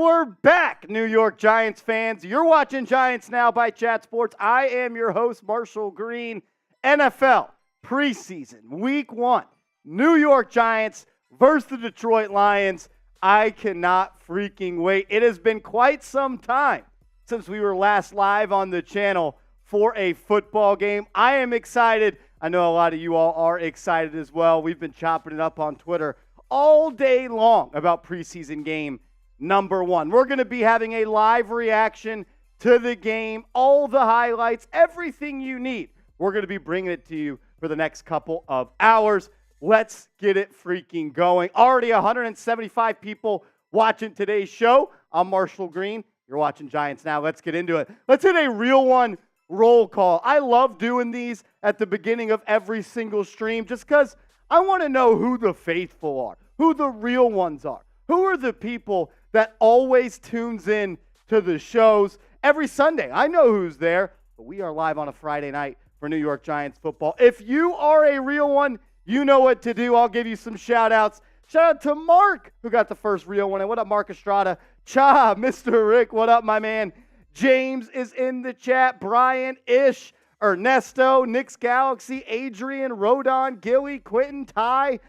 we're back, New York Giants fans. You're watching Giants Now by Chat Sports. I am your host, Marshall Green. NFL preseason, week 1. New York Giants versus the Detroit Lions. I cannot freaking wait. It has been quite some time since we were last live on the channel for a football game. I am excited. I know a lot of you all are excited as well. We've been chopping it up on Twitter all day long about preseason game number 1. We're going to be having a live reaction to the game, all the highlights, everything you need. We're going to be bringing it to you for the next couple of hours. Let's get it freaking going. Already 175 people watching today's show. I'm Marshall Green. You're watching Giants Now. Let's get into it. Let's hit a real one roll call. I love doing these at the beginning of every single stream just because I want to know who the faithful are, who the real ones are, who are the people that always tunes in to the shows every Sunday. I know who's there, but we are live on a Friday night for New York Giants football. If you are a real one, you know what to do. I'll give you some shout-outs. Shout out to Mark, who got the first real one. And what up, Mark Estrada? Cha, Mr. Rick, what up, my man? James is in the chat. Brian, Ish, Ernesto, Nick's Galaxy, Adrian, Rodon, Gilly, Quentin, Ty.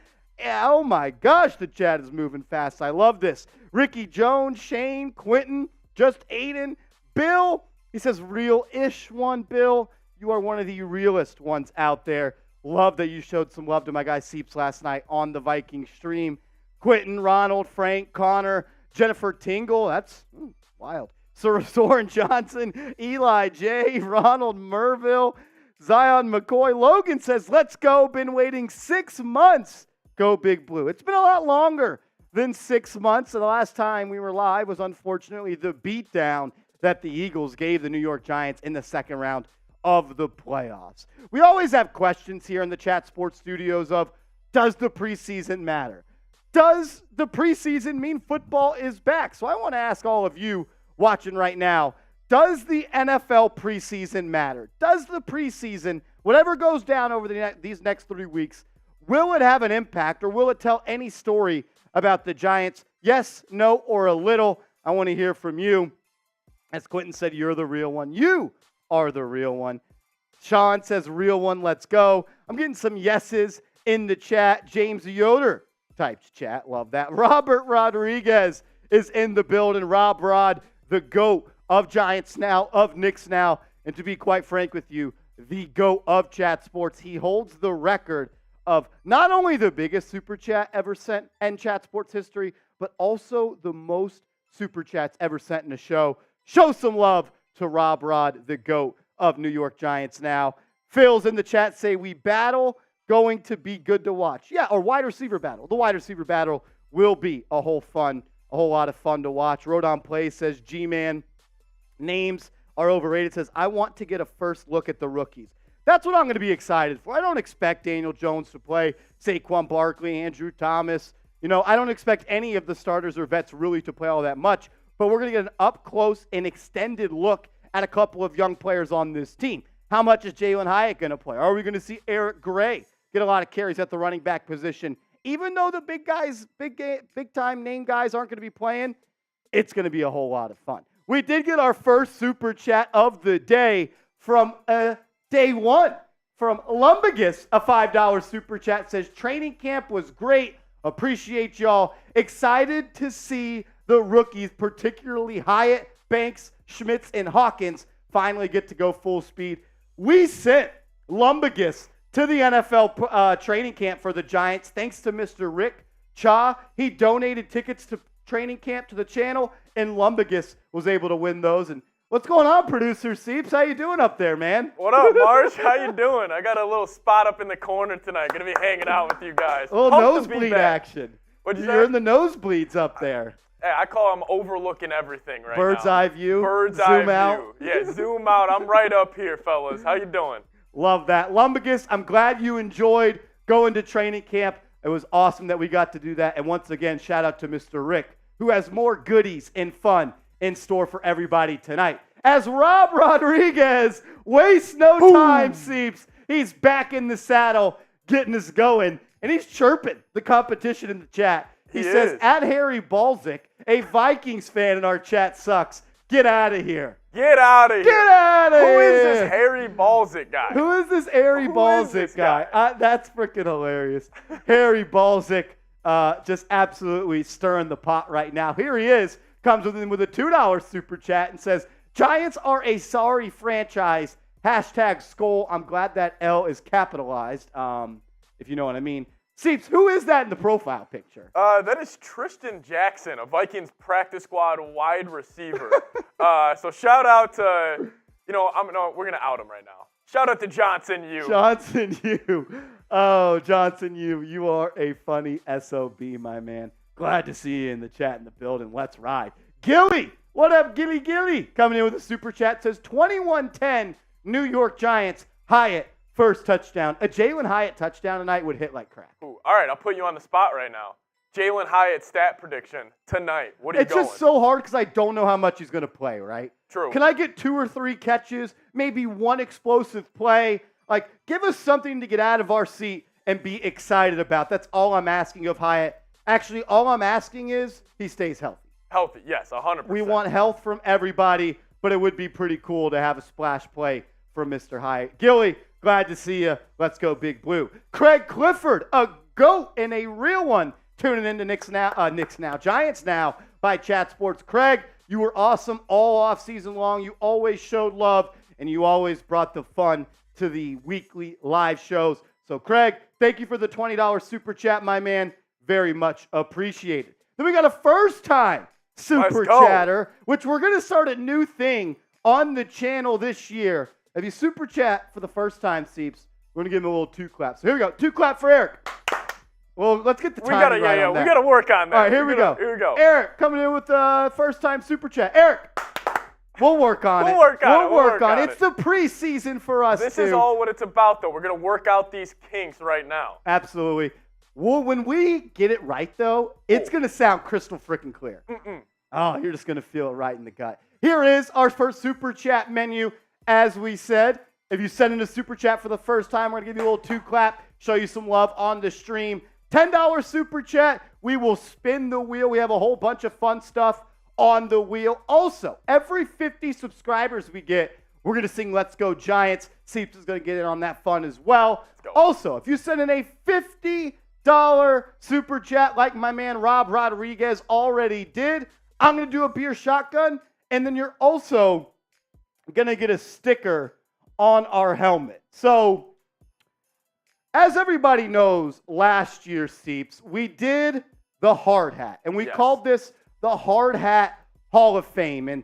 Oh my gosh, the chat is moving fast. I love this. Ricky Jones, Shane, Quentin, just Aiden, Bill. He says real-ish one, Bill. You are one of the realest ones out there. Love that you showed some love to my guy Seeps last night on the Viking stream. Quentin, Ronald, Frank, Connor, Jennifer Tingle. That's wild. Soren Johnson, Eli J, Ronald Merville, Zion McCoy. Logan says, let's go. Been waiting 6 months. Go Big Blue. It's been a lot longer than 6 months. So the last time we were live was unfortunately the beatdown that the Eagles gave the New York Giants in the second round of the playoffs. We always have questions here in the Chat Sports studios of, does the preseason matter? Does the preseason mean football is back? So I want to ask all of you watching right now, does the NFL preseason matter? Does the preseason, whatever goes down over these next 3 weeks, will it have an impact or will it tell any story about the Giants? Yes, no, or a little. I want to hear from you. As Quentin said, you're the real one. You are the real one. Sean says, real one, let's go. I'm getting some yeses in the chat. James Yoder types chat. Love that. Robert Rodriguez is in the building. Rob Rod, the GOAT of Giants Now, of Knicks Now, and to be quite frank with you, the GOAT of Chat Sports. He holds the record of not only the biggest super chat ever sent in Chat Sports history, but also the most super chats ever sent in a show. Show some love to Rob Rod, the GOAT of New York Giants Now. Phil's in the chat say, we battle, going to be good to watch. Yeah, or wide receiver battle. The wide receiver battle will be a whole lot of fun to watch. Rodon Play says, G-Man, names are overrated. Says, I want to get a first look at the rookies. That's what I'm going to be excited for. I don't expect Daniel Jones to play, Saquon Barkley, Andrew Thomas. I don't expect any of the starters or vets really to play all that much, but we're going to get an up-close and extended look at a couple of young players on this team. How much is Jalin Hyatt going to play? Are we going to see Eric Gray get a lot of carries at the running back position? Even though the big guys, big-time name guys aren't going to be playing, it's going to be a whole lot of fun. We did get our first super chat of the day from day one from Lumbagus, a $5 super chat. Says, training camp was great. Appreciate y'all. Excited to see the rookies, particularly Hyatt, Banks, Schmitz, and Hawkins, finally get to go full speed. We sent Lumbagus to the NFL training camp for the Giants, thanks to Mr. Rick Cha. He donated tickets to training camp to the channel, and Lumbagus was able to win those. And what's going on, producer Seeps? How you doing up there, man? What up, Marsh? How you doing? I got a little spot up in the corner tonight. Gonna be hanging out with you guys. A little nosebleed action. What'd you say? You're in the nosebleeds up there. Hey, I call them overlooking everything right Bird's now. eye view. Bird's zoom eye out. view. Yeah, zoom out. I'm right up here, fellas. How you doing? Love that. Lumbagus, I'm glad you enjoyed going to training camp. It was awesome that we got to do that. And once again, shout out to Mr. Rick, who has more goodies and fun in store for everybody tonight. As Rob Rodriguez wastes no time, Seeps. He's back in the saddle, getting us going, and he's chirping the competition in the chat. He says, at Harry Balzic, a Vikings fan in our chat sucks. Get out of here. Get out of here. Get out of here. Who is this Harry Balzic guy? Who is this Harry Balzic guy? That's freaking hilarious. Harry Balzic just absolutely stirring the pot right now. Here he is. Comes with a $2 super chat and says, Giants are a sorry franchise. Hashtag Skol. I'm glad that L is capitalized, if you know what I mean. Seeps, who is that in the profile picture? That is Tristan Jackson, a Vikings practice squad wide receiver. So shout out to, we're going to out him right now. Shout out to Johnson U. Johnson U. Oh, Johnson U. You are a funny SOB, my man. Glad to see you in the chat in the building. Let's ride. Gilly, what up, Gilly? Coming in with a super chat says 21-10 New York Giants. Hyatt. First touchdown. A Jalin Hyatt touchdown tonight would hit like crack. Ooh, all right, I'll put you on the spot right now. Jalin Hyatt stat prediction tonight. What are you going? It's just so hard because I don't know how much he's going to play, right? True. Can I get 2 or 3 catches, maybe 1 explosive play? Like, give us something to get out of our seat and be excited about. That's all I'm asking of Hyatt. Actually, all I'm asking is he stays healthy. Healthy, yes, 100%. We want health from everybody, but it would be pretty cool to have a splash play from Mr. Hyatt. Gilly, glad to see you. Let's go Big Blue. Craig Clifford, a GOAT and a real one, tuning into Giants Now by Chat Sports. Craig, you were awesome all off season long. You always showed love, and you always brought the fun to the weekly live shows. So, Craig, thank you for the $20 super chat, my man. Very much appreciated. Then we got a first-time super chatter, which we're going to start a new thing on the channel this year. If you super chat for the first time, Seeps, we're going to give him a little 2 clap. So here we go. 2 clap for Eric. Well, let's get the timing right on that. We got to work on that. All right, here we go. Eric coming in with the first-time super chat. Eric, we'll work on it. We'll work on it. It's the preseason for us, This is all what it's about, though. We're going to work out these kinks right now. Absolutely. Well, when we get it right, though, it's going to sound crystal freaking clear. Oh, you're just going to feel it right in the gut. Here is our first super chat menu. As we said, if you send in a super chat for the first time, we're going to give you a little 2 clap, show you some love on the stream. $10 super chat, we will spin the wheel. We have a whole bunch of fun stuff on the wheel. Also, every 50 subscribers we get, we're going to sing Let's Go Giants. Seeps is going to get in on that fun as well. Also, if you send in a $50 super chat like my man Rob Rodriguez already did, I'm going to do a beer shotgun, and then you're also going to get a sticker on our helmet. So, as everybody knows, last year, Seeps, we did the hard hat, and we called this the Hard Hat Hall of Fame. And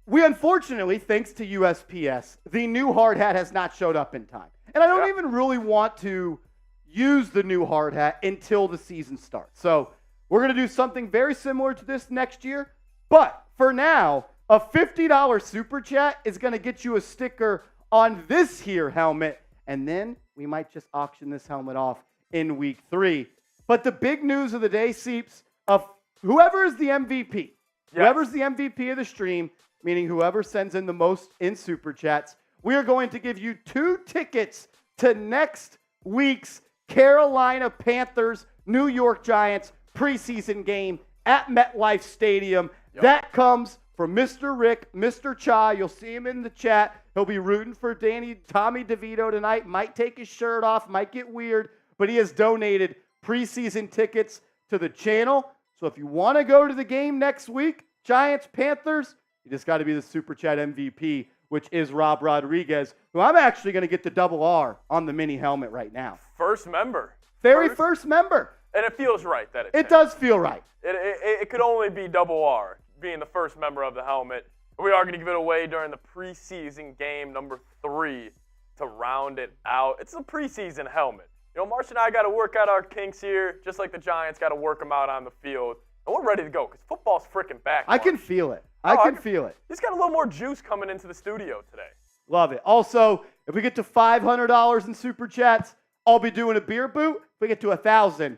we unfortunately, thanks to USPS, the new hard hat has not showed up in time. And I don't even really want to use the new hard hat until the season starts. So, we're going to do something very similar to this next year. But for now, a $50 super chat is going to get you a sticker on this here helmet, and then we might just auction this helmet off in week 3. But the big news of the day, Seeps, of whoever is the MVP, whoever's the MVP of the stream, meaning whoever sends in the most in super chats, we are going to give you 2 tickets to next week's Carolina Panthers, New York Giants preseason game at MetLife Stadium. That comes from Mr. Rick, Mr. Cha. You'll see him in the chat. He'll be rooting for Tommy DeVito tonight. Might take his shirt off, might get weird, but he has donated preseason tickets to the channel. So if you want to go to the game next week, Giants, Panthers, you just got to be the Super Chat MVP, which is Rob Rodriguez, who I'm actually going to get the double R on the mini helmet right now. First member. First member. And it feels right that it does feel right. It could only be double R, being the first member of the helmet. We are going to give it away during the preseason game number 3 to round it out. It's a preseason helmet. Marsh and I got to work out our kinks here, just like the Giants got to work them out on the field. And we're ready to go because football's freaking back. I can feel it. I can feel it. He's got a little more juice coming into the studio today. Love it. Also, if we get to $500 in super chats, I'll be doing a beer boot. If we get to 1,000,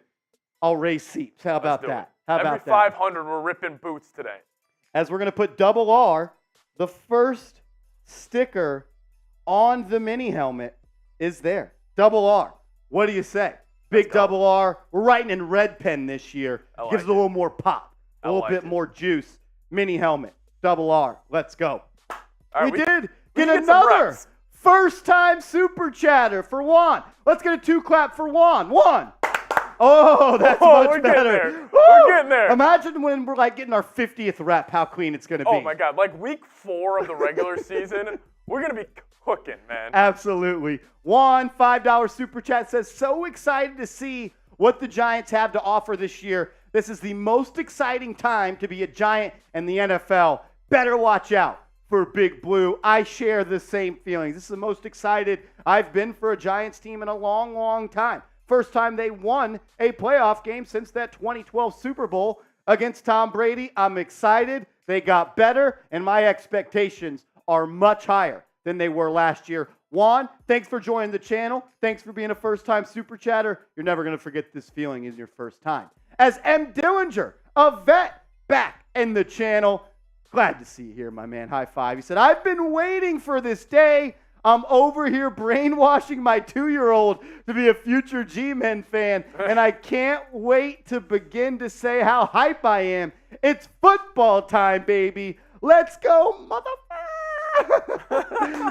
I'll raise seats. How about that? Every 500, we're ripping boots today. As we're going to put double R, the first sticker on the mini helmet is there. Double R. What do you say? Big double R. We're writing in red pen this year. Gives it a little more pop, a little bit more juice. Mini helmet, double R. Let's go. Right, we did get another first-time super chatter for Juan. Let's get a 2 clap for Juan. Juan. Oh, that's much better. We're getting there. Imagine when we're like getting our 50th rep, how clean it's going to be. Oh, my God. Like week 4 of the regular season, we're going to be cooking, man. Absolutely. Juan, $5 super chat says, so excited to see what the Giants have to offer this year. This is the most exciting time to be a Giant in the NFL. Better watch out for Big Blue. I share the same feelings. This is the most excited I've been for a Giants team in a long, long time. First time they won a playoff game since that 2012 Super Bowl against Tom Brady. I'm excited. They got better, and my expectations are much higher than they were last year. Juan, thanks for joining the channel. Thanks for being a first-time super chatter. You're never going to forget this feeling is your first time. As M. Dillinger, a vet, back in the channel. Glad to see you here, my man. High five. He said, I've been waiting for this day. I'm over here brainwashing my 2-year-old to be a future G-Men fan, and I can't wait to begin to say how hype I am. It's football time, baby. Let's go, motherfucker.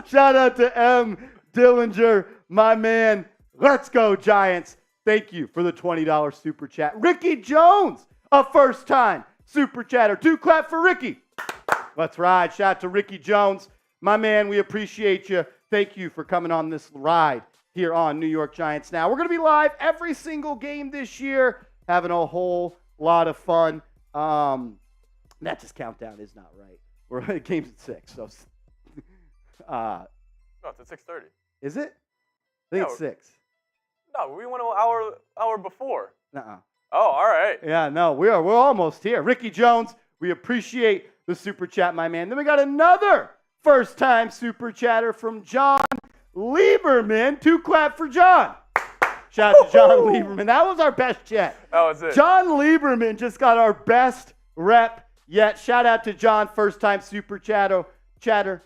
Shout out to M. Dillinger, my man. Let's go, Giants. Thank you for the $20 super chat. Ricky Jones, a first-time super chatter. 2 clap for Ricky. Let's ride. Shout out to Ricky Jones. My man, we appreciate you. Thank you for coming on this ride here on New York Giants Now. We're going to be live every single game this year, having a whole lot of fun. That just countdown is not right. We're game's at 6, so no, it's at 6:30. Is it? I think it's 6. No, we went an hour before. Uh-uh. Oh, all right. Yeah, no, we're almost here. Ricky Jones, we appreciate the super chat, my man. Then we got another first-time super chatter from John Lieberman. 2 clap for John. Shout out to John Lieberman. That was our best chat. That was it. John Lieberman just got our best rep yet. Shout out to John, first-time super chatter.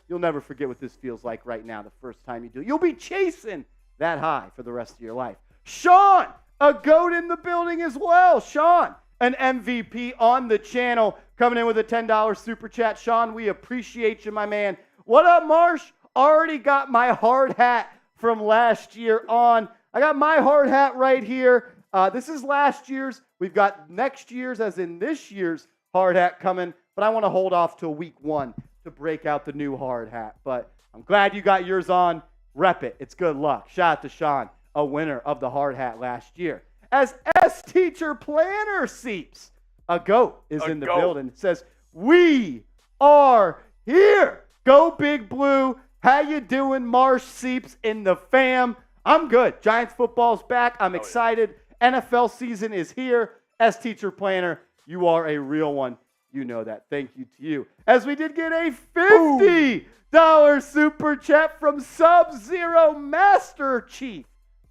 You'll never forget what this feels like right now the first time you do. You'll be chasing that high for the rest of your life. Sean, a GOAT in the building as well. Sean, an MVP on the channel, coming in with a $10 super chat. Sean, we appreciate you, my man. What up, Marsh? Already got my hard hat from last year on. I got my hard hat right here. This is last year's. We've got next year's, as in this year's, hard hat coming. But I want to hold off till week 1 to break out the new hard hat. But I'm glad you got yours on. Rep it. It's good luck. Shout out to Sean, a winner of the hard hat last year. As S-Teacher Planner Seeps, a GOAT is in the building. It says, we are here. Go Big Blue. How you doing, Marsh, Seeps, in the fam? I'm good. Giants football's back. I'm excited. Yeah. NFL season is here. S-Teacher Planner, you are a real one. You know that. Thank you to you. As we did get a $50 super chat from Sub-Zero Master Chief.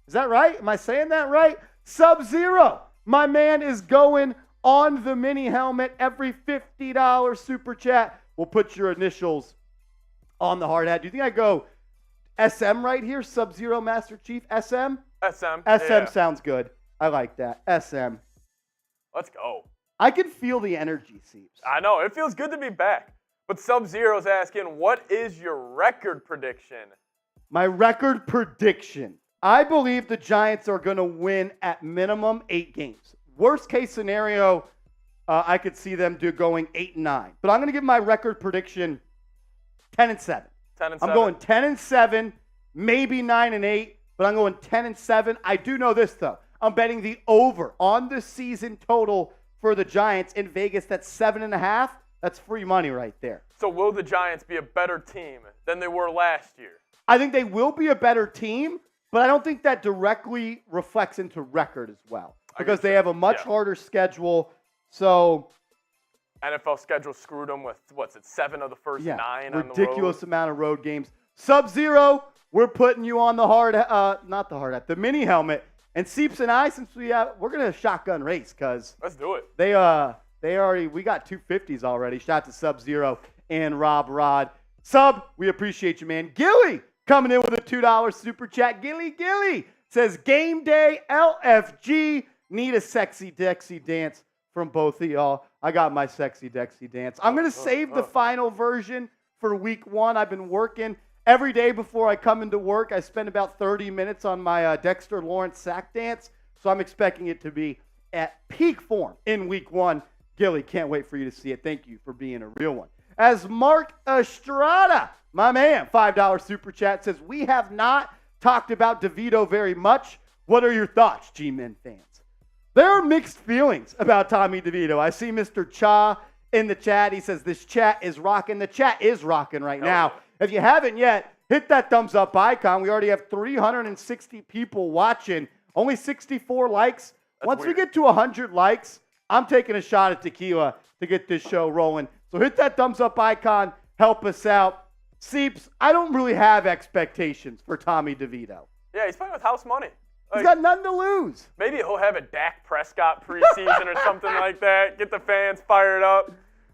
Is that right? Am I saying that right? Sub-Zero, my man, is going on the mini helmet. Every $50 super chat will put your initials on the hard hat. Do you think I go SM right here? Sub-Zero Master Chief, SM? SM. SM sounds good. I like that. SM. Let's go. I can feel the energy, Seeps. I know. It feels good to be back. But Sub-Zero's asking, what is your record prediction? My record prediction. I believe the Giants are going to win at minimum 8 games. Worst case scenario, I could see them going 8-9. But I'm going to give my record prediction 10-7. 10-7. I'm going 10-7, maybe 9-8, but I'm going 10-7. I do know this, though. I'm betting the over on the season total for the Giants in Vegas. That's 7.5. That's free money right there. So will the Giants be a better team than they were last year? I think they will be a better team, but I don't think that directly reflects into record as well because they have a much harder schedule. So NFL schedule screwed them with, 7 of the first 9 on the road? Ridiculous amount of road games. Sub-Zero, we're putting you on the the mini helmet. And Seeps and I, since we're going to shotgun race because let's do it. We got 250s already. Shout out to Sub-Zero and Rob Rod. Sub, we appreciate you, man. Gilly coming in with a $2 super chat. Gilly, says, game day, LFG. Need a sexy Dexy dance from both of y'all. I got my sexy Dexy dance. I'm going to save the final version for week 1. I've been working every day before I come into work. I spend about 30 minutes on my Dexter Lawrence sack dance. So I'm expecting it to be at peak form in week 1. Gilly, can't wait for you to see it. Thank you for being a real one. As Mark Estrada, my man, $5 super chat, says, we have not talked about DeVito very much. What are your thoughts, G-Men fans? There are mixed feelings about Tommy DeVito. I see Mr. Cha in the chat. He says, this chat is rocking. The chat is rocking right now. If you haven't yet, hit that thumbs up icon. We already have 360 people watching. Only 64 likes. Once we get to 100 likes, I'm taking a shot at tequila to get this show rolling. So hit that thumbs up icon. Help us out. Seeps, I don't really have expectations for Tommy DeVito. Yeah, he's playing with house money. He's got nothing to lose. Maybe he'll have a Dak Prescott preseason or something like that. Get the fans fired up.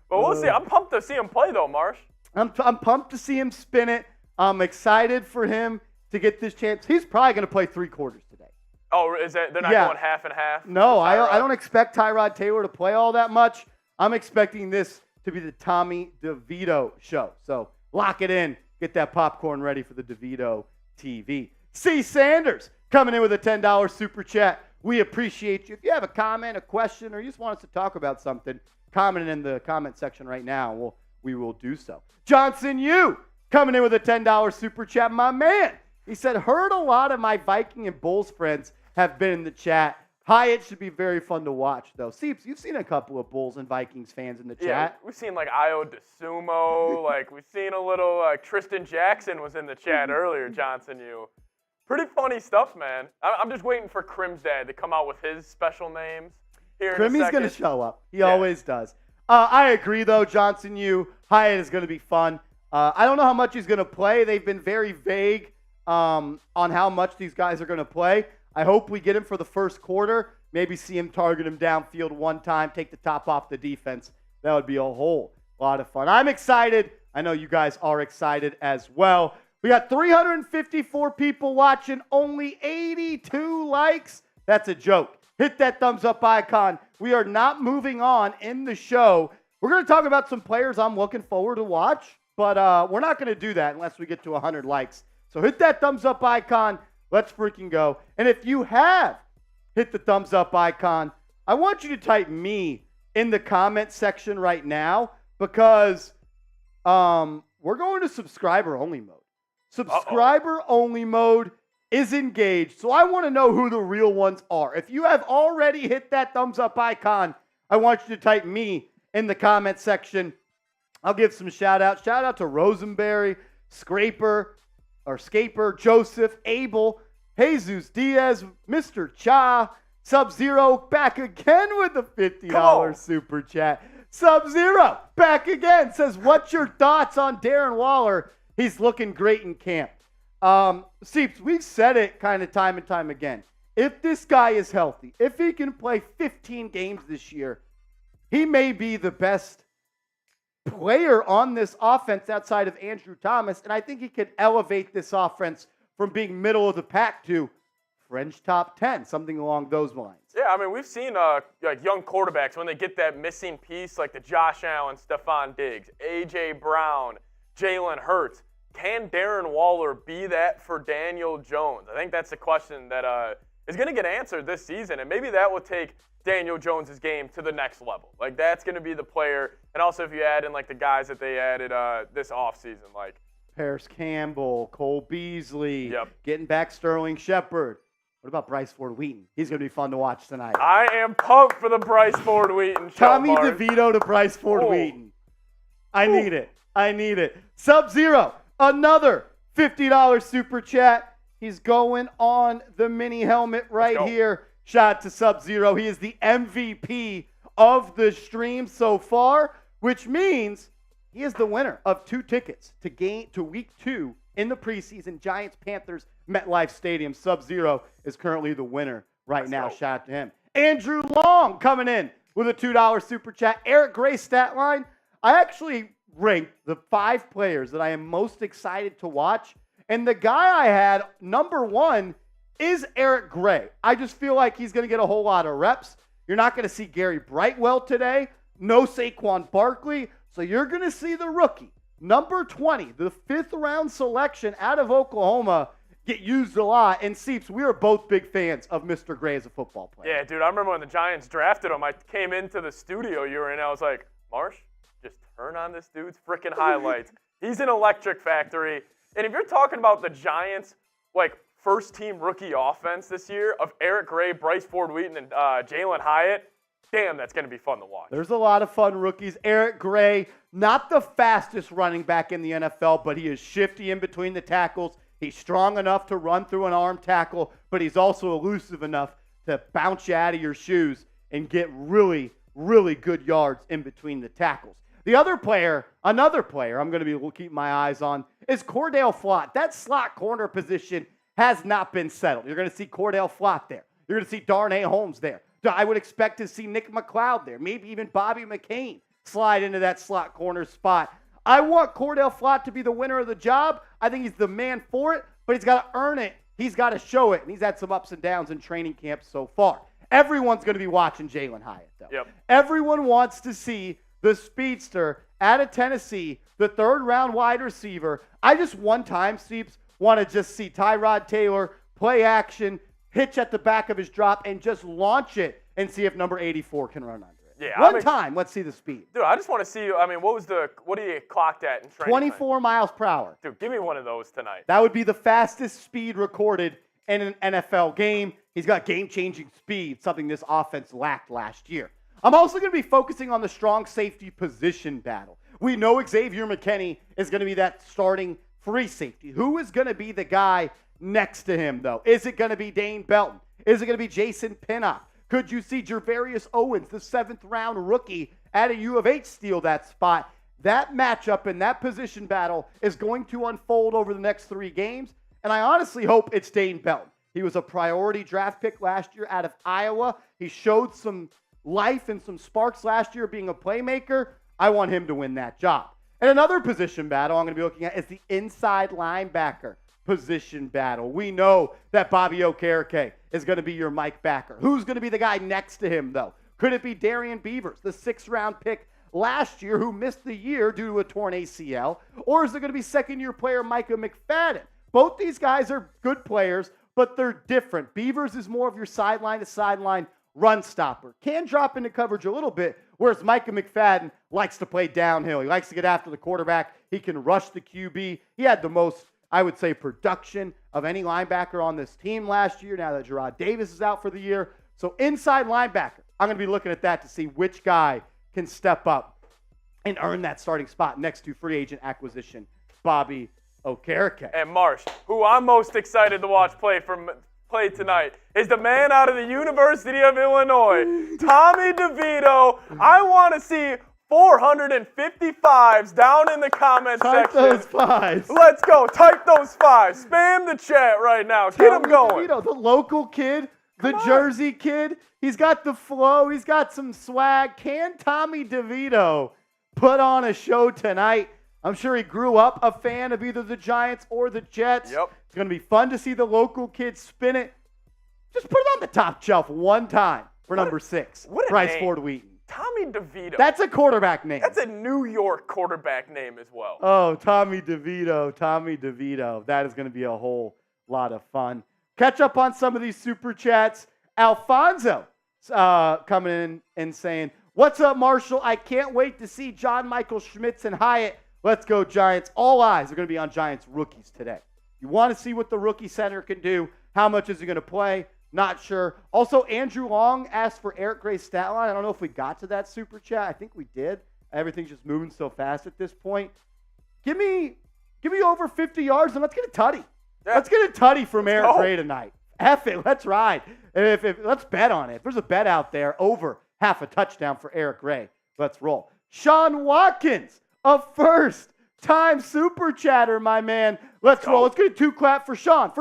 But we'll see. I'm pumped to see him play, though, Marsh. I'm pumped to see him spin it. I'm excited for him to get this chance. He's probably going to play 3 quarters today. Oh, is that they're not going half and half? No, I don't expect Tyrod Taylor to play all that much. I'm expecting this to be the Tommy DeVito show. So lock it in. Get that popcorn ready for the DeVito TV. C. Sanders coming in with a $10 super chat. We appreciate you. If you have a comment, a question, or you just want us to talk about something, comment in the comment section right now. We will do so. Johnson Yu coming in with a $10 super chat. My man, he said, heard a lot of my Viking and Bulls friends have been in the chat. Hyatt should be very fun to watch, though. Seeps, you've seen a couple of Bulls and Vikings fans in the chat. We've seen like Io DeSumo. We've seen a little Tristan Jackson was in the chat earlier, Johnson Yu. Pretty funny stuff, man. I'm just waiting for Crim's dad to come out with his special names here in a second. Crimmy's going to show up. He always does. I agree, though, Johnson Yu. Hyatt is going to be fun. I don't know how much he's going to play. They've been very vague on how much these guys are going to play. I hope we get him for the first quarter. Maybe see him target him downfield one time, take the top off the defense. That would be a whole lot of fun. I'm excited. I know you guys are excited as well. We got 354 people watching, only 82 likes. That's a joke. Hit that thumbs up icon. We are not moving on in the show. We're going to talk about some players I'm looking forward to watch, but we're not going to do that unless we get to 100 likes. So hit that thumbs up icon. Let's freaking go. And if you have hit the thumbs up icon, I want you to type me in the comment section right now because we're going to subscriber only mode. Subscriber only mode is engaged. So I want to know who the real ones are. If you have already hit that thumbs up icon, I want you to type me in the comment section. I'll give some shout outs. Shout out to Rosenberry, Scaper, Joseph, Abel, Jesus Diaz, Mr. Cha, Sub-Zero back again with a $50 super chat. Sub-Zero back again says, what's your thoughts on Darren Waller? He's looking great in camp. Seeps, we've said it kind of time and time again. If this guy is healthy, if he can play 15 games this year, he may be the best player on this offense outside of Andrew Thomas, and I think he could elevate this offense from being middle of the pack to French top 10, something along those lines. Yeah, I mean, we've seen like young quarterbacks when they get that missing piece, like the Josh Allen, Stephon Diggs, A.J. Brown, Jalen Hurts. Can Darren Waller be that for Daniel Jones? I think that's the question that is going to get answered this season, and maybe that will take Daniel Jones' game to the next level. Like, that's going to be the player. And also if you add in, like, the guys that they added this offseason, like Paris Campbell, Cole Beasley, getting back Sterling Shepard. What about Bryce Ford Wheaton? He's going to be fun to watch tonight. I am pumped for the Bryce Ford Wheaton show, Tommy DeVito to Bryce Ford Wheaton. I need it. Sub-Zero, another $50 super chat. He's going on the mini helmet right here. Shout out to Sub-Zero. He is the MVP of the stream so far, which means he is the winner of 2 tickets to week 2 in the preseason Giants-Panthers MetLife Stadium. Sub-Zero is currently the winner right now. Shout out to him. Andrew Long coming in with a $2 super chat. Eric Gray stat line. I actually ranked the 5 players that I am most excited to watch. And the guy I had, number 1, is Eric Gray. I just feel like he's going to get a whole lot of reps. You're not going to see Gary Brightwell today. No Saquon Barkley. So you're going to see the rookie, number 20, the 5th round selection out of Oklahoma, get used a lot. And Seeps, we are both big fans of Mr. Gray as a football player. Yeah, dude, I remember when the Giants drafted him, I came into the studio you were in, I was like, Marsh, just turn on this dude's freaking highlights. He's an electric factory. And if you're talking about the Giants, like, first-team rookie offense this year of Eric Gray, Bryce Ford-Wheaton, and Jalin Hyatt, damn, that's going to be fun to watch. There's a lot of fun rookies. Eric Gray, not the fastest running back in the NFL, but he is shifty in between the tackles. He's strong enough to run through an arm tackle, but he's also elusive enough to bounce you out of your shoes and get really, really good yards in between the tackles. The other player, another player I'm going to be keeping my eyes on is Cordell Flott. That slot corner position has not been settled. You're going to see Cordell Flott there. You're going to see Darnay Holmes there. I would expect to see Nick McLeod there, maybe even Bobby McCain slide into that slot corner spot. I want Cordell Flott to be the winner of the job. I think he's the man for it, but he's got to earn it. He's got to show it, and he's had some ups and downs in training camp so far. Everyone's going to be watching Jalin Hyatt, though. Yep. Everyone wants to see the speedster out of Tennessee, the 3rd-round wide receiver. I just one time, Seeps, want to just see Tyrod Taylor play action, hitch at the back of his drop, and just launch it and see if number 84 can run under it. Yeah, one time, let's see the speed. Dude, I just want to see, I mean, what do you clocked at in training? 24 miles per hour. Dude, give me one of those tonight. That would be the fastest speed recorded in an NFL game. He's got game-changing speed, something this offense lacked last year. I'm also going to be focusing on the strong safety position battle. We know Xavier McKinney is going to be that starting free safety. Who is going to be the guy next to him, though? Is it going to be Dane Belton? Is it going to be Jason Pinnock? Could you see Jervarius Owens, the 7th-round rookie at a U of H, steal that spot? That matchup and that position battle is going to unfold over the next 3 games, and I honestly hope it's Dane Belton. He was a priority draft pick last year out of Iowa. He showed some life and some sparks last year being a playmaker. I want him to win that job. And another position battle I'm going to be looking at is the inside linebacker position battle. We know that Bobby Okereke is going to be your Mike Backer. Who's going to be the guy next to him, though? Could it be Darian Beavers, the 6th-round pick last year who missed the year due to a torn ACL? Or is it going to be second-year player Micah McFadden? Both these guys are good players, but they're different. Beavers is more of your sideline-to-sideline run stopper. Can drop into coverage a little bit, whereas Micah McFadden likes to play downhill. He likes to get after the quarterback. He can rush the QB. He had the most, I would say, production of any linebacker on this team last year, now that Gerard Davis is out for the year. So inside linebacker, I'm going to be looking at that to see which guy can step up and earn that starting spot next to free agent acquisition Bobby Okereke. And Marsh, who I'm most excited to watch play tonight, is the man out of the University of Illinois, Tommy DeVito. I want to see 455s down in the comment section. Type those 5s. Let's go. Type those 5s. Spam the chat right now. Get them going. DeVito, the local kid, the Jersey kid. He's got the flow. He's got some swag. Can Tommy DeVito put on a show tonight? I'm sure he grew up a fan of either the Giants or the Jets. Yep. It's going to be fun to see the local kid spin it. Just put it on the top shelf one time for number 6, Bryce Ford-Wheaton. Tommy DeVito. That's a quarterback name. That's a New York quarterback name as well. Oh, Tommy DeVito. That is going to be a whole lot of fun. Catch up on some of these super chats. Alfonso coming in and saying, "What's up, Marshall? I can't wait to see John Michael Schmitz and Hyatt. Let's go, Giants." All eyes are going to be on Giants rookies today. You want to see what the rookie center can do. How much is he going to play? Not sure. Also, Andrew Long asked for Eric Gray's stat line. I don't know if we got to that super chat. I think we did. Everything's just moving so fast at this point. Give me over 50 yards and let's get a tutty. Yeah. Let's get a tutty from Eric Gray tonight. F it. Let's ride. Let's bet on it. If there's a bet out there over half a touchdown for Eric Gray, let's roll. Sean Watkins, a first-time super chatter, my man. Let's roll. Let's get a 2 clap for Sean.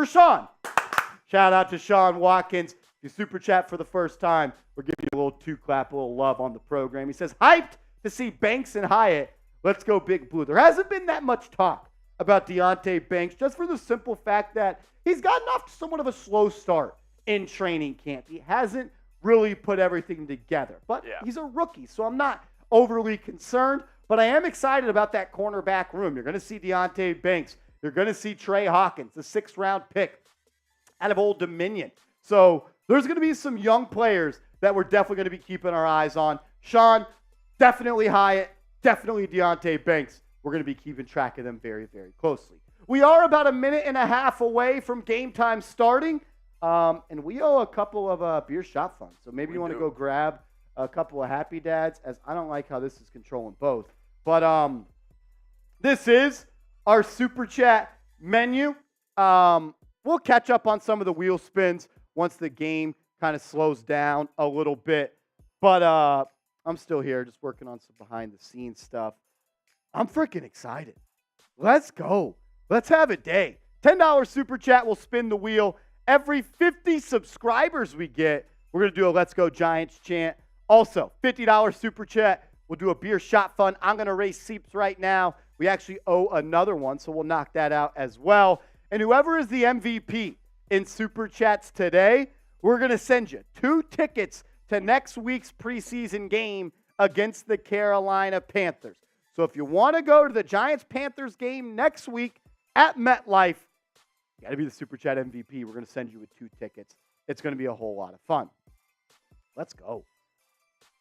Shout out to Sean Watkins. If you super chat for the first time, we're giving you a little 2 clap, a little love on the program. He says, hyped to see Banks and Hyatt. Let's go Big Blue. There hasn't been that much talk about Deonte Banks just for the simple fact that he's gotten off to somewhat of a slow start in training camp. He hasn't really put everything together, but he's a rookie, so I'm not overly concerned. But I am excited about that cornerback room. You're going to see Deonte Banks. You're going to see Trey Hawkins, the 6th-round pick out of Old Dominion. So there's going to be some young players that we're definitely going to be keeping our eyes on. Sean, definitely Hyatt, definitely Deonte Banks. We're going to be keeping track of them very, very closely. We are about a minute and a half away from game time starting, and we owe a couple of beer shot funds. So maybe you want to go grab a couple of Happy Dads, as I don't like how this is controlling both. But this is our Super Chat menu. We'll catch up on some of the wheel spins once the game kind of slows down a little bit. But I'm still here just working on some behind-the-scenes stuff. I'm freaking excited. Let's go. Let's have a day. $10 Super Chat will spin the wheel. Every 50 subscribers we get, we're going to do a Let's Go Giants chant. Also, $50 Super Chat, we'll do a beer shot fund. I'm going to race Seeps right now. We actually owe another one, so we'll knock that out as well. And whoever is the MVP in Super Chats today, we're going to send you 2 tickets to next week's preseason game against the Carolina Panthers. So if you want to go to the Giants-Panthers game next week at MetLife, you got to be the Super Chat MVP. We're going to send you with 2 tickets. It's going to be a whole lot of fun. Let's go.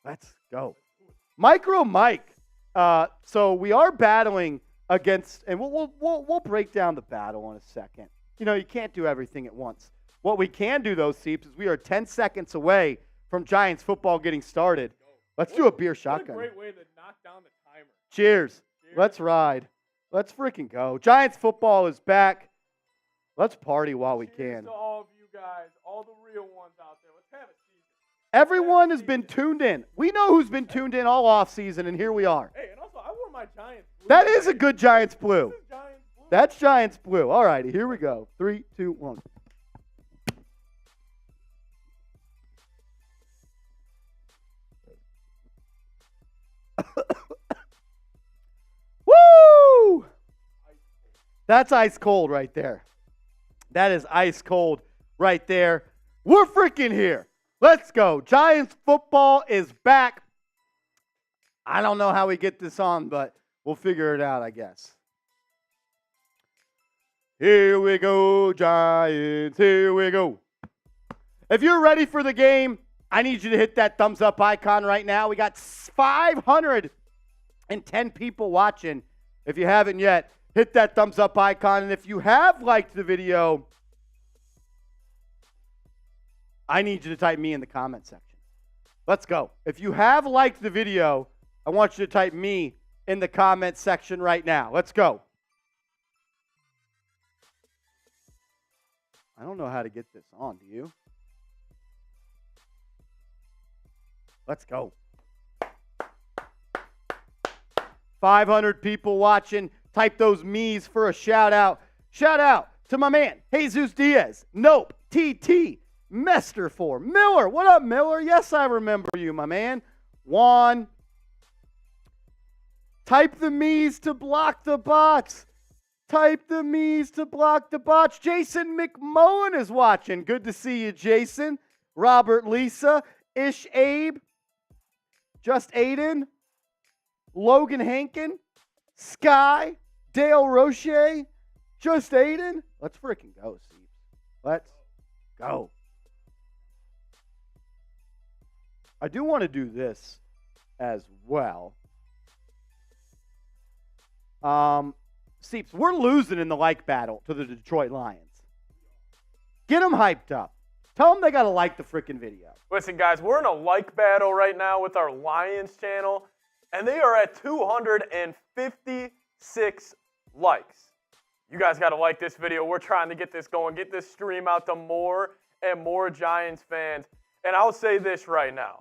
Let's go. Micro Mike. So we are battling against, and we'll break down the battle in a second. You know, you can't do everything at once. What we can do, though, Seeps, is we are 10 seconds away from Giants football getting started. Let's do a beer shotgun. What a great way to knock down the timer. Cheers. Let's ride. Let's freaking go. Giants football is back. Let's party while we can. To all of you guys, all the real ones out there. Let's have a season. Everyone has been tuned in. We know who's been tuned in all offseason, and here we are. Hey, and also, I wore my Giants blue. That is a good Giants blue. This is Giants blue. That's Giants blue. All righty, here we go. 3, 2, 1. Woo! That's ice cold right there. That is ice cold right there. We're freaking here. Let's go. Giants football is back. I don't know how we get this on, but we'll figure it out, I guess. Here we go, Giants. Here we go. If you're ready for the game, I need you to hit that thumbs up icon right now. We got 510 people watching. If you haven't yet, hit that thumbs up icon. And if you have liked the video, I need you to type me in the comment section. Let's go. If you have liked the video, I want you to type me in the comment section right now. Let's go. I don't know how to get this on, do you? Let's go. 500 people watching. Type those me's for a shout out. Shout out to my man, Jesus Diaz. Nope. TT. Mester 4. Miller. What up, Miller? Yes, I remember you, my man. Juan. Type the me's to block the bots. Type the me's to block the bots. Jason McMullen is watching. Good to see you, Jason. Robert Lisa. Ish Abe. Just Aiden. Logan Hankin. Sky. Dale Roche. Just Aiden. Let's freaking go, Steve. Let's go. I do want to do this as well. Seeps, we're losing in the like battle to the Detroit Lions. Get them hyped up. Tell them they got to like the freaking video. Listen, guys, we're in a like battle right now with our Lions channel, and they are at 256 likes. You guys got to like this video. We're trying to get this going, get this stream out to more and more Giants fans. And I'll say this right now.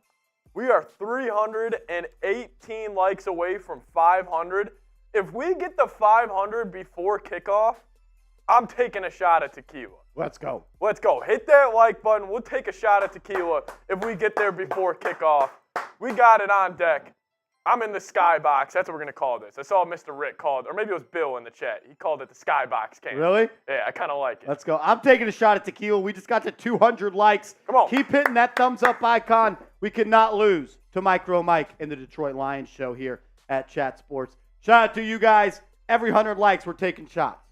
We are 318 likes away from 500. If we get the 500 before kickoff, I'm taking a shot at tequila. Let's go. Let's go. Hit that like button. We'll take a shot at tequila if we get there before kickoff. We got it on deck. I'm in the skybox. That's what we're going to call this. I saw Mr. Rick called, or maybe it was Bill in the chat. He called it the skybox cam. Really? Yeah, I kind of like it. Let's go. I'm taking a shot at tequila. We just got to 200 likes. Come on. Keep hitting that thumbs up icon. We cannot lose to Micro Mike in the Detroit Lions show here at Chat Sports. Shout out to you guys. Every 100 likes, we're taking shots.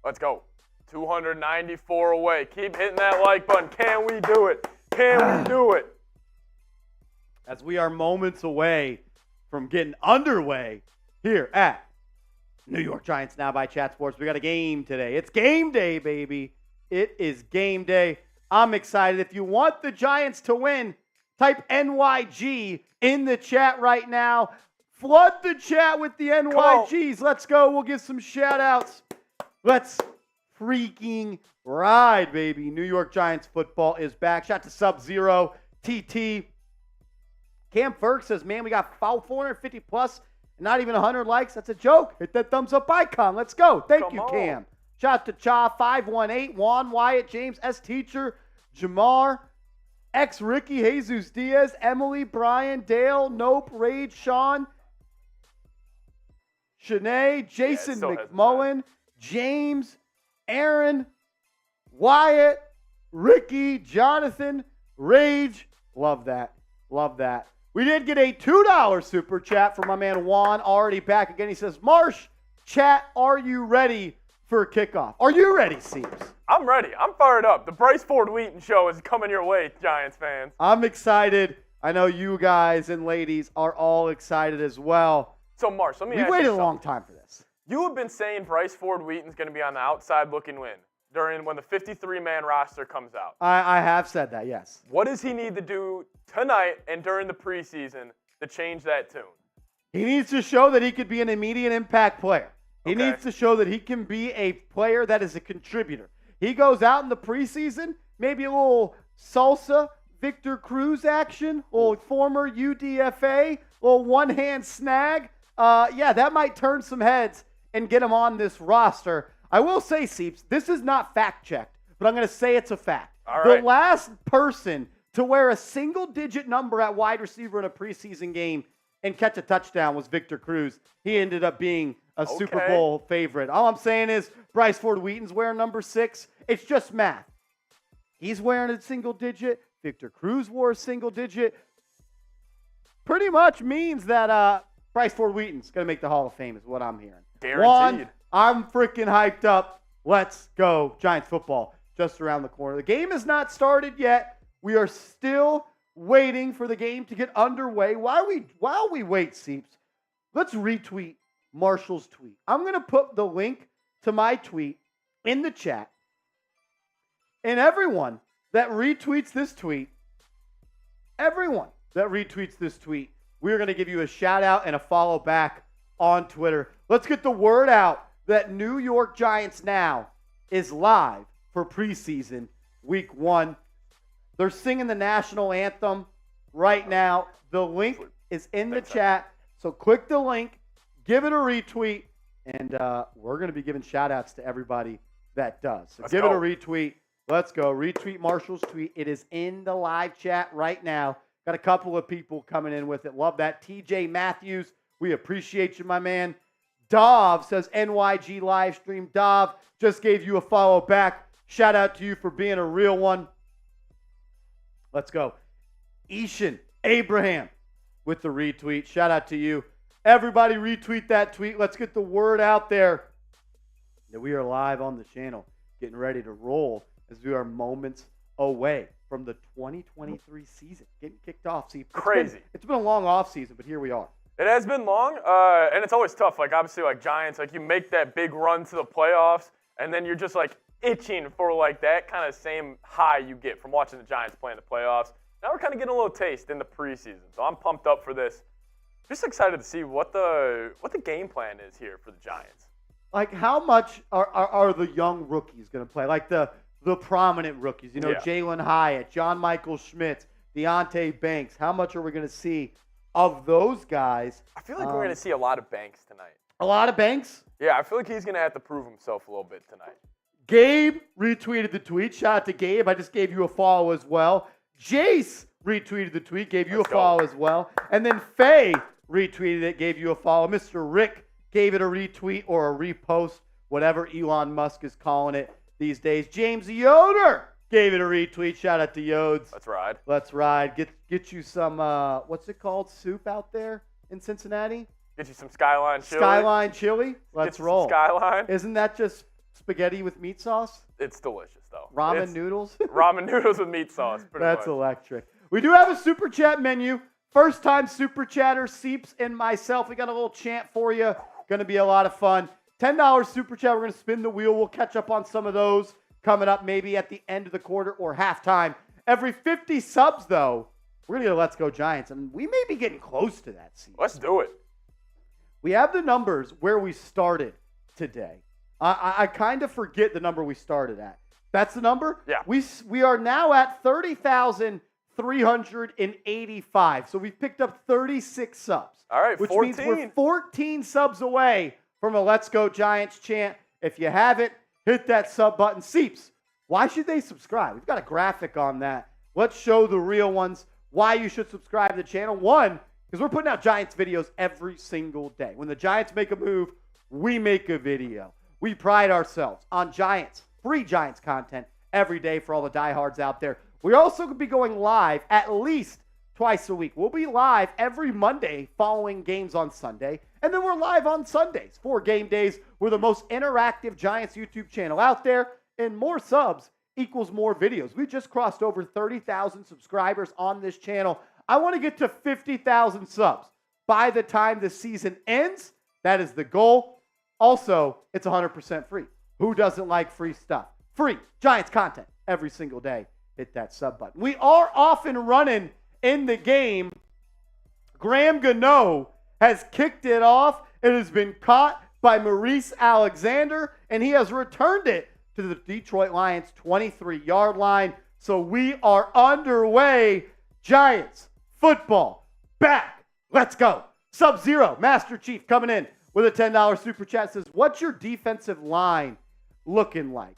Let's go. 294 away. Keep hitting that like button. Can we do it? Can we do it? As we are moments away from getting underway here at New York Giants Now by Chat Sports. We got a game today. It's game day, baby. It is game day. I'm excited. If you want the Giants to win, type NYG in the chat right now. Flood the chat with the NYGs. Let's go. We'll give some shout outs. Let's freaking ride, baby. New York Giants football is back. Shout out to Sub-Zero, TT. Cam Ferg says, man, we got 450 plus and not even 100 likes. That's a joke. Hit that thumbs up icon. Let's go. Thank you, Cam. Shout out to Cha 518, Juan, Wyatt, James, S. Teacher, Jamar, X. Ricky, Jesus Diaz, Emily, Brian, Dale, Nope, Rage, Sean, Shanae, Jason McMullen, James, Aaron, Wyatt, Ricky, Jonathan, Rage. Love that. Love that. We did get a $2 super chat from my man Juan, already back again. He says, Marsh, chat, are you ready for kickoff? Are you ready, Seeps? I'm ready. I'm fired up. The Bryce Ford Wheaton show is coming your way, Giants fans. I'm excited. I know you guys and ladies are all excited as well. So, Marsh, let me ask you something. We waited a long time for this. You have been saying Bryce Ford Wheaton's going to be on the outside looking in when the 53-man roster comes out. I have said that, yes. What does he need to do tonight and during the preseason to change that tune? He needs to show that he could be an immediate impact player. He needs to show that he can be a player that is a contributor. He goes out in the preseason, maybe a little salsa, Victor Cruz action, a little former UDFA, a little one-hand snag. That might turn some heads and get him on this roster. I will say, Seeps, this is not fact-checked, but I'm going to say it's a fact. All right. The last person to wear a single-digit number at wide receiver in a preseason game and catch a touchdown was Victor Cruz. He ended up being a Super Bowl favorite. All I'm saying is Bryce Ford Wheaton's wearing number 6. It's just math. He's wearing a single-digit. Victor Cruz wore a single-digit. Pretty much means that Bryce Ford Wheaton's going to make the Hall of Fame is what I'm hearing. Guaranteed. I'm freaking hyped up. Let's go. Giants football just around the corner. The game has not started yet. We are still waiting for the game to get underway. While we wait, Seeps, let's retweet Marshall's tweet. I'm going to put the link to my tweet in the chat. And everyone that retweets this tweet, we're going to give you a shout out and a follow back on Twitter. Let's get the word out that New York Giants Now is live for preseason week 1. They're singing the national anthem right now. The link is in the chat. So click the link, give it a retweet, and we're going to be giving shout outs to everybody that does. So give it a retweet. Let's go. Retweet Marshall's tweet. It is in the live chat right now. Got a couple of people coming in with it. Love that. TJ Matthews, we appreciate you, my man. Dov says NYG live stream. Dov just gave you a follow back. Shout out to you for being a real one. Let's go. Ishan Abraham with the retweet. Shout out to you. Everybody retweet that tweet. Let's get the word out there that we are live on the channel, getting ready to roll as we are moments away from the 2023 season. Getting kicked off. See, it's been a long off season, but here we are. It has been long, and it's always tough. Like, obviously, like Giants, like you make that big run to the playoffs, and then you're just like itching for like that kind of same high you get from watching the Giants play in the playoffs. Now we're kind of getting a little taste in the preseason, so I'm pumped up for this. Just excited to see what the game plan is here for the Giants. Like, how much are the young rookies going to play? Like the prominent rookies, Jalin Hyatt, John Michael Schmitz, Deonte Banks. How much are we going to see of those guys? I feel like we're going to see a lot of Banks tonight. A lot of Banks? Yeah, I feel like he's going to have to prove himself a little bit tonight. Gabe retweeted the tweet. Shout out to Gabe. I just gave you a follow as well. Jace retweeted the tweet, gave you a follow as well. And then Faye retweeted it, gave you a follow. Mr. Rick gave it a retweet or a repost, whatever Elon Musk is calling it these days. James Yoder gave it a retweet. Shout out to Yodes. Let's ride. Let's ride. Get you some, what's it called, soup out there in Cincinnati? Get you some Skyline chili. Skyline chili? Let's roll. Skyline. Isn't that just spaghetti with meat sauce? It's delicious, though. Ramen noodles? Ramen noodles with meat sauce, pretty That's much. electric. We do have a Super Chat menu. First time Super Chatter, Seeps and myself. We got a little chant for you. Going to be a lot of fun. $10 Super Chat. We're going to spin the wheel. We'll catch up on some of those coming up maybe at the end of the quarter or halftime. Every 50 subs, though, we're going to get a Let's Go Giants. And we may be getting close to that season. Let's do it. We have the numbers where we started today. I kind of forget the number we started at. That's the number? Yeah. We are now at 30,385. So we've picked up 36 subs. All right, which 14. means we're 14 subs away from a Let's Go Giants chant. If you haven't, hit that sub button. Seeps, why should they subscribe? We've got a graphic on that. Let's show the real ones why you should subscribe to the channel. One, because we're putting out Giants videos every single day. When the Giants make a move, we make a video. We pride ourselves on Giants, free Giants content every day for all the diehards out there. We're also going to be going live at least twice a week. We'll be live every Monday following games on Sunday. And then we're live on Sundays for game days. We're the most interactive Giants YouTube channel out there. And more subs equals more videos. We just crossed over 30,000 subscribers on this channel. I want to get to 50,000 subs by the time the season ends. That is the goal. Also, it's 100% free. Who doesn't like free stuff? Free Giants content every single day. Hit that sub button. We are off and running in the game. Graham Gano has kicked it off. It has been caught by Maurice Alexander, and he has returned it to the Detroit Lions 23-yard line. So we are underway. Giants football back. Let's go. Sub-Zero, Master Chief coming in with a $10 Super Chat says, what's your defensive line looking like?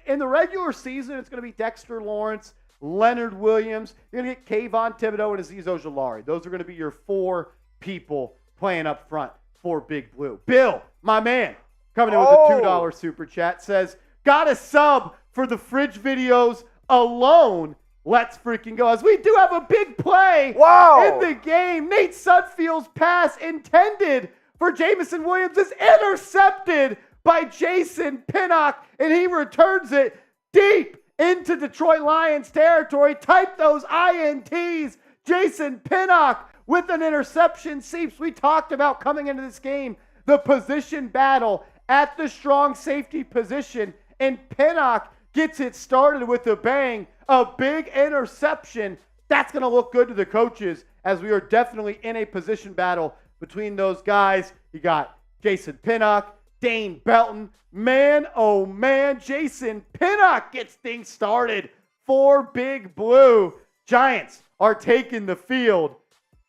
In the regular season, it's going to be Dexter Lawrence, Leonard Williams. You're going to get Kayvon Thibodeau and Azeez Ojulari. Those are going to be your four people playing up front for Big Blue. Bill, my man, coming in with a $2 Super Chat says, got a sub for the fridge videos alone. Let's freaking go. As we do have a big play in the game. Nate Sudfield's pass intended for Jamison Williams is intercepted by Jason Pinnock, and he returns it deep into Detroit Lions territory. Type those INTs. Jason Pinnock with an interception. Seeps, we talked about coming into this game, the position battle at the strong safety position, and Pinnock gets it started with a bang, a big interception. That's going to look good to the coaches as we are definitely in a position battle between those guys. You got Jason Pinnock, Dane Belton. Man, oh man, Jason Pinnock gets things started for Big Blue. Giants are taking the field.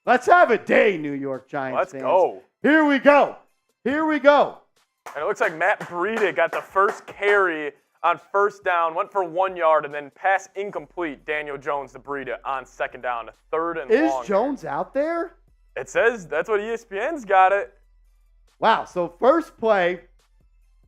Let's have a day, New York Giants fans. Let's go. Here we go. Here we go. And it looks like Matt Breida got the first carry on first down, went for 1 yard, and then pass incomplete. Daniel Jones to Breida on second down, third and long. Is Jones out there? It says that's what ESPN's got it. Wow, so first play,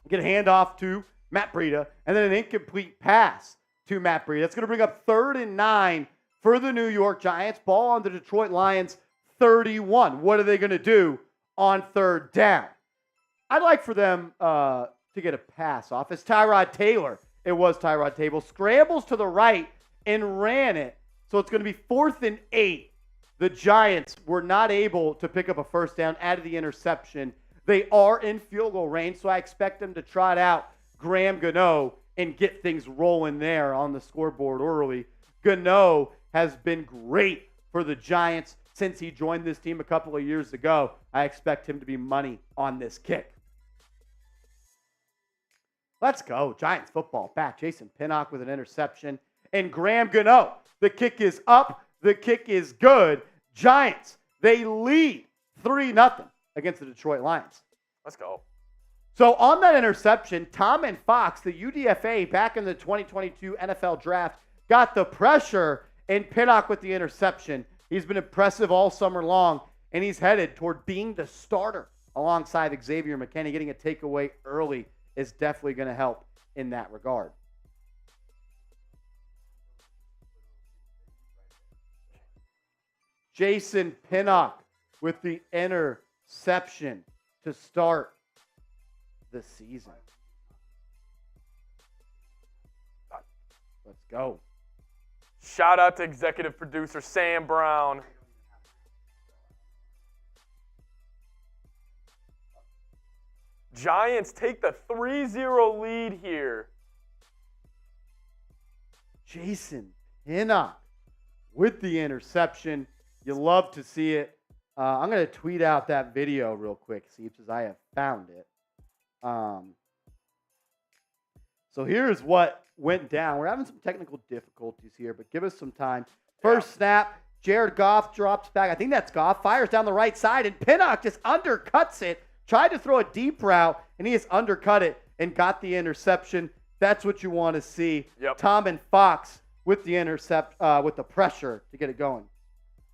get a handoff to Matt Breida, and then an incomplete pass to Matt Breida. That's going to bring up 3rd and 9 for the New York Giants. Ball on the Detroit Lions, 31. What are they going to do on 3rd down? I'd like for them to get a pass off. It's Tyrod Taylor. It was Tyrod Taylor. Scrambles to the right and ran it. So it's going to be 4th and 8. The Giants were not able to pick up a first down out of the interception. They are in field goal range, so I expect them to trot out Graham Gano and get things rolling there on the scoreboard early. Gano has been great for the Giants since he joined this team a couple of years ago. I expect him to be money on this kick. Let's go. Giants football back. Jason Pinnock with an interception. And Graham Gano. The kick is up. The kick is good. Giants, they lead 3-0 against the Detroit Lions. Let's go. So on that interception, Tom and Fox, the UDFA back in the 2022 NFL Draft, got the pressure, and Pinnock with the interception. He's been impressive all summer long and he's headed toward being the starter alongside Xavier McKinney. Getting a takeaway early is definitely going to help in that regard. Jason Pinnock with the interception to start the season. Let's go. Shout out to executive producer Sam Brown. Giants take the 3-0 lead here. Jason Pinnock with the interception. You love to see it. I'm going to tweet out that video real quick, see, because I have found it. So here's what went down. We're having some technical difficulties here, but give us some time. First snap, Jared Goff drops back. I think that's Goff. Fires down the right side, and Pinnock just undercuts it. Tried to throw a deep route, and he just undercut it and got the interception. That's what you want to see. Yep. Tom and Fox with the with the pressure to get it going.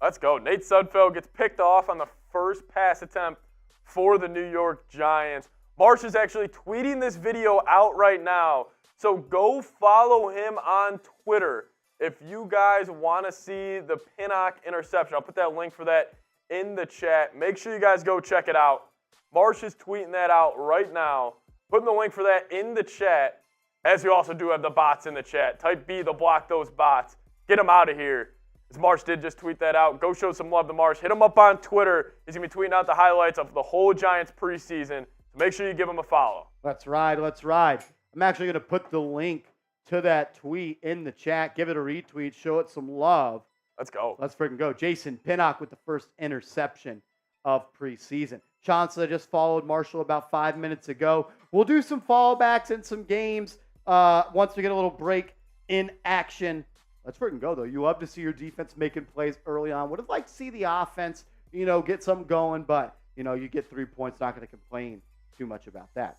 Let's go. Nate Sudfeld gets picked off on the first pass attempt for the New York Giants. Marsh is actually tweeting this video out right now, so go follow him on Twitter if you guys want to see the Pinnock interception. I'll put that link for that in the chat. Make sure you guys go check it out. Marsh is tweeting that out right now. Putting the link for that in the chat, as we also do have the bots in the chat. Type B to block those bots. Get them out of here. As Marsh did just tweet that out. Go show some love to Marsh. Hit him up on Twitter. He's going to be tweeting out the highlights of the whole Giants preseason. So make sure you give him a follow. Let's ride. Let's ride. I'm actually going to put the link to that tweet in the chat. Give it a retweet. Show it some love. Let's go. Let's freaking go. Jason Pinnock with the first interception of preseason. Chancellor just followed Marshall about 5 minutes ago. We'll do some fallbacks and some games once we get a little break in action. Let's freaking go, though. You love to see your defense making plays early on. Would have liked to see the offense, get something going, but, you get 3 points. Not going to complain too much about that.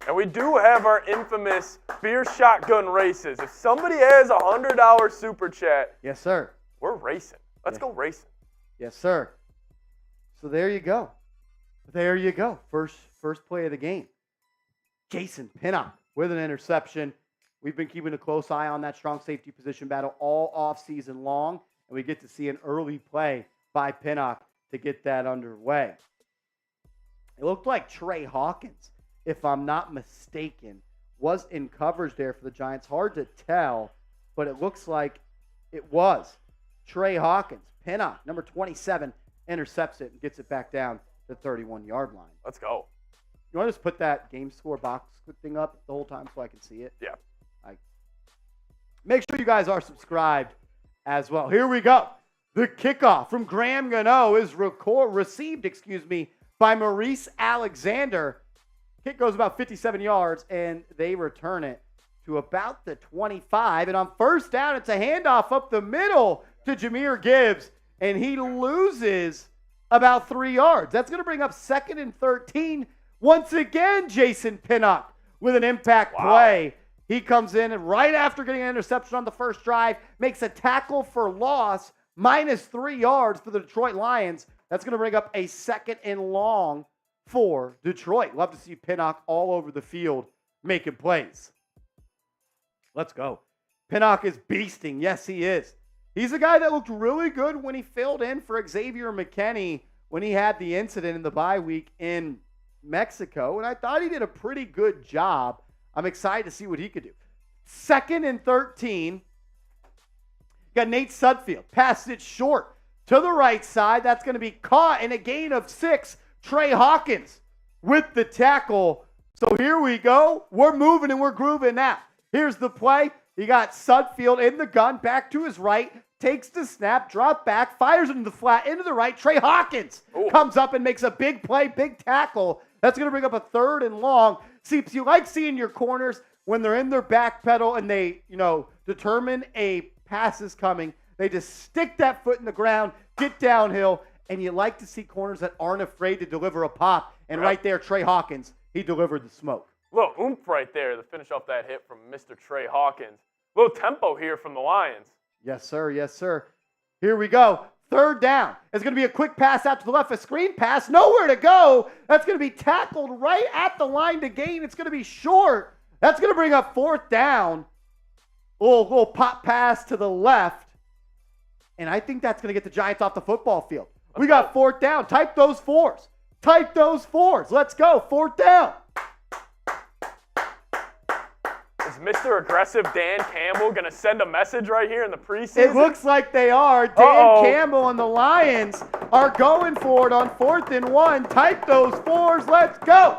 And we do have our infamous beer shotgun races. If somebody has a $100 super chat, yes, sir, we're racing. Let's go racing. Yes, sir. So there you go. There you go. First play of the game. Jason Pinnock with an interception. We've been keeping a close eye on that strong safety position battle all offseason long, and we get to see an early play by Pinnock to get that underway. It looked like Trey Hawkins, if I'm not mistaken, was in coverage there for the Giants. Hard to tell, but it looks like it was. Trey Hawkins, Pinnock, number 27, intercepts it and gets it back down to the 31-yard line. Let's go. You want to just put that game score box thing up the whole time so I can see it? Yeah. Make sure you guys are subscribed as well. Here we go. The kickoff from Graham Gano is received by Maurice Alexander. Kick goes about 57 yards, and they return it to about the 25. And on first down, it's a handoff up the middle to Jahmyr Gibbs, and he loses about 3 yards. That's going to bring up 2nd and 13. Once again, Jason Pinnock with an impact play. He comes in and right after getting an interception on the first drive, makes a tackle for loss, minus 3 yards for the Detroit Lions. That's going to bring up a 2nd and long for Detroit. Love to see Pinnock all over the field making plays. Let's go. Pinnock is beasting. Yes, he is. He's a guy that looked really good when he filled in for Xavier McKinney when he had the incident in the bye week in Mexico, and I thought he did a pretty good job. I'm excited to see what he could do. 2nd and 13. Got Nate Sudfeld. Passed it short to the right side. That's going to be caught in a gain of 6. Trey Hawkins with the tackle. So here we go. We're moving and we're grooving now. Here's the play. You got Sudfeld in the gun, back to his right, takes the snap, drop back, fires into the flat, into the right. Trey Hawkins comes up and makes a big play, big tackle. That's going to bring up a 3rd and long. See, you like seeing your corners when they're in their back pedal and they, determine a pass is coming. They just stick that foot in the ground, get downhill, and you like to see corners that aren't afraid to deliver a pop. And right there, Trey Hawkins, he delivered the smoke. Little oomph right there to finish off that hit from Mr. Trey Hawkins. Little tempo here from the Lions. Yes, sir. Yes, sir. Here we go. Third down. It's going to be a quick pass out to the left, a screen pass, nowhere to go. That's going to be tackled right at the line to gain. It's going to be short. That's going to bring up fourth down. Little pop pass to the left. And I think that's going to get the Giants off the football field. We got fourth down. Type those fours. Type those fours. Let's go. Fourth down. Is Mr. Aggressive Dan Campbell going to send a message right here in the preseason? It looks like they are. Dan Campbell and the Lions are going for it on 4th and 1. Type those fours. Let's go.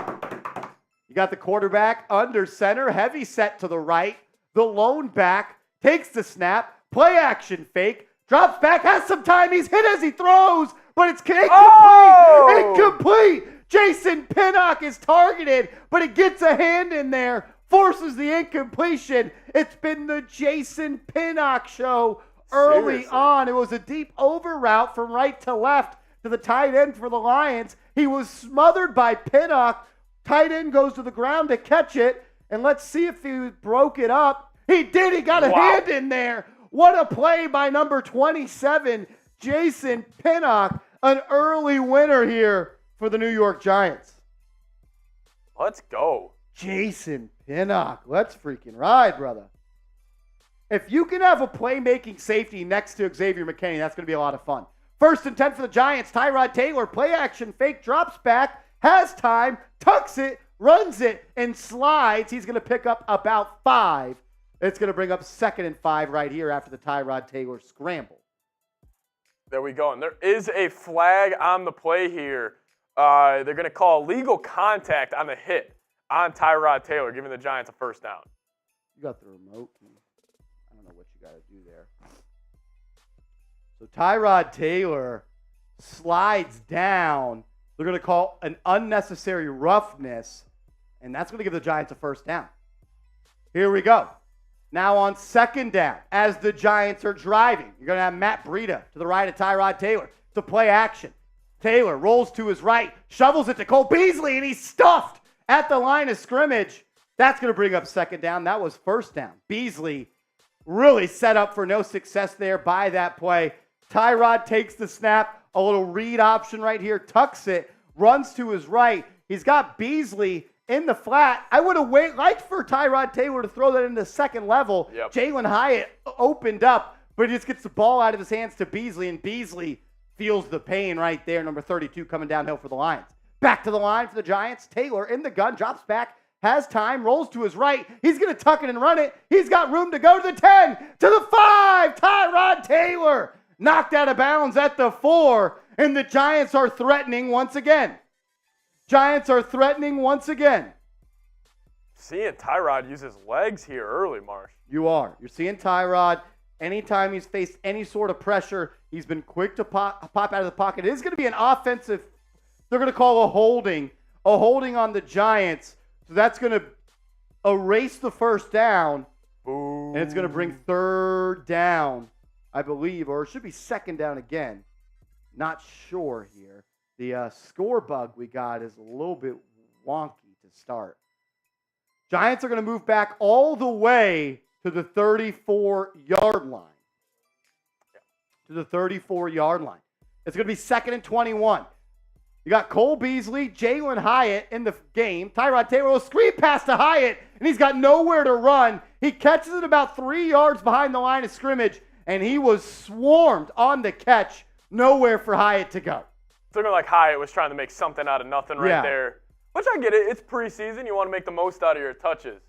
You got the quarterback under center, heavy set to the right. The lone back takes the snap, play action fake, drops back, has some time. He's hit as he throws, but it's incomplete. Oh! Incomplete. Jason Pinnock is targeted, but it gets a hand in there, forces the incompletion. It's been the Jason Pinnock show early Seriously? on. It was a deep over route from right to left to the tight end for the Lions. He was smothered by Pinnock. Tight end goes to the ground to catch it, and let's see if he broke it up. He did. He got a hand in there. What a play by number 27, Jason Pinnock. An early winner here for the New York Giants. Let's go. Jason Pinnock. Let's freaking ride, brother. If you can have a playmaking safety next to Xavier McKinney, that's going to be a lot of fun. 1st and 10 for the Giants. Tyrod Taylor, play action fake, drops back, has time, tucks it, runs it, and slides. He's going to pick up about 5. It's going to bring up 2nd and 5 right here after the Tyrod Taylor scramble. There we go. And there is a flag on the play here. They're going to call legal contact on the hit on Tyrod Taylor, giving the Giants a first down. You got the remote. I don't know what you got to do there. So Tyrod Taylor slides down. They're going to call an unnecessary roughness, and that's going to give the Giants a first down. Here we go. Now on 2nd down, as the Giants are driving, you're going to have Matt Breida to the right of Tyrod Taylor to play action. Taylor rolls to his right, shovels it to Cole Beasley, and he's stuffed at the line of scrimmage. That's going to bring up 2nd down. That was 1st down. Beasley really set up for no success there by that play. Tyrod takes the snap, a little read option right here, tucks it, runs to his right. He's got Beasley in the flat. I would have liked for Tyrod Taylor to throw that into the second level. Yep. Jalin Hyatt opened up, but he just gets the ball out of his hands to Beasley, and Beasley feels the pain right there, number 32 coming downhill for the Lions. Back to the line for the Giants. Taylor in the gun, drops back, has time, rolls to his right. He's going to tuck it and run it. He's got room to go to the 10, to the 5. Tyrod Taylor knocked out of bounds at the 4, and the Giants are threatening once again. Giants are threatening once again. Seeing Tyrod use his legs here early, Marsh. You are. You're seeing Tyrod. Anytime he's faced any sort of pressure, he's been quick to pop out of the pocket. It is going to be an offensive, they're going to call a holding on the Giants. So that's going to erase the first down. Boom. And it's going to bring 3rd down, I believe, or it should be 2nd down again. Not sure here. The score bug we got is a little bit wonky to start. Giants are going to move back all the way to the 34-yard line. To the 34-yard line. It's going to be 2nd and 21. You got Cole Beasley, Jalin Hyatt in the game. Tyrod Taylor will screen pass to Hyatt, and he's got nowhere to run. He catches it about 3 yards behind the line of scrimmage, and he was swarmed on the catch. Nowhere for Hyatt to go. It's looking like Hyatt was trying to make something out of nothing right there. Which I get it. It's preseason. You want to make the most out of your touches.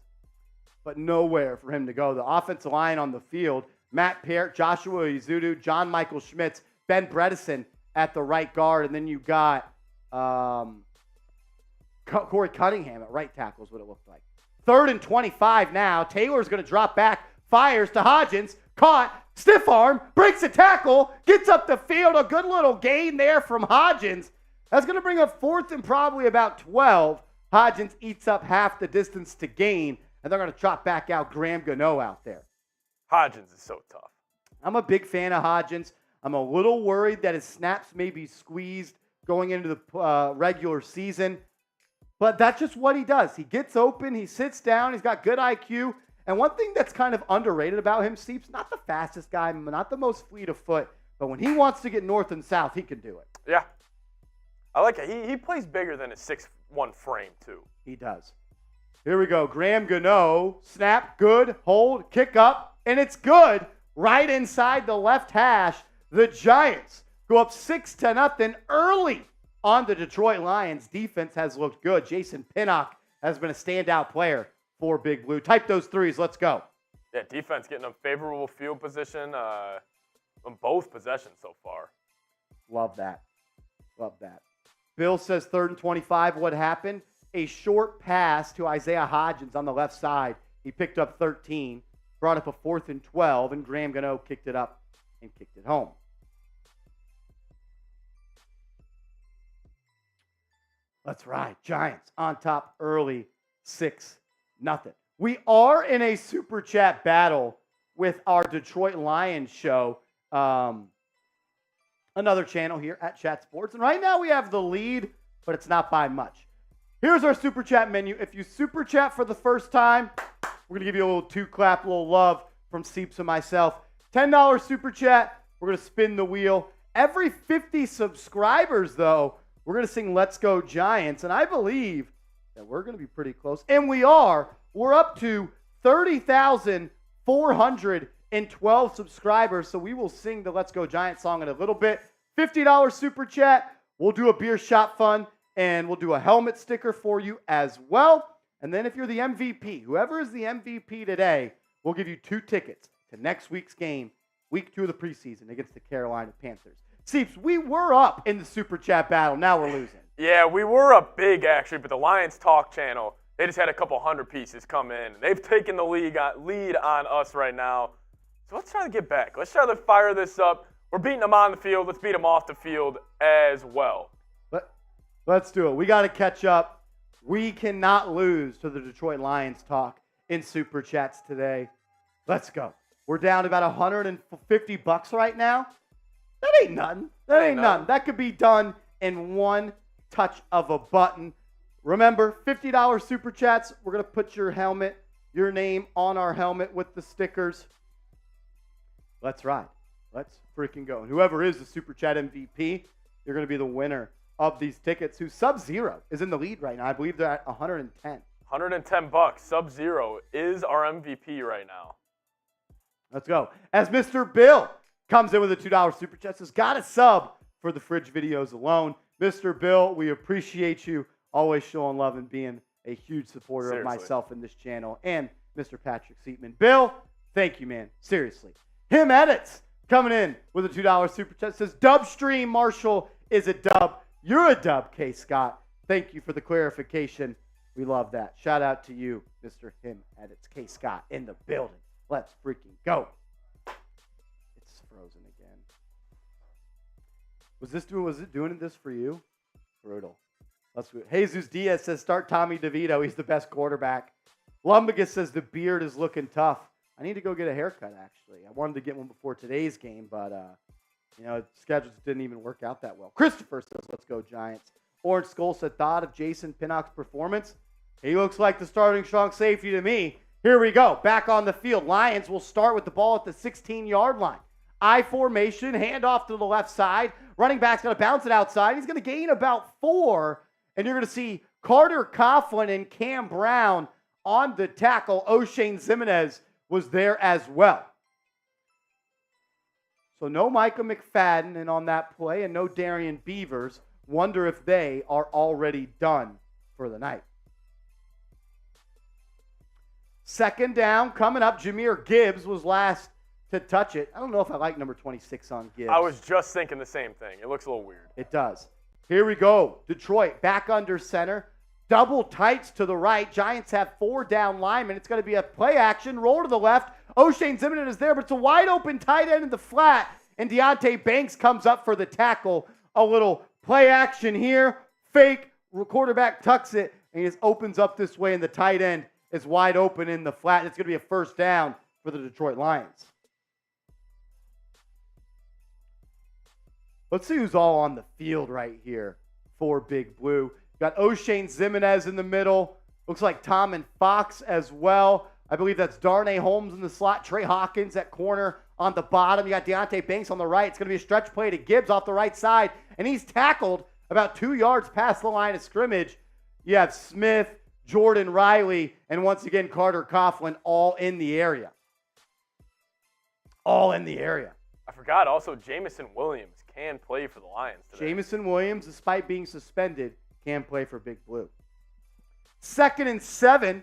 But nowhere for him to go. The offensive line on the field, Matt Peart, Joshua Izudu, John Michael Schmitz, Ben Bredesen at the right guard, and then you got Corey Cunningham at right tackle is what it looked like. 3rd and 25 now. Taylor's going to drop back, fires to Hodgins, caught, stiff arm, breaks a tackle, gets up the field. A good little gain there from Hodgins. That's going to bring up 4th and probably about 12. Hodgins eats up half the distance to gain, and they're going to drop back out Graham Gano out there. Hodgins is so tough. I'm a big fan of Hodgins. I'm a little worried that his snaps may be squeezed going into the regular season, but that's just what he does. He gets open, he sits down, he's got good IQ, and one thing that's kind of underrated about him, Steve's not the fastest guy, not the most fleet of foot, But when he wants to get north and south, he can do it. Yeah. I like it. He plays bigger than his 6'1" frame, too. He does. Here we go. Graham Gano. Snap. Good. Hold. Kick up. And it's good. Right inside the left hash. The Giants go up 6-0 early on the Detroit Lions. Defense has looked good. Jason Pinnock has been a standout player for Big Blue. Type those threes. Let's go. Yeah, defense getting a favorable field position on both possessions so far. Love that. Love that. Bill says 3rd and 25. What happened? A short pass to Isaiah Hodgins on the left side. He picked up 13, brought up a 4th and 12, and Graham Gano kicked it up and kicked it home. Let's ride. Giants on top early, 6-0. We are in a super chat battle with our Detroit Lions show. Another channel here at Chat Sports. And right now we have the lead, but it's not by much. Here's our super chat menu. If you super chat for the first time, we're going to give you a little 2-clap, a little love from Seeps and myself. $10 super chat. We're going to spin the wheel. Every 50 subscribers, though, we're going to sing Let's Go Giants. And I believe that we're going to be pretty close. And we are. We're up to 30,412 subscribers. So we will sing the Let's Go Giants song in a little bit. $50 super chat. We'll do a beer shot fun. And we'll do a helmet sticker for you as well. And then if you're the MVP, whoever is the MVP today, we'll give you 2 tickets to next week's game, week 2 of the preseason against the Carolina Panthers. Seeps, we were up in the super chat battle. Now we're losing. Yeah, we were up big, actually, but the Lions Talk channel, they just had a couple hundred pieces come in. They've taken the lead on us right now. So let's try to get back. Let's try to fire this up. We're beating them on the field. Let's beat them off the field as well. Let's do it. We got to catch up. We cannot lose to the Detroit Lions Talk in Super Chats today. Let's go. We're down to about $150 right now. That ain't nothing. That ain't nothing. That could be done in one touch of a button. Remember, $50 Super Chats. We're going to put your helmet, your name on our helmet with the stickers. Let's ride. Let's freaking go. And whoever is the Super Chat MVP, you're going to be the winner of these tickets, who Sub-Zero is in the lead right now. I believe they're at 110. $110. Sub-Zero is our MVP right now. Let's go. As Mr. Bill comes in with a $2 super chat, says, got a sub for the fridge videos alone. Mr. Bill, we appreciate you always showing love and being a huge supporter of myself and this channel, and Mr. Patrick Seatman. Bill, thank you, man. Seriously. Him Edits coming in with a $2 super chat, says, Dub Stream Marshall is a dub. You're a dub, K. Scott. Thank you for the clarification. We love that. Shout out to you, Mr. Him Edits. K. Scott in the building. Let's freaking go. It's frozen again. Was it doing this for you? Brutal. Let's go. Jesus Diaz says, start Tommy DeVito. He's the best quarterback. Lumbagus says, the beard is looking tough. I need to go get a haircut, actually. I wanted to get one before today's game, but schedules didn't even work out that well. Christopher says, let's go Giants. Orange Skull said, thought of Jason Pinnock's performance. He looks like the starting strong safety to me. Here we go. Back on the field. Lions will start with the ball at the 16-yard line. I formation, handoff to the left side. Running back's going to bounce it outside. He's going to gain about 4. And you're going to see Carter Coughlin and Cam Brown on the tackle. O'Shane Zimenez was there as well. So no Micah McFadden in on that play and no Darian Beavers. Wonder if they are already done for the night. Second down coming up. Jahmyr Gibbs was last to touch it. I don't know if I like number 26 on Gibbs. I was just thinking the same thing. It looks a little weird. It does. Here we go. Detroit back under center. Double tights to the right. Giants have 4 down linemen. It's going to be a play action. Roll to the left. O'Shane Zimenez is there, but it's a wide open tight end in the flat. And Deonte Banks comes up for the tackle. A little play action here. Fake. Quarterback tucks it. And he just opens up this way, and the tight end is wide open in the flat. It's going to be a first down for the Detroit Lions. Let's see who's all on the field right here for Big Blue. Got O'Shane Zimenez in the middle. Looks like Tom and Fox as well. I believe that's Darnay Holmes in the slot. Trey Hawkins at corner on the bottom. You got Deonte Banks on the right. It's going to be a stretch play to Gibbs off the right side, and he's tackled about 2 yards past the line of scrimmage. You have Smith, Jordan Riley, and once again, Carter Coughlin all in the area. All in the area. I forgot also Jamison Williams can play for the Lions today. Jamison Williams, despite being suspended, can play for Big Blue. 2nd and 7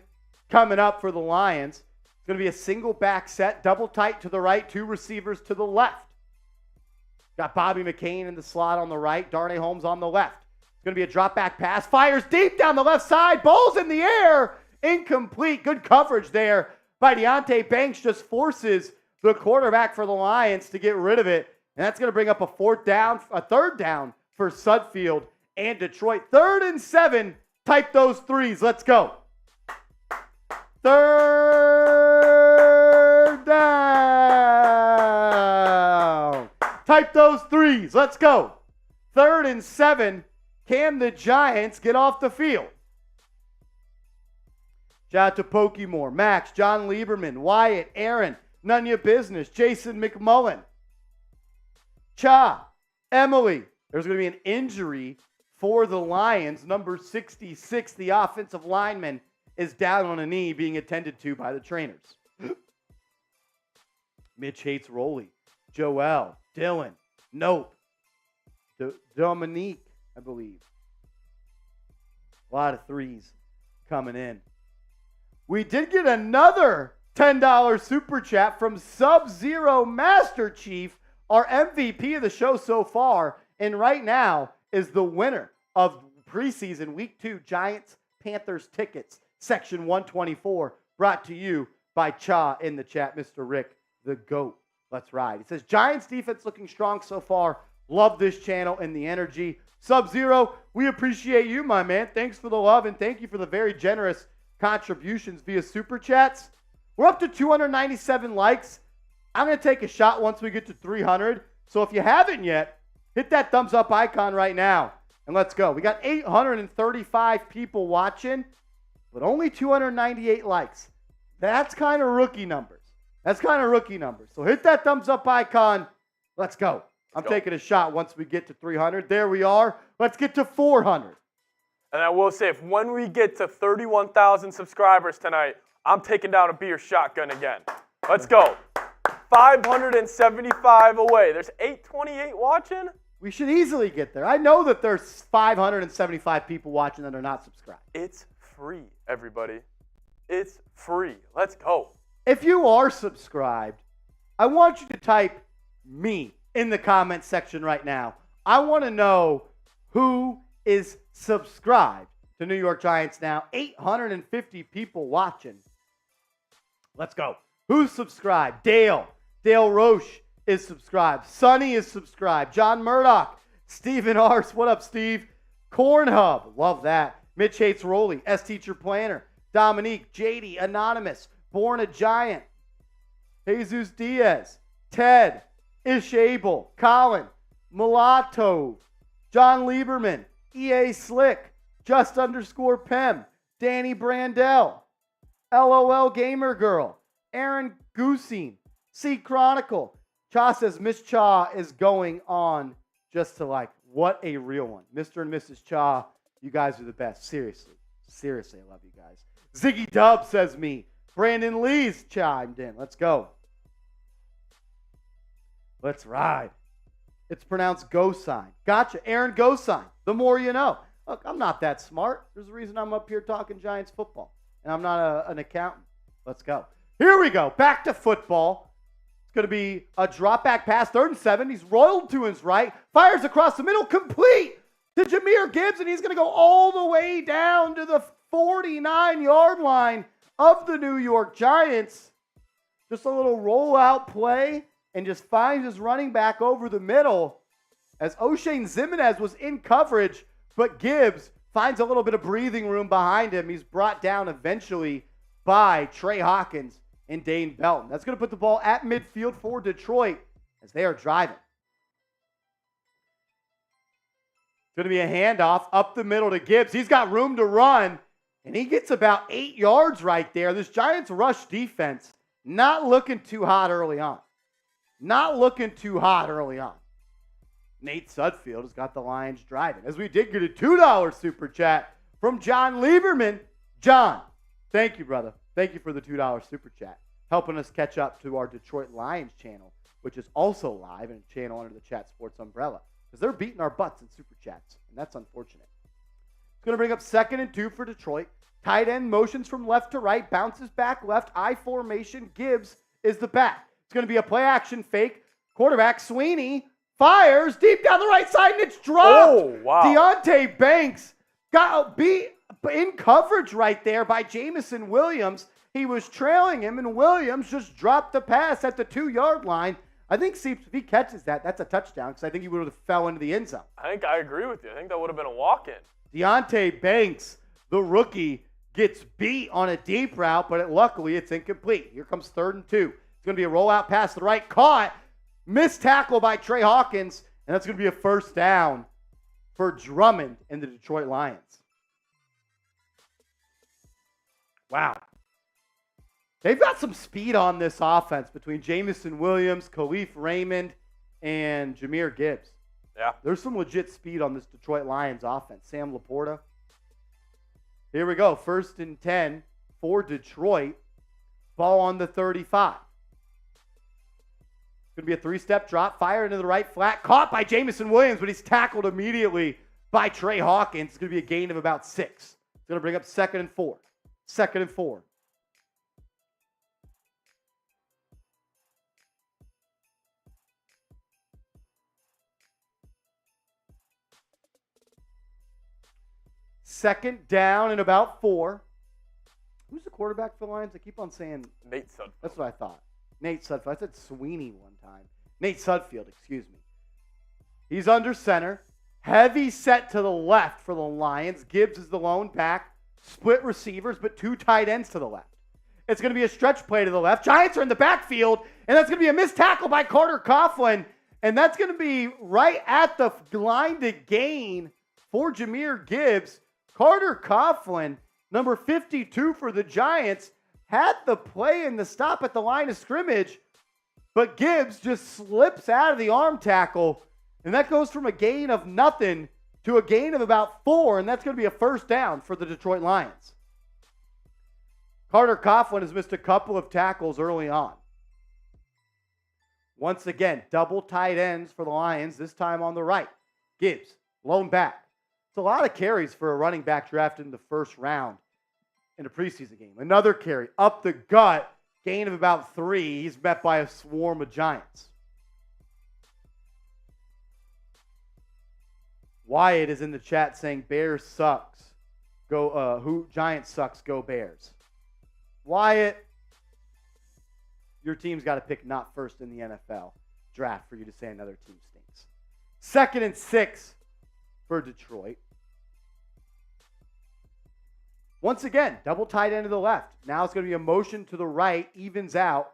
coming up for the Lions. It's going to be a single back set, double tight to the right, 2 receivers to the left. Got Bobby McCain in the slot on the right, Darnay Holmes on the left. It's going to be a drop back pass, fires deep down the left side, ball's in the air, incomplete. Good coverage there by Deonte Banks, just forces the quarterback for the Lions to get rid of it. And that's going to bring up a 3rd down for Sudfield and Detroit. 3rd and 7. Type those threes. Let's go. 3rd down. Type those threes. Let's go. 3rd and 7. Can the Giants get off the field? Shout out to Pokemore, Max, John Lieberman, Wyatt, Aaron, None Your Business, Jason McMullen, Cha, Emily. There's going to be an injury for the Lions. Number 66, the offensive lineman, is down on a knee being attended to by the trainers. Mitch hates Roley. Joel, Dylan, Nope, Dominique, I believe. A lot of threes coming in. We did get another $10 super chat from Sub-Zero Master Chief, our MVP of the show so far, and right now is the winner of preseason Week 2 Giants-Panthers tickets, Section 124, brought to you by Cha in the chat, Mr. Rick, the GOAT. Let's ride. He says, Giants defense looking strong so far. Love this channel and the energy. Sub-Zero, we appreciate you, my man. Thanks for the love, and thank you for the very generous contributions via Super Chats. We're up to 297 likes. I'm going to take a shot once we get to 300. So if you haven't yet, hit that thumbs up icon right now, and let's go. We got 835 people watching, but only 298 likes. That's kind of rookie numbers. So hit that thumbs up icon. Let's go. I'm taking a shot once we get to 300. There we are. Let's get to 400. And I will say, if when we get to 31,000 subscribers tonight, I'm taking down a beer shotgun again. Let's go. 575 away. There's 828 watching. We should easily get there. I know that there's 575 people watching that are not subscribed. It's free, everybody. It's free. Let's go. If you are subscribed, I want you to type me in the comment section right now. I want to know who is subscribed to New York Giants now. 850 people watching. Let's go. Who's subscribed? Dale Roche is subscribed. Sonny is subscribed. John Murdoch. Steven Ars. What up, Steve? Cornhub. Love that. Mitch hates Roley. S Teacher Planner. Dominique. JD. Anonymous. Born a Giant. Jesus Diaz. Ted. Ish Abel. Colin. Mulatto. John Lieberman. EA Slick. Just_Pem. Danny Brandell. LOL Gamer Girl. Aaron Goosine. C Chronicle. Cha says Miss Cha is going on just to like, what a real one. Mr. and Mrs. Cha, you guys are the best. Seriously, I love you guys. Ziggy Dub says me. Brandon Lee's chimed in. Let's go. Let's ride. It's pronounced go sign. Gotcha. Aaron Go sign. The more you know. Look, I'm not that smart. There's a reason I'm up here talking Giants football. And I'm not an accountant. Let's go. Here we go. Back to football. It's going to be a drop back pass. 3rd and 7. He's rolled to his right. Fires across the middle. Complete to Jahmyr Gibbs. And he's going to go all the way down to the 49-yard line of the New York Giants. Just a little rollout play. And just finds his running back over the middle. As O'Shane Zimenez was in coverage. But Gibbs finds a little bit of breathing room behind him. He's brought down eventually by Trey Hawkins and Dane Belton. That's going to put the ball at midfield for Detroit as they are driving. It's going to be a handoff up the middle to Gibbs. He's got room to run, and he gets about 8 yards right there. This Giants rush defense not looking too hot early on. not looking too hot early on. Nate Sudfeld has got the Lions driving. As we did get a $2 super chat from John Lieberman. John, thank you, brother. Thank you for the $2 super chat, helping us catch up to our Detroit Lions channel, which is also live and a channel under the Chat Sports umbrella, because they're beating our butts in super chats, and that's unfortunate. It's going to bring up 2nd and 2 for Detroit. Tight end motions from left to right, bounces back left, I formation. Gibbs is the back. It's going to be a play action fake. Quarterback Sweeney fires deep down the right side, and it's dropped. Oh, wow. Deonte Banks got beat in coverage right there by Jameson Williams. He was trailing him, and Williams just dropped the pass at the 2-yard line. I think if he catches that, that's a touchdown, because I think he would have fell into the end zone. I think I agree with you. I think that would have been a walk-in. Deonte Banks, the rookie, gets beat on a deep route, but luckily it's incomplete. Here comes 3rd and 2. It's going to be a rollout pass to the right. Caught. Missed tackle by Trey Hawkins, and that's going to be a 1st down for Drummond and the Detroit Lions. Wow. They've got some speed on this offense between Jameson Williams, Khalif Raymond, and Jahmyr Gibbs. Yeah. There's some legit speed on this Detroit Lions offense. Sam Laporta. Here we go. 1st and 10 for Detroit. Ball on the 35. It's going to be a 3-step drop. Fire into the right flat. Caught by Jameson Williams, but he's tackled immediately by Trey Hawkins. It's going to be a gain of about 6. It's going to bring up 2nd and 4. 2nd and 4. Second down and about 4. Who's the quarterback for the Lions? I keep on saying Nate Sudfeld. That's what I thought. Nate Sudfeld. I said Sweeney one time. Nate Sudfeld, excuse me. He's under center. Heavy set to the left for the Lions. Gibbs is the lone back. Split receivers, but 2 tight ends to the left. It's going to be a stretch play to the left. Giants are in the backfield, and that's going to be a missed tackle by Carter Coughlin, and that's going to be right at the line to gain for Jahmyr Gibbs. Carter Coughlin, number 52 for the Giants, had the play and the stop at the line of scrimmage, but Gibbs just slips out of the arm tackle, and that goes from a gain of nothing to a gain of about 4, and that's going to be a 1st down for the Detroit Lions. Carter Coughlin has missed a couple of tackles early on. Once again, double tight ends for the Lions, this time on the right. Gibbs, lone back. It's a lot of carries for a running back drafted in the 1st round in a preseason game. Another carry up the gut, gain of about 3. He's met by a swarm of Giants. Wyatt is in the chat saying Bears sucks. Giants sucks, go Bears. Wyatt, your team's got to pick not first in the NFL draft for you to say another team stinks. 2nd and 6 for Detroit. Once again, double tight end to the left. Now it's going to be a motion to the right, evens out.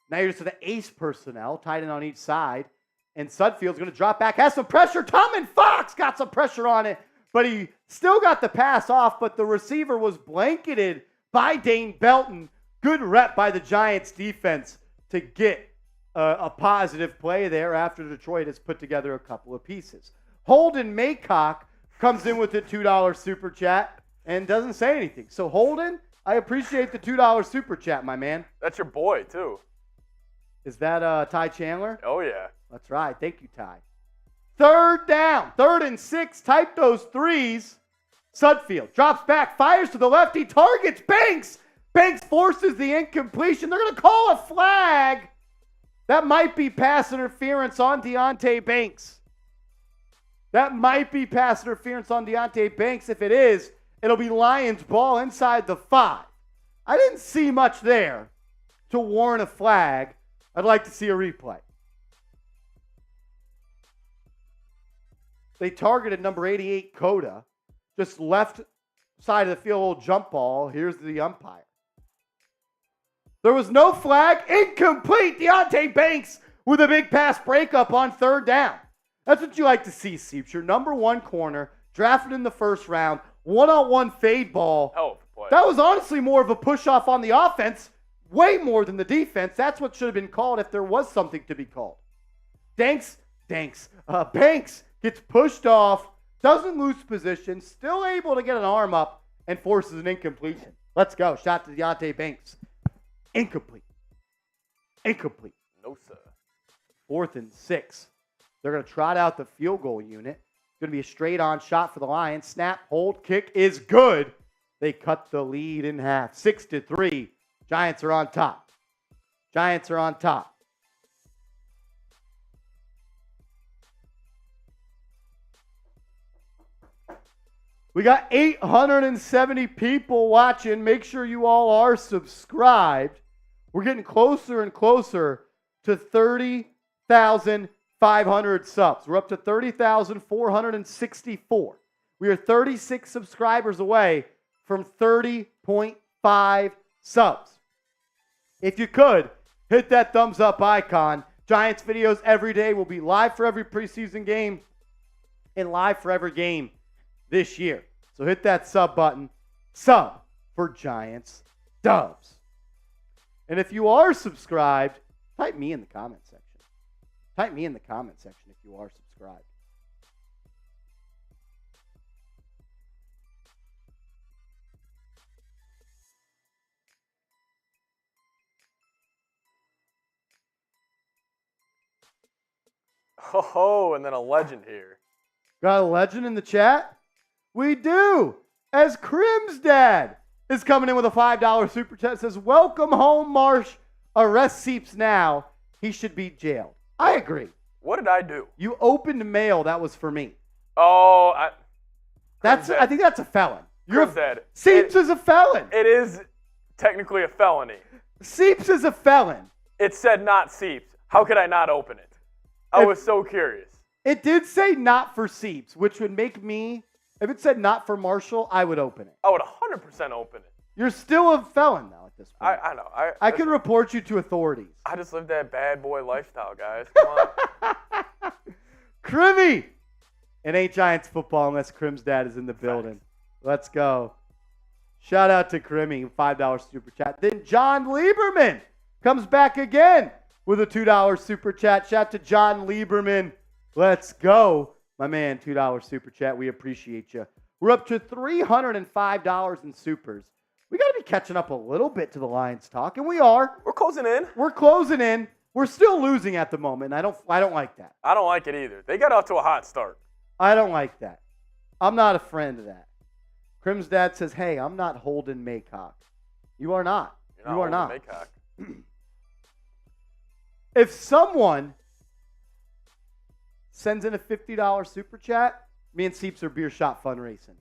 Now you're just in the ace personnel, tight end on each side. And Sudfeld's going to drop back, has some pressure. Tommen Fox got some pressure on it, but he still got the pass off, but the receiver was blanketed by Dane Belton. Good rep by the Giants defense to get a positive play there after Detroit has put together a couple of pieces. Holden Maycock comes in with a $2 super chat and doesn't say anything. So Holden, I appreciate the $2 super chat, my man. That's your boy, too. Is that Ty Chandler? Oh, yeah. That's right. Thank you, Ty. 3rd down. 3rd and 6. Type those 3s. Sudfeld drops back, fires to the left. He targets Banks. Banks forces the incompletion. They're going to call a flag. That might be pass interference on Deonte Banks. That might be pass interference on Deonte Banks. If it is, it'll be Lions ball inside the 5. I didn't see much there to warrant a flag. I'd like to see a replay. They targeted number 88, Coda. Just left side of the field, little jump ball. Here's the umpire. There was no flag. Incomplete. Deonte Banks with a big pass breakup on 3rd down. That's what you like to see, Seeps. Your number 1 corner, drafted in the 1st round, one-on-one fade ball. Hell of a play. That was honestly more of a push-off on the offense way more than the defense. That's what should have been called if there was something to be called. Banks gets pushed off, doesn't lose position, still able to get an arm up, and forces an incompletion. Let's go. Shot to Deonte Banks. Incomplete. No, sir. 4th and 6. They're going to trot out the field goal unit. It's going to be a straight-on shot for the Lions. Snap, hold, kick is good. They cut the lead in half. 6-3. Giants are on top. We got 870 people watching. Make sure you all are subscribed. We're getting closer and closer to 30,500 subs. We're up to 30,464. We are 36 subscribers away from 30.5 subs. If you could, hit that thumbs up icon. Giants videos every day will be live for every preseason game and live for every game this year. So hit that sub button. Sub for Giants Dubs. And if you are subscribed, type me in the comment section. Type me in the comment section if you are subscribed. Oh, and then a legend here. Got a legend in the chat? We do. As Crim's dad is coming in with a $5 super chat. Says, welcome home, Marsh. Arrest Seeps now. He should be jailed. I agree. What did I do? You opened mail. That was for me. Oh, I think that's a felon. Crim's dad. Seeps is a felon. It is technically a felony. Seeps is a felon. It said not Seeps. How could I not open it? I was so curious. It did say not for Seeps, which would make me, if it said not for Marshall, I would open it. I would 100% open it. You're still a felon, though, at this point. I know. I can report you to authorities. I just live that bad boy lifestyle, guys. Come on. Crimmy! It ain't Giants football unless Crim's dad is in the building. Let's go. Shout out to Crimmy, $5 super chat. Then John Lieberman comes back again with a $2 super chat. Shout out to John Lieberman. Let's go. My man, $2 super chat. We appreciate you. We're up to $305 in supers. We got to be catching up a little bit to the Lions talk, and we are. We're closing in. We're still losing at the moment. I don't like that. I don't like it either. They got off to a hot start. I don't like that. I'm not a friend of that. Crim's dad says, hey, I'm not Holden Maycock. You are not. You are not. Maycock. If someone sends in a $50 super chat, me and Seeps are beer shot fun racing.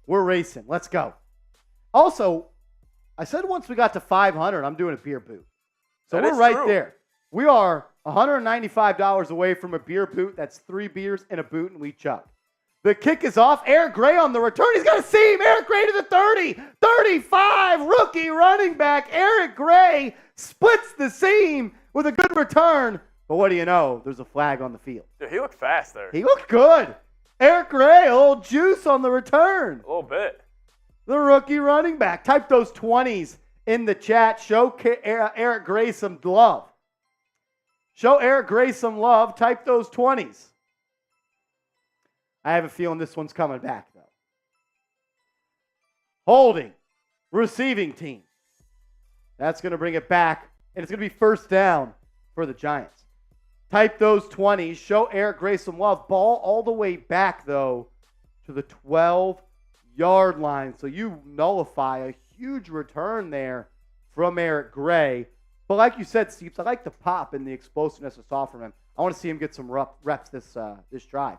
We're racing. Let's go. Also, I said once we got to 500, I'm doing a beer boot. So we're right there. We are $195 away from a beer boot. That's 3 beers and a boot, and we chug. The kick is off. Eric Gray on the return. He's got a seam. Eric Gray to the 30. 35. Rookie running back. Eric Gray splits the seam with a good return. But what do you know? There's a flag on the field. Dude, he looked fast there. He looked good. Eric Gray, a little juice on the return. A little bit. The rookie running back. Type those 20s in the chat. Show Eric Gray some love. Show Eric Gray some love. Type those 20s. I have a feeling this one's coming back, though. Holding. Receiving team. That's going to bring it back, and it's going to be first down for the Giants. Type those 20s. Show Eric Gray some love. Ball all the way back, though, to the 12-yard line. So you nullify a huge return there from Eric Gray. But like you said, Steeps, I like the pop and the explosiveness I saw from him. I want to see him get some reps this drive.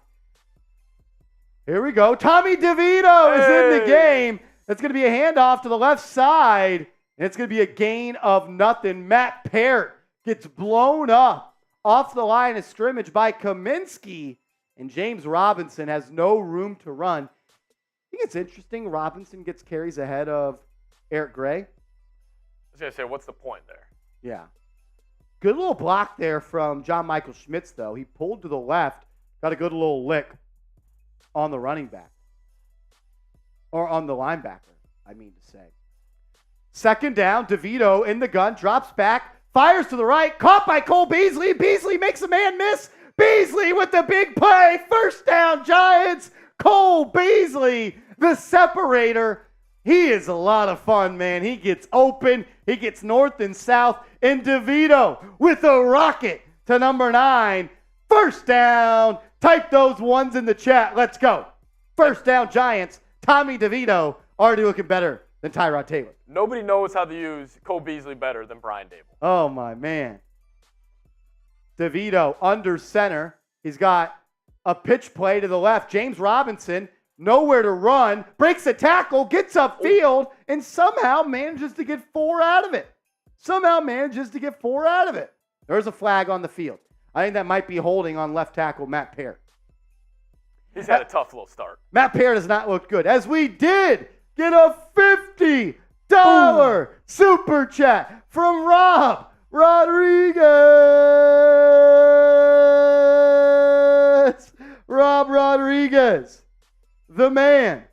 Here we go. Tommy DeVito is in the game. It's going to be a handoff to the left side, and it's going to be a gain of nothing. Matt Peart gets blown up off the line of scrimmage by Kaminsky, and James Robinson has no room to run. I think it's interesting. Robinson gets carries ahead of Eric Gray. I was going to say, what's the point there? Yeah. Good little block there from John Michael Schmitz, though. He pulled to the left, got a good little lick on the running back. Or on the linebacker, I mean to say. Second down, DeVito in the gun, drops back, fires to the right, caught by Cole Beasley. Beasley makes a man miss. Beasley with the big play. First down, Giants. Cole Beasley, the separator. He is a lot of fun, man. He gets open. He gets north and south. And DeVito with a rocket to number 9. First down. Type those ones in the chat. Let's go. First down, Giants. Tommy DeVito already looking better than Tyrod Taylor. Nobody knows how to use Cole Beasley better than Brian Daboll. Oh, my man. DeVito under center. He's got a pitch play to the left. James Robinson, nowhere to run, breaks a tackle, gets upfield, and somehow manages to get 4 out of it. There's a flag on the field. I think that might be holding on left tackle Matt Peart. He's had a tough little start. Matt Peart does not look good. As we did get a $50 super chat from Rob Rodriguez. Rob Rodriguez, the man,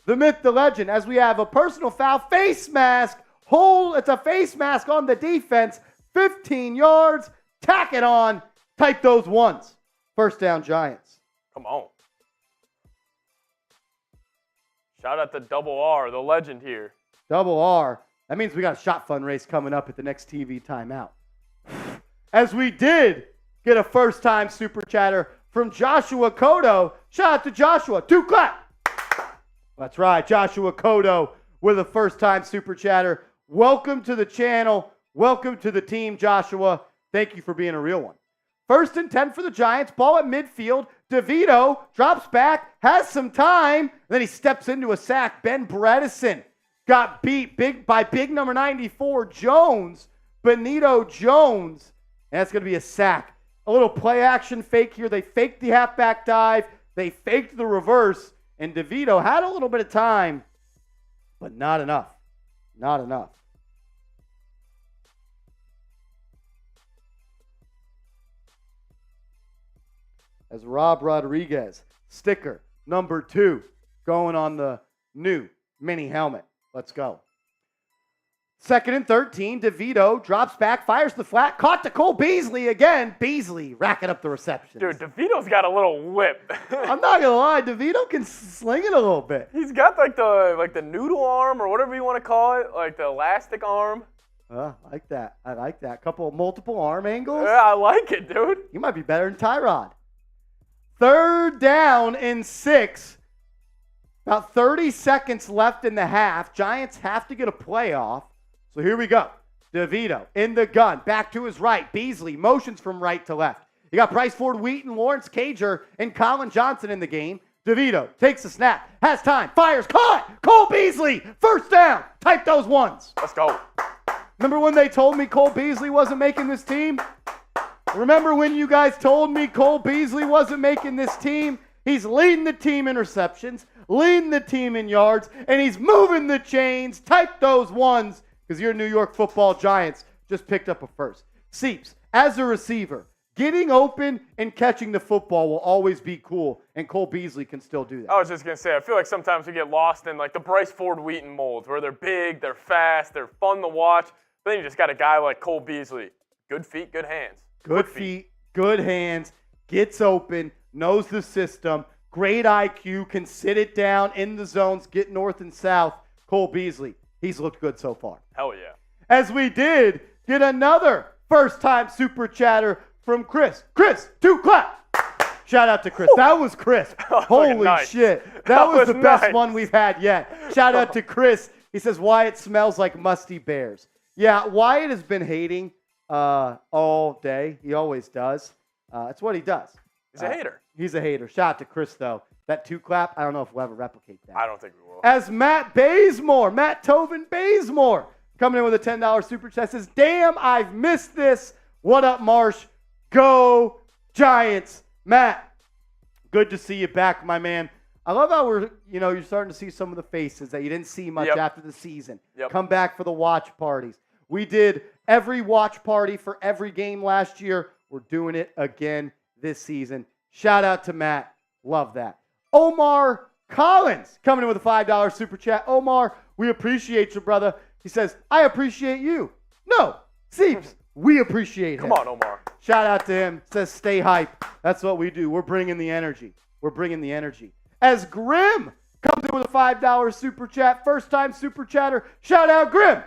the myth, the legend, as we have a personal foul, face mask, it's a face mask on the defense, 15 yards, tack it on, type those ones. First down, Giants. Come on. Shout out to Double R, the legend here. Double R. That means we got a shot fund race coming up at the next TV timeout. As we did get a first-time super chatter from Joshua Cotto. Shout out to Joshua. 2 clap. That's right. Joshua Cotto with a first-time super chatter. Welcome to the channel. Welcome to the team, Joshua. Thank you for being a real one. 1st and 10 for the Giants. Ball at midfield. DeVito drops back, has some time. Then he steps into a sack. Ben Bredesen got beat by big number 94, Jones. Benito Jones. And that's going to be a sack. A little play action fake here. They faked the halfback dive. They faked the reverse. And DeVito had a little bit of time, but not enough. Not enough. As Rob Rodriguez, sticker number 2, going on the new mini helmet. Let's go. 2nd and 13, DeVito drops back, fires the flat, caught to Cole Beasley again. Beasley racking up the receptions. Dude, DeVito's got a little whip. I'm not gonna lie, DeVito can sling it a little bit. He's got like the noodle arm or whatever you want to call it, like the elastic arm. I like that. Multiple arm angles. Yeah, I like it, dude. You might be better than Tyrod. 3rd down and 6. About 30 seconds left in the half. Giants have to get a play off. So here we go. DeVito in the gun. Back to his right. Beasley motions from right to left. You got Bryce Ford Wheaton, Lawrence Cager, and Colin Johnson in the game. DeVito takes a snap. Has time. Fires. Caught. Cole Beasley. First down. Type those ones. Let's go. Remember when they told me Cole Beasley wasn't making this team? Remember when you guys told me Cole Beasley wasn't making this team? He's leading the team in receptions, leading the team in yards, and he's moving the chains. Type those ones because your New York Football Giants just picked up a first. Seeps, as a receiver, getting open and catching the football will always be cool, and Cole Beasley can still do that. I was just going to say, I feel like sometimes we get lost in like the Bryce Ford Wheaton molds where they're big, they're fast, they're fun to watch. But then you just got a guy like Cole Beasley. Good feet, good hands. Good feet, good hands, gets open, knows the system, great IQ, can sit it down in the zones, get north and south. Cole Beasley, he's looked good so far. Hell yeah. As we did get another first-time super chatter from Chris. Chris, 2 clap. Shout out to Chris. That was crisp. Holy nice. Shit. That was the best nice. one we've had yet. Shout out to Chris. He says, Wyatt smells like musty bears. Yeah, Wyatt has been hating all day. He always does. It's what he does. He's a hater. He's a hater. Shout out to Chris, though. That 2 clap, I don't know if we'll ever replicate that. I don't think we will. As Matt Tovin Bazemore, coming in with a $10 super chat, says, damn, I've missed this. What up, Marsh? Go Giants. Matt, good to see you back, my man. I love how you're starting to see some of the faces that you didn't see much after the season. Come back for the watch parties. We did every watch party for every game last year. We're doing it again this season. Shout out to Matt. Love that. Omar Collins coming in with a $5 super chat. Omar, we appreciate you, brother. He says, I appreciate you. No, Seeps, we appreciate him. Come on, Omar. Shout out to him. Says, stay hype. That's what we do. We're bringing the energy. We're bringing the energy. As Grim comes in with a $5 super chat, first time super chatter. Shout out, Grim.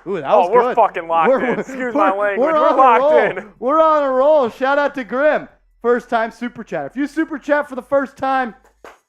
Ooh, that was we're good. fucking locked in. Excuse my language. We're on locked a in. roll. We're on a roll. Shout out to Grim. First time super chat. If you super chat for the first time,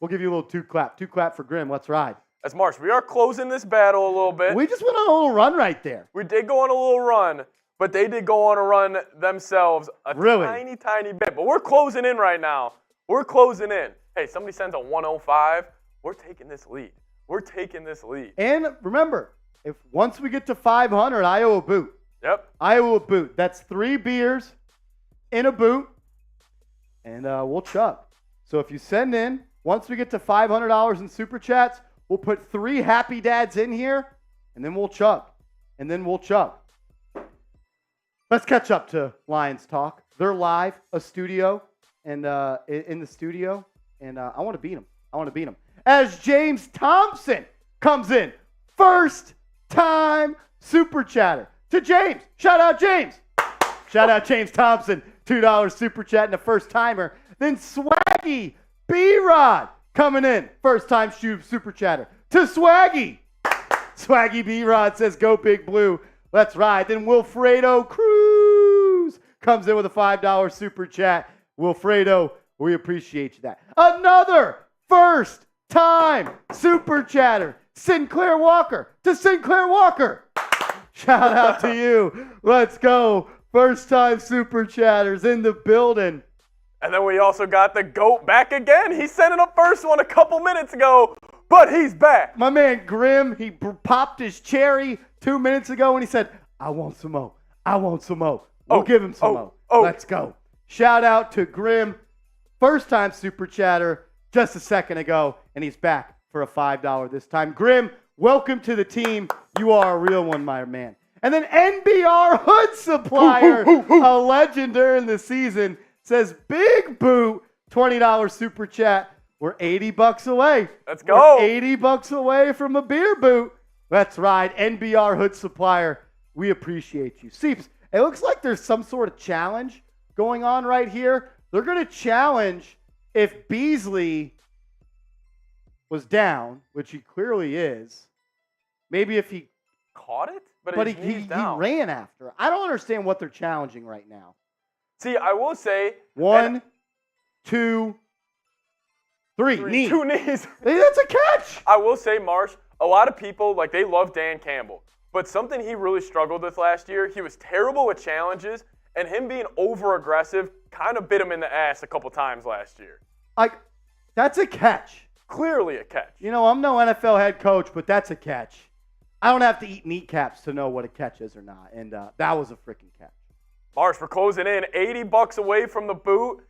we'll give you a little two clap. Two clap for Grim. Let's ride. As Marsh, we are closing this battle a little bit. We just went on a little run right there. We did go on a little run, but they did go on a run themselves a tiny, tiny bit. But we're closing in right now. We're closing in. Hey, somebody sends a 105. We're taking this lead. We're taking this lead. And remember, if once we get to 500, I owe a boot. Yep. I owe a boot. That's 3 beers in a boot, and we'll chug. So if you send in, once we get to $500 in super chats, we'll put 3 happy dads in here, and then we'll chug. And then we'll chug. Let's catch up to Lions Talk. They're live, a studio, and in the studio, and I want to beat them. I want to beat them. As James Thompson comes in, first time super chatter to James. Shout out James. Shout out James Thompson. $2 super chat and a first timer. Then Swaggy B-Rod coming in. First time super chatter to Swaggy. Swaggy B-Rod says go Big Blue. Let's ride. Then Wilfredo Cruz comes in with a $5 super chat. Wilfredo, we appreciate you that. Another first time super chatter. Sinclair Walker to Sinclair Walker. Shout out to you. Let's go. First time super chatters in the building. And then we also got the GOAT back again. He sent in a first one a couple minutes ago, but he's back. My man Grim, he popped his cherry 2 minutes ago and he said, I want some more. I want some more. We'll give him some more. Let's go. Shout out to Grim. First time super chatter just a second ago, and he's back for a $5 this time. Grim, welcome to the team. You are a real one, my man. And then NBR Hood Supplier, a legend during the season, says big boot, $20 super chat. We're $80 away. Let's go. We're $80 away from a beer boot. Let's ride. NBR Hood Supplier, we appreciate you. Seeps, it looks like there's some sort of challenge going on right here. They're going to challenge if Beasley was down, which he clearly is. Maybe if he caught it, but he ran after. I don't understand what they're challenging right now. See, I will say 1, 2, 3 knees. 2 knees. Hey, that's a catch. I will say, Marsh, a lot of people, they love Dan Campbell. But something he really struggled with last year, he was terrible with challenges, and him being over-aggressive kind of bit him in the ass a couple times last year. That's a catch. Clearly a catch. You know, I'm no NFL head coach, but that's a catch. I don't have to eat kneecaps to know what a catch is or not, and that was a freaking catch. Marsh, we're closing in. $80 away from the boot.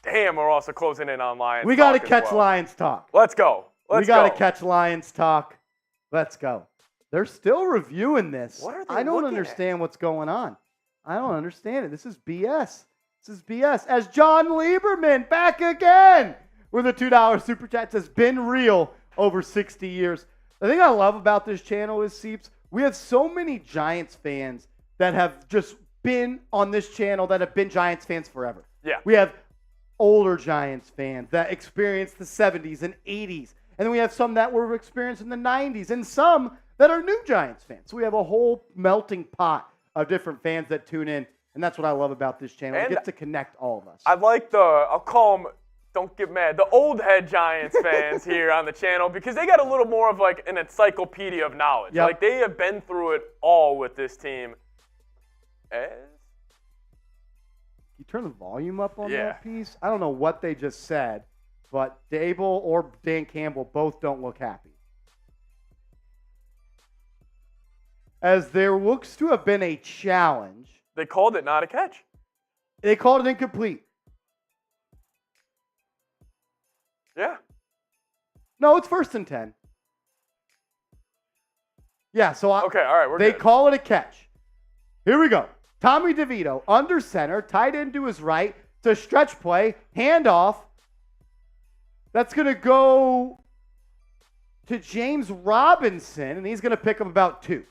Damn, we're also closing in on Lions Talk. We got to catch Lions Talk. Let's go. We got to catch Lions Talk. Let's go. They're still reviewing this. What are they I don't looking understand what's going on. I don't understand it. This is BS. This is BS. As John Lieberman back again with a $2 super chat, says been real over 60 years. The thing I love about this channel is, Seeps, we have so many Giants fans that have just been on this channel that have been Giants fans forever. Yeah. We have older Giants fans that experienced the 70s and 80s. And then we have some that were experienced in the 90s and some that are new Giants fans. So we have a whole melting pot of different fans that tune in. And that's what I love about this channel. We get to connect all of us. I like I'll call them, don't get mad, the old head Giants fans here on the channel, because they got a little more of an encyclopedia of knowledge. Yep. They have been through it all with this team. Can you turn the volume up on Yeah. that piece? I don't know what they just said, but Daboll or Dan Campbell both don't look happy. As there looks to have been a challenge. They called it not a catch. They called it incomplete. Yeah. No, it's 1st and 10. Yeah, so Okay, all right, they good. call it a catch. Here we go. Tommy DeVito, under center, tight end to his right. It's a stretch play, handoff. That's going to go to James Robinson, and he's going to pick up about 2.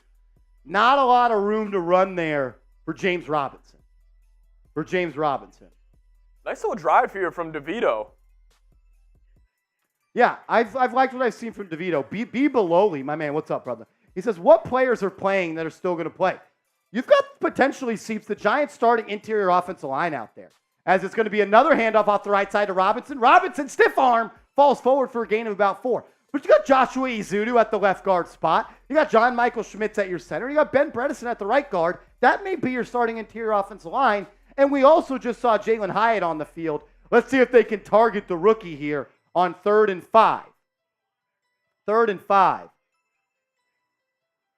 Not a lot of room to run there for James Robinson. Nice little drive here from DeVito. Yeah, I've liked what I've seen from DeVito. B. Beloli, my man, what's up, brother? He says, what players are playing that are still going to play? You've got potentially, Seeps, the Giants starting interior offensive line out there, as it's going to be another handoff off the right side to Robinson. Robinson, stiff arm, falls forward for a gain of about 4. But you got Joshua Izudu at the left guard spot. You got John Michael Schmitz at your center. You got Ben Bredesen at the right guard. That may be your starting interior offensive line. And we also just saw Jalin Hyatt on the field. Let's see if they can target the rookie here on 3rd and 5. 3rd and 5.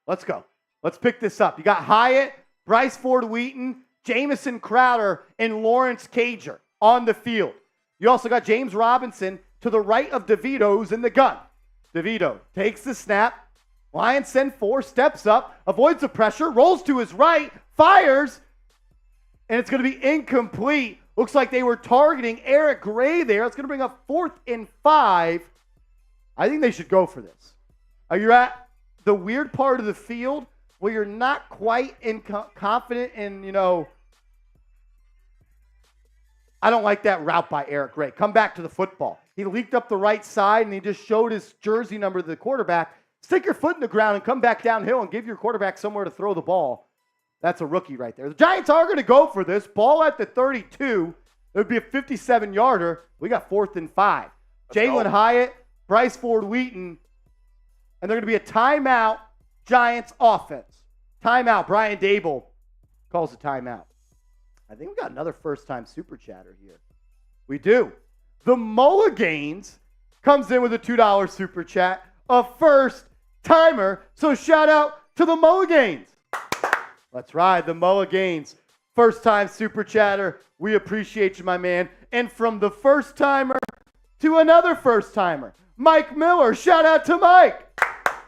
Let's go. Let's pick this up. You got Hyatt, Bryce Ford-Wheaton, Jamison Crowder, and Lawrence Cager on the field. You also got James Robinson to the right of DeVito, who's in the gun. DeVito takes the snap. Lions send 4, steps up, avoids the pressure, rolls to his right, fires, and it's going to be incomplete. Looks like they were targeting Eric Gray there. It's going to bring up 4th and 5. I think they should go for this. You're at the weird part of the field where you're not quite confident in, I don't like that route by Eric Gray. Come back to the football. He leaked up the right side, and he just showed his jersey number to the quarterback. Stick your foot in the ground and come back downhill and give your quarterback somewhere to throw the ball. That's a rookie right there. The Giants are going to go for this. Ball at the 32. It would be a 57-yarder. We got 4th and 5. Jalin Hyatt, Bryce Ford-Wheaton, and they're going to be a timeout, Giants offense. Timeout. Brian Daboll calls a timeout. I think we got another first-time super chatter here. We do. The Mulliganes comes in with a $2 super chat, a first-timer. So shout out to the Mulliganes. Let's ride the Mulliganes. First-time super chatter. We appreciate you, my man. And from the first-timer to another first-timer, Mike Miller. Shout out to Mike.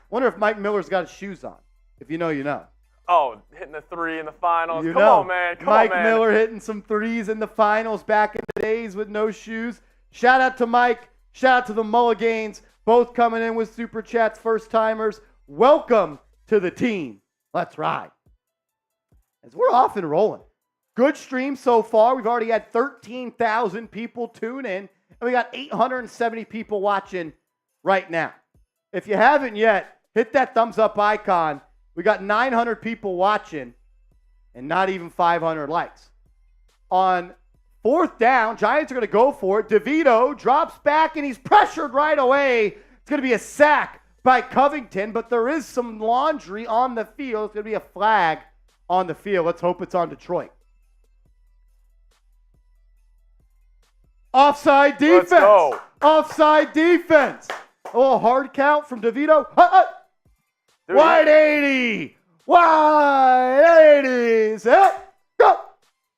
Wonder if Mike Miller's got his shoes on. If you know, you know. Oh, hitting a 3 in the finals. Come on, man. Mike Miller hitting some 3s in the finals back in the days with no shoes. Shout out to Mike. Shout out to the Mulliganes. Both coming in with super chats, first-timers. Welcome to the team. Let's ride. As we're off and rolling. Good stream so far. We've already had 13,000 people tune in. And we got 870 people watching right now. If you haven't yet, hit that thumbs up icon. We got 900 people watching and not even 500 likes. On 4th down, Giants are going to go for it. DeVito drops back and he's pressured right away. It's going to be a sack by Covington, but there is some laundry on the field. It's going to be a flag on the field. Let's hope it's on Detroit. Offside defense. Let's go. Offside defense. A little hard count from DeVito. Wide 80. Wide 80. Set. Go.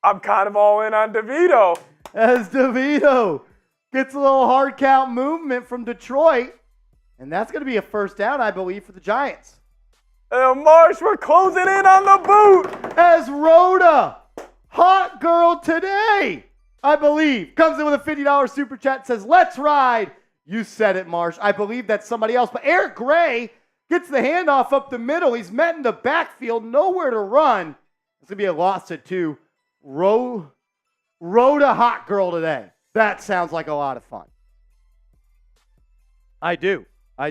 I'm kind of all in on DeVito. As DeVito gets a little hard count movement from Detroit. And that's going to be a first down, I believe, for the Giants. Marsh, we're closing in on the boot. As Rhoda, hot girl today, I believe, comes in with a $50 super chat, says, let's ride. You said it, Marsh. I believe that's somebody else. But Eric Gray gets the handoff up the middle. He's met in the backfield, nowhere to run. It's going to be a loss at 2. Rhoda, hot girl today. That sounds like a lot of fun. I do. I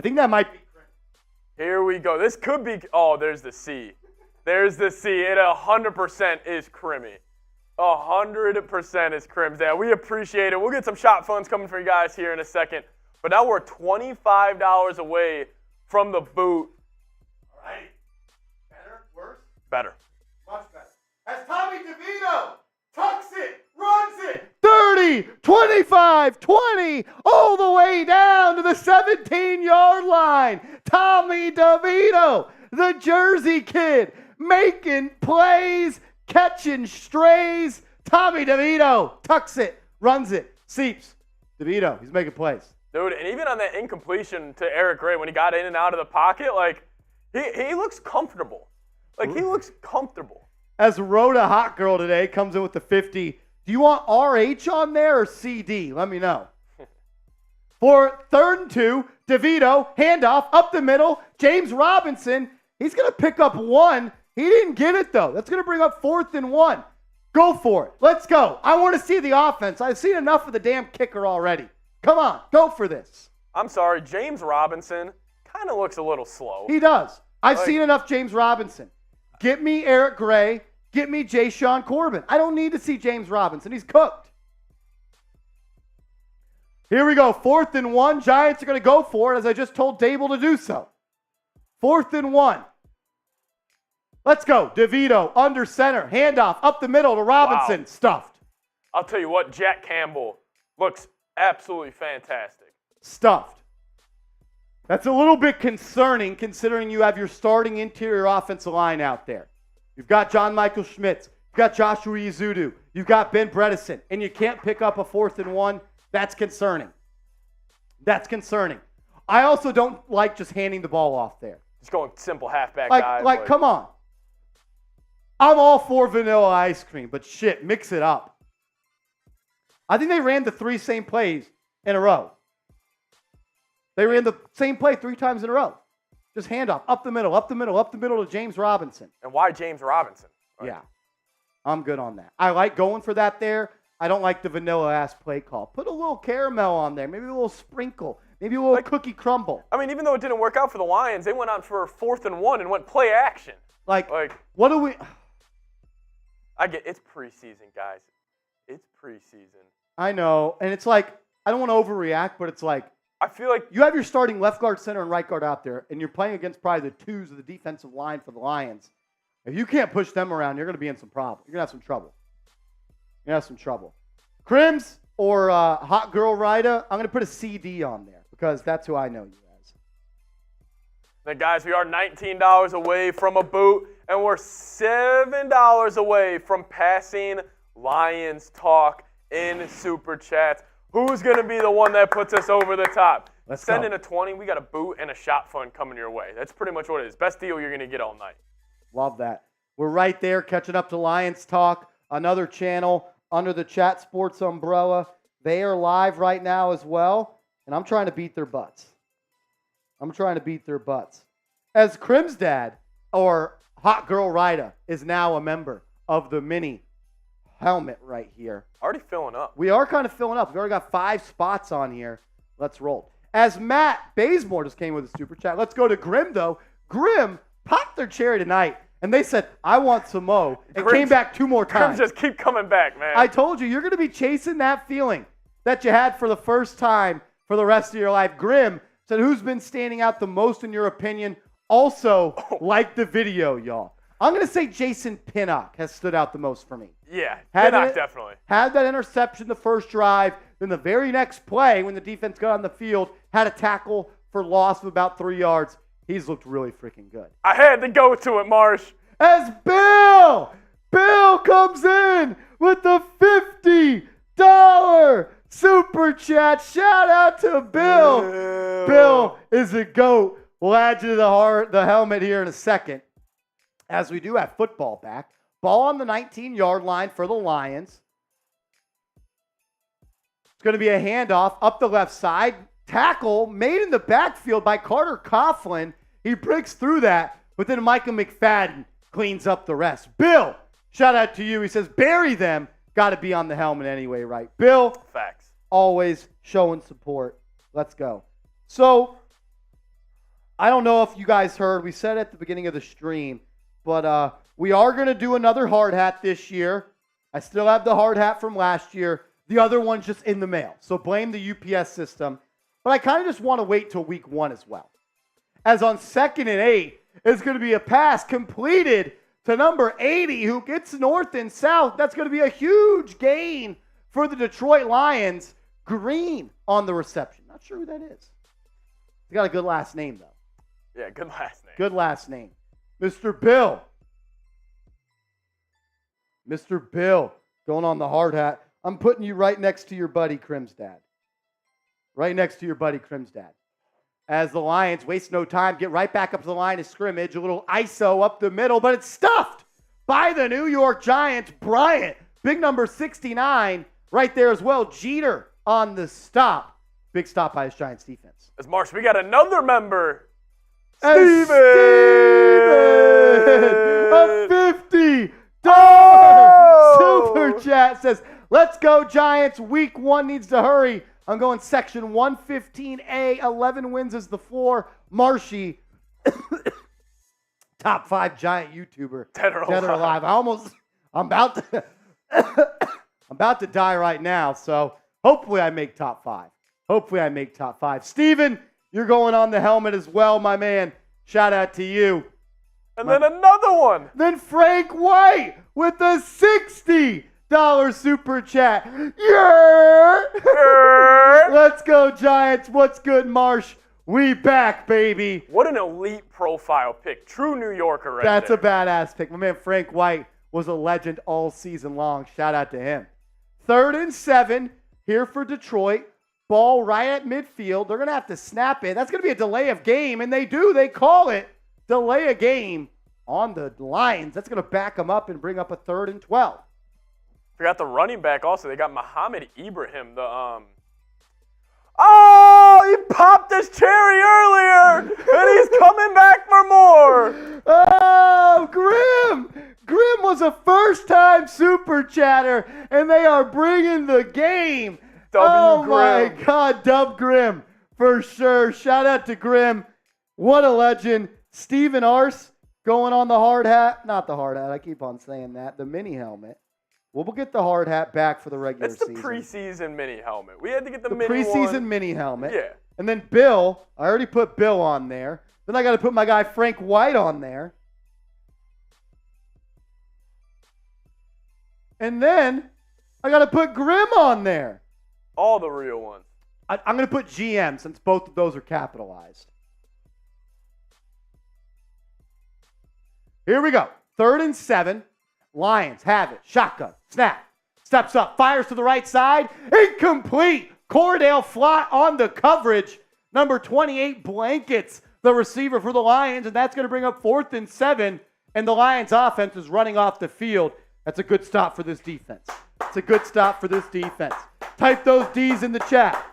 think that might be. Here we go. This could be. Oh, there's the C. There's the C. It 100% is Crimmy. 100% is Crims. Yeah, we appreciate it. We'll get some shop funds coming for you guys here in a second. But now we're $25 away from the boot. All right. Better? Worse? Better. Much better. As Tommy DeVito tucks it, runs it. 30, 25, 20, all the way down to the 17-yard line. Tommy DeVito, the Jersey kid, making plays, catching strays. Tommy DeVito tucks it, runs it, seeps. DeVito, he's making plays. Dude, and even on that incompletion to Eric Gray when he got in and out of the pocket, like, he looks comfortable. Like, he looks comfortable. As Rhoda Hot Girl today comes in with the 50. Do you want RH on there or CD? Let me know. for 3rd and 2. DeVito, handoff, up the middle. James Robinson, he's going to pick up 1. He didn't get it, though. That's going to bring up 4th and 1. Go for it. Let's go. I want to see the offense. I've seen enough of the damn kicker already. Come on, go for this. I'm sorry, James Robinson kind of looks a little slow. He does. I've seen enough James Robinson. Get me Eric Gray. Get me Jay Sean Corbin. I don't need to see James Robinson. He's cooked. Here we go. 4th and 1. Giants are going to go for it, as I just told Daboll to do so. 4th and 1. Let's go. DeVito, under center. Handoff, up the middle to Robinson. Wow. Stuffed. I'll tell you what, Jack Campbell looks absolutely fantastic. Stuffed. That's a little bit concerning considering you have your starting interior offensive line out there. You've got John Michael Schmitz. You've got Joshua Izudu. You've got Ben Bredesen. And you can't pick up a 4th and 1. That's concerning. That's concerning. I also don't like just handing the ball off there. Just going simple halfback dive. Like, come on. I'm all for vanilla ice cream, but shit, mix it up. I think they ran the 3 same plays in a row. They ran the same play 3 times in a row. Just handoff, up the middle, up the middle, up the middle to James Robinson. And why James Robinson? Right. Yeah, I'm good on that. I like going for that there. I don't like the vanilla-ass play call. Put a little caramel on there, maybe a little sprinkle, maybe a little cookie crumble. I mean, even though it didn't work out for the Lions, they went on for 4th and 1 and went play action. Like what do we... It's preseason, guys. It's preseason. I know, and it's like, I don't want to overreact, but it's like, I feel like you have your starting left guard, center, and right guard out there, and you're playing against probably the 2s of the defensive line for the Lions. If you can't push them around, you're going to be in some problem. You're going to have some trouble. You're going to have some trouble. Crims or Hot Girl Rida, I'm going to put a CD on there because that's who I know you as. Then, guys, we are $19 away from a boot, and we're $7 away from passing Lions talk in Super Chats. Who's going to be the one that puts us over the top? Send in a 20. We got a boot and a shot fund coming your way. That's pretty much what it is. Best deal you're going to get all night. Love that. We're right there catching up to Lions Talk, another channel under the Chat Sports umbrella. They are live right now as well, and I'm trying to beat their butts. As Crim's dad, or Hot Girl Rida, is now a member of the mini helmet right here. Already filling up. We are kind of filling up. We've already got 5 spots on here. Let's roll. As Matt Bazemore just came with a super chat. Let's go to Grim, though. Grim popped their cherry tonight, and they said, I want some mo, and came back 2 more times. Grim just keep coming back, man. I told you, you're going to be chasing that feeling that you had for the first time for the rest of your life. Grim said, who's been standing out the most in your opinion? Also, like the video, y'all. I'm going to say Jason Pinnock has stood out the most for me. Yeah, Pinnock definitely. Had that interception the first drive. Then the very next play, when the defense got on the field, had a tackle for loss of about 3 yards. He's looked really freaking good. I had to go to it, Marsh. As Bill comes in with the $50 super chat. Shout out to Bill. Bill is a GOAT. We'll add you to the helmet here in a second. As we do have football back. Ball on the 19-yard line for the Lions. It's going to be a handoff up the left side. Tackle made in the backfield by Carter Coughlin. He breaks through that, but then Micah McFadden cleans up the rest. Bill, shout out to you. He says, bury them. Got to be on the helmet anyway, right? Bill, facts. Always showing support. Let's go. So, I don't know if you guys heard. We said at the beginning of the stream, but we are going to do another hard hat this year. I still have the hard hat from last year. The other one's just in the mail. So blame the UPS system. But I kind of just want to wait till week 1 as well. As on 2nd and 8, it's going to be a pass completed to number 80 who gets north and south. That's going to be a huge gain for the Detroit Lions. Green on the reception. Not sure who that is. He's got a good last name, though. Yeah, good last name. Good last name. Mr. Bill. Mr. Bill going on the hard hat. I'm putting you right next to your buddy Crim's dad. Right next to your buddy Crim's dad. As the Lions waste no time, get right back up to the line of scrimmage. A little ISO up the middle, but it's stuffed by the New York Giants. Bryant, big number 69, right there as well. Jeter on the stop. Big stop by his Giants defense. As Marsh, we got another member. Steven! A $50 super chat says, let's go Giants. Week 1 needs to hurry. I'm going section 115A. 11 wins is the floor. Marshy, top 5 Giant YouTuber. Dead or alive. I'm about to die right now. So hopefully I make top 5. Steven, you're going on the helmet as well, my man. Shout out to you. And then another one. Then Frank White with a $60 super chat. Yeah! Let's go, Giants. What's good, Marsh? We back, baby. What an elite profile pick. True New Yorker right That's there. a badass pick. My man Frank White was a legend all season long. Shout out to him. 3rd and 7 here for Detroit. Ball right at midfield. They're going to have to snap it. That's going to be a delay of game, and they do. They call it delay of game on the Lions. That's going to back them up and bring up a 3rd and 12. Forgot the running back also. They got Muhammad Ibrahim, Oh, he popped his cherry earlier, and he's coming back for more. Oh, Grim was a first-time super chatter, and they are bringing the game. Grim. My God, Dub Grim, for sure. Shout out to Grim. What a legend. Steven Arce going on the hard hat. Not the hard hat. I keep on saying that. The mini helmet. We'll get the hard hat back for the regular season. It's the preseason mini helmet. We had to get the mini preseason mini helmet. Yeah. And then Bill, I already put Bill on there. Then I got to put my guy Frank White on there. And then I got to put Grim on there. All the real ones. I'm going to put GM since both of those are capitalized. Here we go. 3rd and 7. Lions have it. Shotgun. Snap. Steps up. Fires to the right side. Incomplete. Cordell fly on the coverage. Number 28 blankets the receiver for the Lions, and that's going to bring up 4th and 7. And the Lions offense is running off the field. That's a good stop for this defense. It's a good stop for this defense. Type those D's in the chat.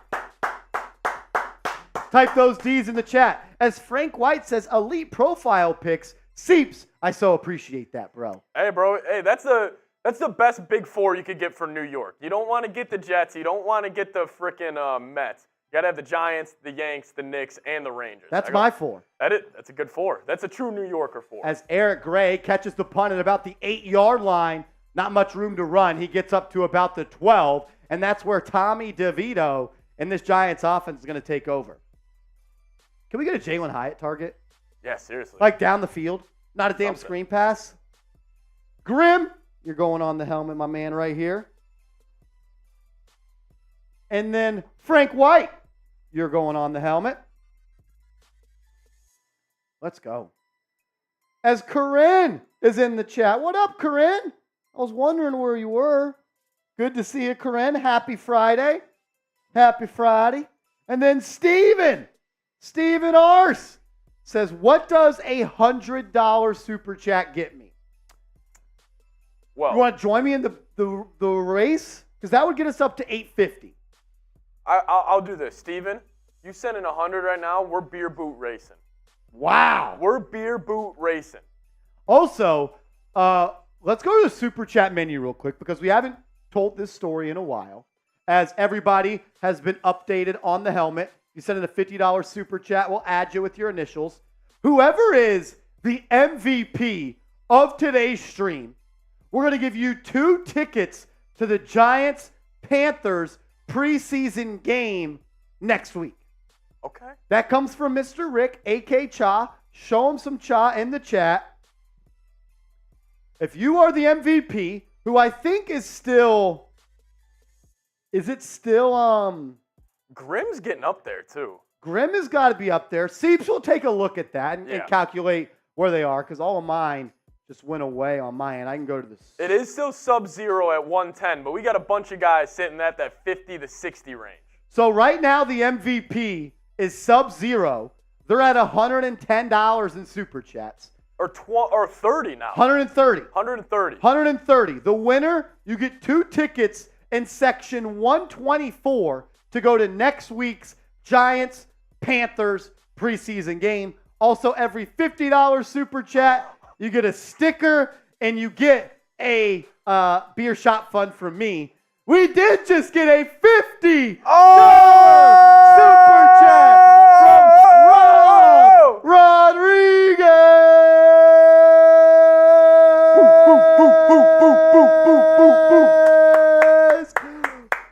Type those D's in the chat. As Frank White says, elite profile picks. Seeps, I so appreciate that, bro. Hey, bro. Hey, that's the best big 4 you could get for New York. You don't want to get the Jets. You don't want to get the freaking Mets. You got to have the Giants, the Yanks, the Knicks, and the Rangers. That's my 4. That's a good 4. That's a true New Yorker 4. As Eric Gray catches the punt at about the 8-yard line, not much room to run. He gets up to about the 12, and that's where Tommy DeVito and this Giants offense is going to take over. Can we get a Jalin Hyatt target? Yeah, seriously. Like down the field, not a damn screen pass. Grim, you're going on the helmet, my man, right here. And then Frank White, you're going on the helmet. Let's go. As Corinne is in the chat. What up, Corinne? I was wondering where you were. Good to see you, Corinne. Happy Friday. Happy Friday. And then Steven Arce says, what does a $100 super chat get me? Well, you want to join me in the race? Because that would get us up to $850. I'll do this. Steven, you send in 100 right now, we're beer boot racing. Wow. We're beer boot racing. Also, let's go to the super chat menu real quick because we haven't told this story in a while. As everybody has been updated on the helmet. You send in a $50 super chat, we'll add you with your initials. Whoever is the MVP of today's stream, we're going to give you 2 tickets to the Giants-Panthers preseason game next week. Okay. That comes from Mr. Rick, A.K. Cha. Show him some cha in the chat. If you are the MVP, who I think is still... Is it still... Grim's getting up there, too. Grim has got to be up there. Seeps will take a look at that and calculate where they are because all of mine just went away on my end. I can go to this. It is still sub-zero at 110, but we got a bunch of guys sitting at that 50 to 60 range. So right now the MVP is sub-zero. They're at $110 in super chats. Or 30 now. 130. 130. 130. The winner, you get 2 tickets in section 124 to go to next week's Giants-Panthers preseason game. Also, every $50 super chat, you get a sticker and you get a beer shot fund from me. We did just get a $50 super chat from Rob Rodriguez.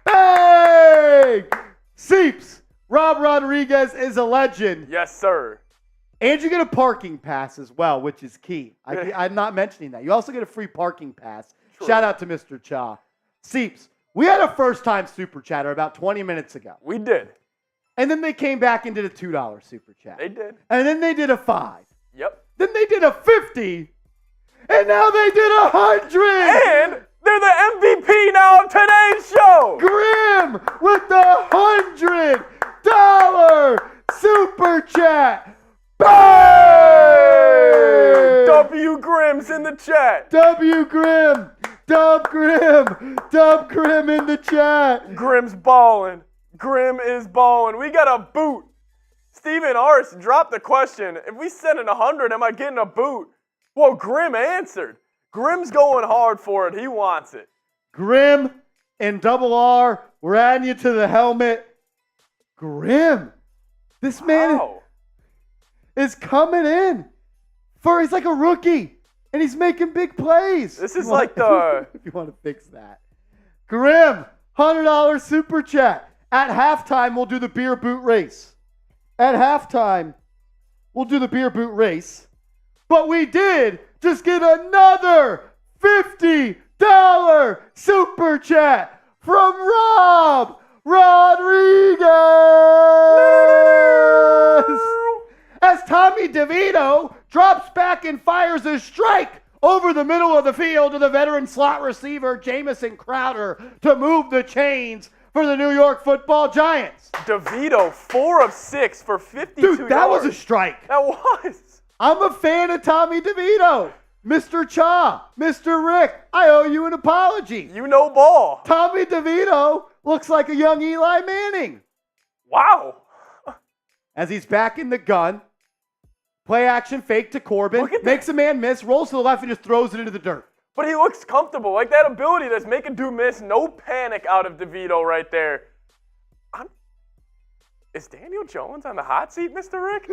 Bang! Seeps, Rob Rodriguez is a legend. Yes, sir. And you get a parking pass as well, which is key. I'm not mentioning that. You also get a free parking pass. True. Shout out to Mr. Cha. Seeps, we had a first-time super chatter about 20 minutes ago. We did. And then they came back and did a $2 super chat. They did. And then they did a $5. Yep. Then they did a $50. And now they did a $100. And they're the MVP now of today's show. Grim with the $100 super chat. Bang! W. Grimm's in the chat. W. Grim. Dub Grim. Dub Grim in the chat. Grim's balling. Grim is balling. We got a boot. Steven Arce dropped the question. If we send in 100, am I getting a boot? Well, Grim answered. Grim's going hard for it. He wants it. Grim and Double R, we're adding you to the helmet. Grim. This man is coming in. He's like a rookie. And he's making big plays. This is like the... If you want to fix that. Grim, $100 super chat. At halftime, we'll do the beer boot race. At halftime, we'll do the beer boot race. But we did just get another $50 super chat from Rob Rodriguez. As Tommy DeVito drops back and fires a strike over the middle of the field to the veteran slot receiver Jamison Crowder to move the chains for the New York Football Giants. DeVito, 4 of 6 for 52 yards. Dude, that was a strike. That was. I'm a fan of Tommy DeVito. Mr. Cha, Mr. Rick, I owe you an apology. You know ball. Tommy DeVito looks like a young Eli Manning. Wow. As he's back in the gun. Play action fake to Corbin, makes a man miss, rolls to the left, and just throws it into the dirt. But he looks comfortable. Like that ability to make a dude miss. No panic out of DeVito right there. Is Daniel Jones on the hot seat, Mr. Rick?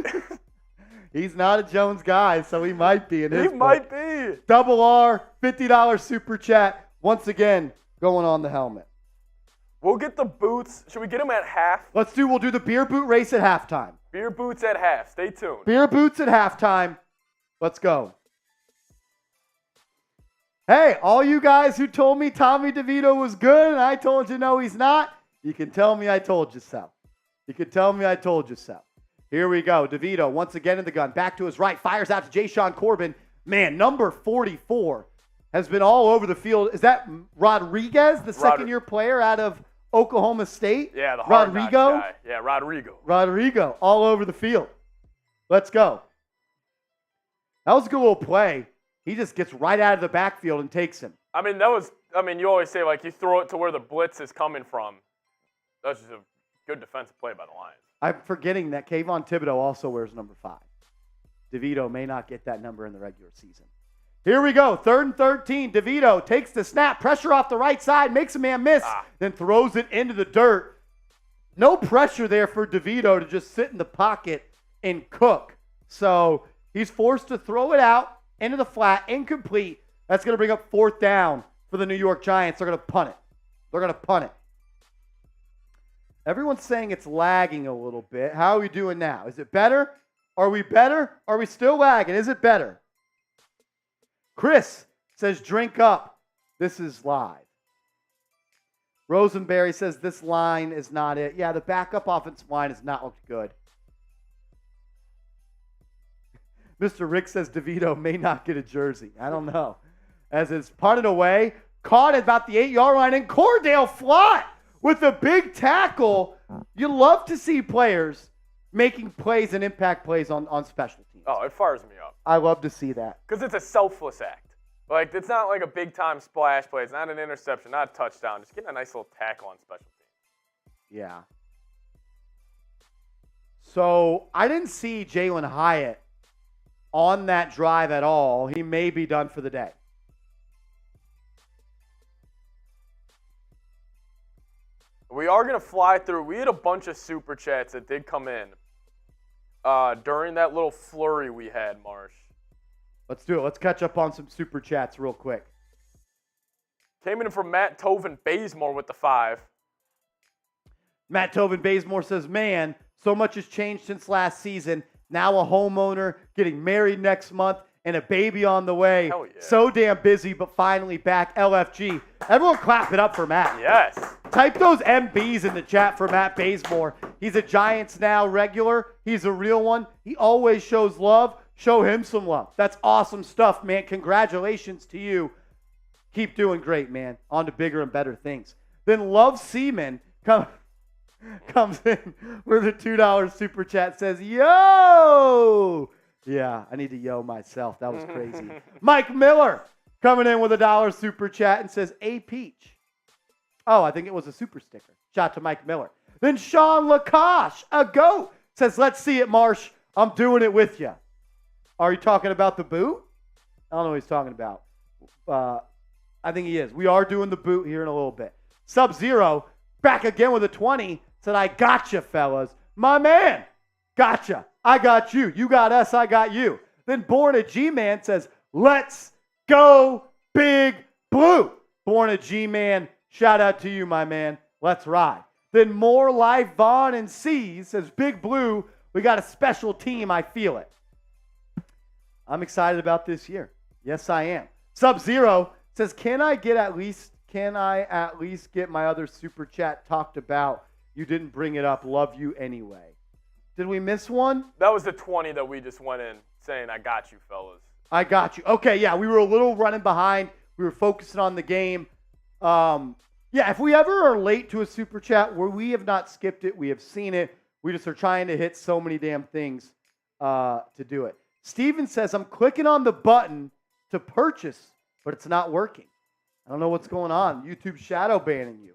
He's not a Jones guy, so he might be in his book. He might be. Double R, $50 super chat. Once again, going on the helmet. We'll get the boots. Should we get them at half? We'll do the beer boot race at halftime. Beer boots at half. Stay tuned. Beer boots at halftime. Let's go. Hey, all you guys who told me Tommy DeVito was good and I told you no, he's not, you can tell me I told you so. You can tell me I told you so. Here we go. DeVito once again in the gun. Back to his right. Fires out to Jashaun Corbin. Man, number 44 has been all over the field. Is that Rodriguez, the second-year player out of Oklahoma State? Yeah, the hard knocks guy. Yeah, Rodrigo, all over the field. Let's go. That was a good little play. He just gets right out of the backfield and takes him. You always say, like, you throw it to where the blitz is coming from. That's just a good defensive play by the Lions. I'm forgetting that Kayvon Thibodeau also wears number 5. DeVito may not get that number in the regular season. Here we go. 3rd and 13. DeVito takes the snap. Pressure off the right side. Makes a man miss. Then throws it into the dirt. No pressure there for DeVito to just sit in the pocket and cook. So he's forced to throw it out into the flat. Incomplete. That's going to bring up 4th down for the New York Giants. They're going to punt it. Everyone's saying it's lagging a little bit. How are we doing now? Is it better? Are we better? Are we still lagging? Is it better? Chris says, drink up. This is live. Rosenberry says, this line is not it. Yeah, the backup offensive line has not looked good. Mr. Rick says DeVito may not get a jersey. I don't know. As it's punted away, caught at about the 8-yard line, and Cordale Flott with a big tackle. You love to see players making plays and impact plays on special teams. Oh, it fires me up. I love to see that. Because it's a selfless act. Like, it's not like a big-time splash play. It's not an interception, not a touchdown. Just getting a nice little tackle on special teams. Yeah. So I didn't see Jalin Hyatt on that drive at all. He may be done for the day. We are going to fly through. We had a bunch of super chats that did come in during that little flurry we had, Marsh. Let's do it. Let's catch up on some super chats real quick. Came in from Matt Tovin Bazemore with the 5. Matt Tovin Bazemore says, man, so much has changed since last season. Now a homeowner, getting married next month, and a baby on the way. Hell yeah. So damn busy, but finally back. LFG. Everyone clap it up for Matt. Yes. Type those MBs in the chat for Matt Bazemore. He's a Giants Now regular. He's a real one. He always shows love. Show him some love. That's awesome stuff, man. Congratulations to you. Keep doing great, man. On to bigger and better things. Then Love Seaman comes in with a $2 super chat. Says, yo! Yeah, I need to yo myself. That was crazy. Mike Miller coming in with a $1 super chat and says, A Peach. Oh, I think it was a super sticker. Shout out to Mike Miller. Then Sean Lacoste, a goat, says, let's see it, Marsh. I'm doing it with you. Are you talking about the boot? I don't know what he's talking about. I think he is. We are doing the boot here in a little bit. Sub-Zero, back again with a 20, said, I gotcha, fellas. My man, gotcha. I got you. You got us, I got you. Then Born a G-Man says, let's go Big Blue. Born a G-Man, shout out to you, my man. Let's ride. Then More Life Vaughn and C's says, Big Blue, we got a special team, I feel it. I'm excited about this year. Yes, I am. Sub-Zero says, can I at least get my other super chat talked about? You didn't bring it up. Love you anyway. Did we miss one? That was the 20 that we just went in saying, I got you, fellas. I got you. Okay, yeah, we were a little running behind. We were focusing on the game. Yeah, if we ever are late to a super chat where we have not skipped it, we have seen it. We just are trying to hit so many damn things to do it. Steven says, I'm clicking on the button to purchase, but it's not working. I don't know what's going on. YouTube's shadow banning you.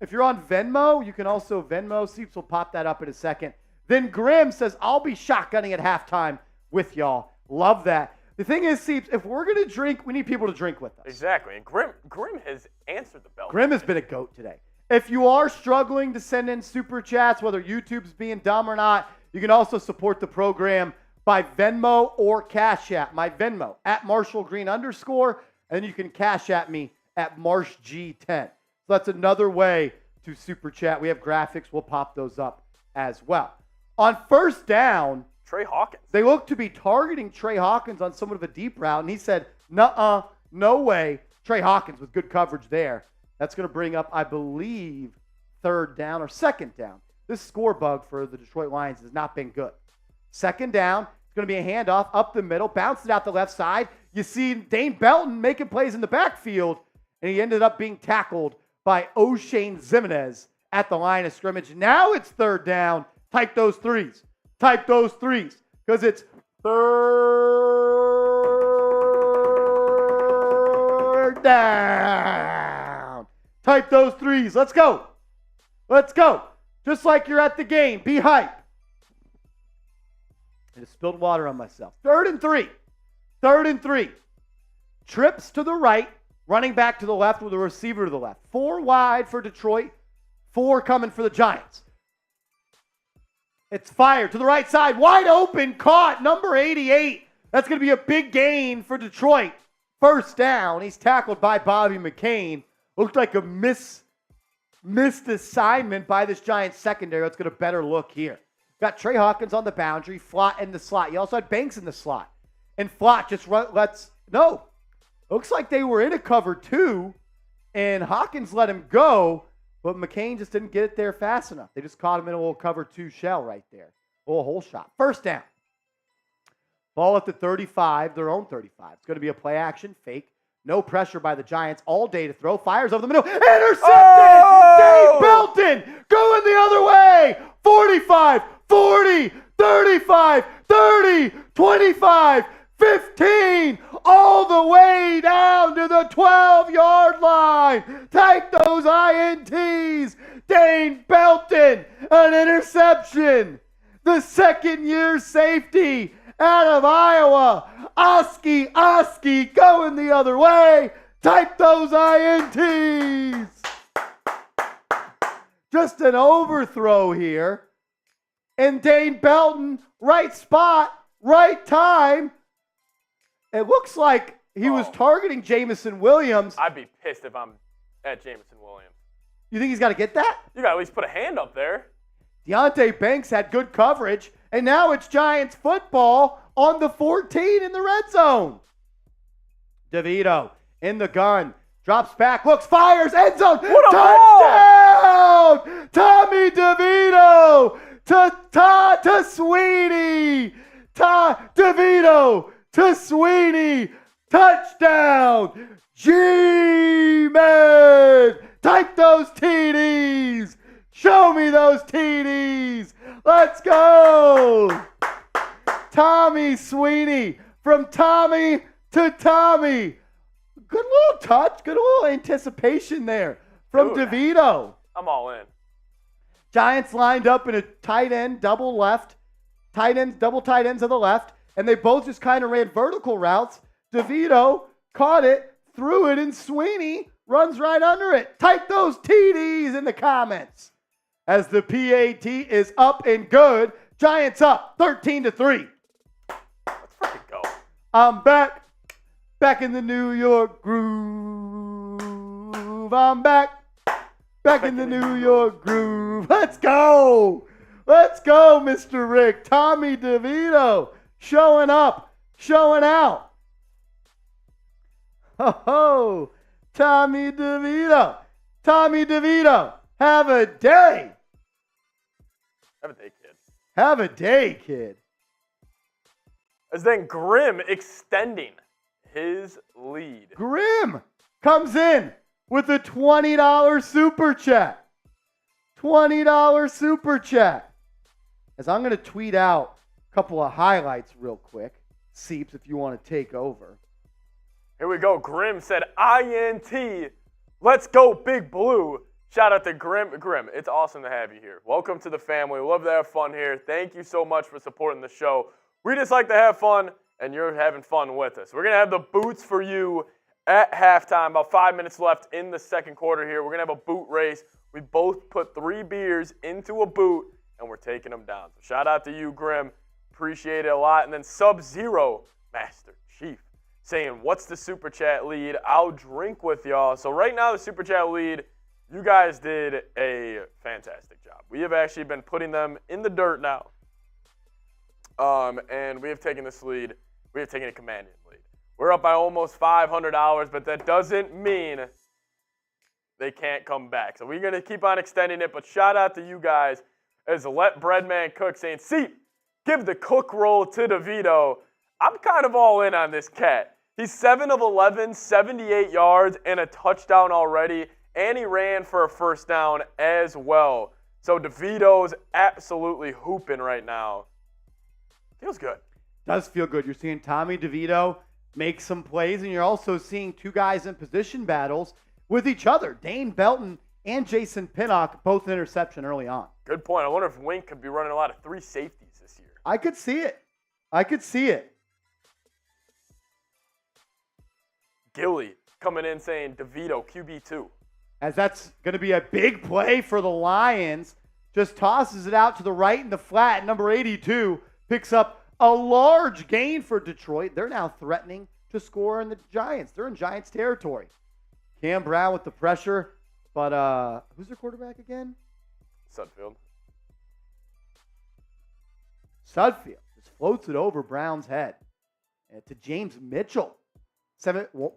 If you're on Venmo, you can also Venmo. Seeps will pop that up in a second. Then Grim says, I'll be shotgunning at halftime with y'all. Love that. The thing is, Seeps, if we're going to drink, we need people to drink with us. Exactly. And Grim has answered the bell. Grim has been a goat today. If you are struggling to send in super chats, whether YouTube's being dumb or not, you can also support the program by Venmo or Cash App. My Venmo, at @MarshallGreen_, and then you can Cash App me at MarshG10. So that's another way to super chat. We have graphics. We'll pop those up as well. On first down, Trey Hawkins. They look to be targeting Trey Hawkins on somewhat of a deep route, and he said, nuh-uh, no way. Trey Hawkins with good coverage there. That's going to bring up, I believe, third down or second down. This score bug for the Detroit Lions has not been good. Second down, it's going to be a handoff up the middle, bounce it out the left side. You see Dane Belton making plays in the backfield, and he ended up being tackled by O'Shane Zimenez at the line of scrimmage. Now it's third down. Type those threes. Type those threes, because it's third down. Type those threes. Let's go. Let's go. Just like you're at the game. Be hype. I just spilled water on myself. Third and three. Third and three. Trips to the right. Running back to the left with a receiver to the left. 4 wide for Detroit. 4 coming for the Giants. It's fired to the right side. Wide open. Caught. Number 88. That's going to be a big gain for Detroit. First down. He's tackled by Bobby McCain. Looked like a missed assignment by this Giants secondary. Let's get a better look here. Got Trey Hawkins on the boundary. Flott in the slot. You also had Banks in the slot. And Flott just looks like they were in a cover 2. And Hawkins let him go. But McCain just didn't get it there fast enough. They just caught him in a little cover 2 shell right there. A little hole shot. First down. Ball at the 35, their own 35. It's going to be a play action, fake. No pressure by the Giants all day to throw. Fires over the middle. Intercepted! Oh! Dave Belton going the other way. 45, 40, 35, 30, 25, 15, all the way down to the 12-yard line. Type those INTs. Dane Belton, an interception. The second-year safety out of Iowa. Oski going the other way. Type those INTs. Just an overthrow here. And Dane Belton, right spot, right time. It looks like he was targeting Jameson Williams. I'd be pissed if I'm at Jameson Williams. You think he's got to get that? You got to at least put a hand up there. Deonte Banks had good coverage, and now it's Giants football on the 14 in the red zone. DeVito in the gun, drops back, looks, fires, end zone, touchdown! Tommy DeVito to Sweeney. DeVito to Sweeney. Touchdown. G-Man. Type those TDs. Show me those TDs. Let's go. Tommy Sweeney. From Tommy to Tommy. Good little touch. Good little anticipation there from DeVito. I'm all in. Giants lined up in a tight end, double tight ends to the left, and they both just kind of ran vertical routes. DeVito caught it, threw it, and Sweeney runs right under it. Type those TDs in the comments. As the PAT is up and good, Giants up 13-3. Let's freaking go. I'm back in the New York groove. I'm back in the New York groove. Let's go. Let's go, Mr. Rick. Tommy DeVito showing up, showing out. Oh, Tommy DeVito. Tommy DeVito, have a day. Have a day, kid. Have a day, kid. As then Grimm extending his lead. Grimm comes in with a $20 super chat. $20 super chat. As I'm going to tweet out a couple of highlights real quick. Seeps, if you want to take over. Here we go. Grimm said, INT. Let's go, Big Blue. Shout out to Grimm. Grimm, it's awesome to have you here. Welcome to the family. We love to have fun here. Thank you so much for supporting the show. We just like to have fun, and you're having fun with us. We're going to have the boots for you at halftime. About 5 minutes left in the second quarter here. We're going to have a boot race. We both put 3 beers into a boot, and we're taking them down. So shout out to you, Grimm. Appreciate it a lot. And then Sub-Zero, Master Chief, saying, what's the Super Chat lead? I'll drink with y'all. So right now, the Super Chat lead, you guys did a fantastic job. We have actually been putting them in the dirt now. And we have taken this lead. We have taken a commanding lead. We're up by almost $500, but that doesn't mean they can't come back. So we're going to keep on extending it, but shout out to you guys as Let Breadman Cook saying, see, give the cook roll to DeVito. I'm kind of all in on this cat. He's 7 of 11, 78 yards, and a touchdown already, and he ran for a first down as well. So DeVito's absolutely hooping right now. Feels good. Does feel good. You're seeing Tommy DeVito make some plays, and you're also seeing 2 guys in position battles with each other. Dane Belton and Jason Pinnock, both an interception early on. Good point. I wonder if Wink could be running a lot of 3 safeties this year. I could see it. Gilly coming in saying DeVito, QB2. As that's going to be a big play for the Lions. Just tosses it out to the right in the flat. Number 82 picks up a large gain for Detroit. They're now threatening to score in the Giants. They're in Giants territory. Cam Brown with the pressure. But who's their quarterback again? Sudfeld just floats it over Brown's head. And to James Mitchell.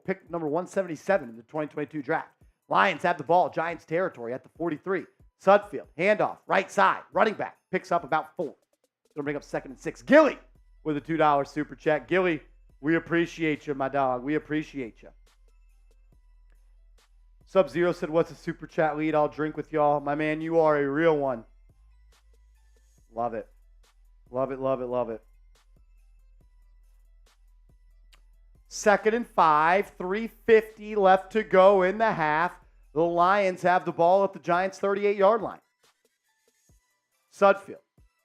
Pick number 177 in the 2022 draft. Lions have the ball. Giants territory at the 43. Sudfeld, handoff, right side, running back. Picks up about 4. Going to bring up 2nd and 6. Gilly with a $2 super chat. Gilly, we appreciate you, my dog. We appreciate you. Sub-Zero said, what's a super chat lead? I'll drink with y'all. My man, you are a real one. Love it. Love it, love it, love it. 2nd and 5, 3:50 left to go in the half. The Lions have the ball at the Giants' 38-yard line. Sudfeld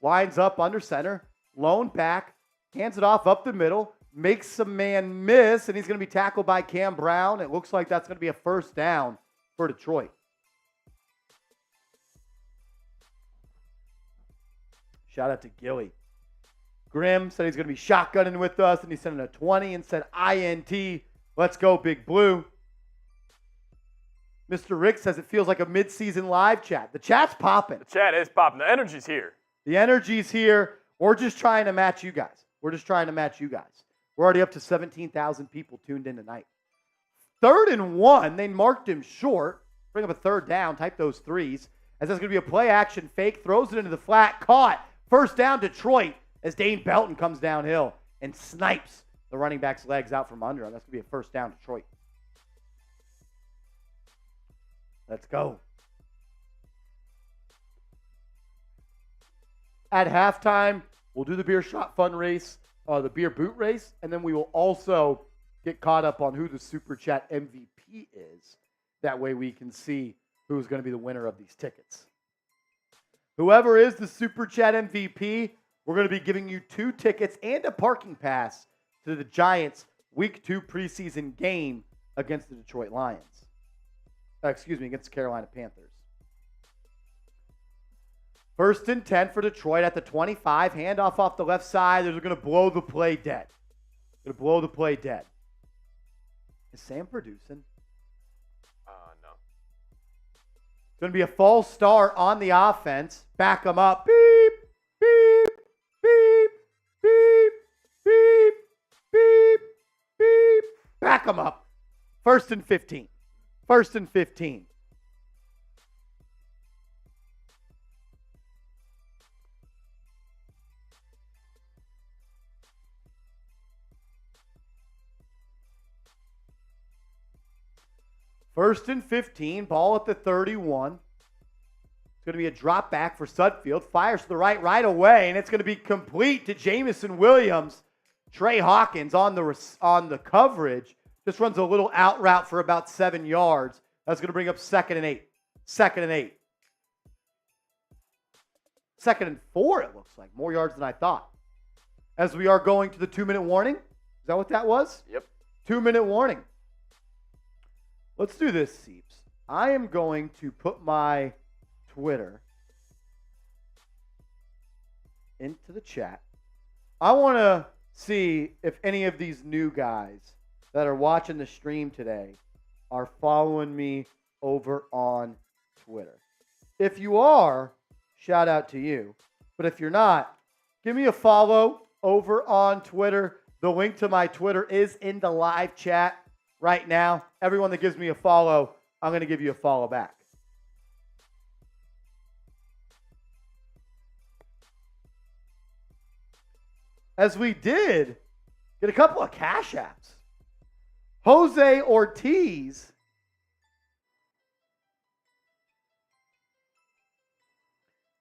lines up under center, lone back, hands it off up the middle, makes a man miss, and he's going to be tackled by Cam Brown. It looks like that's going to be a first down for Detroit. Shout out to Gilly. Grimm said he's going to be shotgunning with us, and he sent in a 20 and said, INT, let's go, Big Blue. Mr. Rick says it feels like a midseason live chat. The chat's popping. The chat is popping. The energy's here. The energy's here. We're just trying to match you guys. We're already up to 17,000 people tuned in tonight. 3rd and 1. They marked him short. Bring up a third down. Type those threes. As that's going to be a play action fake. Throws it into the flat. Caught. First down Detroit as Dane Belton comes downhill and snipes the running back's legs out from under him. That's going to be a first down Detroit. Let's go. At halftime, we'll do the beer shot fun race, the beer boot race, and then we will also get caught up on who the Super Chat MVP is. That way we can see who's going to be the winner of these tickets. Whoever is the Super Chat MVP, we're going to be giving you 2 tickets and a parking pass to the Giants' Week 2 preseason game against the Detroit Lions. Against the Carolina Panthers. 1st and 10 for Detroit at the 25. Handoff off the left side. They're going to blow the play dead. Is Sam producing? No. It's going to be a false start on the offense. Back them up. Beep, beep, beep, beep, beep, beep, beep. Back them up. 1st and 15. 1st and 15. First and 15, ball at the 31. It's going to be a drop back for Sudfeld. Fires to the right away, and it's going to be complete to Jamison Williams. Trey Hawkins on the coverage. Just runs a little out route for about 7 yards. That's going to bring up 2nd and 8. 2nd and 8. 2nd and 4, it looks like. More yards than I thought. As we are going to the 2-minute warning. Is that what that was? Yep. 2-minute warning. Let's do this, Seeps. I am going to put my Twitter into the chat. I want to see if any of these new guys that are watching the stream today are following me over on Twitter. If you are, shout out to you. But if you're not, give me a follow over on Twitter. The link to my Twitter is in the live chat right now. Everyone that gives me a follow, I'm going to give you a follow back. As we did get a couple of cash apps. Jose Ortiz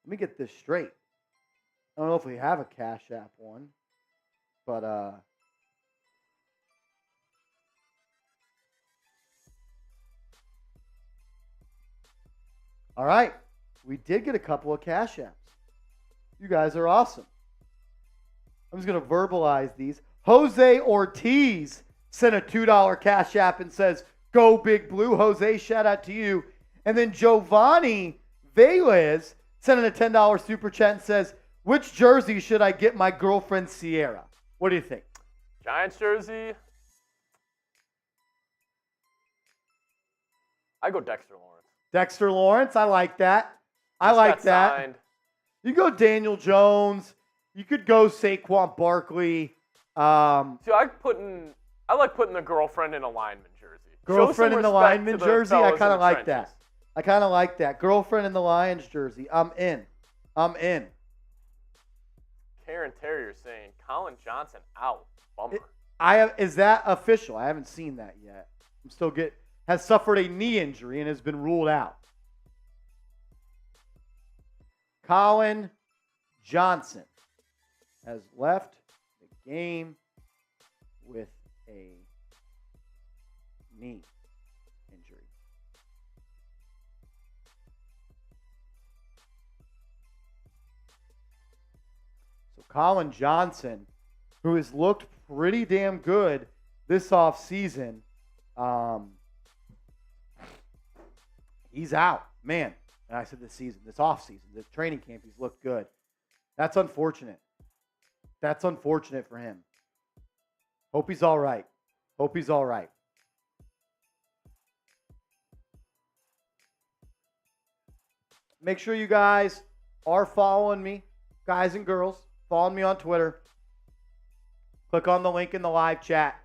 let me get this straight. I don't know if we have a cash app one, but all right, we did get a couple of cash apps. You guys are awesome. I'm just going to verbalize these. Jose Ortiz sent a $2 cash app and says, "Go Big Blue." Jose, shout out to you. And then Giovanni Velez sent in a $10 super chat and says, "Which jersey should I get my girlfriend Sierra?" What do you think? Giants jersey. I go Dexter Lawrence. Dexter Lawrence, I like that. I like that. Signed. You go Daniel Jones. You could go Saquon Barkley. See, I like putting the girlfriend in a lineman jersey. Girlfriend in the lineman jersey. I kind of like trenches. that. I kind of like that. Girlfriend in the Lions jersey. I'm in. Karen Terrier saying Colin Johnson out. Bummer. Is that official? I haven't seen that yet. Has suffered a knee injury and has been ruled out. Colin Johnson has left the game with a knee injury. Colin Johnson, who has looked pretty damn good this offseason, he's out. Man, and I said this offseason, this training camp, he's looked good. That's unfortunate. That's unfortunate for him. Hope he's all right. Make sure you guys are following me, guys and girls. Follow me on Twitter. Click on the link in the live chat.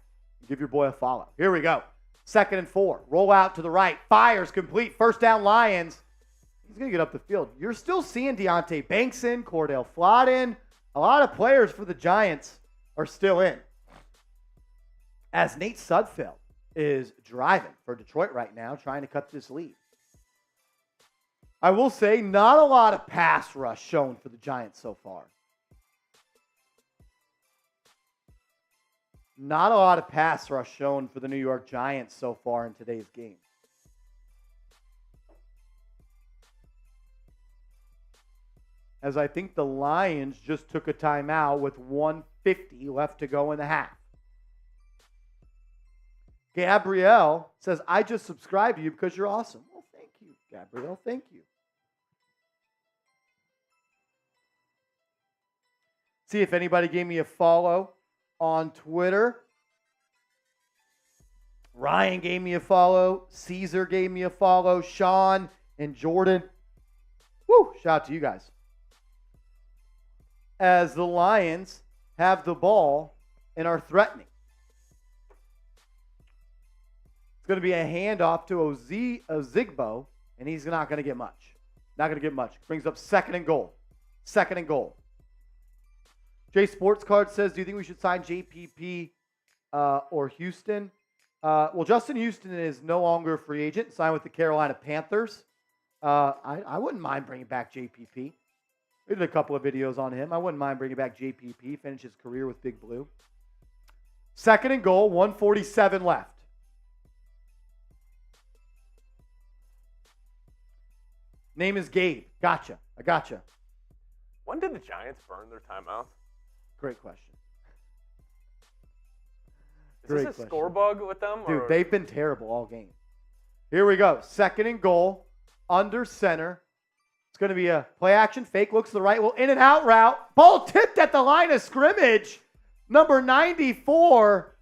Give your boy a follow. Here we go. 2nd and 4. Roll out to the right. Fires complete. First down, Lions. He's going to get up the field. You're still seeing Deonte Banks in, Cordell Flott in. A lot of players for the Giants are still in. As Nate Sudfeld is driving for Detroit right now, trying to cut this lead. I will say, not a lot of pass rush shown for the Giants so far. Not a lot of pass rush shown for the New York Giants so far in today's game. As I think the Lions just took a timeout with 1:50 left to go in the half. Gabrielle says, I just subscribed to you because you're awesome. Well, thank you, Gabrielle. Thank you. See if anybody gave me a follow on Twitter. Ryan gave me a follow. Caesar gave me a follow. Sean and Jordan. Woo! Shout out to you guys. As the Lions have the ball and are threatening. It's going to be a handoff to Ozigbo, and he's not going to get much. Not going to get much. Brings up 2nd and goal. 2nd and goal. Jay Sports Card says, do you think we should sign JPP or Houston? Well, Justin Houston is no longer a free agent. Signed with the Carolina Panthers. I wouldn't mind bringing back JPP. We did a couple of videos on him. I wouldn't mind bringing back JPP. Finish his career with Big Blue. 2nd and goal. 1:47 left. Name is Gabe. Gotcha. I gotcha. When did the Giants burn their timeouts? Great question. Is this a score bug with them? Dude, they've been terrible all game. Here we go. 2nd and goal. Under center. It's going to be a play action. Fake looks to the right. Well, in and out route. Ball tipped at the line of scrimmage. Number 94,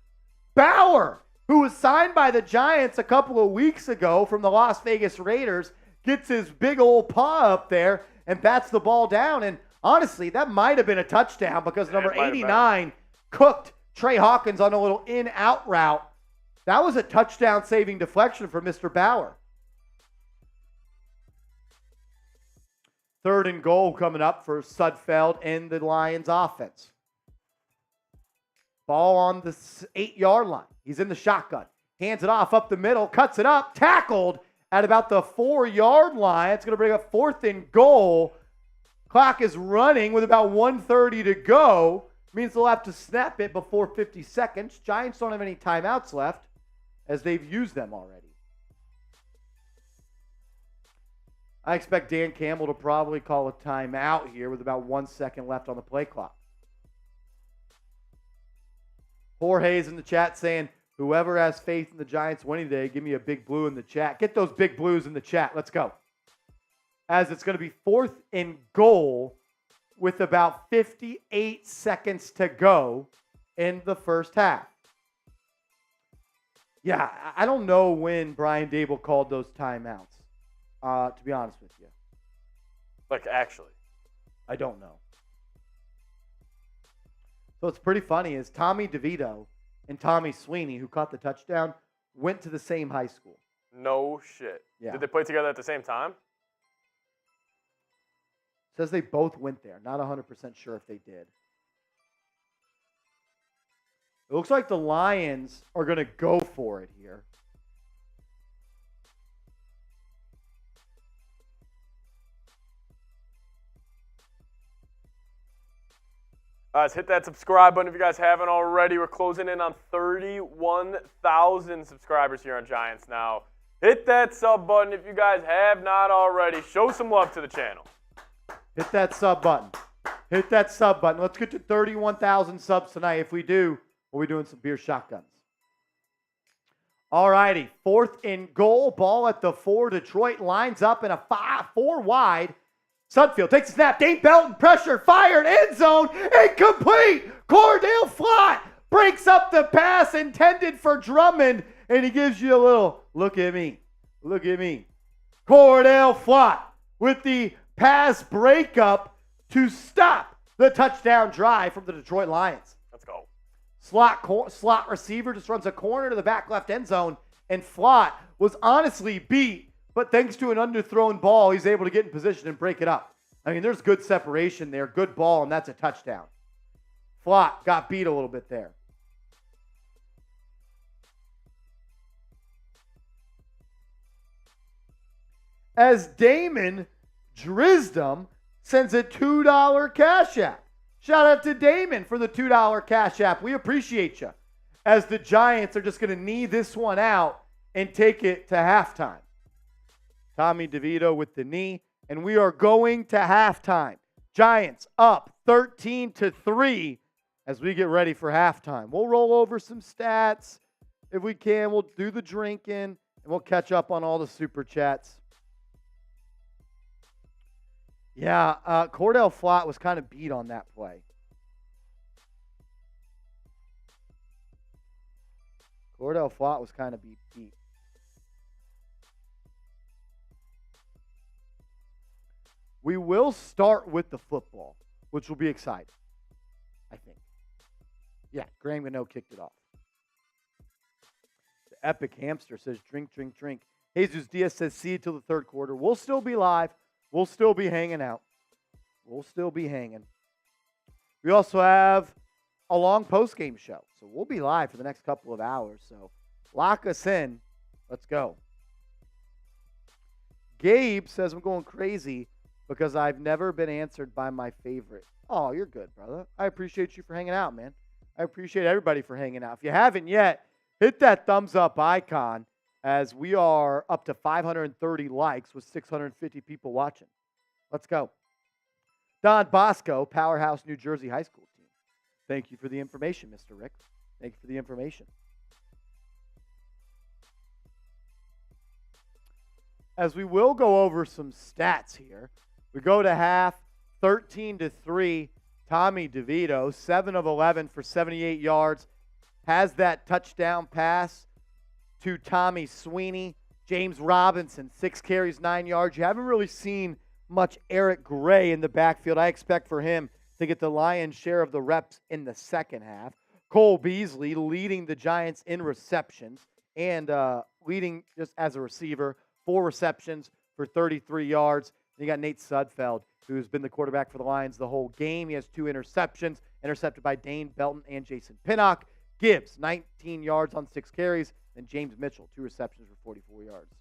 Bauer, who was signed by the Giants a couple of weeks ago from the Las Vegas Raiders, gets his big old paw up there and bats the ball down. And honestly, that might have been a touchdown because number 89 cooked Trey Hawkins on a little in-out route. That was a touchdown-saving deflection for Mr. Bauer. 3rd and goal coming up for Sudfeld and the Lions offense. Ball on the 8-yard line. He's in the shotgun. Hands it off up the middle. Cuts it up. Tackled at about the 4-yard line. It's going to bring up 4th and goal. Clock is running with about 1:30 to go. Means they'll have to snap it before 50 seconds. Giants don't have any timeouts left as they've used them already. I expect Dan Campbell to probably call a timeout here with about 1 second left on the play clock. Jorge's in the chat saying, whoever has faith in the Giants winning today, give me a big blue in the chat. Get those big blues in the chat. Let's go. As it's going to be 4th and goal with about 58 seconds to go in the first half. Yeah, I don't know when Brian Daboll called those timeouts, to be honest with you. Like, actually. I don't know. So what's pretty funny is Tommy DeVito and Tommy Sweeney, who caught the touchdown, went to the same high school. No shit. Yeah. Did they play together at the same time? Says they both went there. Not 100% sure if they did. It looks like the Lions are going to go for it here. Guys, hit that subscribe button if you guys haven't already. We're closing in on 31,000 subscribers here on Giants now. Hit that sub button if you guys have not already. Show some love to the channel. Hit that sub button. Hit that sub button. Let's get to 31,000 subs tonight. If we do, we'll be doing some beer shotguns. All righty. 4th and goal. Ball at the 4. Detroit lines up in a 4 wide. Sudfield takes a snap. Dane Belton, pressure, fired, end zone, incomplete. Cordell Flott breaks up the pass intended for Drummond, and he gives you a little, look at me. Look at me. Cordell Flott with the pass breakup to stop the touchdown drive from the Detroit Lions. Let's go. Slot receiver just runs a corner to the back left end zone, and Flott was honestly beat. But thanks to an underthrown ball, he's able to get in position and break it up. I mean, there's good separation there, good ball, and that's a touchdown. Flott got beat a little bit there. As Damon Drisdom sends a $2 Cash App. Shout out to Damon for the $2 Cash App. We appreciate you. As the Giants are just going to knee this one out and take it to halftime. Tommy DeVito with the knee, and we are going to halftime. Giants up 13-3 as we get ready for halftime. We'll roll over some stats if we can. We'll do the drinking, and we'll catch up on all the super chats. Yeah, Cordell Flott was kind of beat on that play. Cordell Flott was kind of beat. We will start with the football, which will be exciting, I think. Yeah, Graham Gano kicked it off. The Epic Hamster says, drink, drink, drink. Jesus Diaz says, see you till the third quarter. We'll still be live. We'll still be hanging out. We'll still be hanging. We also have a long post-game show, so we'll be live for the next couple of hours. So lock us in. Let's go. Gabe says, I'm going crazy because I've never been answered by my favorite. Oh, you're good, brother. I appreciate you for hanging out, man. I appreciate everybody for hanging out. If you haven't yet, hit that thumbs up icon as we are up to 530 likes with 650 people watching. Let's go. Don Bosco, Powerhouse, New Jersey High School team. Thank you for the information, Mr. Rick. Thank you for the information. As we will go over some stats here. We go to half, 13-3. Tommy DeVito, 7 of 11 for 78 yards. Has that touchdown pass to Tommy Sweeney. James Robinson, 6 carries, 9 yards. You haven't really seen much Eric Gray in the backfield. I expect for him to get the lion's share of the reps in the second half. Cole Beasley leading the Giants in receptions and leading just as a receiver. 4 receptions for 33 yards. Then you got Nate Sudfeld, who's been the quarterback for the Lions the whole game. He has 2 interceptions, intercepted by Dane Belton and Jason Pinnock. Gibbs, 19 yards on 6 carries. And James Mitchell, 2 receptions for 44 yards.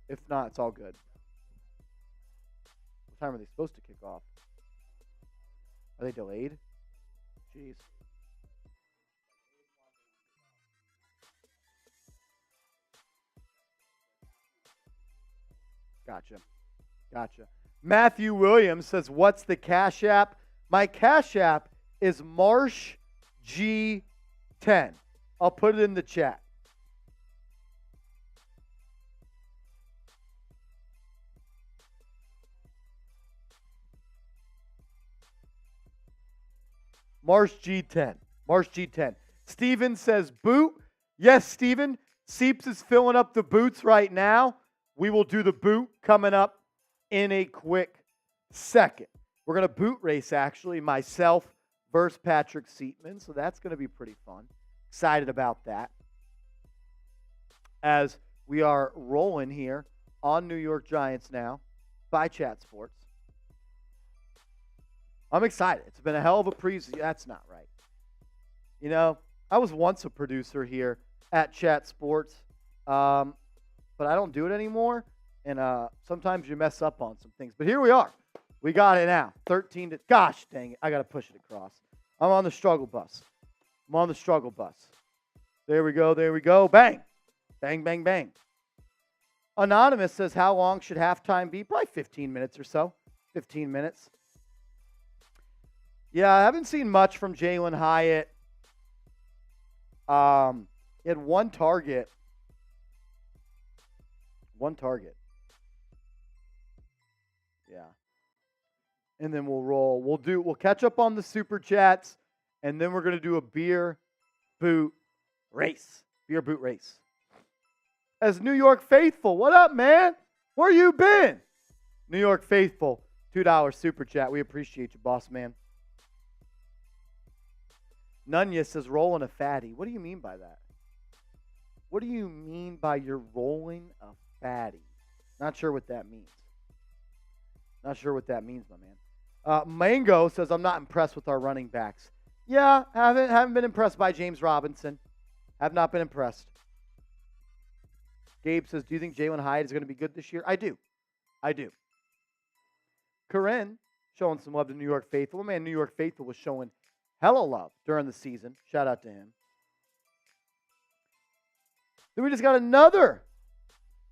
If not, it's all good. What time are they supposed to kick off? Are they delayed? Jeez. Gotcha. Matthew Williams says, what's the Cash App? My Cash App is Marsh G10. I'll put it in the chat. Marsh G10. Marsh G10. Steven says boot. Yes, Steven. Seeps is filling up the boots right now. We will do the boot coming up in a quick second. We're going to boot race, actually, myself versus Patrick Seatman. So that's going to be pretty fun. Excited about that. As we are rolling here on New York Giants now by Chat Sports. I'm excited. It's been a hell of a preseason. That's not right. You know, I was once a producer here at Chat Sports, but I don't do it anymore. And sometimes you mess up on some things. But here we are. We got it now. 13 to, gosh dang it. I got to push it across. I'm on the struggle bus. There we go. Bang. Bang, bang, bang. Anonymous says, how long should halftime be? Probably 15 minutes or so. 15 minutes. Yeah, I haven't seen much from Jalin Hyatt. He had one target. One target. Yeah. And then we'll roll. We'll catch up on the super chats, and then we're going to do a beer boot race. Beer boot race. As New York Faithful, what up, man? Where you been? New York Faithful, $2 super chat. We appreciate you, boss man. Nunya says, rolling a fatty. What do you mean by that? What do you mean by you're rolling a fatty? Not sure what that means. Not sure what that means, my man. Mango says, I'm not impressed with our running backs. Yeah, haven't been impressed by James Robinson. Have not been impressed. Gabe says, do you think Jalin Hyatt is going to be good this year? I do. Corinne showing some love to New York Faithful. Man, New York Faithful was showing hella love during the season. Shout out to him. Then we just got another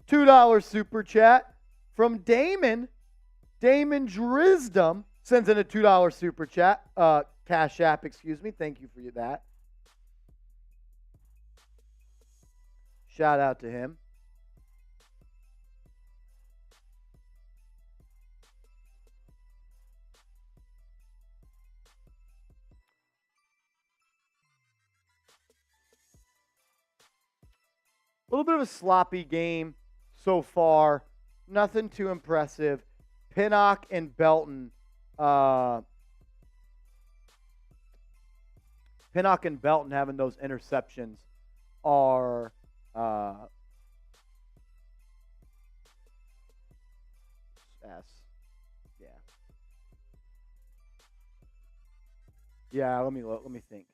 $2 super chat from Damon. Damon Drisdom sends in a $2 super chat. Cash App, excuse me. Thank you for that. Shout out to him. A little bit of a sloppy game so far. Nothing too impressive. Pinnock and Belton. Pinnock and Belton having those interceptions are Yeah. Yeah, let me think.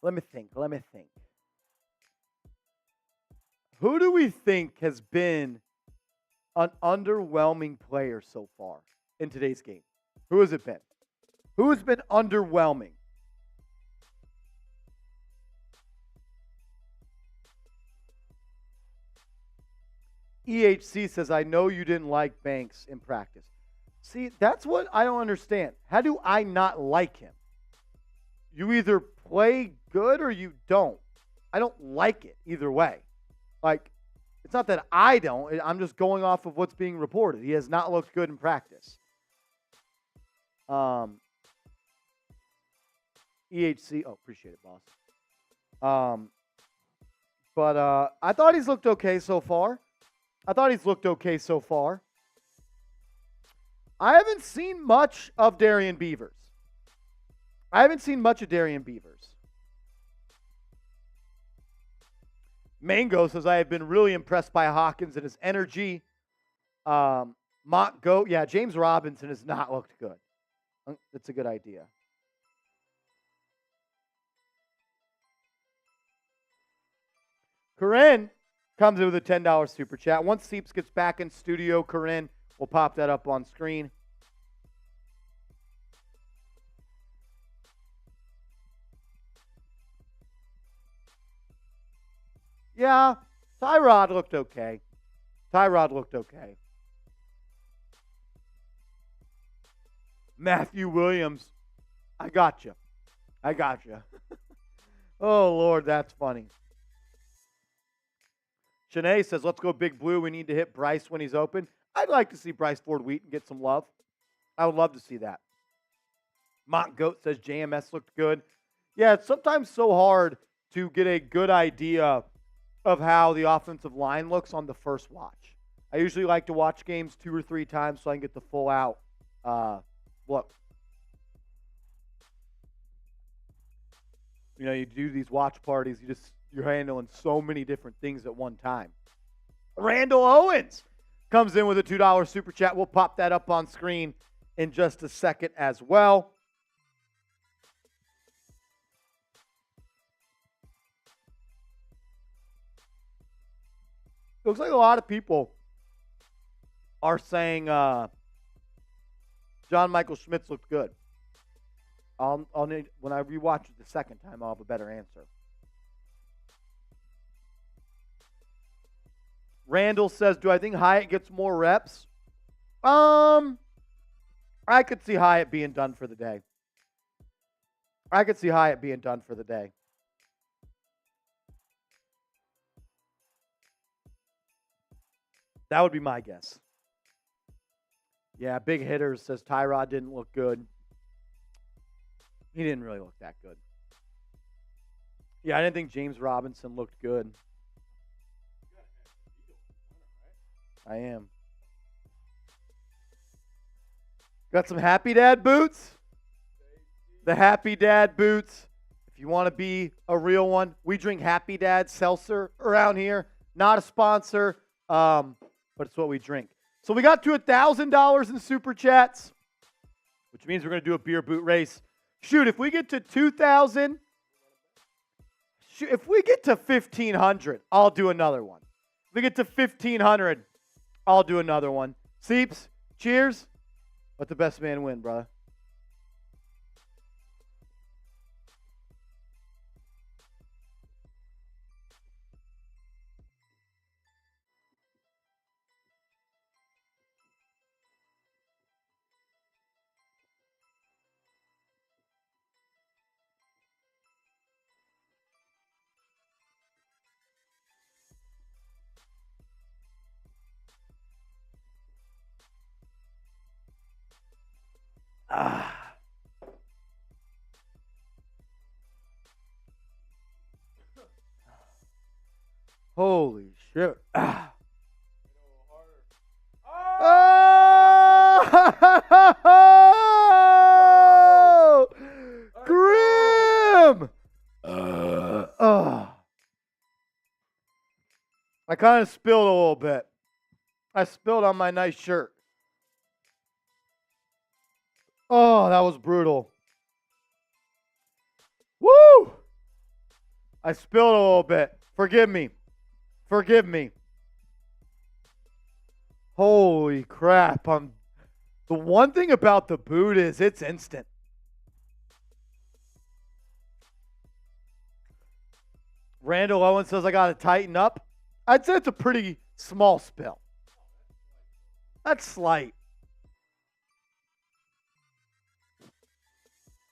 Let me think. Who do we think has been an underwhelming player so far in today's game? Who has it been? Who has been underwhelming? EHC says, I know you didn't like Banks in practice. See, that's what I don't understand. How do I not like him? You either play good or you don't. I don't like it either way. Like, it's not that I don't. I'm just going off of what's being reported. He has not looked good in practice. EHC. Oh, appreciate it, boss. But I thought he's looked okay so far. I haven't seen much of Darian Beavers. Mango says, I have been really impressed by Hawkins and his energy. James Robinson has not looked good. That's a good idea. Corinne comes in with a $10 super chat. Once Seeps gets back in studio, Corinne will pop that up on screen. Yeah, Tyrod looked okay. Matthew Williams, I got you. Oh, Lord, that's funny. Shanae says, let's go Big Blue. We need to hit Bryce when he's open. I'd like to see Bryce Ford-Wheaton get some love. I would love to see that. Mont Goat says, JMS looked good. Yeah, it's sometimes so hard to get a good idea of how the offensive line looks on the first watch. I usually like to watch games 2 or 3 times so I can get the full out look. You know, you do these watch parties, you're handling so many different things at one time. Randall Owens comes in with a $2 super chat. We'll pop that up on screen in just a second as well. Looks like a lot of people are saying John Michael Schmitz looked good. I'll need, when I rewatch it the second time, I'll have a better answer. Randall says, do I think Hyatt gets more reps? I could see Hyatt being done for the day. That would be my guess. Yeah, Big Hitters says Tyrod didn't look good. He didn't really look that good. Yeah, I didn't think James Robinson looked good. I am. Got some Happy Dad boots? The Happy Dad boots. If you want to be a real one, we drink Happy Dad seltzer around here. Not a sponsor, but it's what we drink. So we got to $1,000 in Super Chats, which means we're going to do a beer boot race. Shoot, if we get to 2,000, if we get to 1,500, I'll do another one. If we get to 1,500, I'll do another one. Seeps, cheers. Let the best man win, brother. Holy shit. Oh! Grim! I kind of spilled a little bit. I spilled on my nice shirt. Oh, that was brutal. Woo! I spilled a little bit. Forgive me. Holy crap. The one thing about the boot is it's instant. Randall Owen says I got to tighten up. I'd say it's a pretty small spill. That's slight.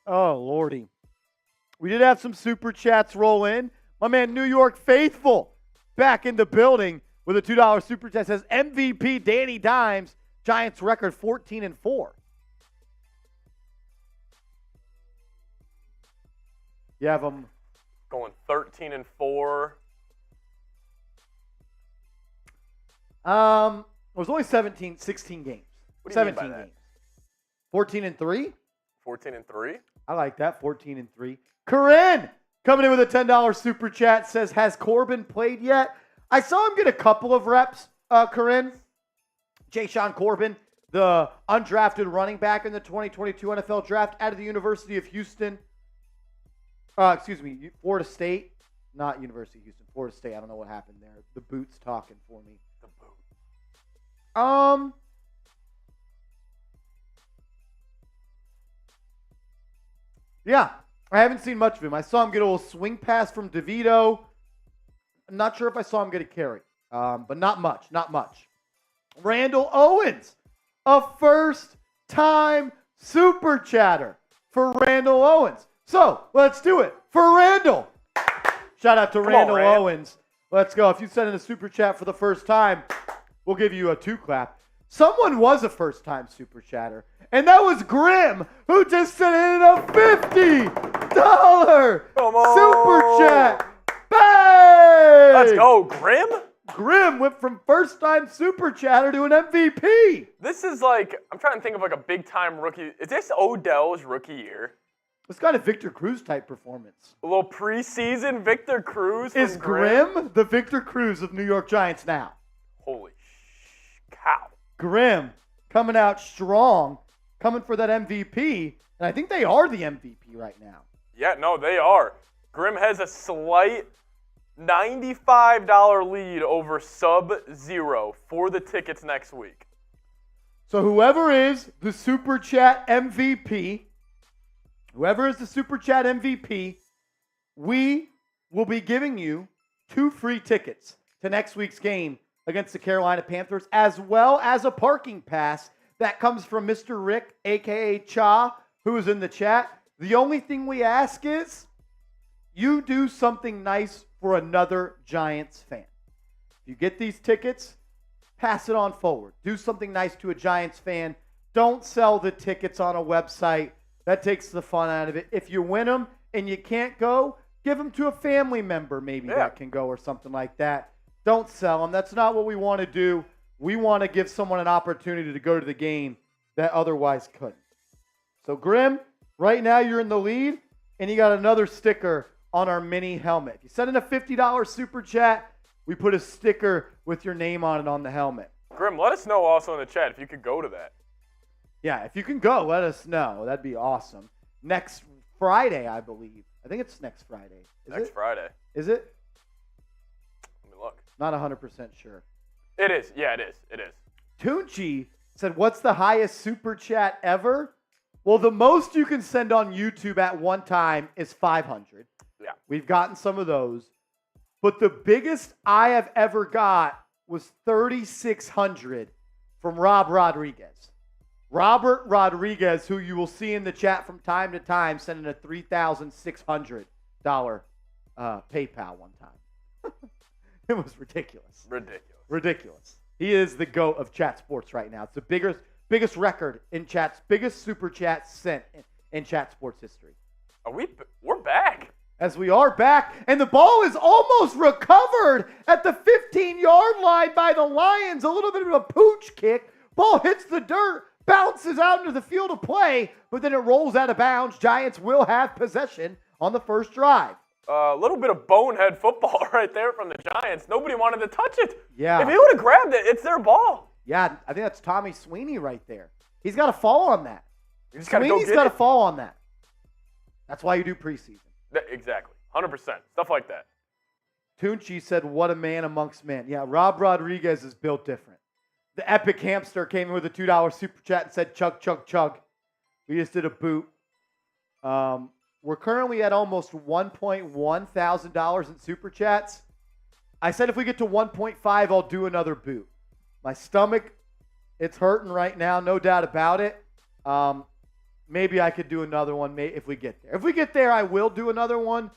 Oh, Lordy. We did have some Super Chats roll in. My man New York Faithful back in the building with a $2 Super Chat says MVP Danny Dimes, Giants record 14-4. You have them going 13-4. It was only 16 games. What do you mean 17 by that? games. 14-3? 14-3? I like that. 14-3. Corinne coming in with a $10 Super Chat says, has Corbin played yet? I saw him get a couple of reps, Corinne. Ja'Shawn Corbin, the undrafted running back in the 2022 NFL Draft out of the University of Houston. Florida State. Not University of Houston. Florida State. I don't know what happened there. The boot's talking for me. The boot. Yeah. I haven't seen much of him. I saw him get a little swing pass from DeVito. I'm not sure if I saw him get a carry. But not much. Randall Owens, a first-time Super Chatter for Randall Owens. So, let's do it for Randall. Shout out to Randall Owens. Let's go. If you send in a Super Chat for the first time, we'll give you a 2-clap. Someone was a first-time Super Chatter, and that was Grim, who just sent in a $50 Super Chat. Bang! Let's go, Grim. Grim went from first-time Super Chatter to an MVP. This is like, I'm trying to think of like a big-time rookie. Is this Odell's rookie year? It's kind of Victor Cruz type performance. A little preseason Victor Cruz. Is Grim the Victor Cruz of New York Giants now? Holy cow. Grim coming out strong, coming for that MVP, and I think they are the MVP right now. Yeah, no, they are. Grim has a slight $95 lead over Sub-Zero for the tickets next week. So whoever is the Super Chat MVP, we will be giving you 2 free tickets to next week's game against the Carolina Panthers, as well as a parking pass that comes from Mr. Rick, a.k.a. Cha, who is in the chat. The only thing we ask is you do something nice for another Giants fan. If you get these tickets, pass it on forward. Do something nice to a Giants fan. Don't sell the tickets on a website. That takes the fun out of it. If you win them and you can't go, give them to a family member maybe that can go or something like that. Don't sell them. That's not what we want to do. We want to give someone an opportunity to go to the game that otherwise couldn't. So, Grim, right now you're in the lead, and you got another sticker on our mini helmet. If you send in a $50 super chat, we put a sticker with your name on it on the helmet. Grim, let us know also in the chat if you could go to that. Yeah, if you can go, let us know. That'd be awesome. Next Friday, I believe. I think it's next Friday. Next Friday. Is it? Let me look. Not 100% sure. It is. Yeah, it is. It is. Tunchi said, what's the highest super chat ever? Well, the most you can send on YouTube at one time is 500. Yeah. We've gotten some of those. But the biggest I have ever got was 3,600 from Rob Rodriguez. Robert Rodriguez, who you will see in the chat from time to time, sending a $3,600 PayPal one time. It was ridiculous. Ridiculous. He is the GOAT of chat sports right now. It's the biggest record in chats, biggest super chat sent in chat sports history. We're back. As we are back, and the ball is almost recovered at the 15-yard line by the Lions. A little bit of a pooch kick. Ball hits the dirt, bounces out into the field of play, but then it rolls out of bounds. Giants will have possession on the first drive. A little bit of bonehead football right there from the Giants. Nobody wanted to touch it. Yeah. If he would have grabbed it, it's their ball. Yeah, I think that's Tommy Sweeney right there. He's got to fall on that. Sweeney's got to fall on that. That's why you do preseason. Exactly. 100%. Stuff like that. Tunchi said, what a man amongst men. Yeah, Rob Rodriguez is built different. The Epic Hamster came in with a $2 super chat and said, chug, chug, chug. We just did a boot. We're currently at almost $1.1 thousand in super chats. I said if we get to 1.5, I'll do another boot. My stomach, it's hurting right now, no doubt about it. Maybe I could do another one if we get there. If we get there, I will do another one,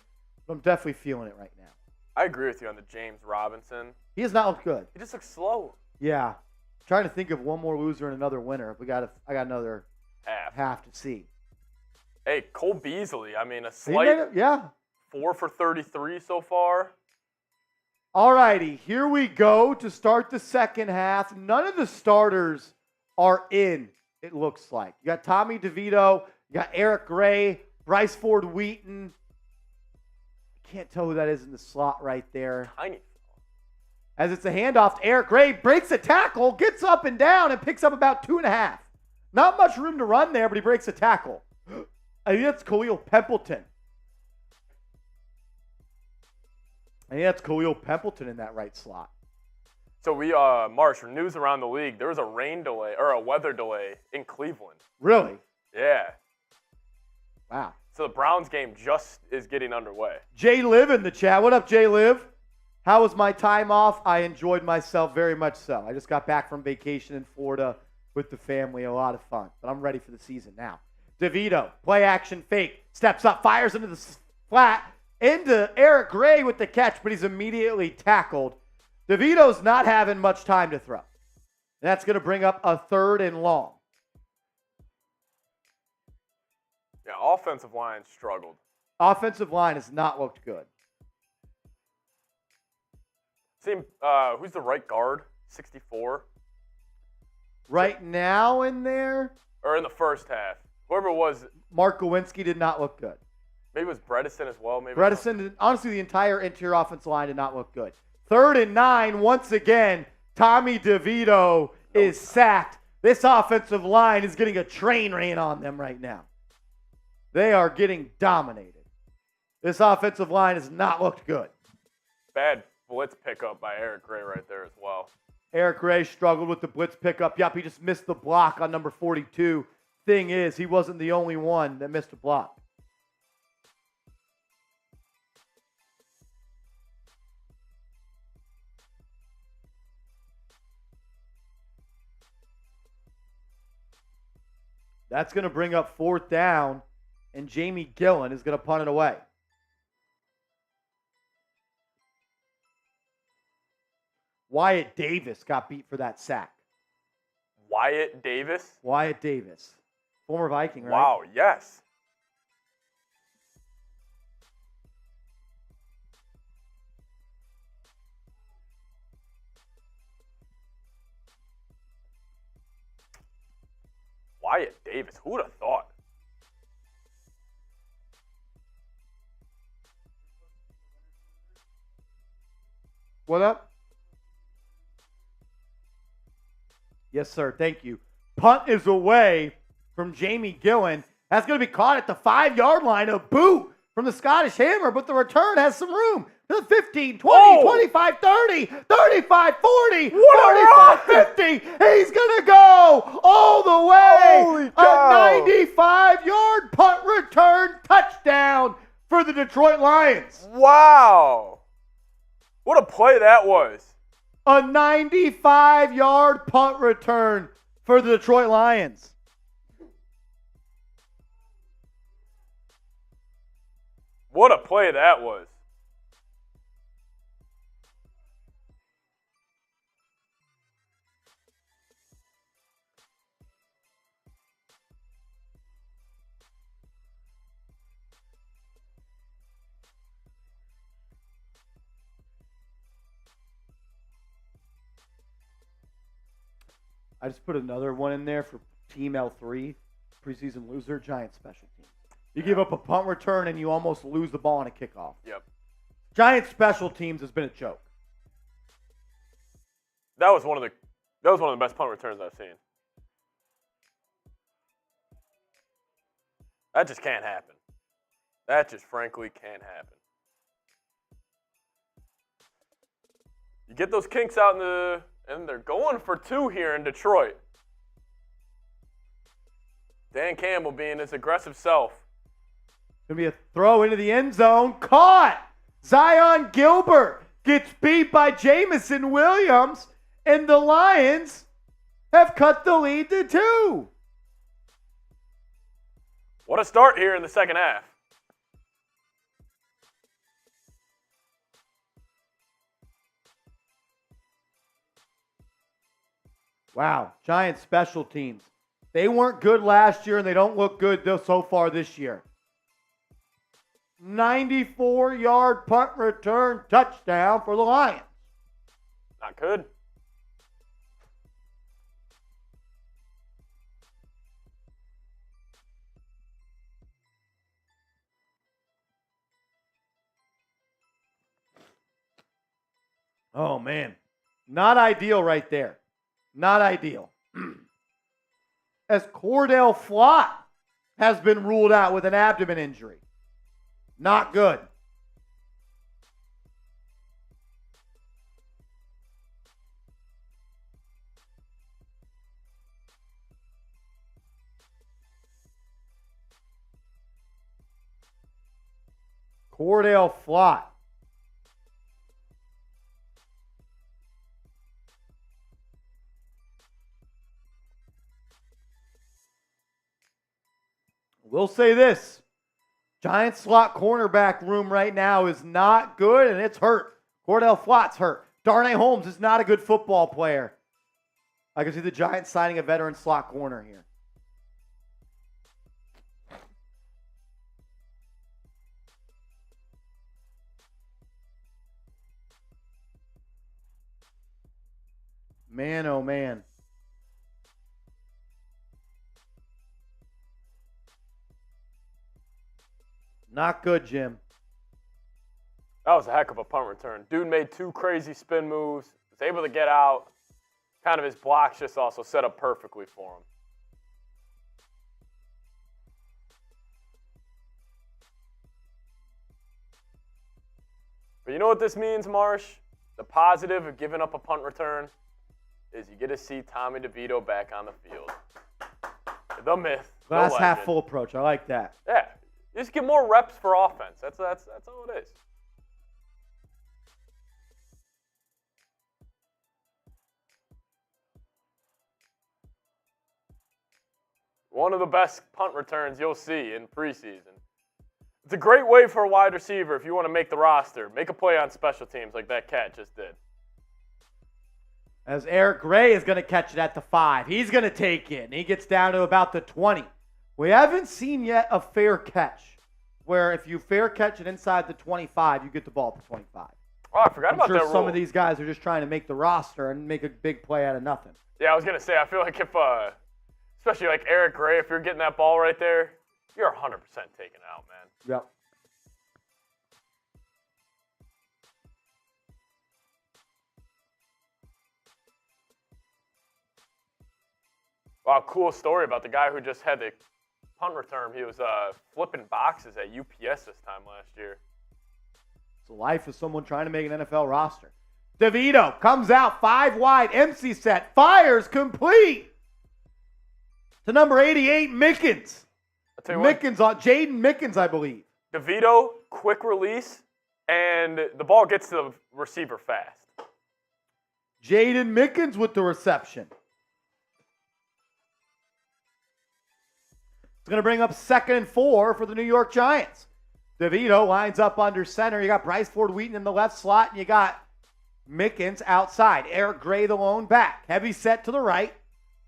but I'm definitely feeling it right now. I agree with you on the James Robinson. He has not looked good. He just looks slow. Yeah. I'm trying to think of one more loser and another winner. I got another half to see. Hey, Cole Beasley. I mean, a slight 4 for 33 so far. All righty, here we go to start the second half. None of the starters are in, it looks like. You got Tommy DeVito, you got Eric Gray, Bryce Ford Wheaton. I can't tell who that is in the slot right there. Tiny. As it's a handoff to Eric Gray, breaks a tackle, gets up and down, and picks up about 2.5. Not much room to run there, but he breaks a tackle. I think that's Khalil Pimpleton. In that right slot. So Marsh, news around the league, there was a rain delay or a weather delay in Cleveland. Really? Yeah. Wow. So the Browns game just is getting underway. Jay Liv in the chat. What up, Jay Liv? How was my time off? I enjoyed myself very much so. I just got back from vacation in Florida with the family. A lot of fun. But I'm ready for the season now. DeVito, play action fake, steps up, fires into the flat, into Eric Gray with the catch, but he's immediately tackled. DeVito's not having much time to throw. That's going to bring up a 3rd and long. Yeah, offensive line struggled. Offensive line has not looked good. Who's the right guard? 64? Right now in there? Or in the first half. Whoever it was. Mark Gawinski did not look good. Maybe it was Bredesen as well. Honestly, the entire interior offensive line did not look good. 3rd and 9, once again, Tommy DeVito is sacked. This offensive line is getting a train ran on them right now. They are getting dominated. This offensive line has not looked good. Bad blitz pickup by Eric Gray right there as well. Eric Gray struggled with the blitz pickup. Yep, he just missed the block on number 42. Thing is, he wasn't the only one that missed a block. That's going to bring up 4th down, and Jamie Gillen is going to punt it away. Wyatt Davis got beat for that sack. Wyatt Davis? Wyatt Davis. Former Viking, right? Wow, yes. Wyatt Davis, who would have thought? What up? Yes, sir. Thank you. Punt is away from Jamie Gillen. That's going to be caught at the 5-yard line. A boot from the Scottish Hammer, but the return has some room. To the 15, 20, 25, 30, 35, 40, 45, 50. He's going to go all the way. Holy cow. A 95-yard punt return touchdown for the Detroit Lions. Wow. What a play that was. A 95-yard punt return for the Detroit Lions. What a play that was. I just put another one in there for Team L3, preseason loser, Giants special team. You give up a punt return and you almost lose the ball on a kickoff. Yep. Giants special teams has been a joke. That was one of the best punt returns I've seen. That just can't happen. That just frankly can't happen. You get those kinks out and they're going for 2 here in Detroit. Dan Campbell being his aggressive self. Going to be a throw into the end zone. Caught! Zion Gilbert gets beat by Jamison Williams, and the Lions have cut the lead to 2. What a start here in the second half. Wow, Giants special teams. They weren't good last year, and they don't look good so far this year. 94-yard punt return touchdown for the Lions. Not good. Oh, man. Not ideal right there. Not ideal. As Cordell Flott has been ruled out with an abdomen injury. Not good. Cordell Flott. We'll say this. Giants slot cornerback room right now is not good, and it's hurt. Cordell Flott's hurt. Darnay Holmes is not a good football player. I can see the Giants signing a veteran slot corner here. Man, oh man. Not good, Jim. That was a heck of a punt return. Dude made 2 crazy spin moves. Was able to get out. Kind of his blocks just also set up perfectly for him. But you know what this means, Marsh? The positive of giving up a punt return is you get to see Tommy DeVito back on the field. The myth. Glass the half legend. full approach. I like that. Yeah. Just get more reps for offense. That's all it is. One of the best punt returns you'll see in preseason. It's a great way for a wide receiver if you want to make the roster. Make a play on special teams like that cat just did. As Eric Gray is going to catch it at the 5. He's going to take it. He gets down to about the 20. We haven't seen yet a fair catch where if you fair catch it inside the 25, you get the ball at the 25. Oh, I forgot about that rule. Some of these guys are just trying to make the roster and make a big play out of nothing. Yeah, I was going to say, I feel like if, especially like Eric Gray, if you're getting that ball right there, you're 100% taken out, man. Yep. Wow, cool story about the guy who just had the punt return. He was flipping boxes at UPS this time last year. It's the life of someone trying to make an NFL roster. DeVito comes out 5 wide, MC set, fires complete to number 88, Mickens. I'll tell you what, Jaden Mickens, I believe. DeVito, quick release, and the ball gets to the receiver fast. Jaden Mickens with the reception. It's going to bring up 2nd and 4 for the New York Giants. DeVito lines up under center. You got Bryce Ford-Wheaton in the left slot, and you got Mickens outside. Eric Gray, the lone back. Heavy set to the right.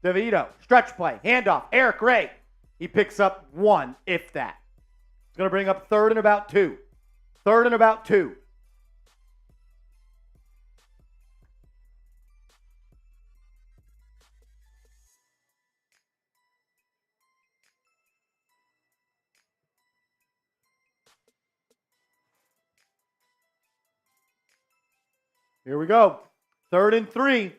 DeVito, stretch play, handoff. Eric Gray. He picks up 1, if that. It's going to bring up 3rd and about 2. 3rd and about 2. Here we go. 3rd and 3.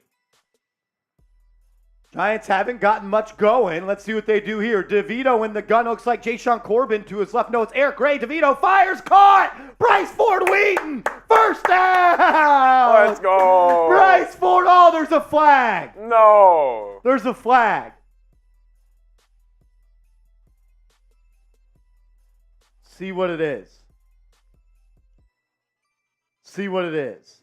Giants haven't gotten much going. Let's see what they do here. DeVito in the gun. Looks like Jayshon Corbin to his left. No, it's Eric Gray. DeVito fires. Caught. Bryce Ford-Wheaton. First down. Let's go. Bryce Ford. Oh, there's a flag. No. There's a flag. See what it is. See what it is.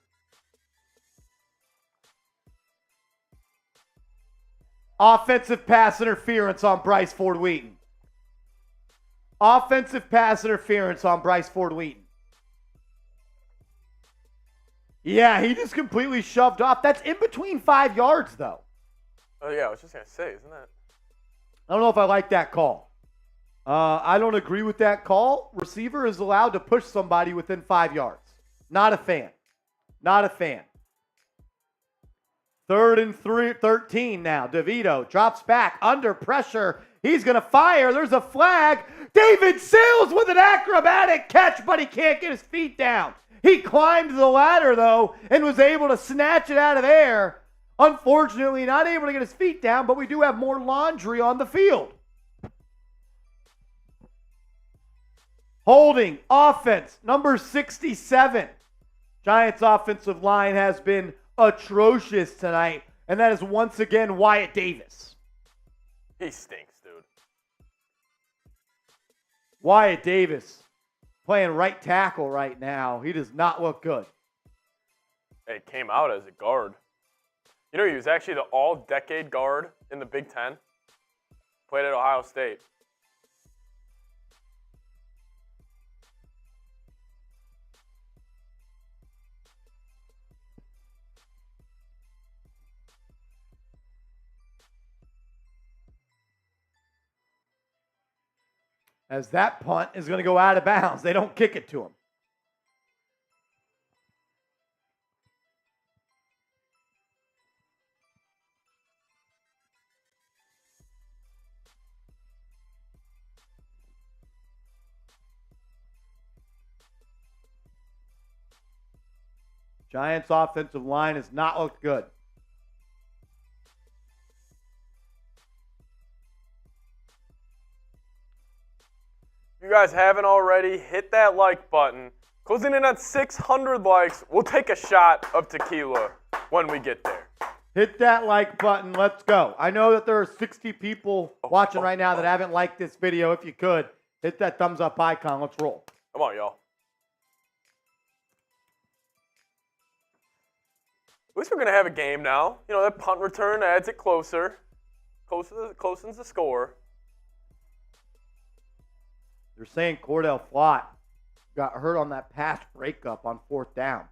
Offensive pass interference on Bryce Ford-Wheaton. Offensive pass interference on Bryce Ford-Wheaton. Yeah, he just completely shoved off. That's in between 5 yards, though. Oh, yeah, I was just going to say, isn't that? I don't know if I like that call. I don't agree with that call. Receiver is allowed to push somebody within 5 yards. Not a fan. Not a fan. 3rd and 13 now. DeVito drops back under pressure. He's going to fire. There's a flag. David Sills with an acrobatic catch, but he can't get his feet down. He climbed the ladder, though, and was able to snatch it out of there. Unfortunately, not able to get his feet down, but we do have more laundry on the field. Holding offense, number 67. Giants' offensive line has been atrocious tonight, and that is once again Wyatt Davis. He stinks, dude. Wyatt Davis playing right tackle right now. He does not look good. It came out as a guard. You know, he was actually the all-decade guard in the Big Ten. Played at Ohio State. As that punt is going to go out of bounds. They don't kick it to him. Giants' offensive line has not looked good. If you guys haven't already, hit that like button. Closing in on 600 likes. We'll take a shot of tequila when we get there. Hit that like button. Let's go. I know that there are 60 people watching right now that haven't liked this video. If you could, hit that thumbs up icon. Let's roll. Come on, y'all. At least we're going to have a game now. You know, that punt return adds it closer. Closens the score. They're saying Cordell Flott got hurt on that pass breakup on 4th down.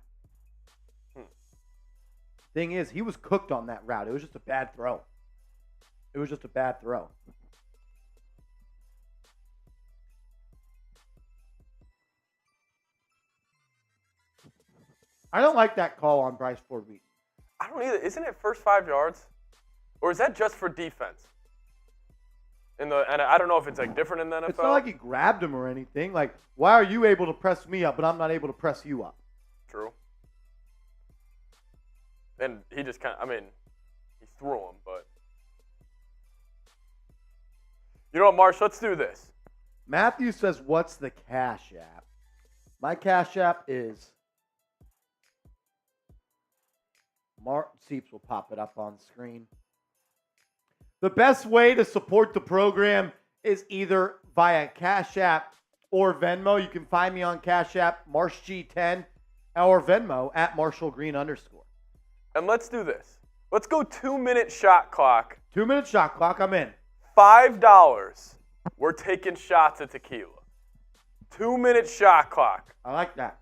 Thing is, he was cooked on that route. It was just a bad throw. I don't like that call on Bryce Ford-Wheaton. I don't either. Isn't it first 5 yards? Or is that just for defense? And I don't know if it's like different in the NFL. It's not like he grabbed him or anything. Like, why are you able to press me up, but I'm not able to press you up? True. And he just he threw him, but. You know what, Marsh? Let's do this. Matthew says, what's the Cash App? My Cash App is... Mark Seeps will pop it up on screen. The best way to support the program is either via Cash App or Venmo. You can find me on Cash App, MarshG10, or Venmo at MarshallGreen_. And let's do this. Let's go 2-minute shot clock. 2-minute shot clock, I'm in. $5. We're taking shots at tequila. 2-minute shot clock. I like that.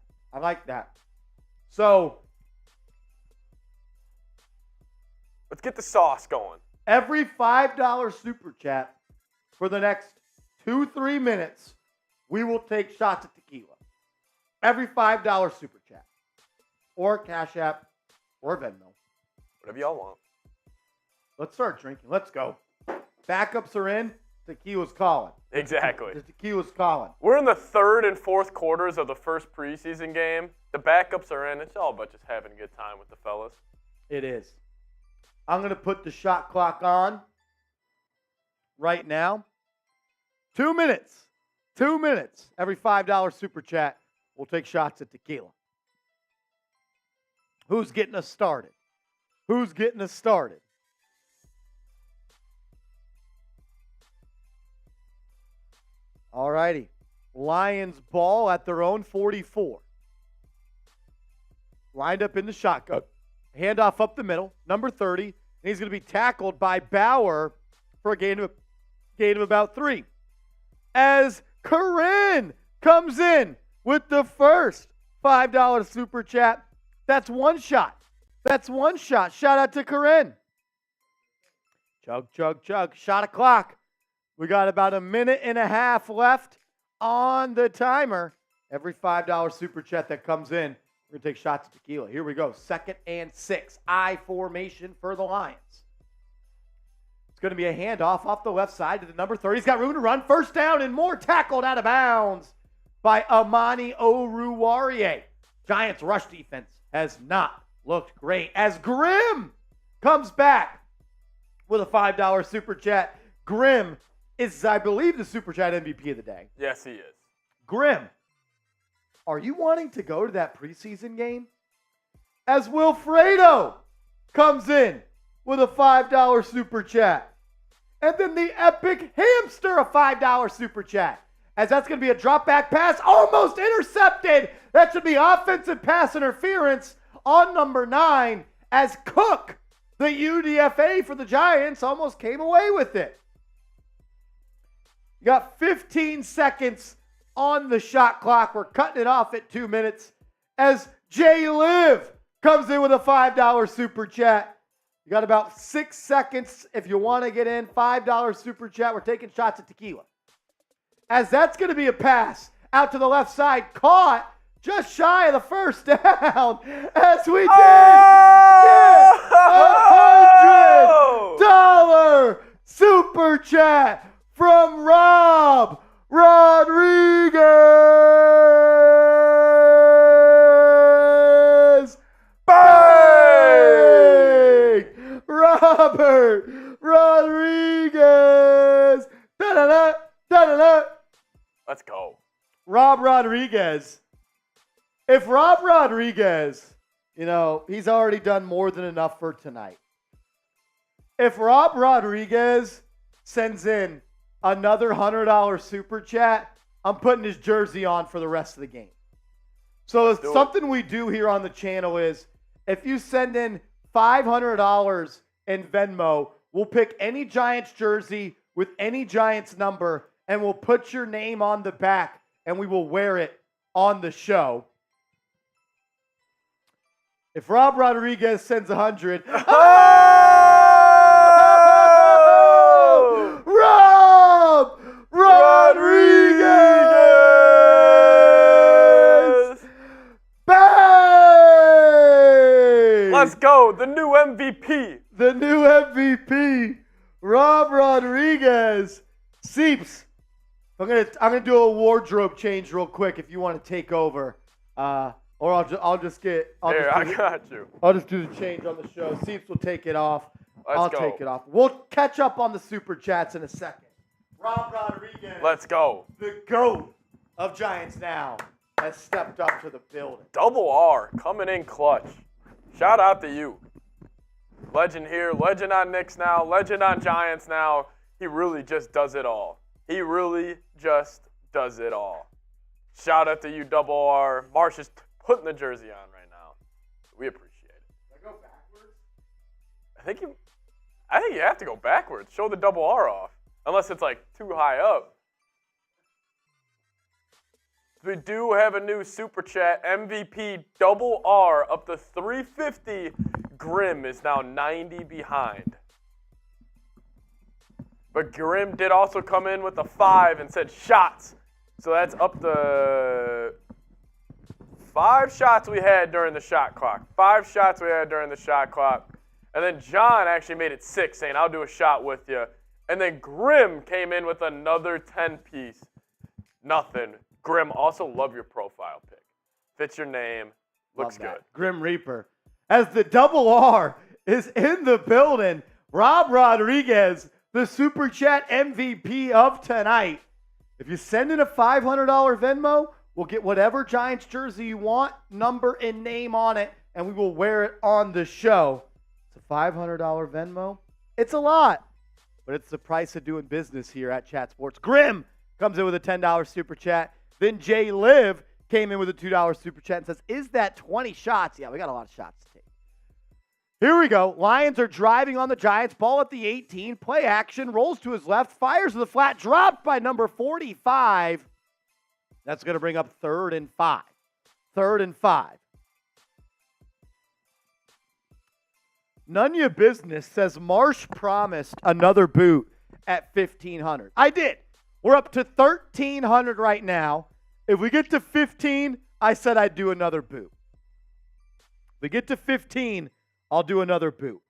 So... let's get the sauce going. Every $5 super chat for the next 2-3 minutes, we will take shots at tequila. Every $5 super chat. Or Cash App or Venmo. Whatever y'all want. Let's start drinking. Let's go. Backups are in. Tequila's calling. Exactly. The tequila's calling. We're in the 3rd and 4th quarters of the first preseason game. The backups are in. It's all about just having a good time with the fellas. It is. I'm going to put the shot clock on right now. 2 minutes. 2 minutes. Every $5 super chat, we'll take shots at tequila. Who's getting us started? All righty. Lions ball at their own 44. Lined up in the shotgun. Handoff up the middle, number 30. And he's going to be tackled by Bauer for a gain of about 3. As Corinne comes in with the first $5 super chat. That's one shot. Shout out to Corinne. Chug. Shot o'clock. We got about a minute and a half left on the timer. Every $5 super chat that comes in, we're going to take shots at tequila. Here we go. 2nd and 6. I formation for the Lions. It's going to be a handoff off the left side to the number 30. He's got room to run. First down and more, tackled out of bounds by Amani Oruwariye. Giants' rush defense has not looked great as Grimm comes back with a $5 super chat. Grimm is, I believe, the super chat MVP of the day. Yes, he is. Grimm, are you wanting to go to that preseason game? As Wilfredo comes in with a $5 super chat. And then the epic hamster, a $5 super chat. As that's going to be a drop back pass, almost intercepted. That should be offensive pass interference on number 9 as Cook, the UDFA for the Giants, almost came away with it. You got 15 seconds on the shot clock. We're cutting it off at 2 minutes as Jay Liv comes in with a $5 super chat. You got about 6 seconds if you want to get in. $5 super chat. We're taking shots at tequila. As that's going to be a pass out to the left side. Caught just shy of the first down. As we did get $100 super chat from Rob Rodriguez. Bang! Robert Rodriguez. Da-da-da, da-da-da. Let's go. Rob Rodriguez. If Rob Rodriguez, he's already done more than enough for tonight. If Rob Rodriguez sends in another $100 super chat, I'm putting his jersey on for the rest of the game. So something we do here on the channel is if you send in $500 in Venmo, we'll pick any Giants jersey with any Giants number, and we'll put your name on the back, and we will wear it on the show. If Rob Rodriguez sends 100, Rob Rodriguez! Bang! Let's go, the new MVP. The new MVP, Rob Rodriguez. Seeps, I'm gonna do a wardrobe change real quick if you want to take over, or I'll just do the change on the show. Seeps will take it off. I'll take it off. We'll catch up on the super chats in a second. Rob Rodriguez. Let's go. The GOAT of Giants Now has stepped up to the building. Double R coming in clutch. Shout out to you. Legend here, legend on Knicks Now, legend on Giants Now. He really just does it all. He really just does it all. Shout out to you, Double R. Marsh is putting the jersey on right now. We appreciate it. Did I go backwards? I think you have to go backwards. Show the Double R off. Unless it's like too high up. We do have a new super chat. MVP Double R up to 350. Grim is now 90 behind. But Grim did also come in with a 5 and said shots. So that's up to 5 shots we had during the shot clock. 5 shots we had during the shot clock. And then John actually made it 6, saying, I'll do a shot with you. And then Grim came in with another 10-piece. Nothing. Grim, also love your profile pic. Fits your name. Looks good. Grim Reaper. As the Double R is in the building, Rob Rodriguez, the Super Chat MVP of tonight. If you send in a $500 Venmo, we'll get whatever Giants jersey you want, number and name on it, and we will wear it on the show. It's a $500 Venmo. It's a lot, but it's the price of doing business here at Chat Sports. Grim comes in with a $10 Super Chat. Then Jay Liv came in with a $2 Super Chat and says, is that 20 shots? Yeah, we got a lot of shots to take. Here we go. Lions are driving on the Giants. Ball at the 18. Play action. Rolls to his left. Fires to the flat. Dropped by number 45. That's going to bring up 3rd and 5. 3rd and 5. None of your business says Marsh promised another boot at 1,500. I did. We're up to 1,300 right now. If we get to 15, I said I'd do another boot. If we get to 15, I'll do another boot.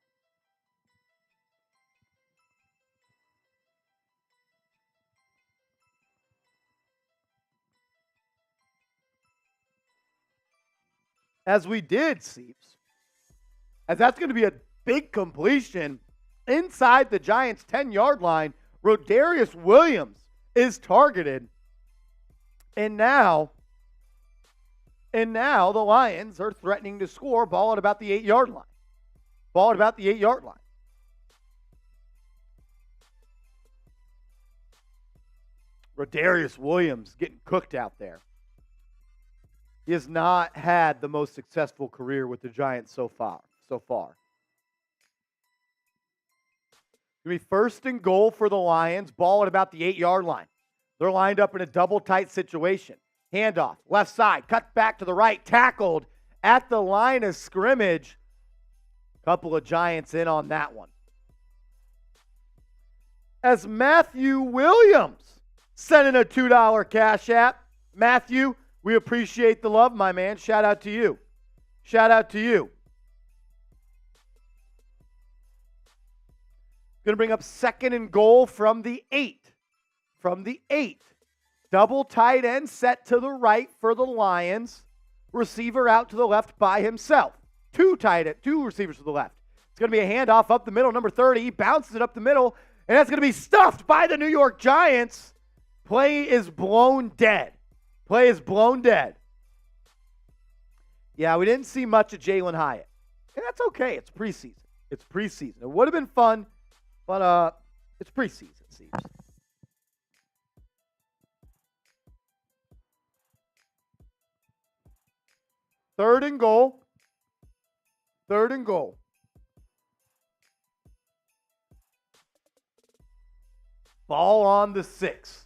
As we did, Seeps. As that's going to be a big completion inside the Giants' 10-yard line. Rodarius Williams is targeted. And now the Lions are threatening to score. Ball at about the 8-yard line. Ball at about the 8-yard line. Rodarius Williams getting cooked out there. He has not had the most successful career with the Giants so far. It'll be 1st and goal for the Lions. Ball at about the 8-yard line. They're lined up in a double tight situation. Handoff, left side, cut back to the right, tackled at the line of scrimmage. Couple of Giants in on that one. As Matthew Williams sent in a $2 Cash App. Matthew, we appreciate the love, my man. Shout out to you. Shout out to you. Going to bring up 2nd and goal from the 8. From the 8. Double tight end set to the right for the Lions. Receiver out to the left by himself. 2 receivers to the left. It's going to be a handoff up the middle. Number 30 he bounces it up the middle, and that's going to be stuffed by the New York Giants. Play is blown dead. Play is blown dead. Yeah, we didn't see much of Jalin Hyatt. And that's okay. It's preseason. It's preseason. It would have been fun, but it's preseason, it seems. Third and goal. Ball on the 6.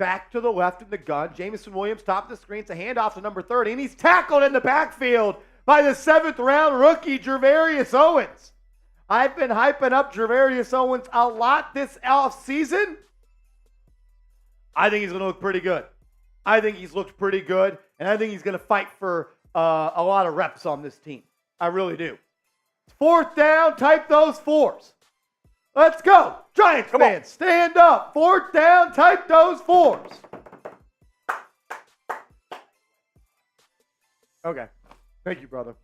back to the left in the gun. Jamison Williams, top of the screen. It's a handoff to number 30, and he's tackled in the backfield by the 7th-round rookie, Gervarius Owens. I've been hyping up Gervarius Owens a lot this offseason. I think he's going to look pretty good. I think he's looked pretty good, and I think he's going to fight for a lot of reps on this team. I really do. 4th down, type those 4s. Let's go. Giants fans, stand up. 4th down, type those 4s. Okay. Thank you, brother.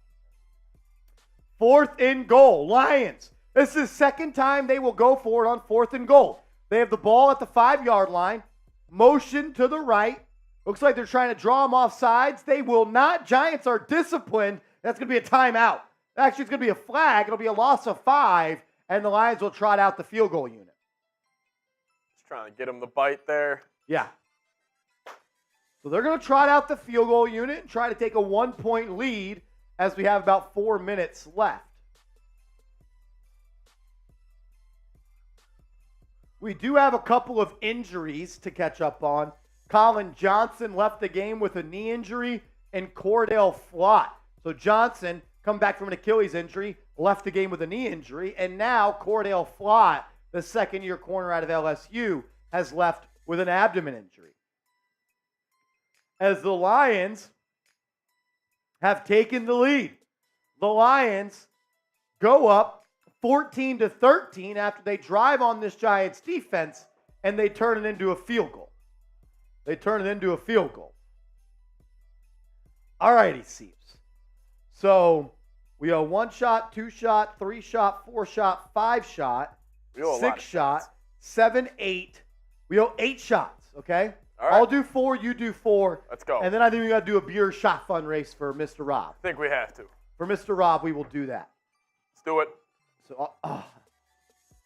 4th and goal. Lions. This is the second time they will go for it on 4th and goal. They have the ball at the 5-yard line. Motion to the right. Looks like they're trying to draw them off sides. They will not. Giants are disciplined. That's going to be a timeout. Actually, it's going to be a flag. It'll be a loss of 5, and the Lions will trot out the field goal unit. Just trying to get them the bite there. Yeah. So they're going to trot out the field goal unit and try to take a 1-point lead as we have about 4 minutes left. We do have a couple of injuries to catch up on. Colin Johnson left the game with a knee injury, and Cordell Flott. So Johnson, come back from an Achilles injury, left the game with a knee injury, and now Cordell Flott, the second-year corner out of LSU, has left with an abdomen injury. As the Lions have taken the lead, the Lions go up 14-13 after they drive on this Giants defense, and they turn it into a field goal. All righty, Seeps. So we have 1-shot, 2-shot, 3-shot, 4-shot, 5-shot, 6-shot, 7, 8. We owe 8 shots, okay? All right. I'll do 4, you do 4. Let's go. And then I think we got to do a beer shot fun race for Mr. Rob. I think we have to. For Mr. Rob, we will do that. Let's do it. So,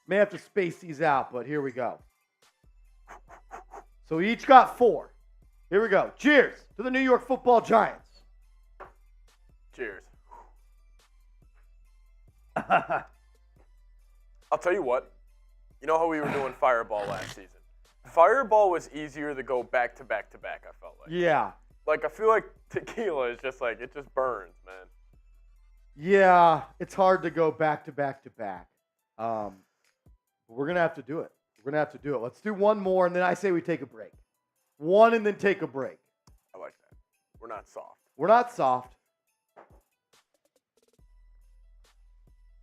may have to space these out, but here we go. So we each got 4. Here we go. Cheers to the New York Football Giants. Cheers. I'll tell you what. You know how we were doing Fireball last season? Fireball was easier to go back to back to back, I felt like. Yeah. Like, I feel like tequila is just like, it just burns, man. Yeah, it's hard to go back to back to back. We're going to have to do it. Let's do one more, and then I say we take a break. 1 and then take a break. I like that. We're not soft.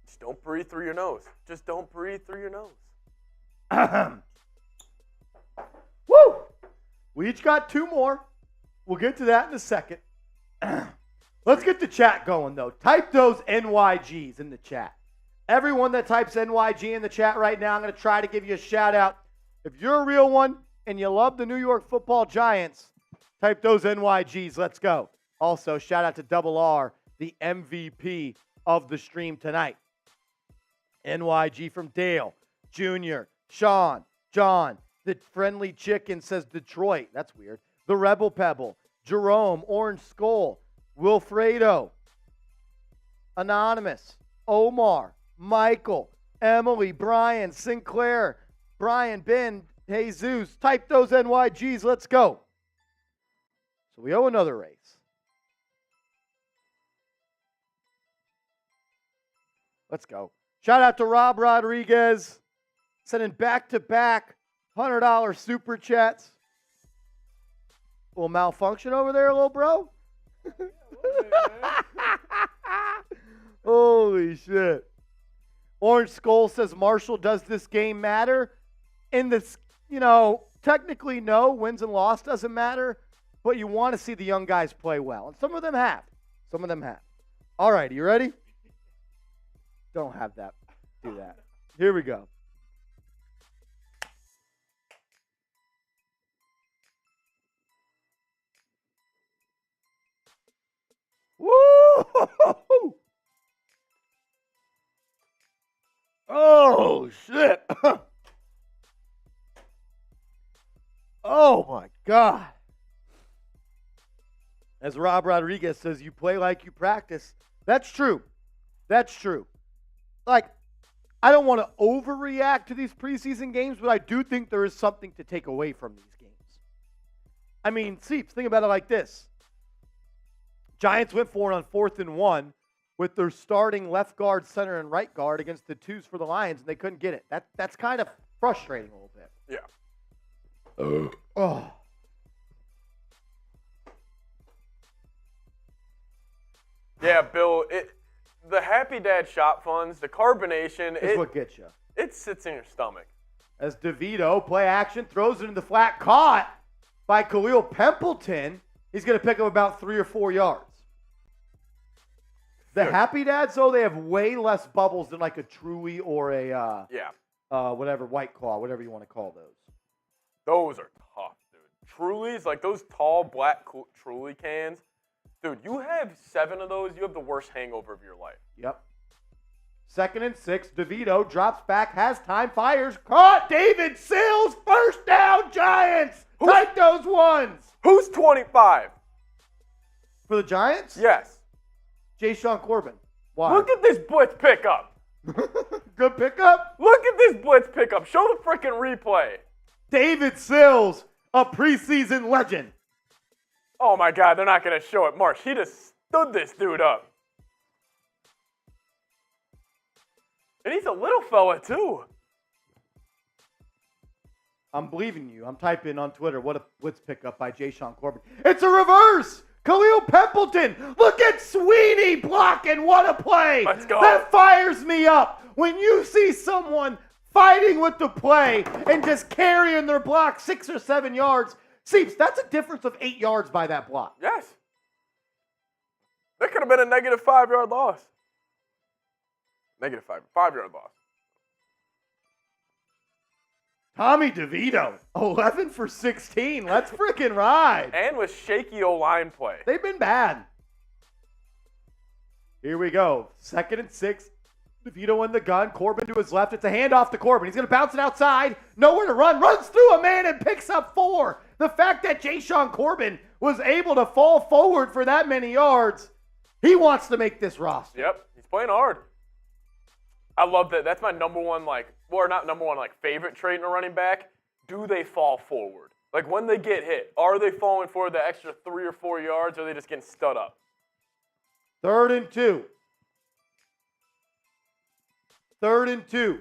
Just don't breathe through your nose. Woo! We each got 2 more. We'll get to that in a second. Let's get the chat going, though. Type those NYGs in the chat. Everyone that types NYG in the chat right now, I'm going to try to give you a shout-out. If you're a real one and you love the New York Football Giants, type those NYGs. Let's go. Also, shout-out to Double R, the MVP of the stream tonight. NYG from Dale, Junior, Sean, John, the Friendly Chicken says Detroit. That's weird. The Rebel Pebble, Jerome, Orange Skull, Wilfredo, Anonymous, Omar, Michael, Emily, Brian, Sinclair, Brian, Ben, Jesus. Type those NYGs. Let's go. So we owe another race. Let's go. Shout out to Rob Rodriguez, sending back-to-back $100 super chats. Little malfunction over there, little bro. Holy shit. Orange Skull says, Marshall, does this game matter? In this, technically no. Wins and loss doesn't matter. But you want to see the young guys play well. And some of them have. All right, you ready? Don't have that. Do that. Here we go. Woo! Oh, shit. Oh, my God. As Rob Rodriguez says, you play like you practice. That's true. Like, I don't want to overreact to these preseason games, but I do think there is something to take away from these games. I mean, Seeps, think about it like this. Giants went for it on 4th and 1 with their starting left guard, center, and right guard against the twos for the Lions, and they couldn't get it. That's kind of frustrating a little bit. Yeah. Oh. Yeah, Bill, the Happy Dad shop funds, the carbonation, Is what gets you. It sits in your stomach. As DeVito, play action, throws it in the flat, caught by Khalil Pimpleton. He's going to pick up about 3 or 4 yards. The Happy Dads, though, they have way less bubbles than like a Truly or a whatever, White Claw, whatever you want to call those. Those are tough, dude. Truly's, like those tall black Truly cans. Dude, you have 7 of those, you have the worst hangover of your life. Yep. 2nd and 6, DeVito drops back, has time, fires, caught, David Sills, first down, Giants! Take those ones! Who's 25? For the Giants? Yes. Sean Corbin. Why? Look at this blitz pickup. Good pickup. Look at this blitz pickup. Show the freaking replay. David Sills, a preseason legend. Oh, my God. They're not going to show it. Marsh, he just stood this dude up. And he's a little fella, too. I'm believing you. I'm typing on Twitter, what a blitz pickup by Sean Corbin. It's a reverse. Khalil Pimpleton. Look at Sweeney blocking. What a play. Let's go. That fires me up. When you see someone fighting with the play and just carrying their block 6 or 7 yards, Seeps, that's a difference of 8 yards by that block. Yes. That could have been a negative 5-yard loss. Negative 5-yard loss. Tommy DeVito, 11 for 16. Let's freaking ride. And with shaky O-line play. They've been bad. Here we go. 2nd and 6. DeVito in the gun. Corbin to his left. It's a handoff to Corbin. He's going to bounce it outside. Nowhere to run. Runs through a man and picks up 4. The fact that Sean Corbin was able to fall forward for that many yards, he wants to make this roster. Yep. He's playing hard. I love that. That's my number one, favorite trait in a running back. Do they fall forward? Like, when they get hit, are they falling forward the extra 3 or 4 yards, or are they just getting stood up? 3rd and 2. 3rd and 2.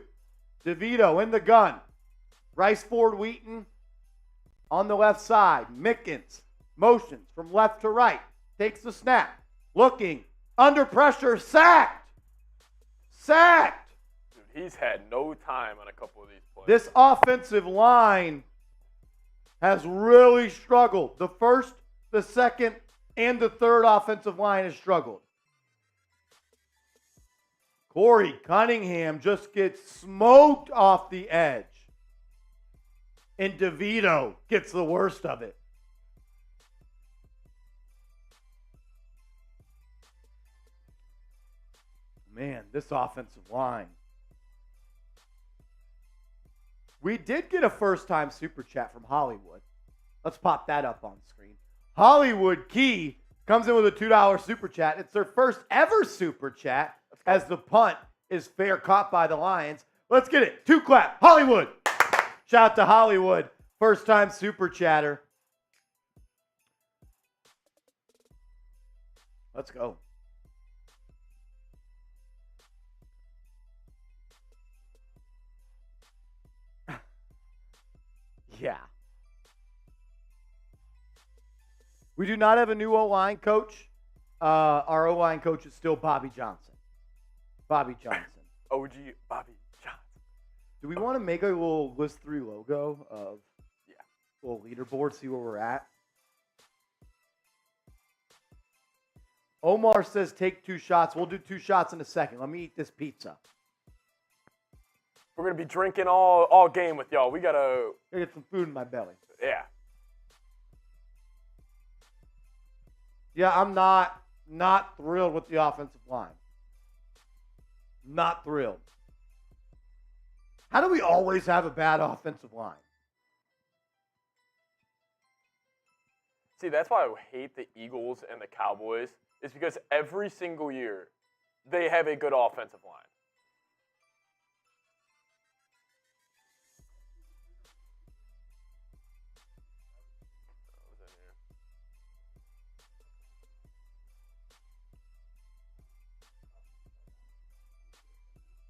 DeVito in the gun. Rice Ford Wheaton on the left side. Mickens motions from left to right. Takes the snap. Looking. Under pressure. Sacked. Sacked. He's had no time on a couple of these plays. This offensive line has really struggled. The first, the second, and the third offensive line has struggled. Corey Cunningham just gets smoked off the edge. And DeVito gets the worst of it. Man, this offensive line. We did get a first-time super chat from Hollywood. Let's pop that up on screen. Hollywood Key comes in with a $2 super chat. It's their first ever super chat as the punt is fair caught by the Lions. Let's get it. 2 clap. Hollywood. Shout out to Hollywood. First-time super chatter. Let's go. Yeah. We do not have a new O-line coach. Our O-line coach is still Bobby Johnson. Bobby Johnson. OG Bobby Johnson. Do we want to make a little List 3 logo of a little leaderboard, see where we're at? Omar says take 2 shots. We'll do 2 shots in a second. Let me eat this pizza. We're going to be drinking all game with y'all. We got to get some food in my belly. Yeah. Yeah, I'm not thrilled with the offensive line. Not thrilled. How do we always have a bad offensive line? See, that's why I hate the Eagles and the Cowboys, is because every single year they have a good offensive line.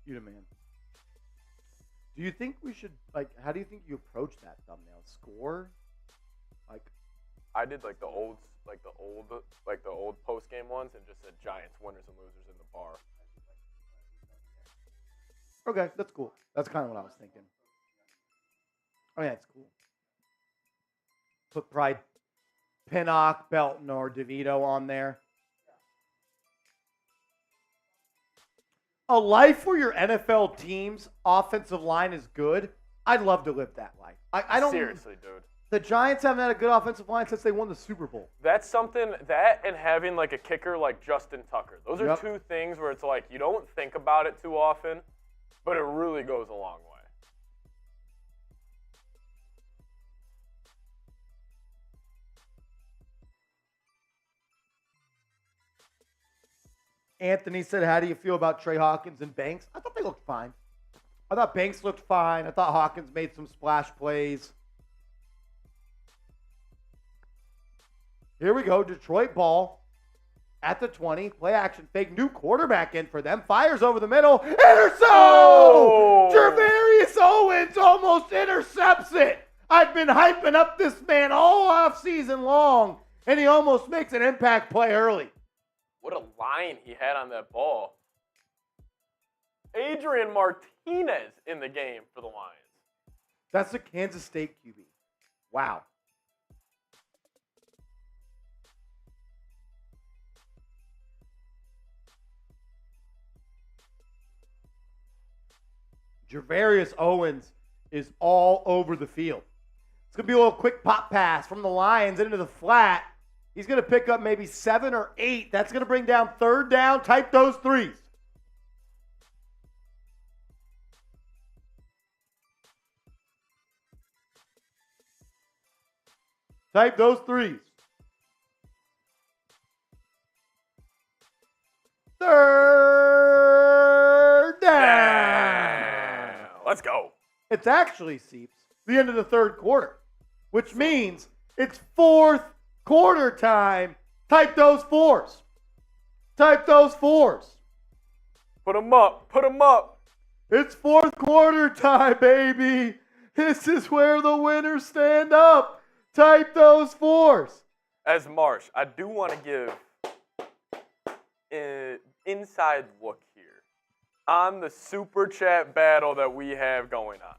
You the man. Do you think we should, how do you think you approach that thumbnail? Score? I did the old post-game ones and just said Giants winners and losers in the bar. Okay, that's cool. That's kind of what I was thinking. Oh, yeah, it's cool. Put Pride Pinnock, Belton, or DeVito on there. A life where your NFL team's offensive line is good, I'd love to live that life. I don't. Seriously, dude. The Giants haven't had a good offensive line since they won the Super Bowl. That's something, that and having a kicker like Justin Tucker. Those are two things where it's you don't think about it too often, but it really goes a long way. Anthony said, how do you feel about Trey Hawkins and Banks? I thought they looked fine. I thought Banks looked fine. I thought Hawkins made some splash plays. Here we go. Detroit ball at the 20. Play action fake. New quarterback in for them. Fires over the middle. Oh! Javarius Owens almost intercepts it. I've been hyping up this man all off season long, and he almost makes an impact play early. What a line he had on that ball. Adrian Martinez in the game for the Lions. That's the Kansas State QB. Wow. Javarius Owens is all over the field. It's going to be a little quick pop pass from the Lions into the flat. He's going to pick up maybe 7 or 8. That's going to bring down third down. Type those threes. Type those threes. Third down. Let's go. It's actually, Seeps, the end of the third quarter, which means it's fourth quarter time. Type those fours. Type those fours. Put them up. Put them up. It's fourth quarter time, baby. This is where the winners stand up. Type those fours. As Marsh, I do want to give an inside look here on the Super Chat battle that we have going on.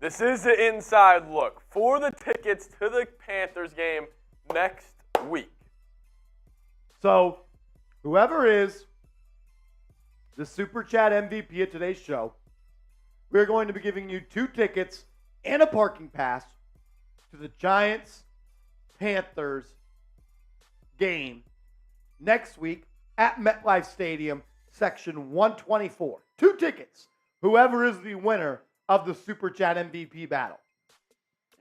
This is the inside look for the tickets to the Panthers game next week. So, whoever is the Super Chat MVP of today's show, we're going to be giving you 2 tickets and a parking pass to the Giants-Panthers game next week at MetLife Stadium, Section 124. 2 tickets, whoever is the winner of the Super Chat MVP battle.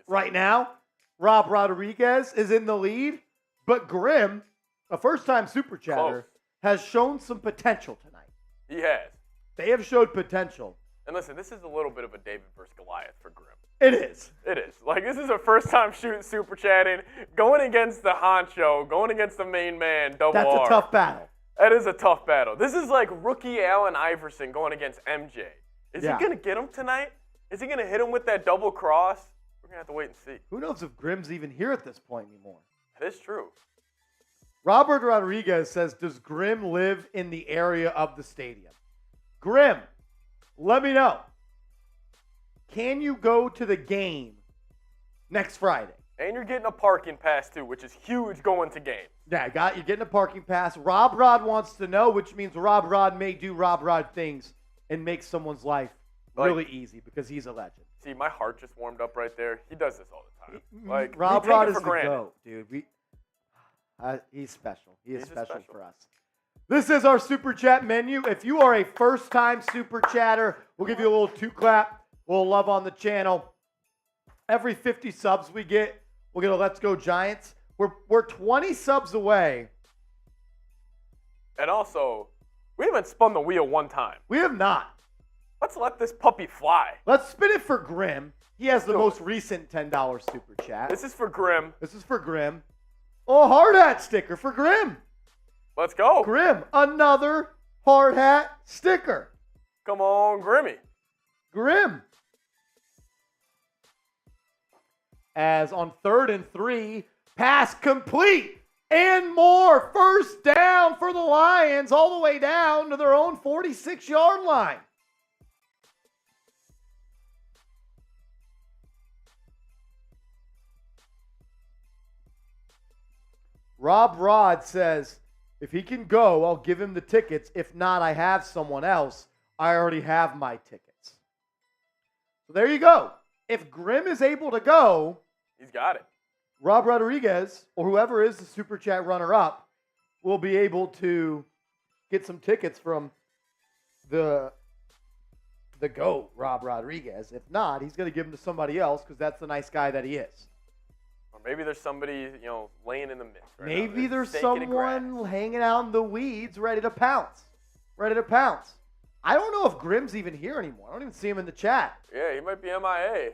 Right now, Rob Rodriguez is in the lead, but Grimm, a first-time Super Chatter, has shown some potential tonight. He has. They have showed potential. And listen, this is a little bit of a David versus Goliath for Grimm. It is. It is. This is a first-time shooting Super Chatting, going against the honcho, going against the main man, Daboll. That's a tough battle. That is a tough battle. This is like rookie Allen Iverson going against MJ. Is he going to get him tonight? Is he going to hit him with that double cross? We're going to have to wait and see. Who knows if Grimm's even here at this point anymore? That is true. Robert Rodriguez says, does Grimm live in the area of the stadium? Grimm, let me know. Can you go to the game next Friday? And you're getting a parking pass, too, which is huge going to games. Yeah, you're getting a parking pass. Rob Rod wants to know, which means Rob Rod may do Rob Rod things and make someone's life really easy because he's a legend. See, my heart just warmed up right there. He does this all the time. Rob Rod is the GOAT, dude. He's special. He is special for us. This is our Super Chat menu. If you are a first-time Super Chatter, we'll give you a little 2-clap. We'll love on the channel. Every 50 subs we get, we'll get a Let's Go Giants. We're 20 subs away. And also, we haven't spun the wheel one time. We have not. Let's let this puppy fly. Let's spin it for Grimm. He has the most recent $10 Super Chat. This is for Grimm. Oh, hard hat sticker for Grimm. Let's go. Grimm, another hard hat sticker. Come on, Grimmy. Grim. As on 3rd and 3, pass complete and more. First down for the Lions all the way down to their own 46-yard line. Rob Rod says, if he can go, I'll give him the tickets. If not, I have someone else. I already have my tickets. So there you go. If Grim is able to go, he's got it. Rob Rodriguez, or whoever is the Super Chat runner-up, will be able to get some tickets from the GOAT, Rob Rodriguez. If not, he's going to give them to somebody else because that's the nice guy that he is. Or maybe there's somebody, laying in the mix right now. Maybe there's someone hanging out in the weeds ready to pounce. I don't know if Grim's even here anymore. I don't even see him in the chat. Yeah, he might be MIA.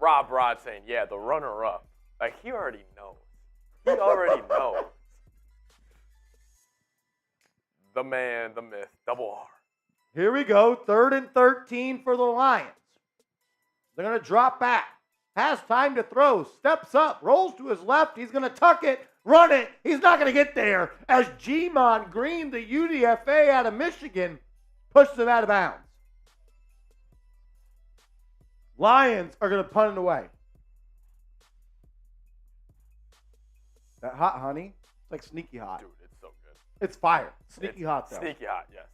Rob Rod saying, yeah, the runner-up. Like, he already knows. The man, the myth, Double R. Here we go. 3rd and 13 for the Lions. They're going to drop back. Has time to throw. Steps up. Rolls to his left. He's going to tuck it. Run it. He's not going to get there. As Gmon Green, the UDFA out of Michigan, pushes him out of bounds. Lions are going to punt it away. That hot, honey? It's like sneaky hot. Dude, it's so good. It's fire. Sneaky hot, though. Sneaky hot, yes.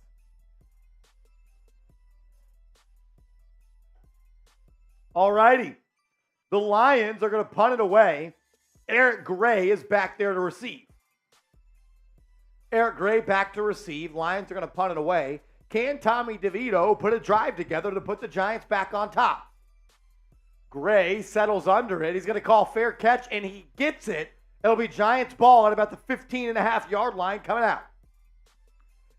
All righty. The Lions are going to punt it away. Eric Gray is back there to receive. Eric Gray back to receive. Lions are going to punt it away. Can Tommy DeVito put a drive together to put the Giants back on top? Gray settles under it. He's going to call fair catch, and he gets it. It'll be Giants ball at about the 15.5-yard line coming out.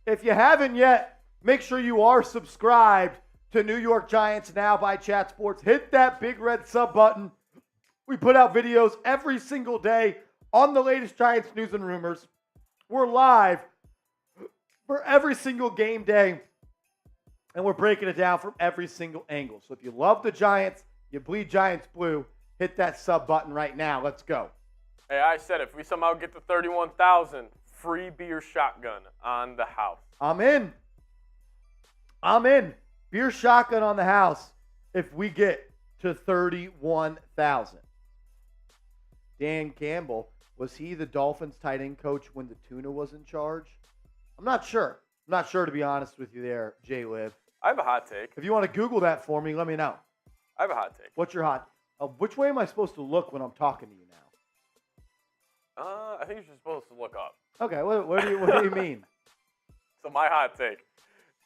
If you haven't yet, make sure you are subscribed to New York Giants Now by Chat Sports. Hit that big red sub button. We put out videos every single day on the latest Giants news and rumors. We're live for every single game day, and we're breaking it down from every single angle. So if you love the Giants, you bleed Giants blue, hit that sub button right now. Let's go. Hey, I said if we somehow get to 31,000, free beer shotgun on the house. I'm in. Beer shotgun on the house if we get to 31,000. Dan Campbell, was he the Dolphins tight end coach when the Tuna was in charge? I'm not sure. To be honest with you there, J-Liv. I have a hot take. If you want to Google that for me, let me know. I have a hot take. What's your hot? Which way am I supposed to look when I'm talking to you now? I think you're supposed to look up. Okay, what do you mean? So my hot take,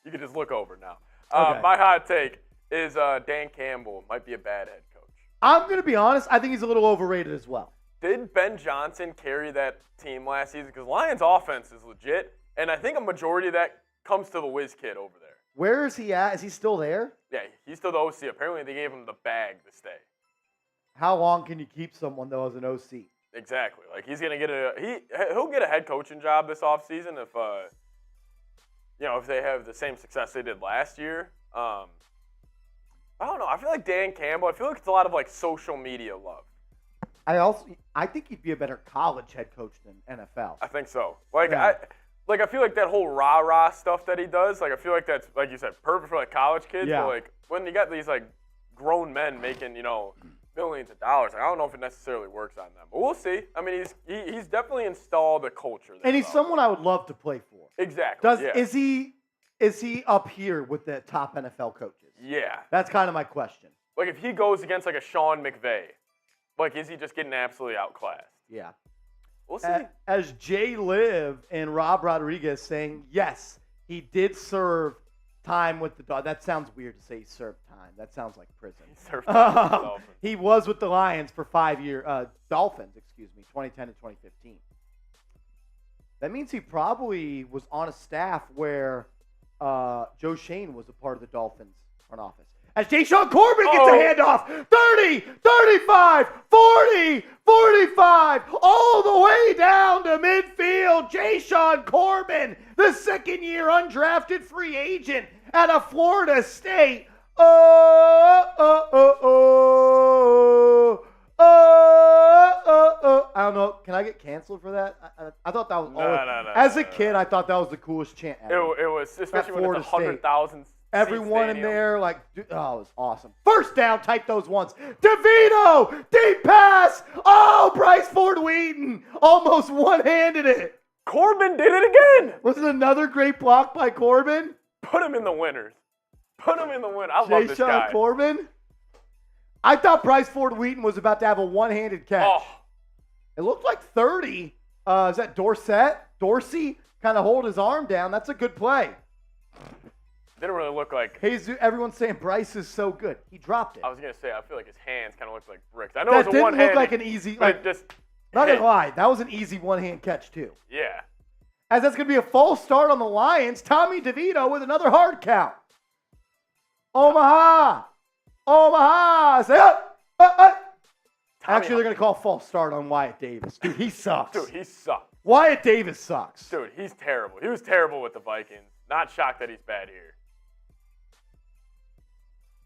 you can just look over now. Okay. My hot take is Dan Campbell might be a bad head coach. I'm going to be honest. I think he's a little overrated as well. Did Ben Johnson carry that team last season? Because Lions' offense is legit, and I think a majority of that comes to the whiz kid over there. Where is he at? Is he still there? Yeah, he's still the OC. Apparently, they gave him the bag to stay. How long can you keep someone, though, as an OC? Exactly. Like, he's going to get he'll get a head coaching job this offseason if if they have the same success they did last year. I don't know. I feel like Dan Campbell, it's a lot of, social media love. I think he'd be a better college head coach than NFL. I think so. Yeah. I feel like that whole rah-rah stuff that he does, I feel like that's, like you said, perfect for, college kids. Yeah. But, when you got these, grown men making, millions of dollars, I don't know if it necessarily works on them. But we'll see. I mean, he's definitely installed a culture there. And he's someone I would love to play for. Exactly. Is he up here with the top NFL coaches? Yeah. That's kind of my question. If he goes against, a Sean McVay, is he just getting absolutely outclassed? Yeah. We'll see. As Jay Liv and Rob Rodriguez saying, yes, he did serve time with the Dolphins. That sounds weird to say he served time. That sounds like prison. He served time with the Dolphins. He was with the Lions for 5 years. Dolphins, 2010 to 2015. That means he probably was on a staff where Joe Shane was a part of the Dolphins front office. As Jay-Sean Corbin gets a handoff. 30, 35, 40, 45, all the way down to midfield. Jalin Corbin, the second-year undrafted free agent out of Florida State. I don't know. Can I get canceled for that? I thought that was No. As a kid, I thought that was the coolest chant ever. It was, especially when it's 100,000. Everyone in there, like, dude, oh, it was awesome. First down, type those ones. DeVito, deep pass. Oh, Bryce Ford Wheaton almost one-handed it. Corbin did it again. Was it another great block by Corbin? Put him in the winners. Put him in the win. I love this guy. Corbin? I thought Bryce Ford Wheaton was about to have a one-handed catch. Oh. It looked like 30. Is that Dorsey? Kind of hold his arm down. That's a good play. Didn't really look like. Jesus, everyone's saying Bryce is so good. He dropped it. I was gonna say I feel like his hands kind of looked like bricks. I know that it was a one-handed. didn't look like an easy. Like, just not gonna lie, that was an easy one-hand catch too. Yeah. As that's gonna be a false start on the Lions. Tommy DeVito with another hard count. Omaha. Say up. Actually, they're gonna call false start on Wyatt Davis. Dude, he sucks. Dude, he sucks. Wyatt Davis sucks. Dude, he's terrible. He was terrible with the Vikings. Not shocked that he's bad here.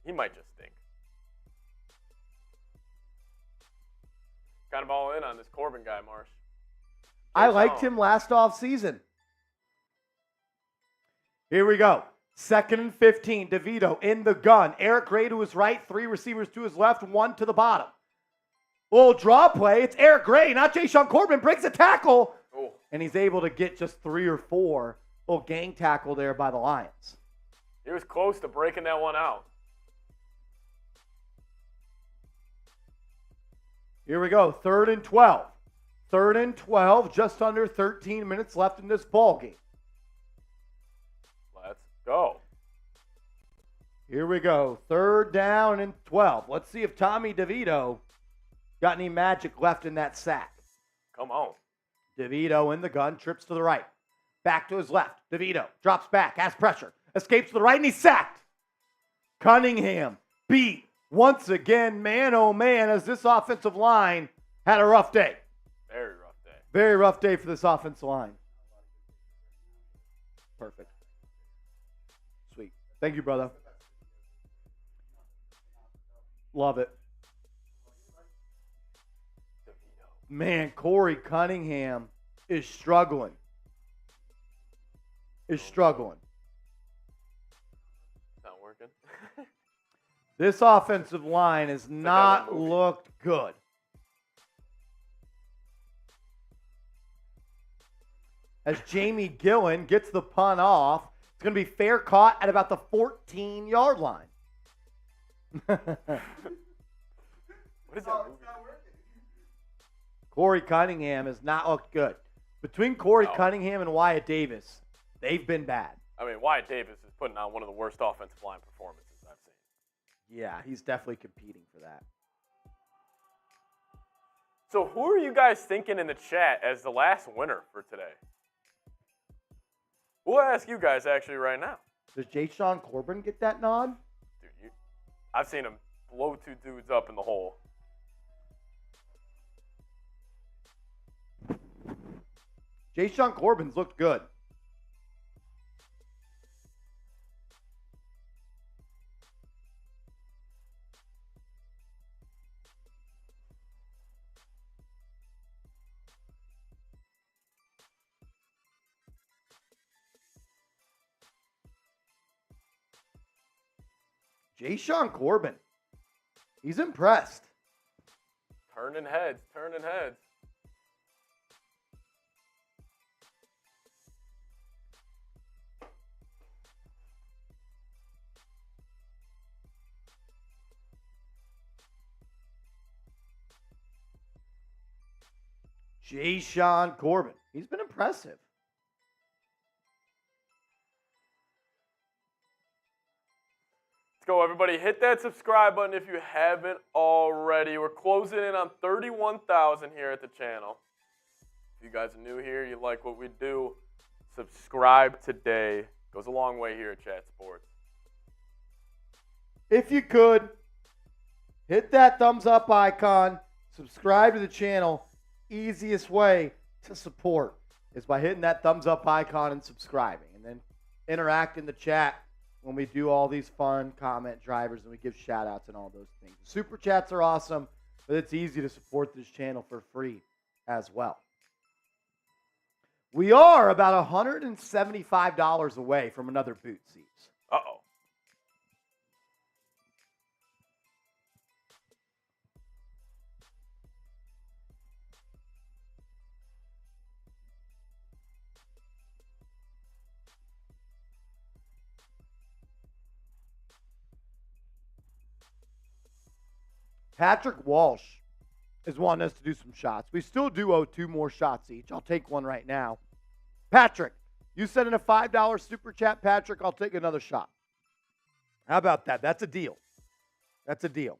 He might just stink. Kind of all in on this Corbin guy, Marsh. I liked him last offseason. Here we go. 2nd and 15. DeVito in the gun. Eric Gray to his right. 3 receivers to his left. 1 to the bottom. Little draw play. It's Eric Gray, not Jalin Corbin. Breaks a tackle. Ooh. And he's able to get just 3 or 4. Little gang tackle there by the Lions. He was close to breaking that one out. Here we go. 3rd and 12. 3rd and 12. Just under 13 minutes left in this ball game. Let's go. Here we go. 3rd down and 12. Let's see if Tommy DeVito got any magic left in that sack. Come on. DeVito in the gun. Trips to the right. Back to his left. DeVito drops back. Has pressure. Escapes to the right, and he's sacked. Cunningham beat once again, man, oh man, as this offensive line had a rough day. Very rough day. Very rough day for this offensive line. Perfect. Sweet. Thank you, brother. Love it. Man, Corey Cunningham is struggling. It's not working. This offensive line has not looked good. As Jamie Gillen gets the punt off, it's going to be fair caught at about the 14-yard line. What is that movie? Corey Cunningham has not looked good. Between Corey Cunningham and Wyatt Davis, they've been bad. I mean, Wyatt Davis is putting on one of the worst offensive line performances I've seen. Yeah, he's definitely competing for that. So who are you guys thinking in the chat as the last winner for today? We'll ask you guys actually right now. Does Jalin Corbin get that nod? Dude, I've seen him blow 2 dudes up in the hole. Jalin Corbin's looked good. Jalin Corbin. He's impressed. Turning heads, turning heads. Jalin Corbin. He's been impressive. Let's go, everybody. Hit that subscribe button if you haven't already. We're closing in on 31,000 here at the channel. If you guys are new here, you like what we do, subscribe today. Goes a long way here at Chat Sports. If you could, hit that thumbs up icon, subscribe to the channel. Easiest way to support. is by hitting that thumbs up icon and subscribing. And then interact in the chat when we do all these fun comment drivers and we give shout outs and all those things. Super chats are awesome, but it's easy to support this channel for free as well. We are about $175 away from another boot seats. Uh-oh. Patrick Walsh is wanting us to do some shots. We still do owe 2 more shots each. I'll take one right now. Patrick, you sent in a $5 super chat. Patrick, I'll take another shot. How about that? That's a deal. That's a deal.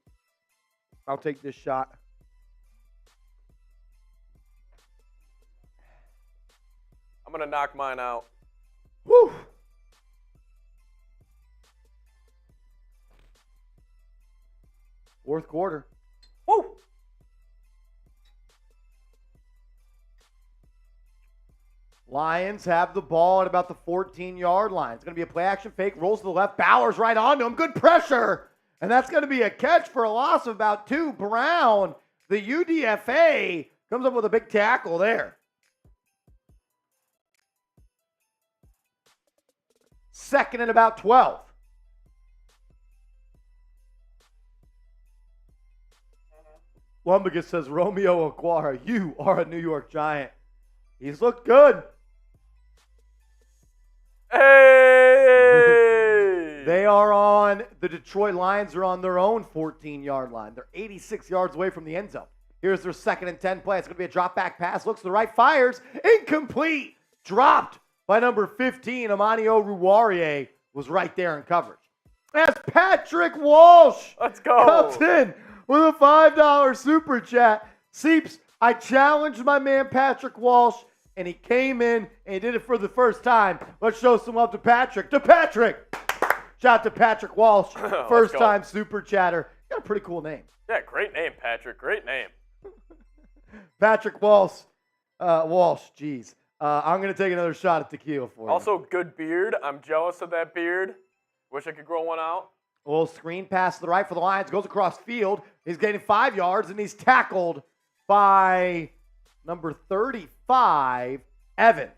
I'll take this shot. I'm going to knock mine out. Whew. Fourth quarter. Woo! Lions have the ball at about the 14-yard line. It's going to be a play-action fake. Rolls to the left. Bowers right onto him. Good pressure. And that's going to be a catch for a loss of about 2. Brown, the UDFA, comes up with a big tackle there. Second and about 12. Lumbigus says, Romeo Okwara, you are a New York Giant. He's looked good. Hey! They are on, the Detroit Lions are on their own 14-yard line. They're 86 yards away from the end zone. Here's their 2nd and 10 play. It's going to be a drop-back pass. Looks to the right, fires. Incomplete. Dropped by number 15. Amanio Ruwarie was right there in coverage. As Patrick Walsh Let's go. comes in with a $5 super chat. Seeps, I challenged my man Patrick Walsh, and he came in and he did it for the first time. Let's show some love to Patrick. To Patrick! Shout out to Patrick Walsh, first-time super chatter. You got a pretty cool name. Yeah, great name, Patrick. Great name. Patrick Walsh. Walsh, geez. I'm going to take another shot at tequila for you. Also, good beard. I'm jealous of that beard. Wish I could grow one out. A little screen pass to the right for the Lions. Goes across field. He's getting 5 yards, and he's tackled by number 35, Evans.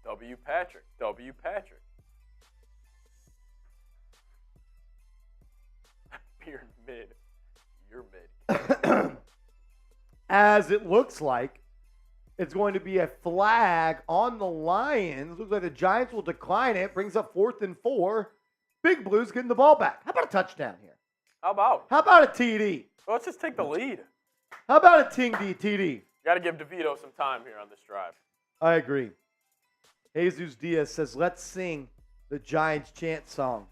W. Patrick. W. Patrick. Beard mid. You're mid. As it looks like, it's going to be a flag on the Lions. Looks like the Giants will decline it. Brings up 4th and 4. Big Blues getting the ball back. How about a touchdown here? How about? How about a TD? Well, let's just take the lead. How about a TD? Got to give DeVito some time here on this drive. I agree. Jesus Diaz says, let's sing the Giants chant song.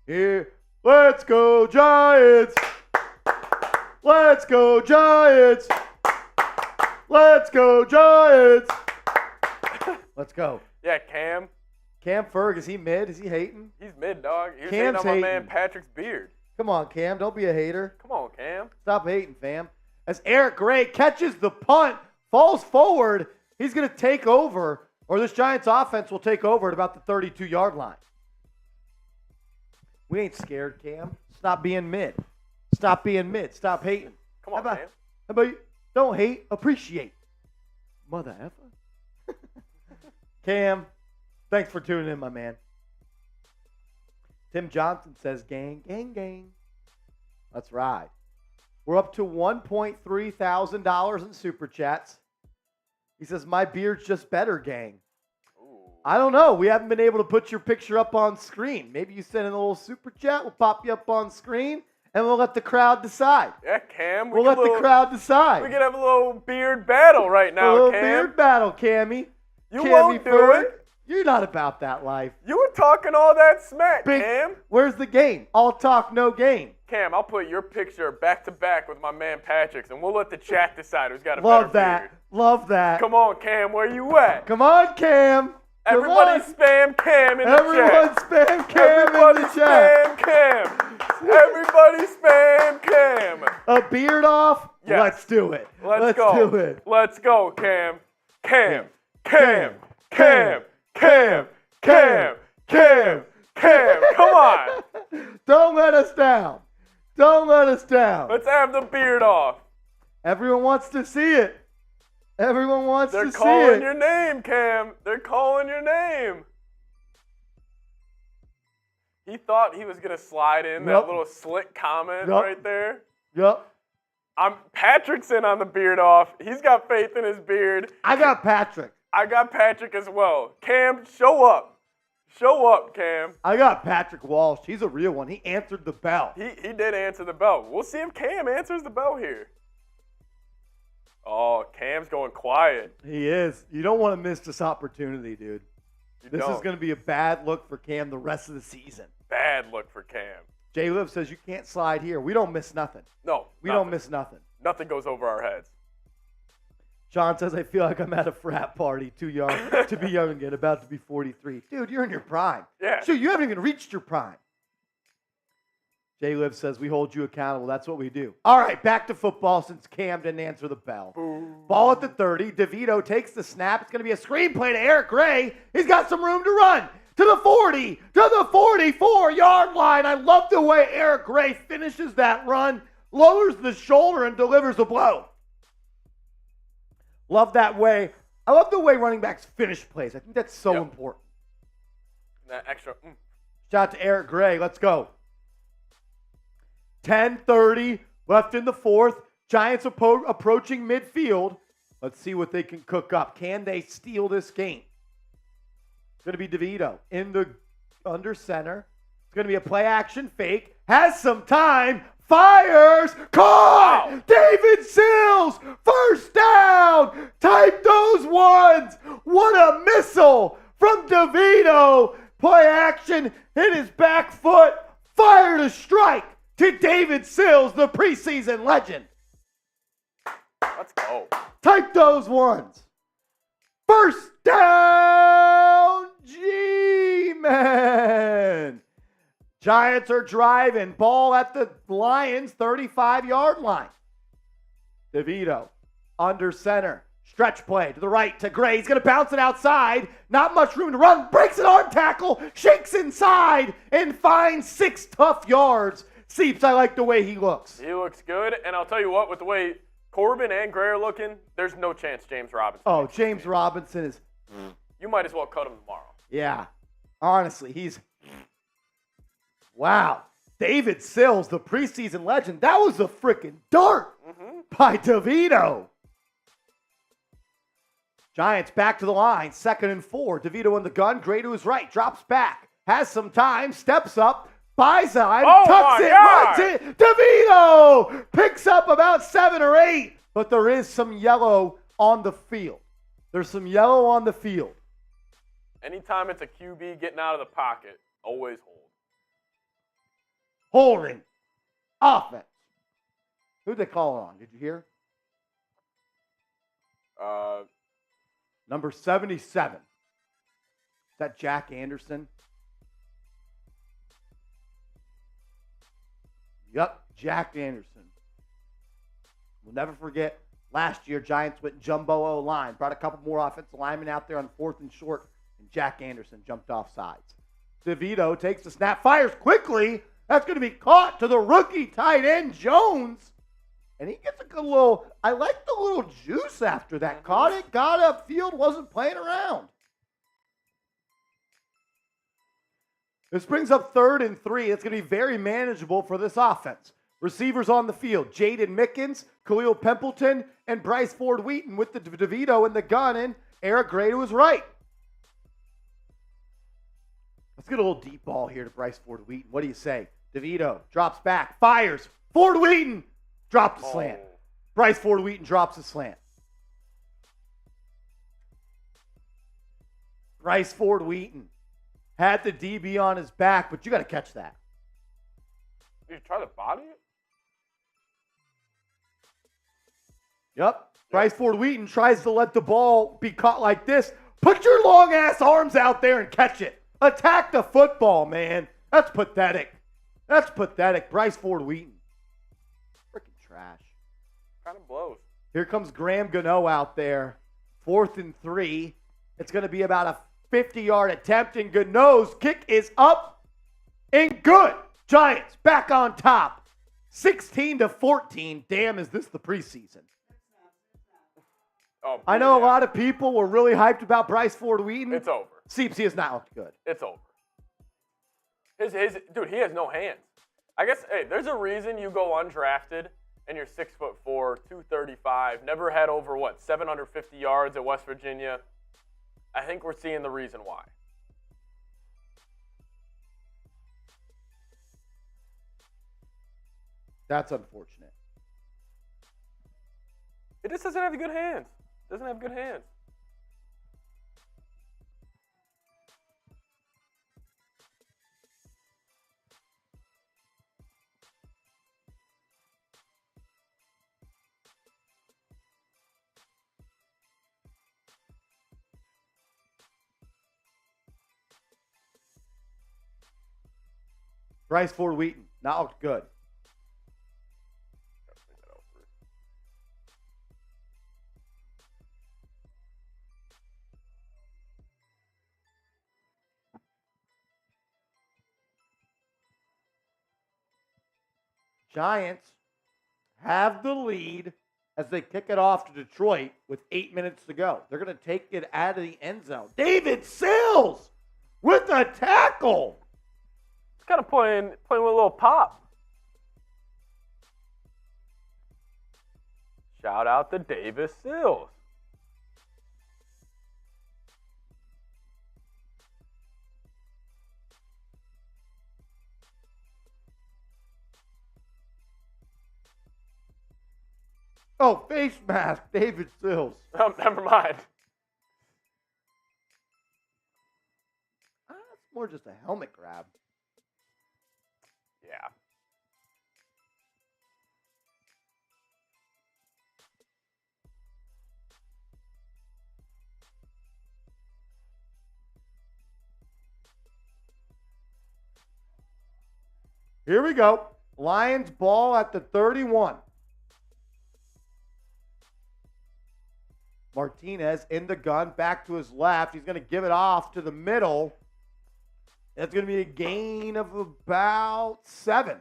Here, let's go Giants. Let's go Giants. Let's go Giants. Let's go. Yeah, Cam. Cam Ferg, is he mid? Is he hating? He's mid, dog. He was Cam's hating on my hating. man Patrick's beard. Come on, Cam. Don't be a hater. Come on, Cam. Stop hating, fam. As Eric Gray catches the punt, falls forward, he's going to take over, or this Giants offense will take over at about the 32-yard line. We ain't scared, Cam. Stop being mid. Stop being mid. Stop hating. Come on, Cam. Cam. How about you? Don't hate, appreciate. Mother effer. Cam, thanks for tuning in, my man. Tim Johnson says, gang, gang, gang. Let's ride. We're up to $1.3 thousand in super chats. He says, my beard's just better, gang. Ooh. I don't know. We haven't been able to put your picture up on screen. Maybe you send in a little super chat. We'll pop you up on screen, and we'll let the crowd decide. Yeah, Cam. We'll let the crowd decide. We can have a little beard battle right now, a little Cam. beard battle, Cammy. You Cammy won't do Ferg. it. You're not about that life. You were talking all that smack, Big, Cam. where's the game? All talk, no game. Cam, I'll put your picture back to back with my man Patrick's, and we'll let the chat decide who's got a Love better that. beard. Love that. Come on, Cam, where you at? Come on, Cam. Everybody spam Cam in the chat. Everyone spam Cam Everybody in the chat. spam Cam. Everybody spam Cam. A beard off? Yes. Let's do it. Let's go. do it. Let's go, Cam. Cam. Cam. Cam. Cam. Cam. Cam. Cam. Come on. Don't let us down. Don't let us down. Let's have the beard off. Everyone wants to see it. Everyone wants to see it. They're calling your name, Cam. They're calling your name. He thought he was going to slide in that little slick comment right there. Yep. Patrick's in on the beard off. He's got faith in his beard. I got Patrick. I got Patrick as well. Cam, show up. Show up, Cam. I got Patrick Walsh. He's a real one. He answered the bell. He did answer the bell. We'll see if Cam answers the bell here. Oh, Cam's going quiet. He is. You don't want to miss this opportunity, dude. This is going to be a bad look for Cam the rest of the season. Bad look for Cam. Jay Liv says you can't slide here. We don't miss nothing. No. We don't miss nothing. Nothing goes over our heads. Sean says, I feel like I'm at a frat party, too young to be young again, about to be 43. Dude, you're in your prime. Yeah. Shoot, you haven't even reached your prime. Jay Liv says, we hold you accountable. That's what we do. All right, back to football since Cam didn't answer the bell. Boom. Ball at the 30. DeVito takes the snap. It's going to be a screenplay to Eric Gray. He's got some room to run. To the 40, to the 44-yard line. I love the way Eric Gray finishes that run, lowers the shoulder, and delivers a blow. Love that way. I love the way running backs finish plays. I think that's so important. That extra. Shout out to Eric Gray. Let's go. 10:30 left in the fourth. Giants approaching midfield. Let's see what they can cook up. Can they steal this game? It's going to be DeVito in the under center. It's going to be a play action fake. Has some time. Fires. Caught. Wow. David Sills. First down. Type those ones. What a missile from DeVito. Play action. Hit his back foot. Fire to strike to David Sills, the preseason legend. Let's go. Type those ones. First down, G-Man. Giants are driving. Ball at the Lions' 35-yard line. DeVito under center. Stretch play to the right to Gray. He's going to bounce it outside. Not much room to run. Breaks an arm tackle. Shakes inside and finds 6 tough yards. Seeps, I like the way he looks. He looks good. And I'll tell you what, with the way Corbin and Gray are looking, there's no chance James Robinson. Oh, James Robinson is... You might as well cut him tomorrow. Yeah. Honestly, he's... Wow. David Sills, the preseason legend. That was a freaking dart by DeVito. Giants back to the line. 2nd and 4. DeVito in the gun. Gray to his right. Drops back. Has some time. Steps up. Buys time. Tucks it. Runs it. DeVito picks up about 7 or 8. But there is some yellow on the field. There's some yellow on the field. Anytime it's a QB getting out of the pocket, always hold. Holding. Offense. Who'd they call it on? Did you hear? Number 77. Is that Jack Anderson? Yep, Jack Anderson. We'll never forget, last year, Giants went jumbo O-line. Brought a couple more offensive linemen out there on 4th and short, and Jack Anderson jumped off sides. DeVito takes the snap, fires quickly. That's going to be caught to the rookie tight end, Jones. And he gets a good little, I like the little juice after that. Caught it, got upfield, wasn't playing around. This brings up 3rd and 3. It's going to be very manageable for this offense. Receivers on the field, Jaden Mickens, Khalil Pimpleton, and Bryce Ford-Wheaton with the DeVito in the gun, and Eric Gray to his right. Let's get a little deep ball here to Bryce Ford-Wheaton. What do you say? DeVito drops back, fires. Ford-Wheaton drops the slant. Bryce Ford-Wheaton drops the slant. Bryce Ford-Wheaton had the DB on his back, but you got to catch that. Did you try to body it? Yep. Bryce Ford-Wheaton tries to let the ball be caught like this. Put your long-ass arms out there and catch it. Attack the football, man. That's pathetic. That's pathetic. Bryce Ford Wheaton. Freaking trash. Kind of blows. Here comes Graham Gano out there. 4th and 3. It's going to be about a 50-yard attempt, and Gano's kick is up and good. Giants back on top. 16-14. Damn, is this the preseason? Oh, I know a lot of people were really hyped about Bryce Ford Wheaton. It's over. Seeps, he has not looked good. It's over. Dude, he has no hands. I guess, hey, there's a reason you go undrafted and you're 6'4", 235, never had over, 750 yards at West Virginia. I think we're seeing the reason why. That's unfortunate. It just doesn't have good hands. Doesn't have good hands. Bryce Ford Wheaton, not looked good. Giants have the lead as they kick it off to Detroit with 8 minutes to go. They're going to take it out of the end zone. David Sills with a tackle. It's kind of playing with a little pop. Shout out to Davis Sills. Oh, face mask, David Sills. Oh, never mind. That's more just a helmet grab. Yeah. Here we go. Lions ball at the 31. Martinez in the gun, back to his left. He's going to give it off to the middle. That's going to be a gain of about 7.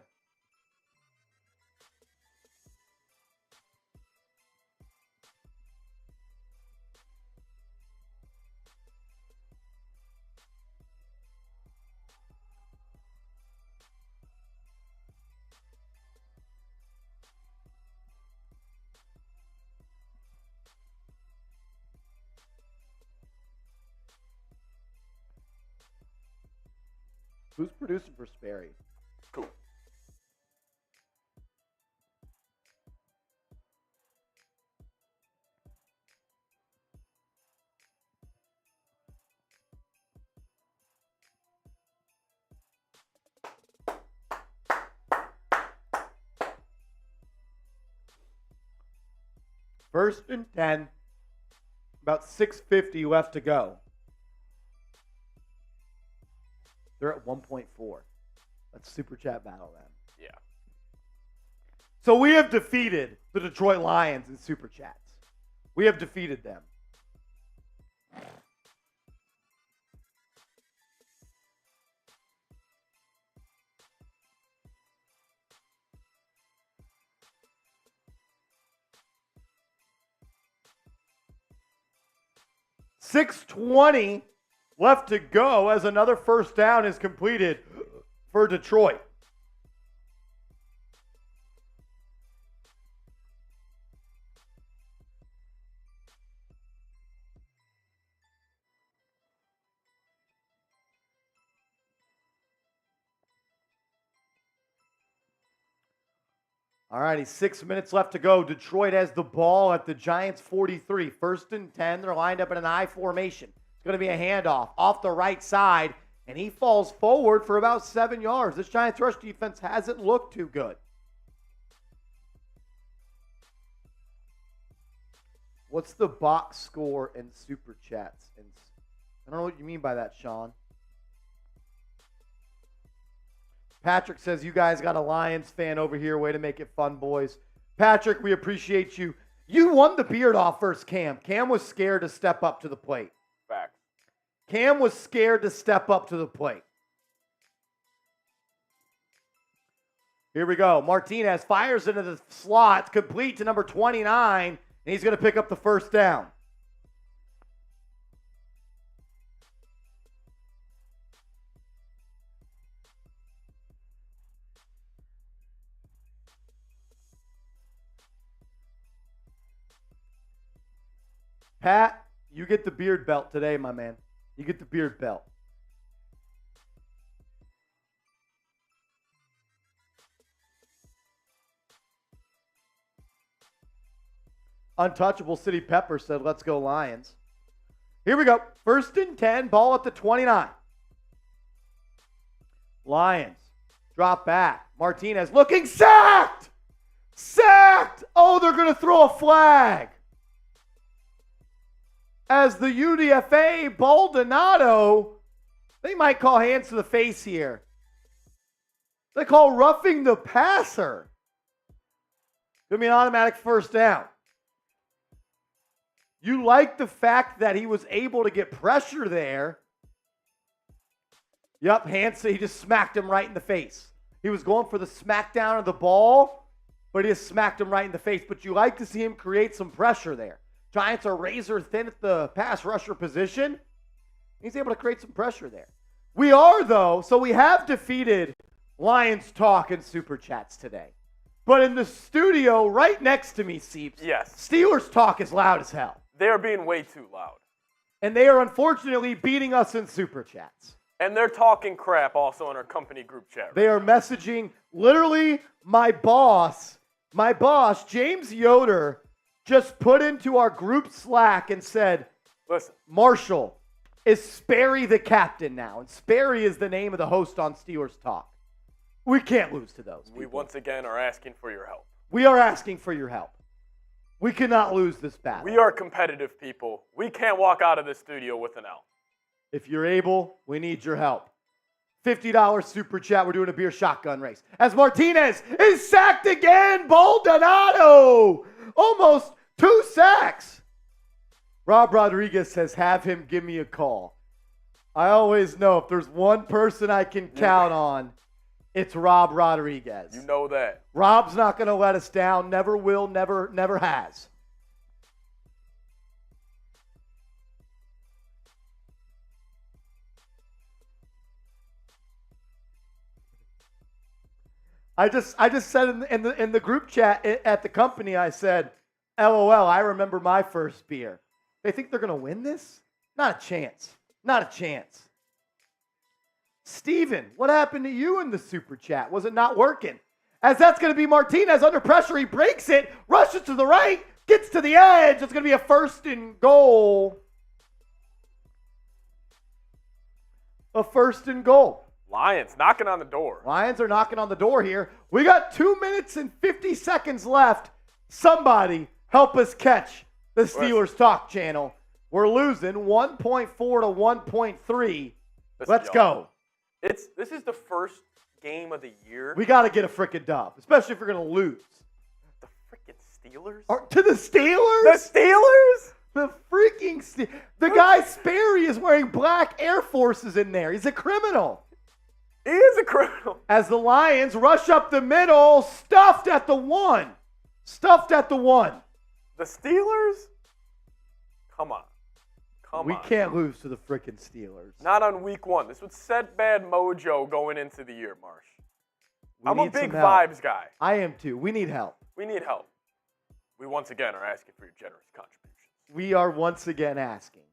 Who's producing for Sperry? Cool. First and 10. About 6:50 left to go. They're at 1.4. Let's super chat battle them. Yeah. So we have defeated the Detroit Lions in super chats. We have defeated them. $6:20 left to go as another first down is completed for Detroit. All righty, 6 minutes left to go. Detroit has the ball at the Giants' 43. First and 10. They're lined up in an I formation. Going to be a handoff off the right side, and he falls forward for about 7 yards. This Giants rush defense hasn't looked too good. What's the box score in super chats? I don't know what you mean by that, Sean. Patrick says, you guys got a Lions fan over here. Way to make it fun, boys. Patrick, we appreciate you. You won the beard off first, Cam. Cam was scared to step up to the plate. Facts. Cam was scared to step up to the plate. Here we go. Martinez fires into the slot, complete to number 29, and he's going to pick up the first down. Pat, you get the beard belt today, my man. You get the beard belt. Untouchable City Pepper said, let's go Lions. Here we go. 1st and 10, ball at the 29. Lions drop back. Martinez looking sacked. Sacked. Oh, they're going to throw a flag. As the UDFA, Baldonado, they might call hands to the face here. They call roughing the passer. Going to be an automatic first down. You like the fact that he was able to get pressure there. Yep, Hansen, he just smacked him right in the face. He was going for the smackdown of the ball, but he just smacked him right in the face. But you like to see him create some pressure there. Giants are razor thin at the pass rusher position. He's able to create some pressure there. We are, though, so we have defeated Lions Talk and Super Chats today. But in the studio right next to me, Seeps, yes, Steelers Talk is loud as hell. They are being way too loud. And they are unfortunately beating us in Super Chats. And they're talking crap also in our company group chat. They are messaging, literally, my boss, James Yoder, just put into our group Slack and said, listen, Marshall, is Sperry the captain now? And Sperry is the name of the host on Steelers Talk. We can't lose to those people. We once again are asking for your help. We are asking for your help. We cannot lose this battle. We are competitive people. We can't walk out of this studio with an L. If you're able, we need your help. $50 Super Chat. We're doing a beer shotgun race. As Martinez is sacked again, Baldonado! Almost 2 sacks. Rob Rodriguez says, have him give me a call. I always know if there's one person I can count on, it's Rob Rodriguez. You know that. Rob's not going to let us down. Never will, never has. I just said in the group chat at the company, I said, LOL, I remember my first beer. They think they're going to win this? Not a chance. Not a chance. Steven, what happened to you in the Super Chat? Was it not working? As that's going to be Martinez under pressure. He breaks it, rushes to the right, gets to the edge. It's going to be a 1st and goal. A 1st and goal. Lions knocking on the door. Lions are knocking on the door here. We got 2 minutes and 50 seconds left. Somebody help us catch the Steelers Talk channel. We're losing 1.4 to 1.3. Let's go. This is the first game of the year. We got to get a frickin' dub, especially if we're going to lose. The frickin' Steelers? To the Steelers? The Steelers? The freaking Steelers. The guy Sperry is wearing black Air Forces in there. He's a criminal. He is a criminal. As the Lions rush up the middle, stuffed at the 1. Stuffed at the 1. The Steelers? Come on. We can't lose to the frickin' Steelers. Not on week 1. This would set bad mojo going into the year, Marsh. I'm a big vibes guy. I am too. We need help. We need help. We once again are asking for your generous contributions. We are once again asking.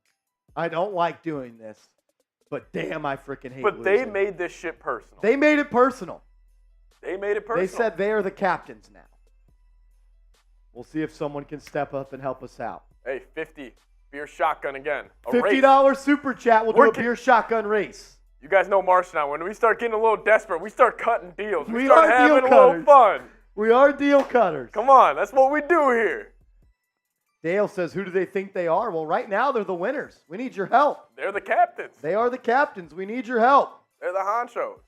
I don't like doing this, but damn, I freaking hate losing. But they made this shit personal. They made it personal. They made it personal. They said they are the captains now. We'll see if someone can step up and help us out. Hey, 50. Beer shotgun again. $50 Super Chat. We'll do a beer shotgun race. You guys know Marsh now. When we start getting a little desperate, we start cutting deals. We are start having deal a cutters. little fun. We are deal cutters. Come on. That's what we do here. Dale says, who do they think they are? Well, right now, they're the winners. We need your help. They're the captains. They are the captains. We need your help. They're the honchos.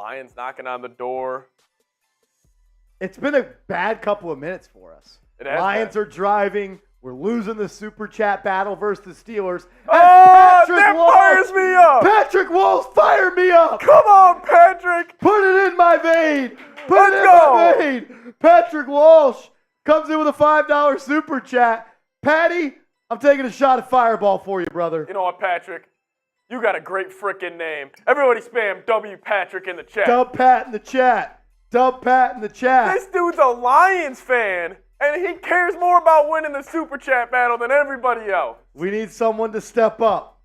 Lions knocking on the door. It's been a bad couple of minutes for us. Lions are driving. We're losing the Super Chat battle versus the Steelers. Oh, that fires me up. Patrick Walsh, fire me up. Come on, Patrick. Put it in my vein. Put it in my vein. Patrick Walsh comes in with a $5 Super Chat. Patty, I'm taking a shot at Fireball for you, brother. You know what, Patrick? You got a great freaking name. Everybody spam W Patrick in the chat. Dub Pat in the chat. Dub Pat in the chat. This dude's a Lions fan, and he cares more about winning the Super Chat battle than everybody else. We need someone to step up.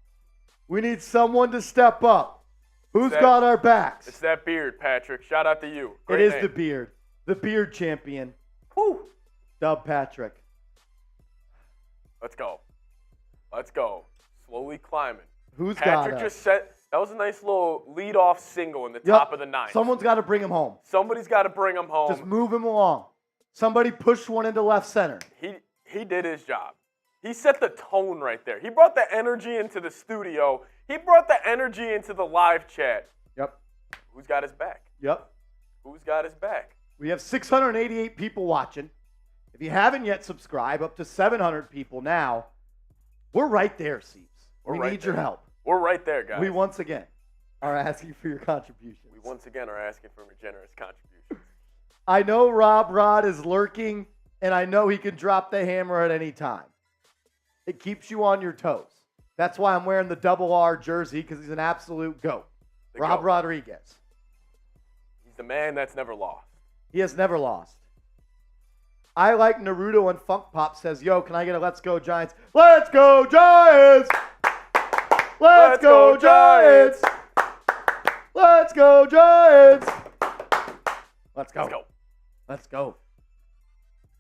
We need someone to step up. Who's got our backs? It's that beard, Patrick. Shout out to you. Great name. The beard. The beard champion. Whew. Dub Patrick. Let's go. Let's go. Slowly climbing. Who's Patrick got just set. That was a nice little lead-off single in the top of the ninth. Someone's got to bring him home. Somebody's got to bring him home. Just move him along. Somebody pushed one into left center. He did his job. He set the tone right there. He brought the energy into the studio. He brought the energy into the live chat. Yep. Who's got his back? Yep. Who's got his back? We have 688 people watching. If you haven't yet subscribed, up to 700 people now. We're right there, Seeps. We need your help. We're right there, guys. We once again are asking for your contributions. We once again are asking for your generous contributions. I know Rob Rod is lurking, and I know he can drop the hammer at any time. It keeps you on your toes. That's why I'm wearing the Double R jersey, because he's an absolute GOAT. Rob Rodriguez. He's the man that's never lost. He has never lost. I like Naruto and Funk Pop says, yo, can I get a Let's Go Giants? Let's go Giants! Let's go Giants! Let's go Giants! Let's go. Let's go. Let's go.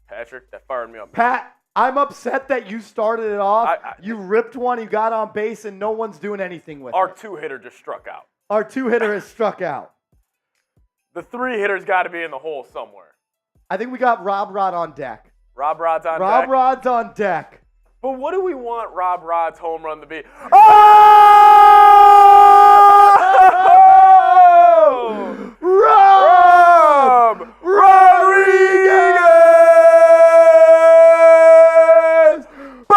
Patrick, that fired me up. Pat, I'm upset that you started it off. You ripped one, you got on base, and no one's doing anything with it. Our two-hitter just struck out. Our two-hitter has struck out. The three-hitter's got to be in the hole somewhere. I think we got Rob Rod on deck. Rob Rod's on deck? Rob Rod's on deck. But what do we want Rob Rod's home run to be? Oh! Rob Rodriguez! Bang!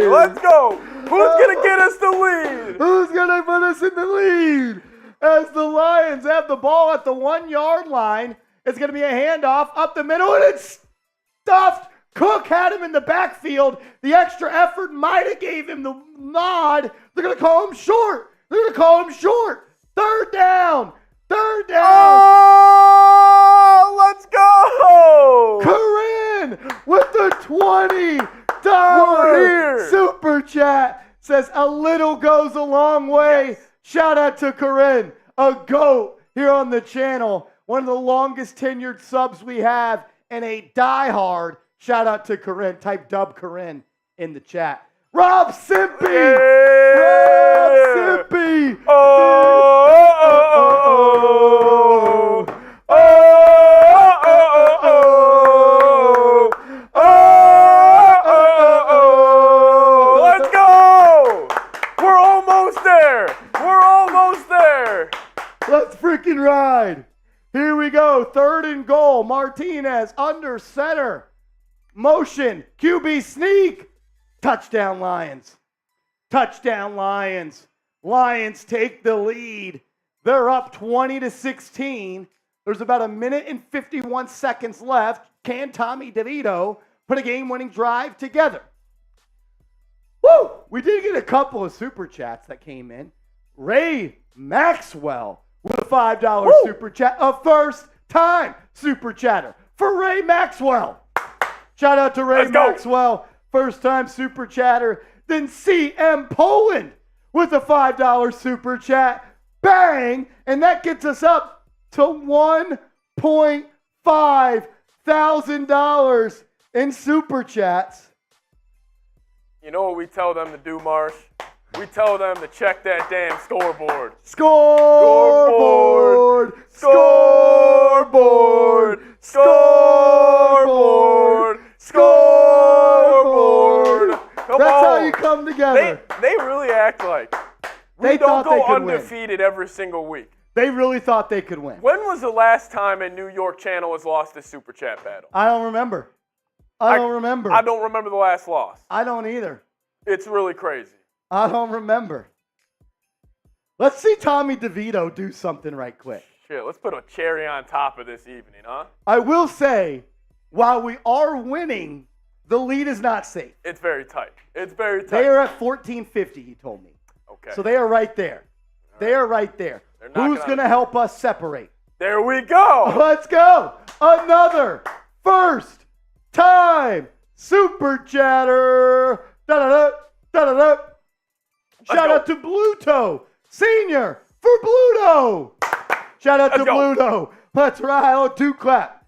Let's go. Who's going to get us the lead? Who's going to put us in the lead? As the Lions have the ball at the 1 yard line, it's going to be a handoff up the middle, and it's stuffed. Cook had him in the backfield. The extra effort might have gave him the nod. They're going to call him short. They're going to call him short. Third down. Third down. Oh, let's go. Corinne with the $20 super chat says a little goes a long way. Yes. Shout out to Corinne, a GOAT here on the channel. One of the longest tenured subs we have and a diehard. Shout out to Corinne. Type dub Corinne in the chat. Rob Simpy! Hey. Rob Simpy! Let's go! We're almost there! We're almost there! Let's freaking ride! Here we go. 3rd and goal. Martinez under center. Motion. QB sneak. Touchdown Lions. Touchdown Lions. Lions take the lead. They're up 20-16. There's about 1 minute and 51 seconds left. Can Tommy DeVito put a game-winning drive together? Woo! We did get a couple of super chats that came in. Ray Maxwell with a $5 super chat. A first-time super chatter for Ray Maxwell. Shout out to Ray Maxwell, first-time super chatter. Then CM Poland with a $5 super chat. Bang! And that gets us up to $1.5 thousand in super chats. You know what we tell them to do, Marsh? We tell them to check that damn scoreboard. Scoreboard! Scoreboard! Scoreboard! Scoreboard! Come That's on. how you come together. They really act like They don't thought they go could win. undefeated every single week. They really thought they could win. When was the last time a New York channel has lost a Super Chat battle? I don't remember. I don't remember. I don't remember the last loss. I don't either. It's really crazy. I don't remember. Let's see Tommy DeVito do something right quick. Shit, let's put a cherry on top of this evening, huh? I will say, while we are winning, the lead is not safe. It's very tight. It's very tight. They are at 1450, he told me. Okay. So they are right there. They are right there. Who's going to help us separate? There we go. Let's go. Another first time Super Chatter. Da-da-da, da-da-da. Shout out to Bluto Senior for Bluto. Shout out to Bluto. That's right. Oh, two clap.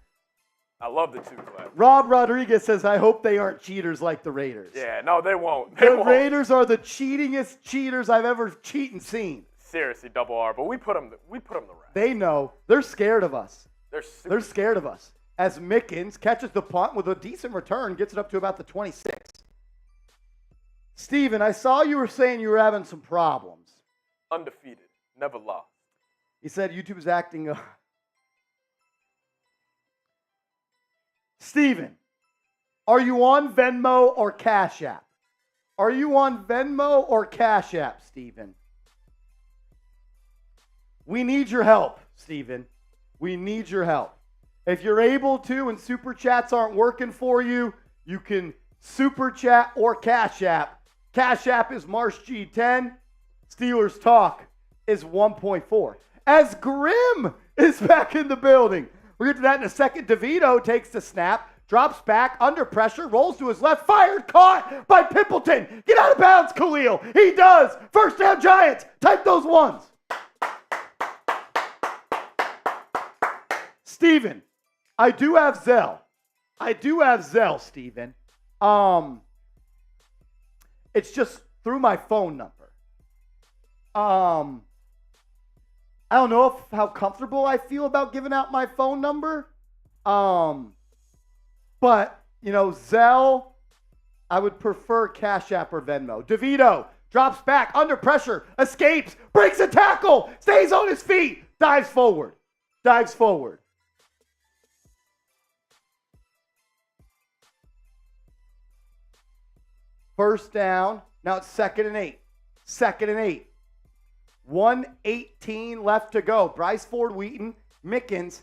I love the two clap. Rob Rodriguez says, I hope they aren't cheaters like the Raiders. Yeah, no, they won't. The Raiders are the cheatingest cheaters I've ever seen. Seriously, Double R, but we put them to rest. They know. They're scared of us. They're scared of us. As Mickens catches the punt with a decent return, gets it up to about the 26. Steven, I saw you were saying you were having some problems. Undefeated. Never lost. He said YouTube is acting up. Steven, are you on Venmo or Cash App? Are you on Venmo or Cash App, Steven? We need your help, Steven. We need your help. If you're able to and Super Chats aren't working for you, you can Super Chat or Cash App. Cash App is Marsh G10. Steelers Talk is 1.4. As Grim is back in the building. We'll get to that in a second. DeVito takes the snap, drops back, under pressure, rolls to his left, fired, caught by Pimpleton. Get out of bounds, Khalil. He does. First down, Giants. Type those ones. Steven, I do have Zelle. Steven. It's just through my phone number. I don't know how comfortable I feel about giving out my phone number. But, Zelle, I would prefer Cash App or Venmo. DeVito drops back, under pressure, escapes, breaks a tackle, stays on his feet, dives forward. First down. Now it's 2nd and 8. 1:18 left to go. Bryce Ford-Wheaton, Mickens,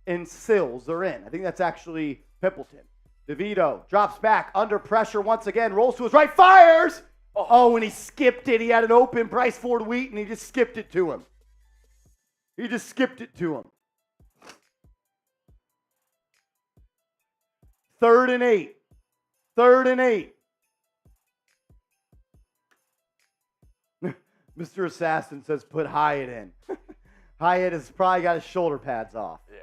and Sills are in. I think that's actually Pimpleton. DeVito drops back, under pressure once again, rolls to his right, fires! Oh, and he skipped it. He had it open. Bryce Ford-Wheaton, he just skipped it to him. 3rd and 8. Mr. Assassin says put Hyatt in. Hyatt has probably got his shoulder pads off. Yeah.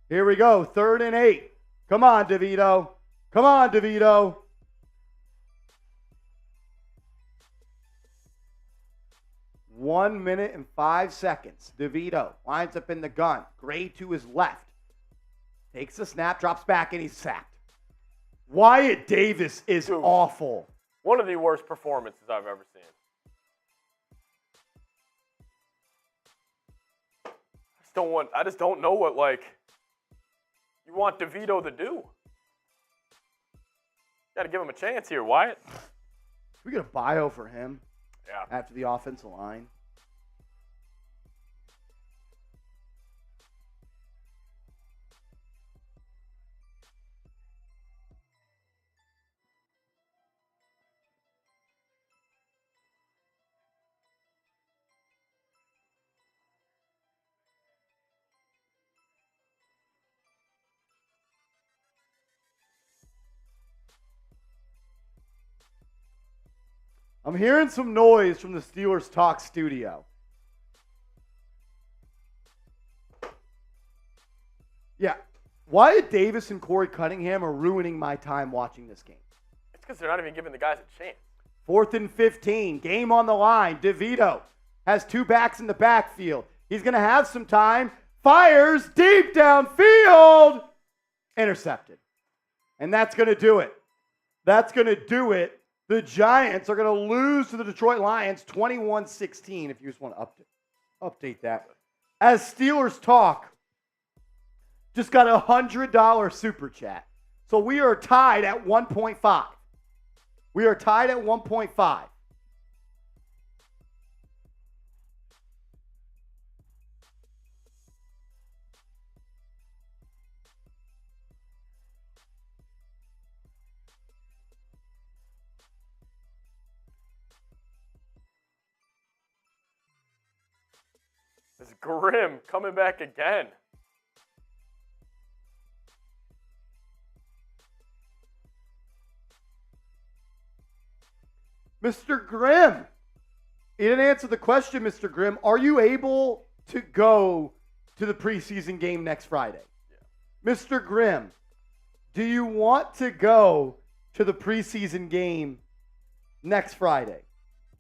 Here we go. 3rd and 8. Come on, DeVito. 1 minute and 5 seconds. DeVito lines up in the gun. Gray to his left. Takes the snap, drops back, and he's sacked. Wyatt Davis is awful. One of the worst performances I've ever seen. I just don't know what, you want DeVito to do. Got to give him a chance here, Wyatt. We get a bio for him. Yeah. After the offensive line. I'm hearing some noise from the Steelers Talk studio. Yeah. Wyatt Davis and Corey Cunningham are ruining my time watching this game. It's because they're not even giving the guys a chance. 4th and 15. Game on the line. DeVito has two backs in the backfield. He's going to have some time. Fires deep downfield. Intercepted. And that's going to do it. The Giants are going to lose to the Detroit Lions 21-16, if you just want to update that. As Steelers talk, just got a $100 super chat. So we are tied at 1.5. We are tied at 1.5. It's Grim coming back again. Mr. Grimm, you didn't answer the question, Mr. Grimm. Are you able to go to the preseason game next Friday? Yeah. Mr. Grimm, do you want to go to the preseason game next Friday?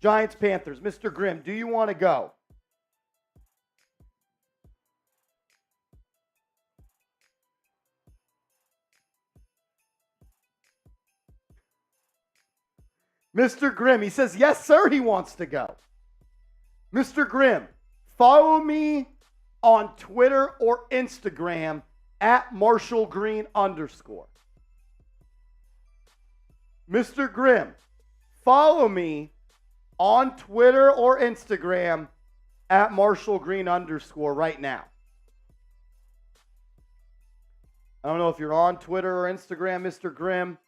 Giants-Panthers. Mr. Grimm, do you want to go? Mr. Grimm, he says, yes, sir, he wants to go. Mr. Grimm, follow me on Twitter or Instagram at @MarshallGreen_. Mr. Grimm, follow me on Twitter or Instagram at @MarshallGreen_ right now. I don't know if you're on Twitter or Instagram, Mr. Grimm,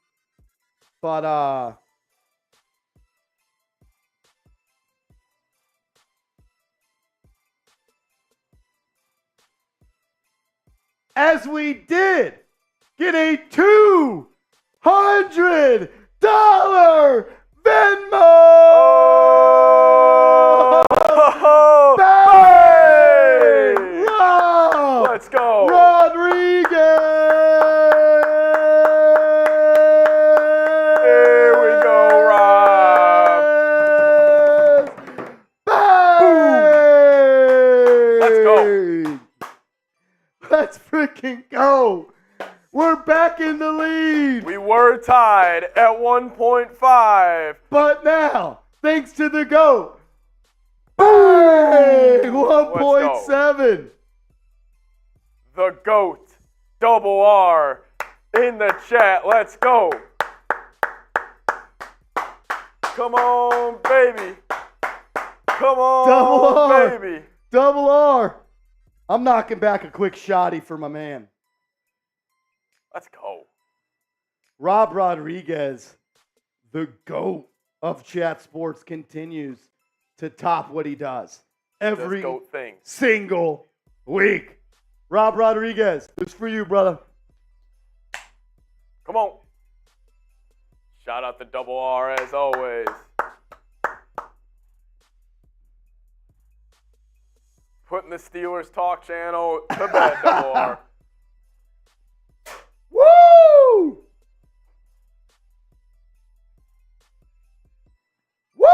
but as we did get a $200 Venmo! Oh, Bang! Rob! Let's go. Rodriguez! Here we go, Rob. Bang! Let's go. Let's freaking go. We're back in the lead. We were tied at 1.5. But now, thanks to the GOAT, bang! 1.7. The GOAT, Double R, in the chat. Let's go. Come on, baby. Come on, Double R. baby. Double R. I'm knocking back a quick shotty for my man. Let's go. Rob Rodriguez, the GOAT of Chat Sports, continues to top what he does every GOAT thing. single week. Rob Rodriguez, it's for you, brother. Come on. Shout out to Double R as always. Putting the Steelers Talk channel to bed, Double R. Woo! Woo!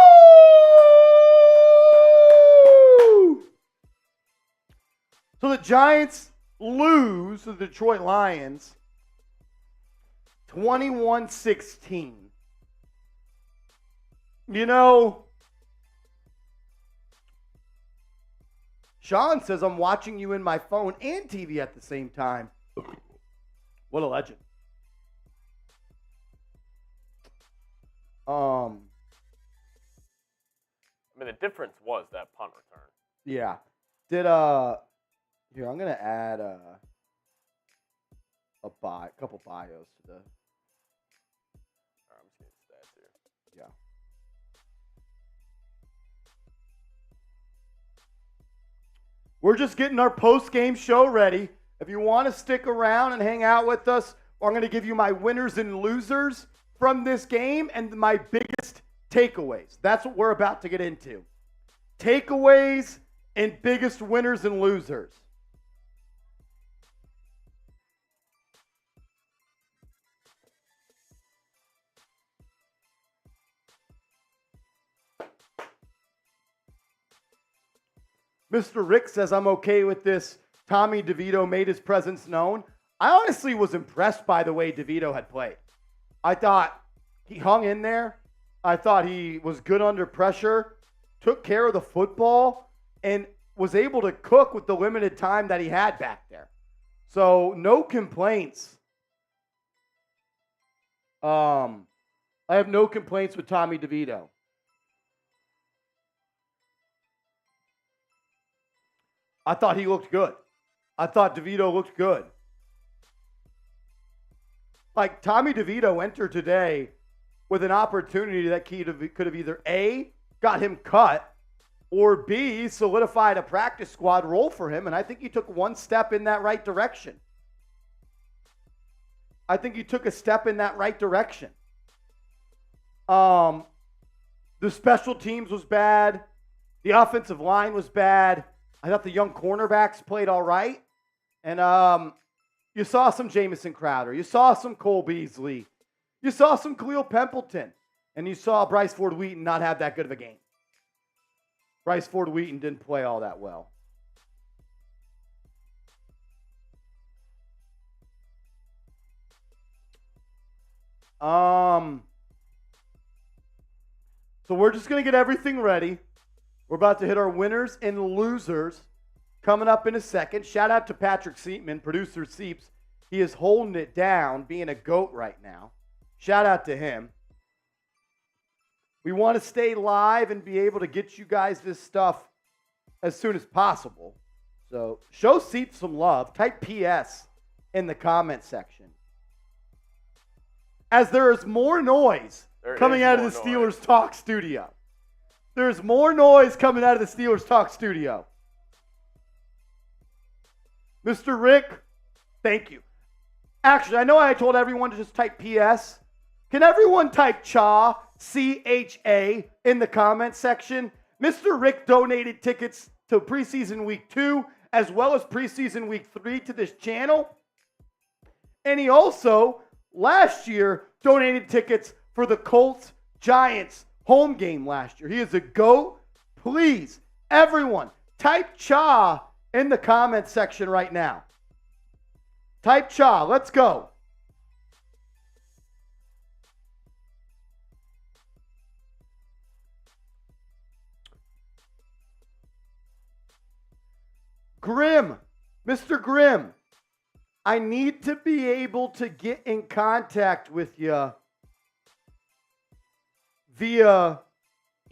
So the Giants lose to the Detroit Lions 21-16. You know, Sean says I'm watching you in my phone and TV at the same time. What a legend. I mean, the difference was that punt return. Yeah. Did here, I'm gonna add a couple bios to the. All right, I'm just getting stats here. Yeah. We're just getting our post-game show ready. If you want to stick around and hang out with us, I'm going to give you my winners and losers from this game and my biggest takeaways. That's what we're about to get into. Takeaways and biggest winners and losers. Mr. Rick says, I'm okay with this. Tommy DeVito made his presence known. I honestly was impressed by the way DeVito had played. I thought he hung in there. I thought he was good under pressure, took care of the football, and was able to cook with the limited time that he had back there. So no complaints. I have no complaints with Tommy DeVito. I thought he looked good. I thought DeVito looked good. Like, Tommy DeVito entered today with an opportunity that could have either A, got him cut, or B, solidified a practice squad role for him, and I think he took one step in that right direction. I think he took a step in that right direction. The special teams was bad. The offensive line was bad. I thought the young cornerbacks played all right. And you saw some Jamison Crowder. You saw some Cole Beasley. You saw some Khalil Templeton. And you saw Bryce Ford Wheaton not have that good of a game. Bryce Ford Wheaton didn't play all that well. So we're just going to get everything ready. We're about to hit our winners and losers coming up in a second. Shout out to Patrick Seatman, producer Seeps. He is holding it down, being a GOAT right now. Shout out to him. We want to stay live and be able to get you guys this stuff as soon as possible. So show Seeps some love. Type PS in the comment section. As there is more noise coming out of the Steelers Talk studio. There's more noise coming out of the Steelers Talk studio. Mr. Rick, thank you. Actually, I know I told everyone to just type PS. Can everyone type CHA, C-H-A, in the comment section? Mr. Rick donated tickets to preseason week 2 as well as preseason week 3 to this channel. And he also, last year, donated tickets for the Colts-Giants home game last year. He is a GOAT. Please, everyone, type CHA in the comment section right now. Type CHA. Let's go. Grim, Mr. Grim, I need to be able to get in contact with you via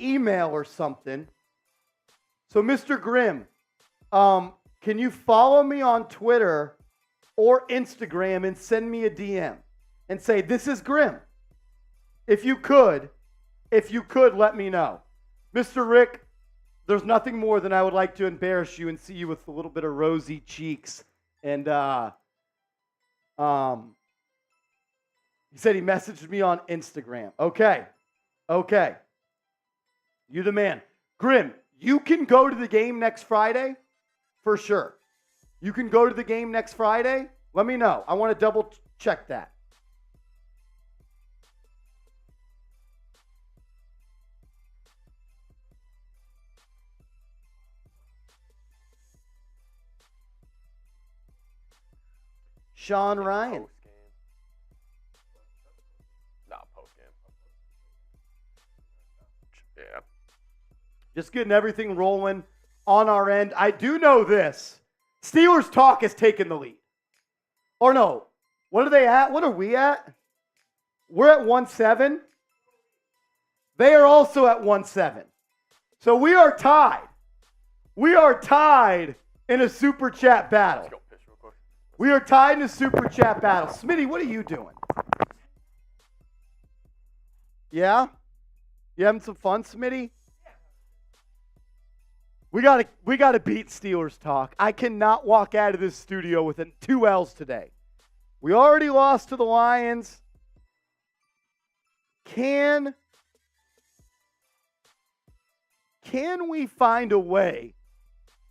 email or something. So, Mr. Grimm, can you follow me on Twitter or Instagram and send me a DM and say, this is Grimm? If you could, let me know. Mr. Rick, there's nothing more than I would like to embarrass you and see you with a little bit of rosy cheeks. And he said he messaged me on Instagram. Okay. You the man. Grim, you can go to the game next Friday for sure. You can go to the game next Friday. Let me know. I want to double check that. Sean Ryan. Postgame. Yeah. Just getting everything rolling on our end. I do know this. Steelers Talk has taken the lead. Or no. What are they at? What are we at? We're at 1-7. They are also at 1-7. So we are tied. We are tied in a super chat battle. Let's go piss real quick. We are tied in a super chat battle. Smitty, what are you doing? Yeah? You having some fun, Smitty? We gotta beat Steelers Talk. I cannot walk out of this studio with 2 L's today. We already lost to the Lions. Can we find a way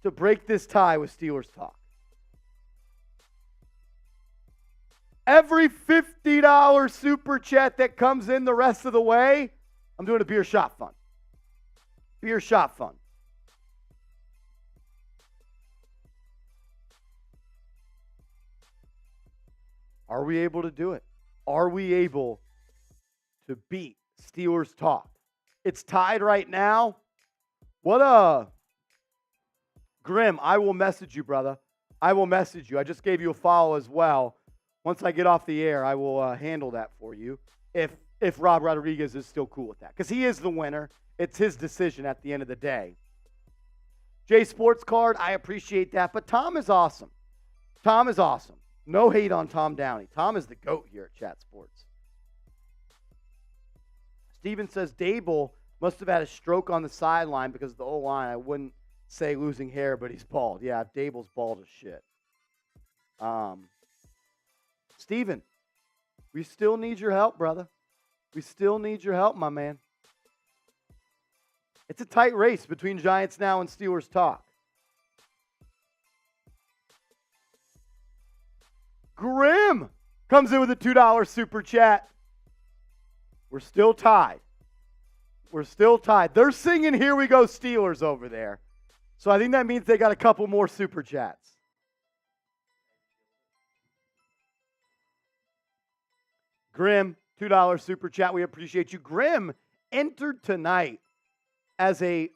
to break this tie with Steelers Talk? Every $50 super chat that comes in the rest of the way, I'm doing a beer shot fund. Beer shot fund. Are we able to do it? Are we able to beat Steelers Talk? It's tied right now. What a Grim, I will message you, brother. I will message you. I just gave you a follow as well. Once I get off the air, I will handle that for you if Rob Rodriguez is still cool with that. Because he is the winner. It's his decision at the end of the day. Jay Sports Card, I appreciate that. But Tom is awesome. Tom is awesome. No hate on Tom Downey. Tom is the GOAT here at Chat Sports. Steven says Daboll must have had a stroke on the sideline because of the O-line. I wouldn't say losing hair, but he's bald. Yeah, Daboll's bald as shit. Steven, we still need your help, brother. We still need your help, my man. It's a tight race between Giants Now and Steelers Talk. Grim comes in with a $2 super chat. We're still tied. We're still tied. They're singing "Here We Go Steelers" over there. So I think that means they got a couple more super chats. Grim, $2 super chat. We appreciate you. Grim entered tonight as a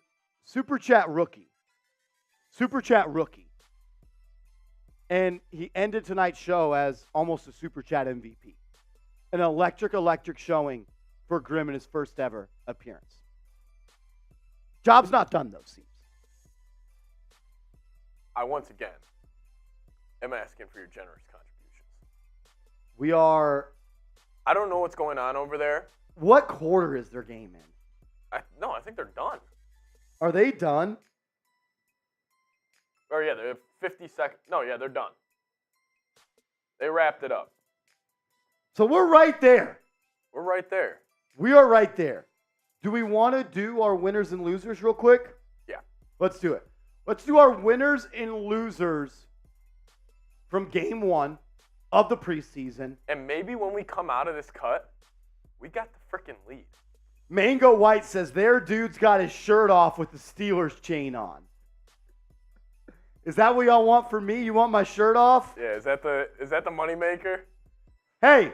super chat rookie. Super chat rookie. And he ended tonight's show as almost a super chat MVP. An electric showing for Grim in his first ever appearance. Job's not done, though, seems. I once again am asking for your generous contributions. We are. I don't know what's going on over there. What quarter is their game in? I think they're done. Are they done? Oh, yeah, they have 50 seconds. No, yeah, they're done. They wrapped it up. So we're right there. We're right there. We are right there. Do we want to do our winners and losers real quick? Yeah. Let's do it. Let's do our winners and losers from game 1 of the preseason. And maybe when we come out of this cut, we got the freaking lead. Mango White says their dude's got his shirt off with the Steelers chain on. Is that what y'all want for me? You want my shirt off? Yeah, is that the moneymaker? Hey.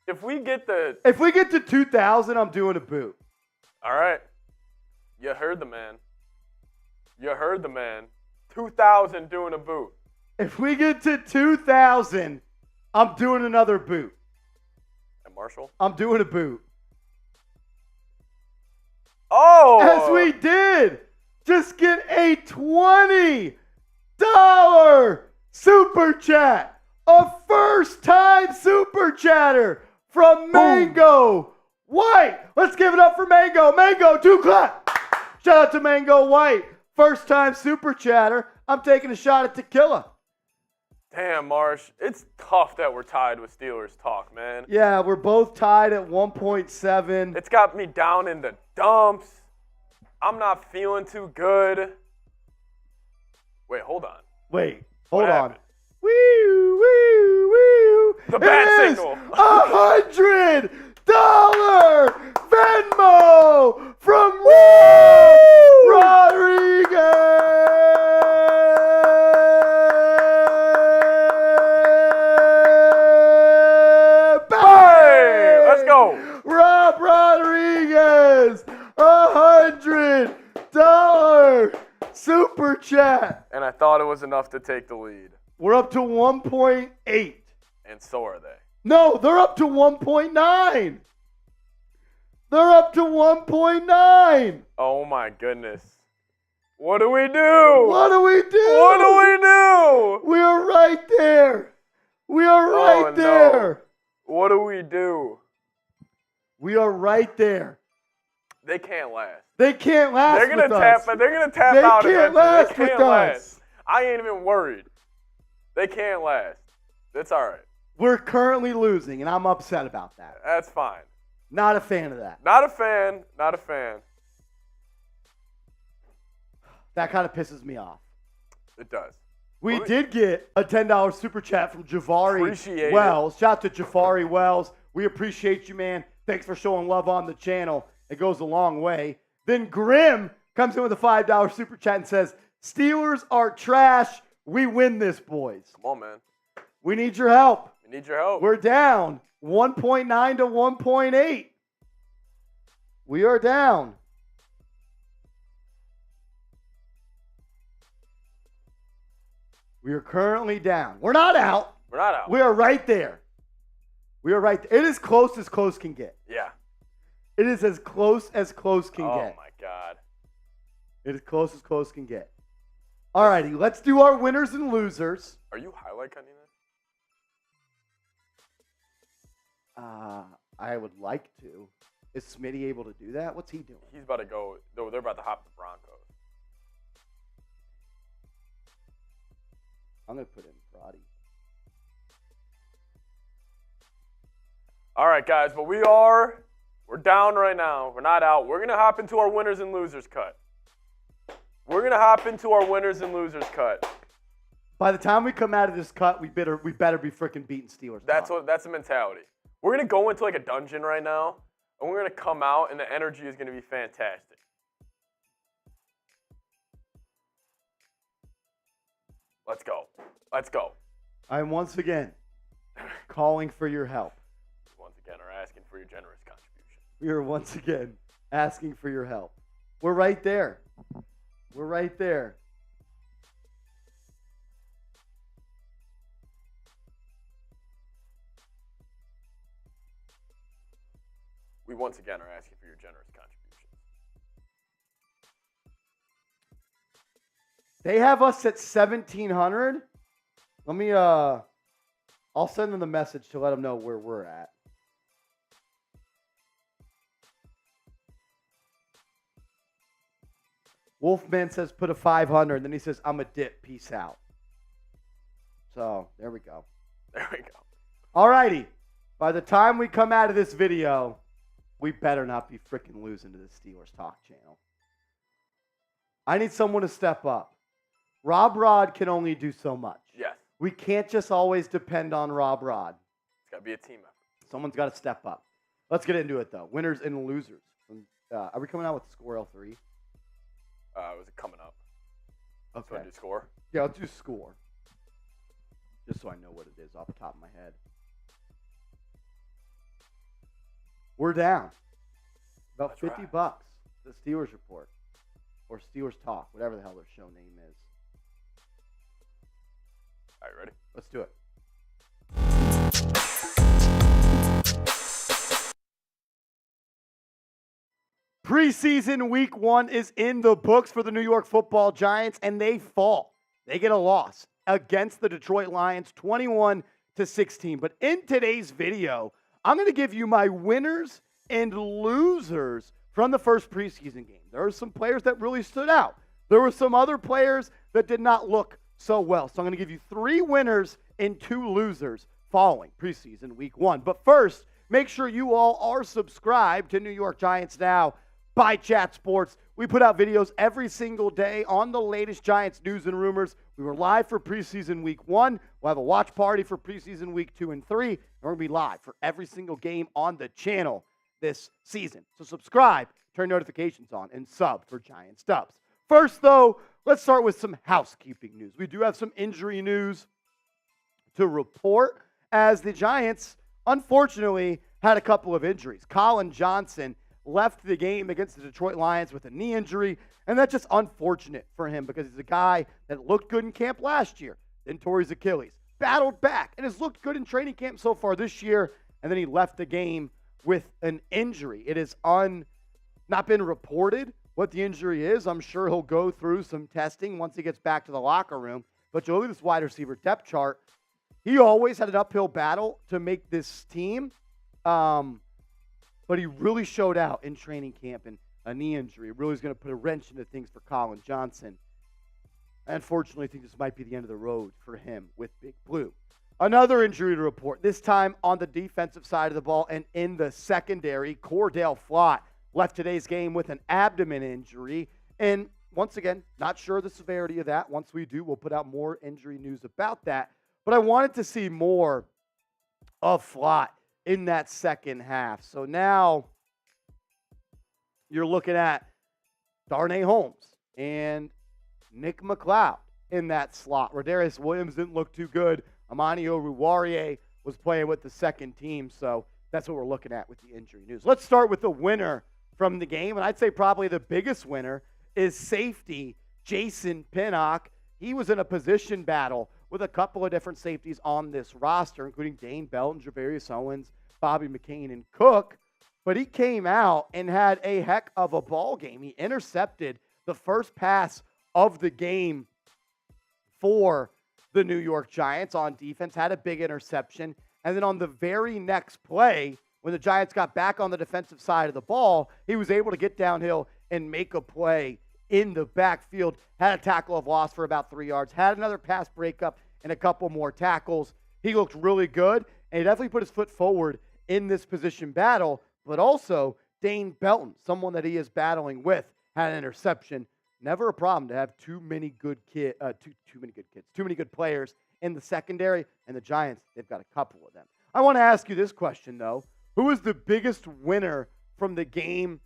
If we get to 2,000, I'm doing a boot. All right. You heard the man. 2,000 doing a boot. If we get to 2,000, I'm doing another boot. And Marshall? I'm doing a boot. Oh! As we did, just get a $20 super chat. A first-time super chatter from Mango White. Let's give it up for Mango. Mango, 2 clap. Shout out to Mango White. First-time super chatter. I'm taking a shot at tequila. Damn, Marsh. It's tough that we're tied with Steelers Talk, man. Yeah, we're both tied at 1.7. It's got me down in the dumps. I'm not feeling too good. Wait, hold on. Hold on. Happened? Woo, woo, woo. The bat signal. $100 Venmo from Rodriguez. Hey, let's go. Rob Rodriguez, $100 super chat. And I thought it was enough to take the lead. We're up to 1.8. And so are they. No, they're up to 1.9. They're up to 1.9. Oh, my goodness. What do we do? What do we do? What do we do? We are right there. We are right there. No. What do we do? We are right there. They can't last. They can't last They're gonna with tap. us. They're gonna tap They out. can't eventually. last They can't with last. us. I ain't even worried. They can't last. It's all right. We're currently losing, and I'm upset about that. That's fine. Not a fan of that. Not a fan. Not a fan. That kind of pisses me off. It does. We did get a $10 super chat from Javari Appreciate Wells. Shout out to Javari Wells. We appreciate you, man. Thanks for showing love on the channel. It goes a long way. Then Grim comes in with a $5 super chat and says, Steelers are trash. We win this, boys. Come on, man. We need your help. We need your help. We're down 1.9 to 1.8. We are down. We are currently down. We're not out. We're not out. We are right there. We are right there. It is close as close can get. Yeah. It is as close can get. Oh, my God. It is close as close can get. All righty, let's do our winners and losers. Are you highlight cutting this? I would like to. Is Smitty able to do that? What's he doing? He's about to go. They're about to hop the Broncos. I'm going to put in Brody. All right, guys, but we're down right now. We're not out. We're going to hop into our winners and losers cut. We're going to hop into our winners and losers cut. By the time we come out of this cut, we better be freaking beating Steelers. That's the mentality. We're going to go into like a dungeon right now, and we're going to come out, and the energy is going to be fantastic. Let's go. Let's go. I'm once again calling for your help. Once again, are asking for your generous contribution. We are once again asking for your help. We're right there. We're right there. We once again are asking for your generous contributions. They have us at 1,700. Let me, I'll send them the message to let them know where we're at. Wolfman says put a 500, and then he says, I'm a dip, peace out. So, there we go. There we go. All righty. By the time we come out of this video, we better not be freaking losing to the Steelers Talk channel. I need someone to step up. Rob Rod can only do so much. Yes. We can't just always depend on Rob Rod. It's got to be a team effort. Someone's got to step up. Let's get into it, though. Winners and losers. Are we coming out with score L3? Was it coming up? Okay. So I do score? Yeah, I'll do score. Just so I know what it is off the top of my head. We're down. About That's $50. right. The Steelers report. Or Steelers Talk, whatever the hell their show name is. All right, ready? Let's do it. Preseason week 1 is in the books for the New York Football Giants, and they fall. They get a loss against the Detroit Lions, 21-16. But in today's video, I'm going to give you my winners and losers from the first preseason game. There are some players that really stood out. There were some other players that did not look so well. So I'm going to give you 3 winners and 2 losers following preseason week 1. But first, make sure you all are subscribed to New York Giants Now by Chat Sports. We put out videos every single day on the latest Giants news and rumors. We were live for preseason week 1. We'll have a watch party for preseason week 2 and 3. And we're going to be live for every single game on the channel this season. So subscribe, turn notifications on, and sub for Giants Dubs. First, though, let's start with some housekeeping news. We do have some injury news to report as the Giants, unfortunately, had a couple of injuries. Colin Johnson left the game against the Detroit Lions with a knee injury, and that's just unfortunate for him because he's a guy that looked good in camp last year, then tore his Achilles, battled back, and has looked good in training camp so far this year, and then he left the game with an injury. It has not been reported what the injury is. I'm sure he'll go through some testing once he gets back to the locker room, but you'll look at this wide receiver depth chart. He always had an uphill battle to make this team, but he really showed out in training camp, and a knee injury really is going to put a wrench into things for Colin Johnson. Unfortunately, I think this might be the end of the road for him with Big Blue. Another injury to report, this time on the defensive side of the ball and in the secondary. Cordell Flott left today's game with an abdomen injury. And once again, not sure the severity of that. Once we do, we'll put out more injury news about that. But I wanted to see more of Flott in that second half. So now you're looking at Darnay Holmes and Nick McLeod in that slot. Rodarius Williams didn't look too good. Amani Oruwariye was playing with the second team. So that's what we're looking at with the injury news. Let's start with the winner from the game. And I'd say probably the biggest winner is safety Jason Pinnock. He was in a position battle with a couple of different safeties on this roster, including Dane Belton, Javarius Owens, Bobby McCain, and Cook. But he came out and had a heck of a ball game. He intercepted the first pass of the game for the New York Giants on defense, had a big interception. And then on the very next play, when the Giants got back on the defensive side of the ball, he was able to get downhill and make a play in the backfield, had a tackle of loss for about 3 yards, had another pass breakup and a couple more tackles. He looked really good, and he definitely put his foot forward in this position battle. But also, Dane Belton, someone that he is battling with, had an interception. Never a problem to have too many good players in the secondary, and the Giants, they've got a couple of them. I want to ask you this question, though. Who is the biggest winner from the game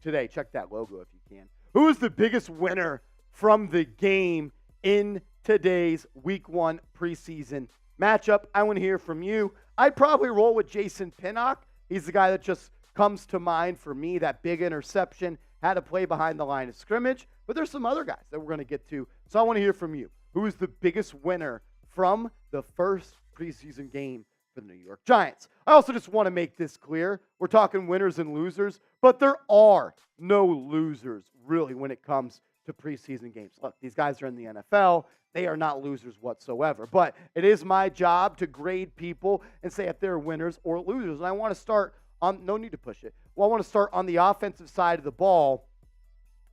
today? Check that logo if you can. Who is the biggest winner from the game in today's Week 1 preseason matchup? I want to hear from you. I'd probably roll with Jason Pinnock. He's the guy that just comes to mind for me, that big interception, had to play behind the line of scrimmage. But there's some other guys that we're going to get to. So I want to hear from you. Who is the biggest winner from the first preseason game for the New York Giants? I also just want to make this clear. We're talking winners and losers, but there are no losers really when it comes to preseason games. Look, these guys are in the NFL. They are not losers whatsoever. But it is my job to grade people and say if they're winners or losers. And I want to start on, no need to push it. Well, I want to start on the offensive side of the ball.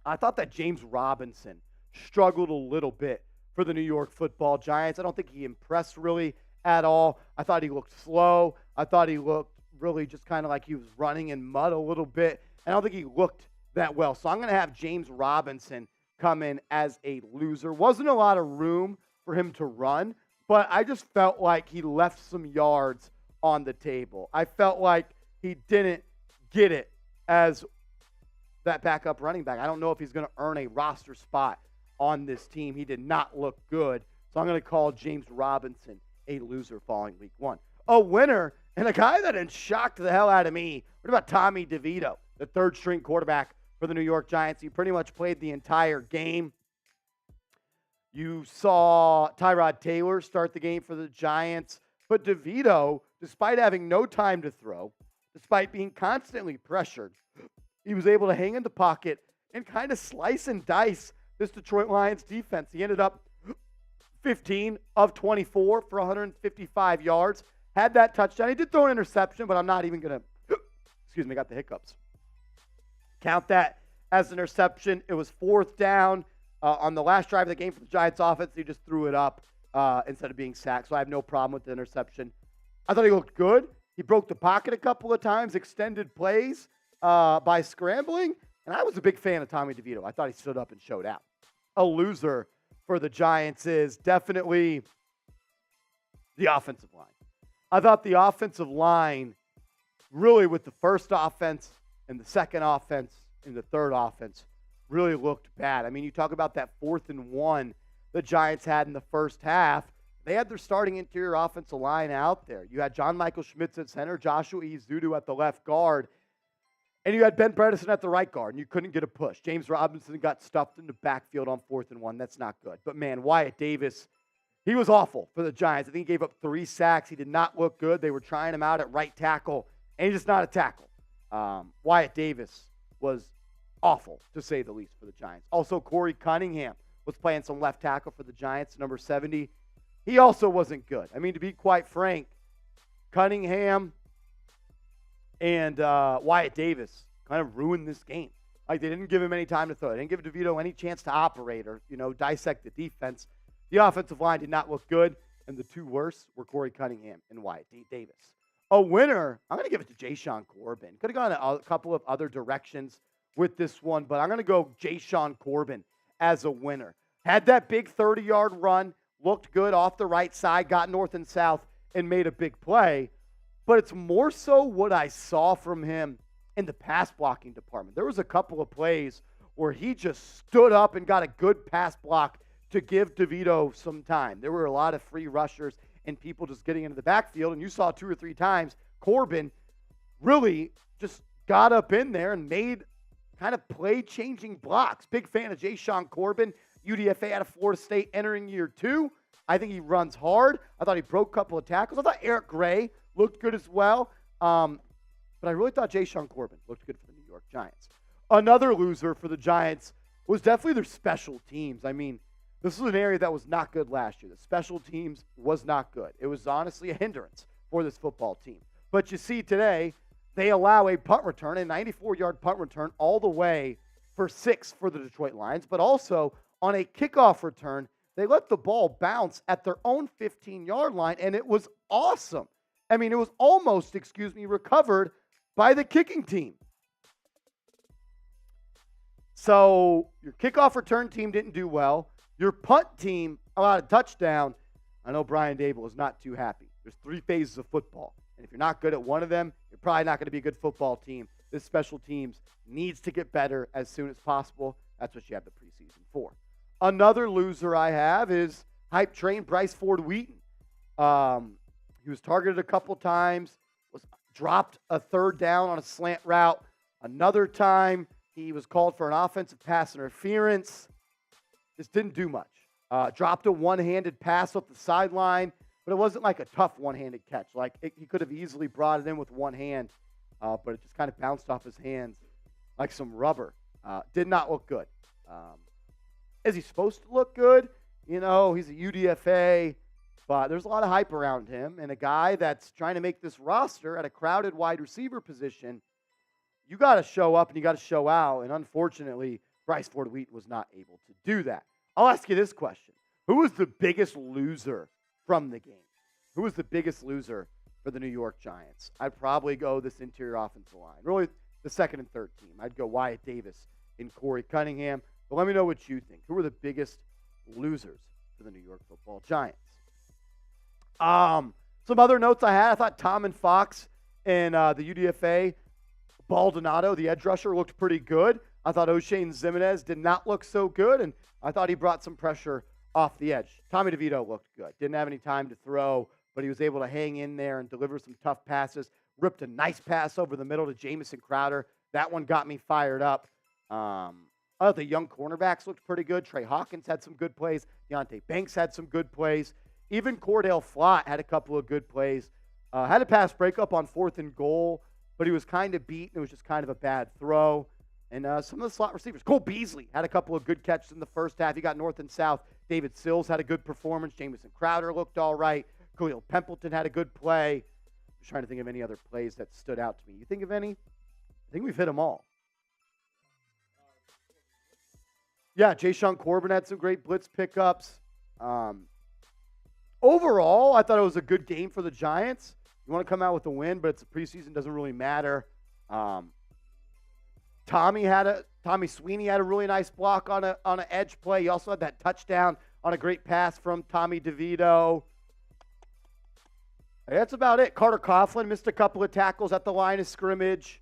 I thought that James Robinson struggled a little bit for the New York Football Giants. I don't think he impressed really at all. I thought he looked slow. I thought he looked really just kind of like he was running in mud a little bit. I don't think he looked that well. So I'm going to have James Robinson come in as a loser. Wasn't a lot of room for him to run, but I just felt like he left some yards on the table. I felt like he didn't get it as that backup running back. I don't know if he's going to earn a roster spot on this team. He did not look good. So I'm going to call James Robinson a loser following Week 1. A winner, and a guy that shocked the hell out of me. What about Tommy DeVito, the third-string quarterback for the New York Giants? He pretty much played the entire game. You saw Tyrod Taylor start the game for the Giants. But DeVito, despite having no time to throw, despite being constantly pressured, he was able to hang in the pocket and kind of slice and dice this Detroit Lions defense. He ended up 15 of 24 for 155 yards. Had that touchdown. He did throw an interception, but I'm not even going to, excuse me, got the hiccups. Count that as an interception. It was fourth down on the last drive of the game for the Giants offense. He just threw it up instead of being sacked, so I have no problem with the interception. I thought he looked good. He broke the pocket a couple of times, extended plays by scrambling, and I was a big fan of Tommy DeVito. I thought he stood up and showed out. A loser for the Giants is definitely the offensive line. I thought the offensive line, really with the first offense and the second offense and the third offense, really looked bad. I mean, you talk about that 4th and 1 the Giants had in the first half. They had their starting interior offensive line out there. You had John Michael Schmitz at center, Joshua Ezeudu at the left guard, and you had Ben Bredesen at the right guard, and you couldn't get a push. James Robinson got stuffed in the backfield on 4th and 1. That's not good. But, man, Wyatt Davis, he was awful for the Giants. I think he gave up 3 sacks. He did not look good. They were trying him out at right tackle, and he's just not a tackle. Wyatt Davis was awful, to say the least, for the Giants. Also, Corey Cunningham was playing some left tackle for the Giants, number 70. He also wasn't good. I mean, to be quite frank, Cunningham and Wyatt Davis kind of ruined this game. Like, they didn't give him any time to throw. They didn't give DeVito any chance to operate or, dissect the defense. The offensive line did not look good, and the two worst were Corey Cunningham and Wyatt Davis. A winner, I'm going to give it to Jashaun Corbin. Could have gone a couple of other directions with this one, but I'm going to go Jashaun Corbin as a winner. Had that big 30-yard run, looked good off the right side, got north and south, and made a big play. But it's more so what I saw from him in the pass blocking department. There was a couple of plays where he just stood up and got a good pass block to give DeVito some time. There were a lot of free rushers and people just getting into the backfield, and you saw 2 or 3 times Corbin really just got up in there and made kind of play-changing blocks. Big fan of Jalin Corbin, UDFA out of Florida State entering year 2. I think he runs hard. I thought he broke a couple of tackles. I thought Eric Gray looked good as well. But I really thought Jalin Corbin looked good for the New York Giants. Another loser for the Giants was definitely their special teams. I mean, this was an area that was not good last year. The special teams was not good. It was honestly a hindrance for this football team. But you see today, they allow a punt return, a 94-yard punt return, all the way for 6 for the Detroit Lions. But also, on a kickoff return, they let the ball bounce at their own 15-yard line, and it was awesome. I mean, it was almost, recovered by the kicking team. So your kickoff return team didn't do well. Your punt team allowed a touchdown. I know Brian Daboll is not too happy. There's 3 phases of football. And if you're not good at one of them, you're probably not going to be a good football team. This special teams needs to get better as soon as possible. That's what you have the preseason for. Another loser I have is hype train Bryce Ford Wheaton. He was targeted a couple times, was dropped a 3rd down on a slant route. Another time, he was called for an offensive pass interference. Just didn't do much. Dropped a one-handed pass off the sideline, but it wasn't like a tough one-handed catch. He could have easily brought it in with one hand, but it just kind of bounced off his hands like some rubber. Did not look good. Is he supposed to look good? You know, he's a UDFA, but there's a lot of hype around him. And a guy that's trying to make this roster at a crowded wide receiver position, you got to show up and you got to show out. And unfortunately, Bryce Ford Wheaton was not able to do that. I'll ask you this question. Who was the biggest loser from the game? Who was the biggest loser for the New York Giants? I'd probably go this interior offensive line. Really, the 2nd and 3rd team. I'd go Wyatt Davis and Corey Cunningham. But let me know what you think. Who were the biggest losers for the New York Football Giants? Some other notes I had. I thought Tom and Fox and the UDFA, Baldonado, the edge rusher, looked pretty good. I thought O'Shane Zimenez did not look so good, and I thought he brought some pressure off the edge. Tommy DeVito looked good. Didn't have any time to throw, but he was able to hang in there and deliver some tough passes. Ripped a nice pass over the middle to Jamison Crowder. That one got me fired up. I thought the young cornerbacks looked pretty good. Trey Hawkins had some good plays. Deonte Banks had some good plays. Even Cordell Flott had a couple of good plays. Had a pass breakup on 4th and goal, but he was kind of beat, and it was just kind of a bad throw. And some of the slot receivers. Cole Beasley had a couple of good catches in the first half. He got north and south. David Sills had a good performance. Jamison Crowder looked all right. Khalil Templeton had a good play. I'm just trying to think of any other plays that stood out to me. You think of any? I think we've hit them all. Yeah, Jalin Corbin had some great blitz pickups. Overall, I thought it was a good game for the Giants. You want to come out with a win, but it's a preseason, doesn't really matter. Tommy Sweeney had a really nice block on an edge play. He also had that touchdown on a great pass from Tommy DeVito. That's about it. Carter Coughlin missed a couple of tackles at the line of scrimmage.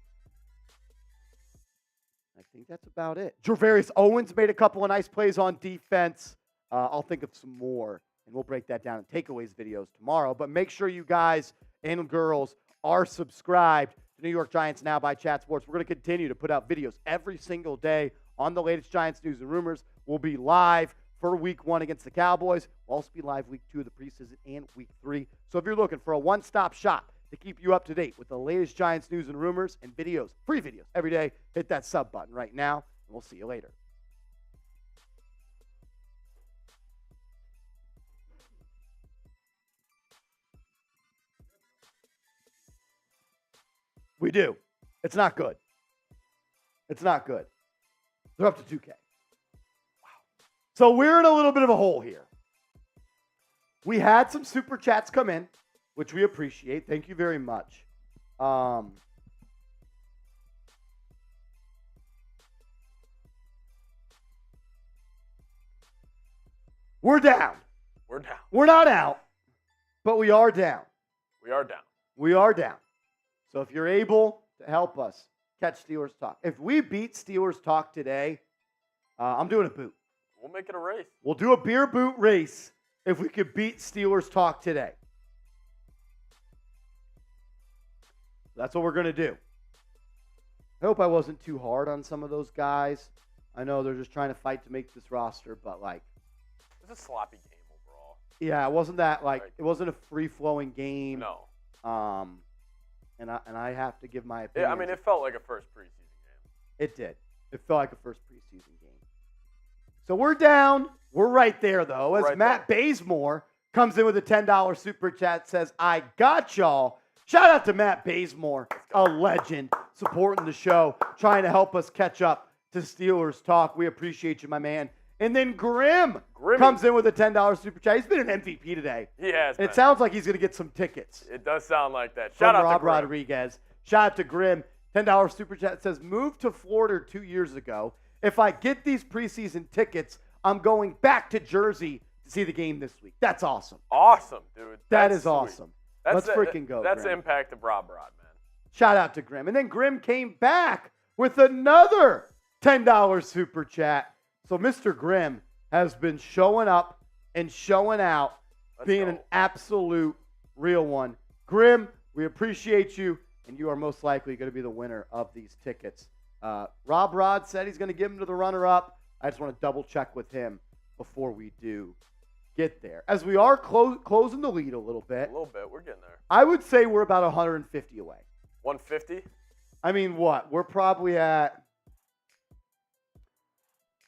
I think that's about it. Gervarius Owens made a couple of nice plays on defense. I'll think of some more, and we'll break that down in takeaways videos tomorrow. But make sure you guys and girls are subscribed to New York Giants Now by Chat Sports. We're going to continue to put out videos every single day on the latest Giants news and rumors. We'll be live for Week 1 against the Cowboys. We'll also be live Week 2 of the preseason and Week 3. So if you're looking for a one-stop shop to keep you up to date with the latest Giants news and rumors and videos, free videos every day, hit that sub button right now, and we'll see you later. We do. It's not good. It's not good. They're up to 2K. Wow. So we're in a little bit of a hole here. We had some super chats come in, which we appreciate. Thank you very much. We're down. We're down. We're not out, but we are down. We are down. We are down. So if you're able to help us catch Steelers Talk. If we beat Steelers Talk today, I'm doing a boot. We'll make it a race. We'll do a beer boot race if we could beat Steelers Talk today. That's what we're going to do. I hope I wasn't too hard on some of those guys. I know they're just trying to fight to make this roster, but like, It was a sloppy game overall. yeah, it wasn't that it wasn't a free-flowing game. No. And I have to give my opinion. Yeah, I mean, it felt like a first preseason game. It did. It felt like a first preseason game. So we're down. We're right there, though, as Matt Bazemore comes in with a $10 super chat, says, I got y'all. Shout out to Matt Bazemore, a legend, supporting the show, trying to help us catch up to Steelers talk. We appreciate you, my man. And then Grim comes in with a $10 super chat. He's been an MVP today. He has. It sounds like he's going to get some tickets. It does sound like that. Shout out Rob to Grim. Rodriguez. Shout out to Grim. $10 super chat says, moved to Florida 2 years ago. If I get these preseason tickets, I'm going back to Jersey to see the game this week. That's awesome. Awesome, dude. That is awesome. Let's freaking go, That's Grim. the impact of Rob Rod, man. Shout out to Grim. And then Grim came back with another $10 super chat. So Mr. Grim has been showing up and showing out, being an absolute real one. Grim, we appreciate you, and you are most likely going to be the winner of these tickets. Rob Rod said he's going to give them to the runner-up. I just want to double-check with him before we do get there. As we are closing the lead a little bit. A little bit. We're getting there. I would say we're about 150 away. 150? I mean, what? We're probably at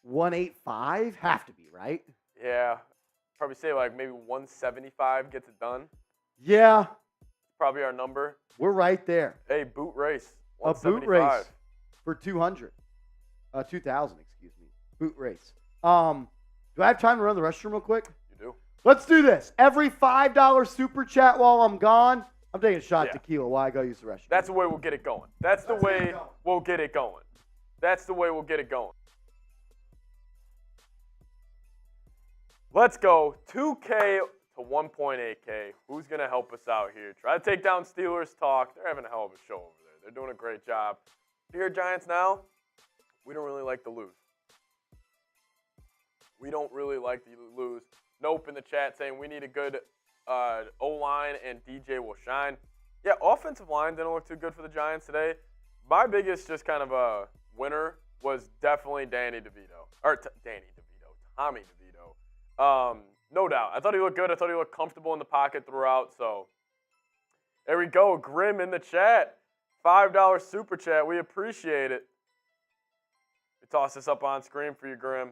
185? Have to be, right? Yeah. Probably say like maybe 175 gets it done. Yeah. Probably our number. We're right there. Hey, boot race. A boot race for 200. 2,000, excuse me. Boot race. Do I have time to run the restroom real quick? You do. Let's do this. Every $5 super chat while I'm gone, I'm taking a shot of tequila while I go use the restroom. That's the way we'll get it going. That's the way we'll get it going. That's the way we'll get it going. Let's go 2K to 1.8K. Who's going to help us out here? Try to take down Steelers talk. They're having a hell of a show over there. They're doing a great job. Here, Giants now, we don't really like to lose. We don't really like to lose. Nope in the chat saying we need a good O-line and DJ will shine. Yeah, offensive line didn't look too good for the Giants today. My biggest just kind of a winner was definitely Tommy DeVito. No doubt. I thought he looked good. I thought he looked comfortable in the pocket throughout. So there we go. Grim in the chat. $5 super chat. We appreciate it. We toss this up on screen for you, Grim.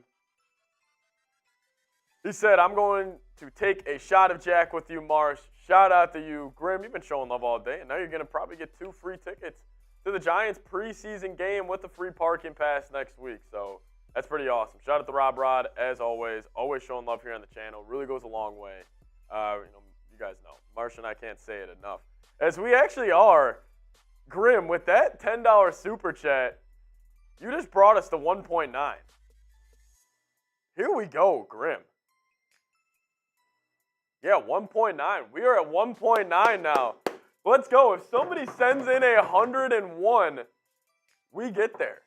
He said, I'm going to take a shot of Jack with you, Marsh. Shout out to you. Grim, you've been showing love all day, and now you're going to probably get 2 free tickets to the Giants preseason game with a free parking pass next week. So that's pretty awesome. Shout out to Rob Rod, as always. Always showing love here on the channel. Really goes a long way. You guys know. Marsh and I can't say it enough. As we actually are, Grim, with that $10 super chat, you just brought us to 1.9. Here we go, Grim. Yeah, 1.9. We are at 1.9 now. Let's go. If somebody sends in 101, we get there.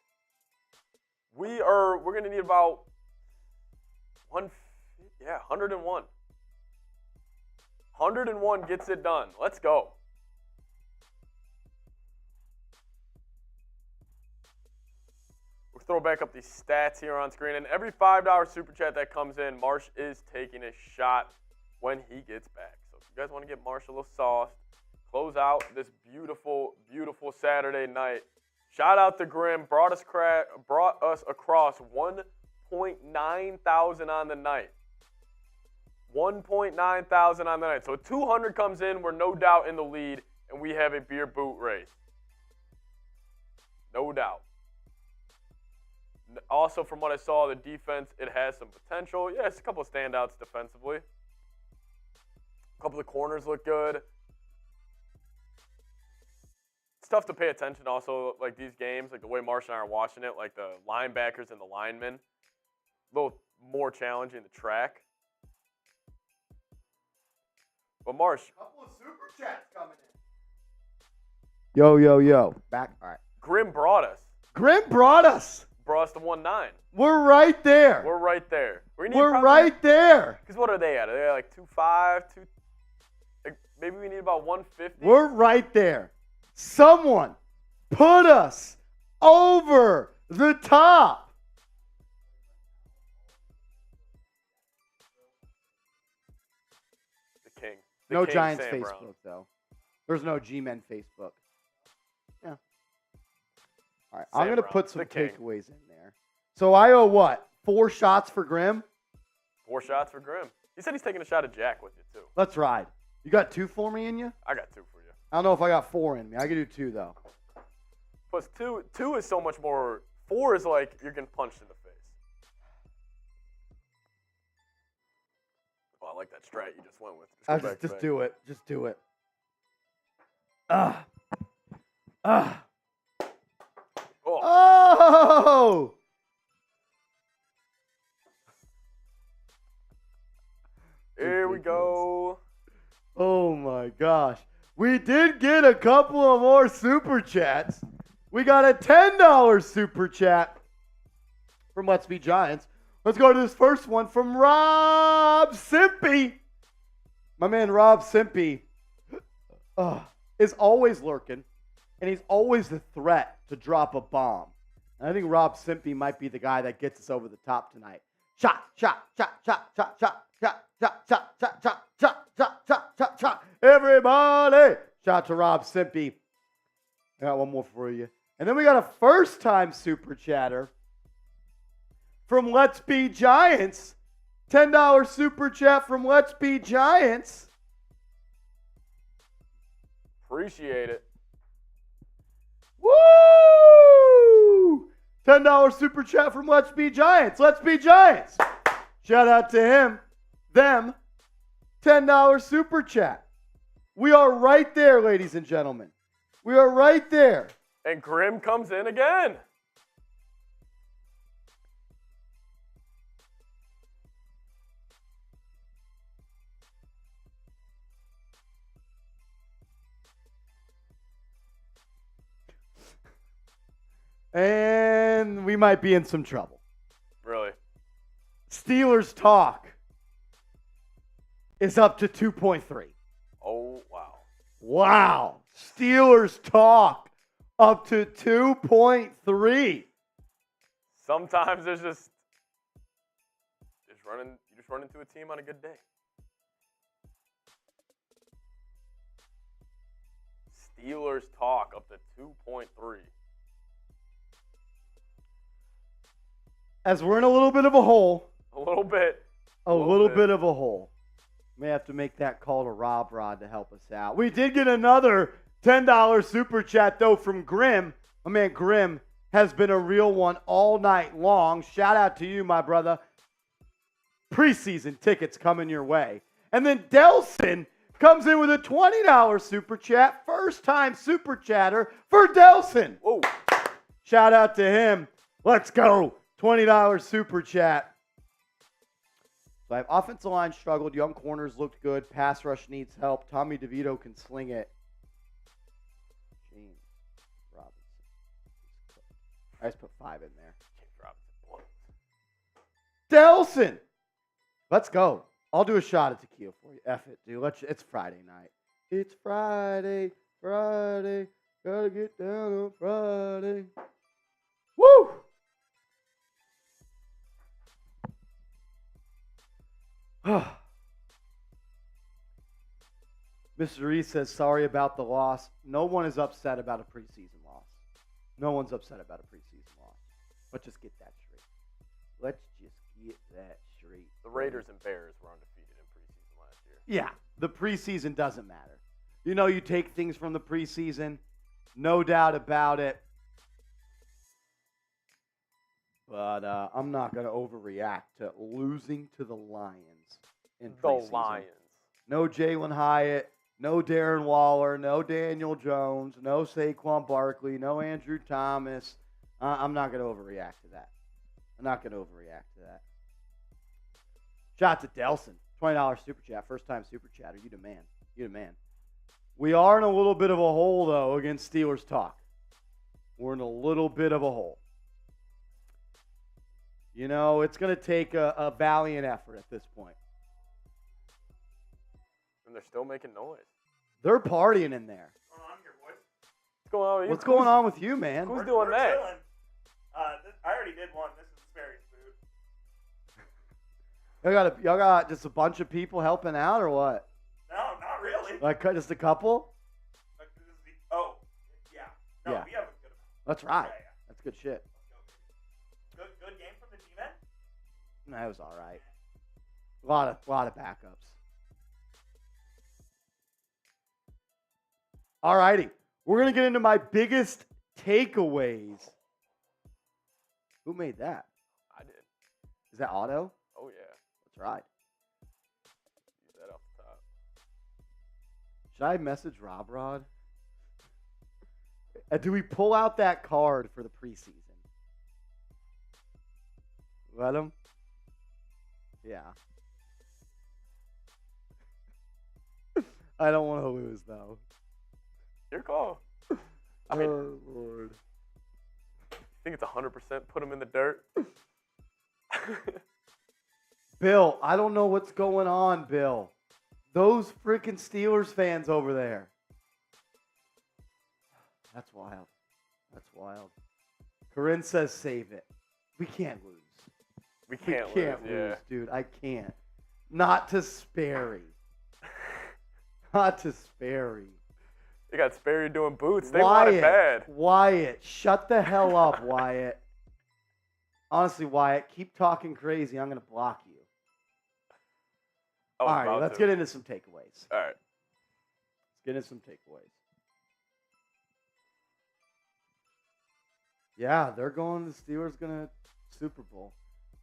We're going to need about 101. 101 gets it done. Let's go. We'll throw back up these stats here on screen. And every $5 super chat that comes in, Marsh is taking a shot when he gets back. So if you guys want to get Marsh a little sauce, close out this beautiful, beautiful Saturday night. Shout out to Grim. Brought us across 1.9 thousand on the night. 1.9 thousand on the night. So 200 comes in. We're no doubt in the lead, and we have a beer boot race. No doubt. Also, from what I saw, the defense, it has some potential. Yeah, it's a couple of standouts defensively. A couple of corners look good. It's tough to pay attention also, like these games, like the way Marsh and I are watching it, like the linebackers and the linemen. A little more challenging to track. But Marsh. A couple of super chats coming in. Yo. Back. All right. Grim brought us. Grim brought us. Brought us to 1.9. We're right there. We're right there. We're right there. Because what are they at? Are they at like 2.5, 2? Like maybe we need about 150. We're right there. Someone put us over the top. The king. No King, Giants Sam Facebook, Brown. though. There's no G-Men Facebook. Yeah. All right, Sam I'm going to Brown, put some the king. takeaways in there. So I owe what? 4 shots for Grim? 4 shots for Grim. He said he's taking a shot at Jack with you, too. Let's ride. You got 2 for me in you? I got 2 for you. I don't know if I got 4 in me. I can do 2, though. Plus, two is so much more. 4 is like you're getting punched in the face. Oh, I like that strat you just went with. Just do it. Just do it. Oh! Here we go. Oh my gosh. We did get a couple of more super chats. We got a $10 super chat from Let's Be Giants. Let's go to this first one from Rob Simpy. My man Rob Simpy is always lurking, and he's always the threat to drop a bomb. And I think Rob Simpy might be the guy that gets us over the top tonight. Shot, shot, shot, shot, shot, shot, shot, shot, shot, shot, shot, shot, shot, shot, shot, shot. Everybody! Shout to Rob Simpy. I got one more for you. And then we got a first-time super chatter from Let's Be Giants. $10 super chat from Let's Be Giants. Appreciate it. Woo! $10 super chat from Let's Be Giants. Let's Be Giants. Shout out to him, them. $10 super chat. We are right there, ladies and gentlemen. We are right there. And Grim comes in again. And we might be in some trouble. Really? Steelers talk is up to 2.3. Oh, wow. Wow. Steelers talk up to 2.3. Sometimes there's you just run into a team on a good day. Steelers talk up to 2.3. As we're in a little bit of a hole. A little bit. A little bit of a hole. May have to make that call to Rob Rod to help us out. We did get another $10 super chat, though, from Grim. My man Grim has been a real one all night long. Shout out to you, my brother. Preseason tickets coming your way. And then Delson comes in with a $20 super chat. First time super chatter for Delson. Whoa. Shout out to him. Let's go. $20 super chat. So I have offensive line struggled. Young corners looked good. Pass rush needs help. Tommy DeVito can sling it. James Robinson. I just put 5 in there. Delson. Let's go. I'll do a shot at tequila for you. F it, dude. It's Friday night. It's Friday. Gotta get down on Friday. Woo! Mr. Reese says, sorry about the loss. No one is upset about a preseason loss. No one's upset about a preseason loss. Let's just get that straight. Let's just get that straight. The Raiders and Bears were undefeated in preseason last year. Yeah, the preseason doesn't matter. You know, you take things from the preseason, no doubt about it. But I'm not going to overreact to losing to the Lions in preseason. The Lions. No Jalin Hyatt, no Darren Waller, no Daniel Jones, no Saquon Barkley, no Andrew Thomas. I'm not going to overreact to that. Shout to Delson. $20 super chat. First time super chatter. You the man. We are in a little bit of a hole, though, against Steelers talk. We're in a little bit of a hole. You know, it's going to take a valiant effort at this point. And they're still making noise. They're partying in there. I'm here, boys. Let's going on with you? What's going on with you, man? Who's doing that? Chilling. I already did one. This is Sperry's food. Y'all got just a bunch of people helping out, or what? No, not really. Like just a couple? Like, this is yeah. No, Yeah. we have a good amount. That's right. Yeah. That's good shit. Let's go, good game from the G-Men? That was all right. A lot of backups. All righty. We're going to get into my biggest takeaways. Who made that? I did. Is that Otto? Oh, yeah. That's right. Use that off the top. Should I message Rob Rod? Do we pull out that card for the preseason? Let him? Yeah. I don't want to lose, though. Your call. I mean, Oh, Lord. I think it's 100% put him in the dirt. Bill, I don't know what's going on, Bill. Those freaking Steelers fans over there. That's wild. That's wild. Corinne says save it. We can't lose. We can't lose, yeah. dude. I can't. Not to Sperry. Not to Sperry. They got Sperry doing boots. They want it bad. Wyatt, shut the hell up, Wyatt. Honestly, Wyatt, keep talking crazy. I'm going to block you. All right, let's get into some takeaways. All right. Let's get into some takeaways. Yeah, they're going, the Steelers going to Super Bowl.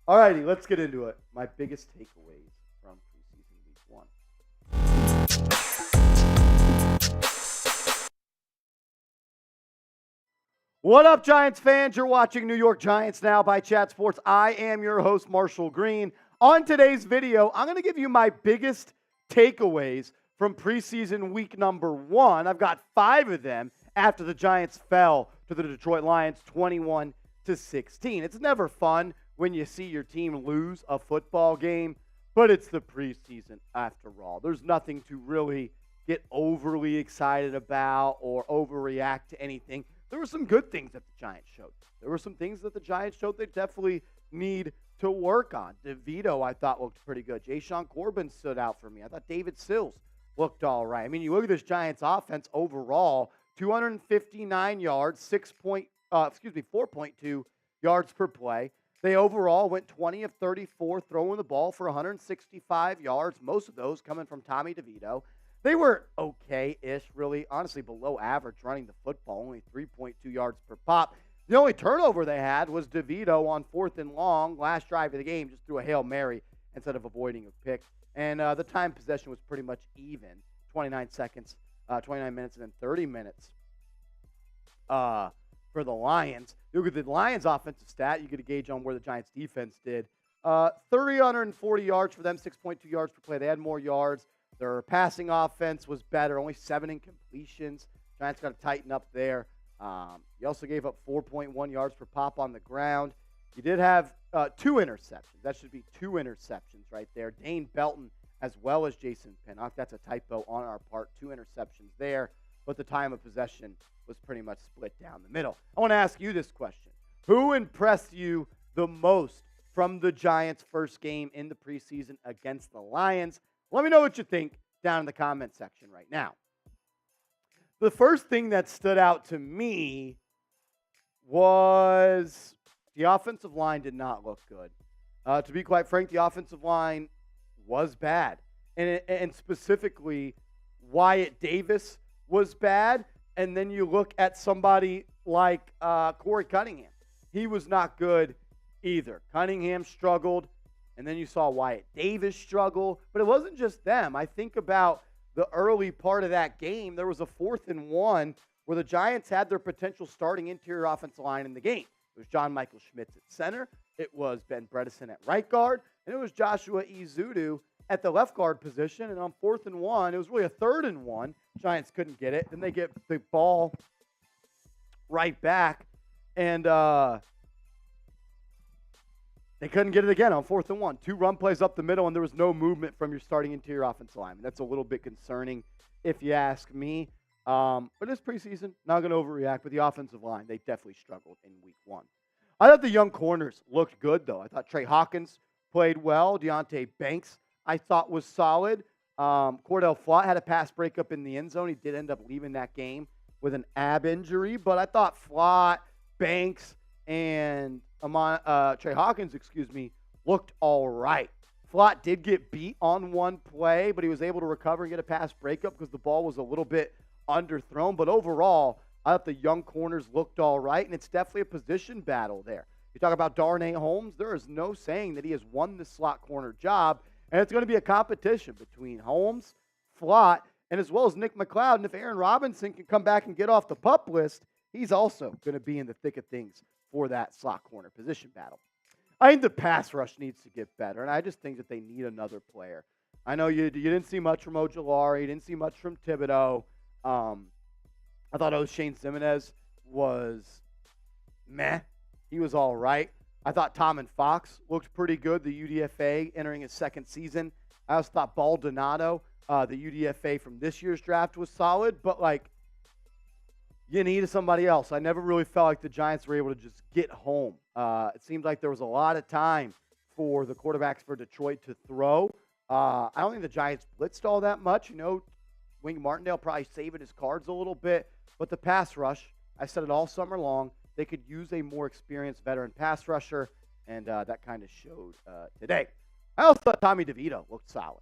All righty, let's get into it. My biggest takeaways from preseason week 1. What up, Giants fans? You're watching New York Giants Now by Chat Sports. I am your host, Marshall Green. On today's video, I'm going to give you my biggest takeaways from preseason week number 1. I've got 5 of them after the Giants fell to the Detroit Lions 21-16. It's never fun when you see your team lose a football game, but it's the preseason after all. There's nothing to really get overly excited about or overreact to anything. There were some good things that the Giants showed. There were some things that the Giants showed they definitely need to work on. DeVito, I thought, looked pretty good. Ja'Shawn Corbin stood out for me. I thought David Sills looked all right. I mean, you look at this Giants offense overall, 259 yards, 4.2 yards per play. They overall went 20 of 34, throwing the ball for 165 yards, most of those coming from Tommy DeVito. They were okay-ish, really, honestly, below average running the football, only 3.2 yards per pop. The only turnover they had was DeVito on 4th and long, last drive of the game, just threw a Hail Mary instead of avoiding a pick. And the time possession was pretty much even, 29 minutes, and then 30 minutes for the Lions. You look at the Lions' offensive stat, you get a gauge on where the Giants' defense did. 340 yards for them, 6.2 yards per play. They had more yards. Their passing offense was better, only 7 incompletions. Giants got to tighten up there. You also gave up 4.1 yards per pop on the ground. You did have 2 interceptions. That should be 2 interceptions right there. Dane Belton as well as Jason Pinnock. That's a typo on our part. 2 interceptions there. But the time of possession was pretty much split down the middle. I want to ask you this question. Who impressed you the most from the Giants' first game in the preseason against the Lions? Let me know what you think down in the comment section right now. The first thing that stood out to me was the offensive line did not look good. To be quite frank, the offensive line was bad. And specifically, Wyatt Davis was bad. And then you look at somebody like Corey Cunningham. He was not good either. Cunningham struggled. And then you saw Wyatt Davis struggle. But it wasn't just them. I think about the early part of that game. There was a 4th and 1 where the Giants had their potential starting interior offensive line in the game. It was John Michael Schmitz at center. It was Ben Bredesen at right guard. And it was Joshua Ezeudu at the left guard position. And on 4th and 1, it was really a 3rd and 1. Giants couldn't get it. Then they get the ball right back. And they couldn't get it again on 4th and 1. 2 run plays up the middle, and there was no movement from your starting interior offensive lineman. That's a little bit concerning, if you ask me. But it's preseason. Not going to overreact. But the offensive line, they definitely struggled in week 1. I thought the young corners looked good, though. I thought Trey Hawkins played well. Deonte Banks, I thought, was solid. Cordell Flott had a pass breakup in the end zone. He did end up leaving that game with an ab injury. But I thought Flott, Banks, and Trey Hawkins, looked all right. Flott did get beat on one play, but he was able to recover and get a pass breakup because the ball was a little bit underthrown. But overall, I thought the young corners looked all right, and it's definitely a position battle there. You talk about Darnay Holmes, there is no saying that he has won the slot corner job, and it's going to be a competition between Holmes, Flott, and as well as Nick McLeod. And if Aaron Robinson can come back and get off the PUP list, he's also going to be in the thick of things for that slot corner position battle. I think the pass rush needs to get better, and I just think that they need another player. I know you didn't see much from Ojulari, you didn't see much from Thibodeau. I thought O'Shane Ximenez was meh. He was all right. I thought Tommen Fox looked pretty good, the UDFA entering his second season. I also thought Baldonado, the UDFA from this year's draft, was solid, but you needed somebody else. I never really felt like the Giants were able to just get home. It seemed like there was a lot of time for the quarterbacks for Detroit to throw. I don't think the Giants blitzed all that much. Wing Martindale probably saving his cards a little bit. But the pass rush, I said it all summer long, they could use a more experienced veteran pass rusher, and that kind of showed today. I also thought Tommy DeVito looked solid.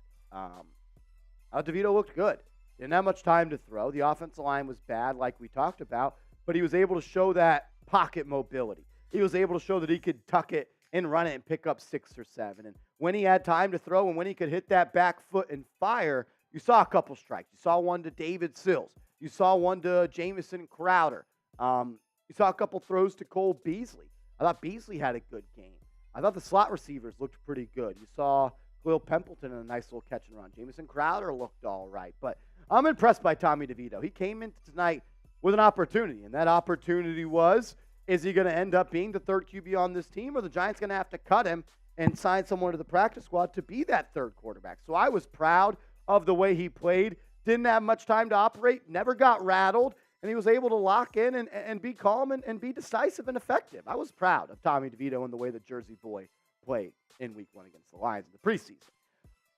DeVito looked good. Didn't have much time to throw. The offensive line was bad, like we talked about, but he was able to show that pocket mobility. He was able to show that he could tuck it and run it and pick up 6 or 7. And when he had time to throw and when he could hit that back foot and fire, you saw a couple strikes. You saw one to David Sills. You saw one to Jamison Crowder. You saw a couple throws to Cole Beasley. I thought Beasley had a good game. I thought the slot receivers looked pretty good. You saw Khalil Templeton in a nice little catch and run. Jamison Crowder looked all right. But I'm impressed by Tommy DeVito. He came into tonight with an opportunity, and that opportunity was, is he going to end up being the third QB on this team, or the Giants going to have to cut him and sign someone to the practice squad to be that third quarterback? So I was proud of the way he played. Didn't have much time to operate, never got rattled, and he was able to lock in and be calm and be decisive and effective. I was proud of Tommy DeVito and the way the Jersey boy played in Week 1 against the Lions in the preseason.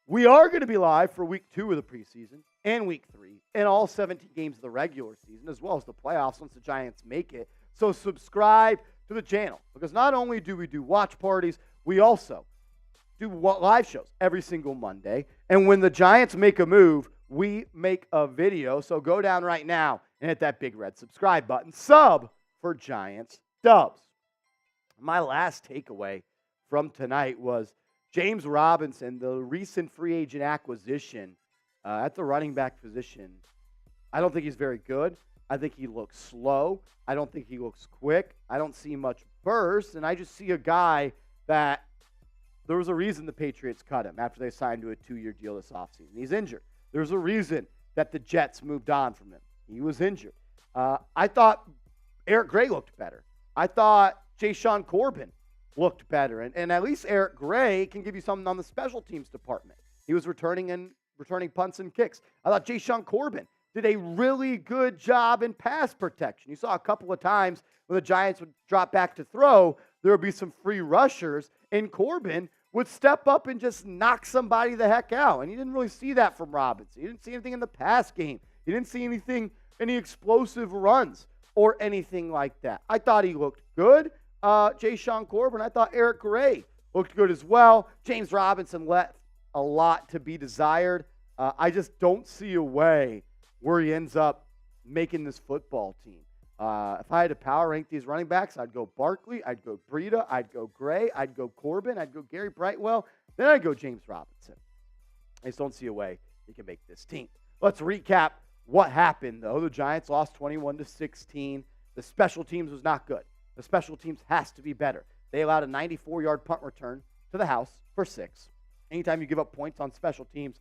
We are going to be live for Week 2 of the preseason and Week 3 and all 17 games of the regular season, as well as the playoffs once the Giants make it. So subscribe to the channel, because not only do we do watch parties, we also do live shows every single Monday. And when the Giants make a move, we make a video. So go down right now and hit that big red subscribe button. Sub for Giants Dubs. My last takeaway from tonight was James Robinson, the recent free agent acquisition at the running back position. I don't think he's very good. I think he looks slow. I don't think he looks quick. I don't see much burst. And I just see a guy that there was a reason the Patriots cut him after they signed to a 2-year deal this offseason. He's injured. There's a reason that the Jets moved on from him. He was injured. I thought Eric Gray looked better. I thought Ja'Shawn Corbin looked better. And at least Eric Gray can give you something on the special teams department. He was returning punts and kicks. I thought Ja'Shawn Corbin did a really good job in pass protection. You saw a couple of times when the Giants would drop back to throw, there would be some free rushers, and Corbin would step up and just knock somebody the heck out. And you didn't really see that from Robinson. You didn't see anything in the pass game. You didn't see any explosive runs or anything like that. I thought he looked good. Ja'Shawn Corbin, I thought Eric Gray looked good as well. James Robinson left a lot to be desired. I just don't see a way where he ends up making this football team. If I had to power rank these running backs, I'd go Barkley, I'd go Breida, I'd go Gray, I'd go Corbin, I'd go Gary Brightwell, then I'd go James Robinson. I just don't see a way he can make this team. Let's recap what happened, though. The Giants lost 21-16. The special teams was not good. The special teams has to be better. They allowed a 94-yard punt return to the house for 6. Anytime you give up points on special teams,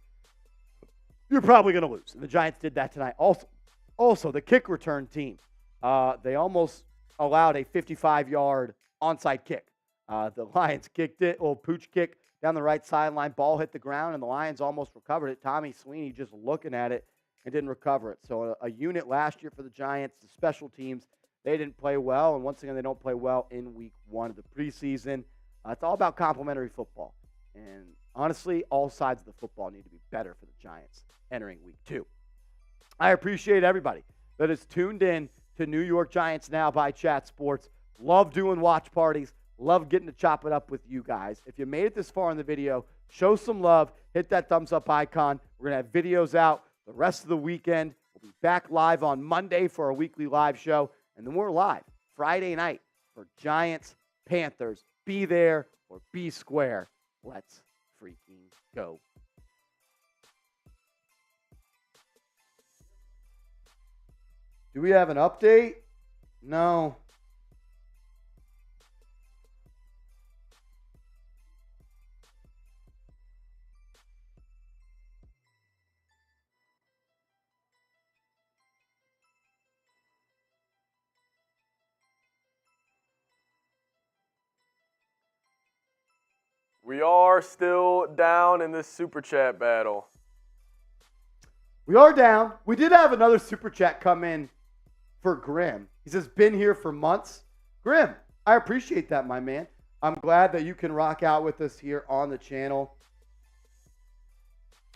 you're probably going to lose. And the Giants did that tonight. Also, the kick return team, they almost allowed a 55-yard onside kick. The Lions kicked it, a little pooch kick down the right sideline. Ball hit the ground, and the Lions almost recovered it. Tommy Sweeney just looking at it and didn't recover it. So a unit last year for the Giants, the special teams, they didn't play well, and once again, they don't play well in week 1 of the preseason. It's all about complementary football. And honestly, all sides of the football need to be better for the Giants entering week 2. I appreciate everybody that is tuned in to New York Giants Now by Chat Sports. Love doing watch parties. Love getting to chop it up with you guys. If you made it this far in the video, show some love. Hit that thumbs up icon. We're going to have videos out the rest of the weekend. We'll be back live on Monday for our weekly live show. And then we're live Friday night for Giants Panthers. Be there or be square. Let's freaking go. Do we have an update? No. We are still down in this Super Chat battle. We are down. We did have another Super Chat come in for Grim. He says, been here for months. Grim, I appreciate that, my man. I'm glad that you can rock out with us here on the channel.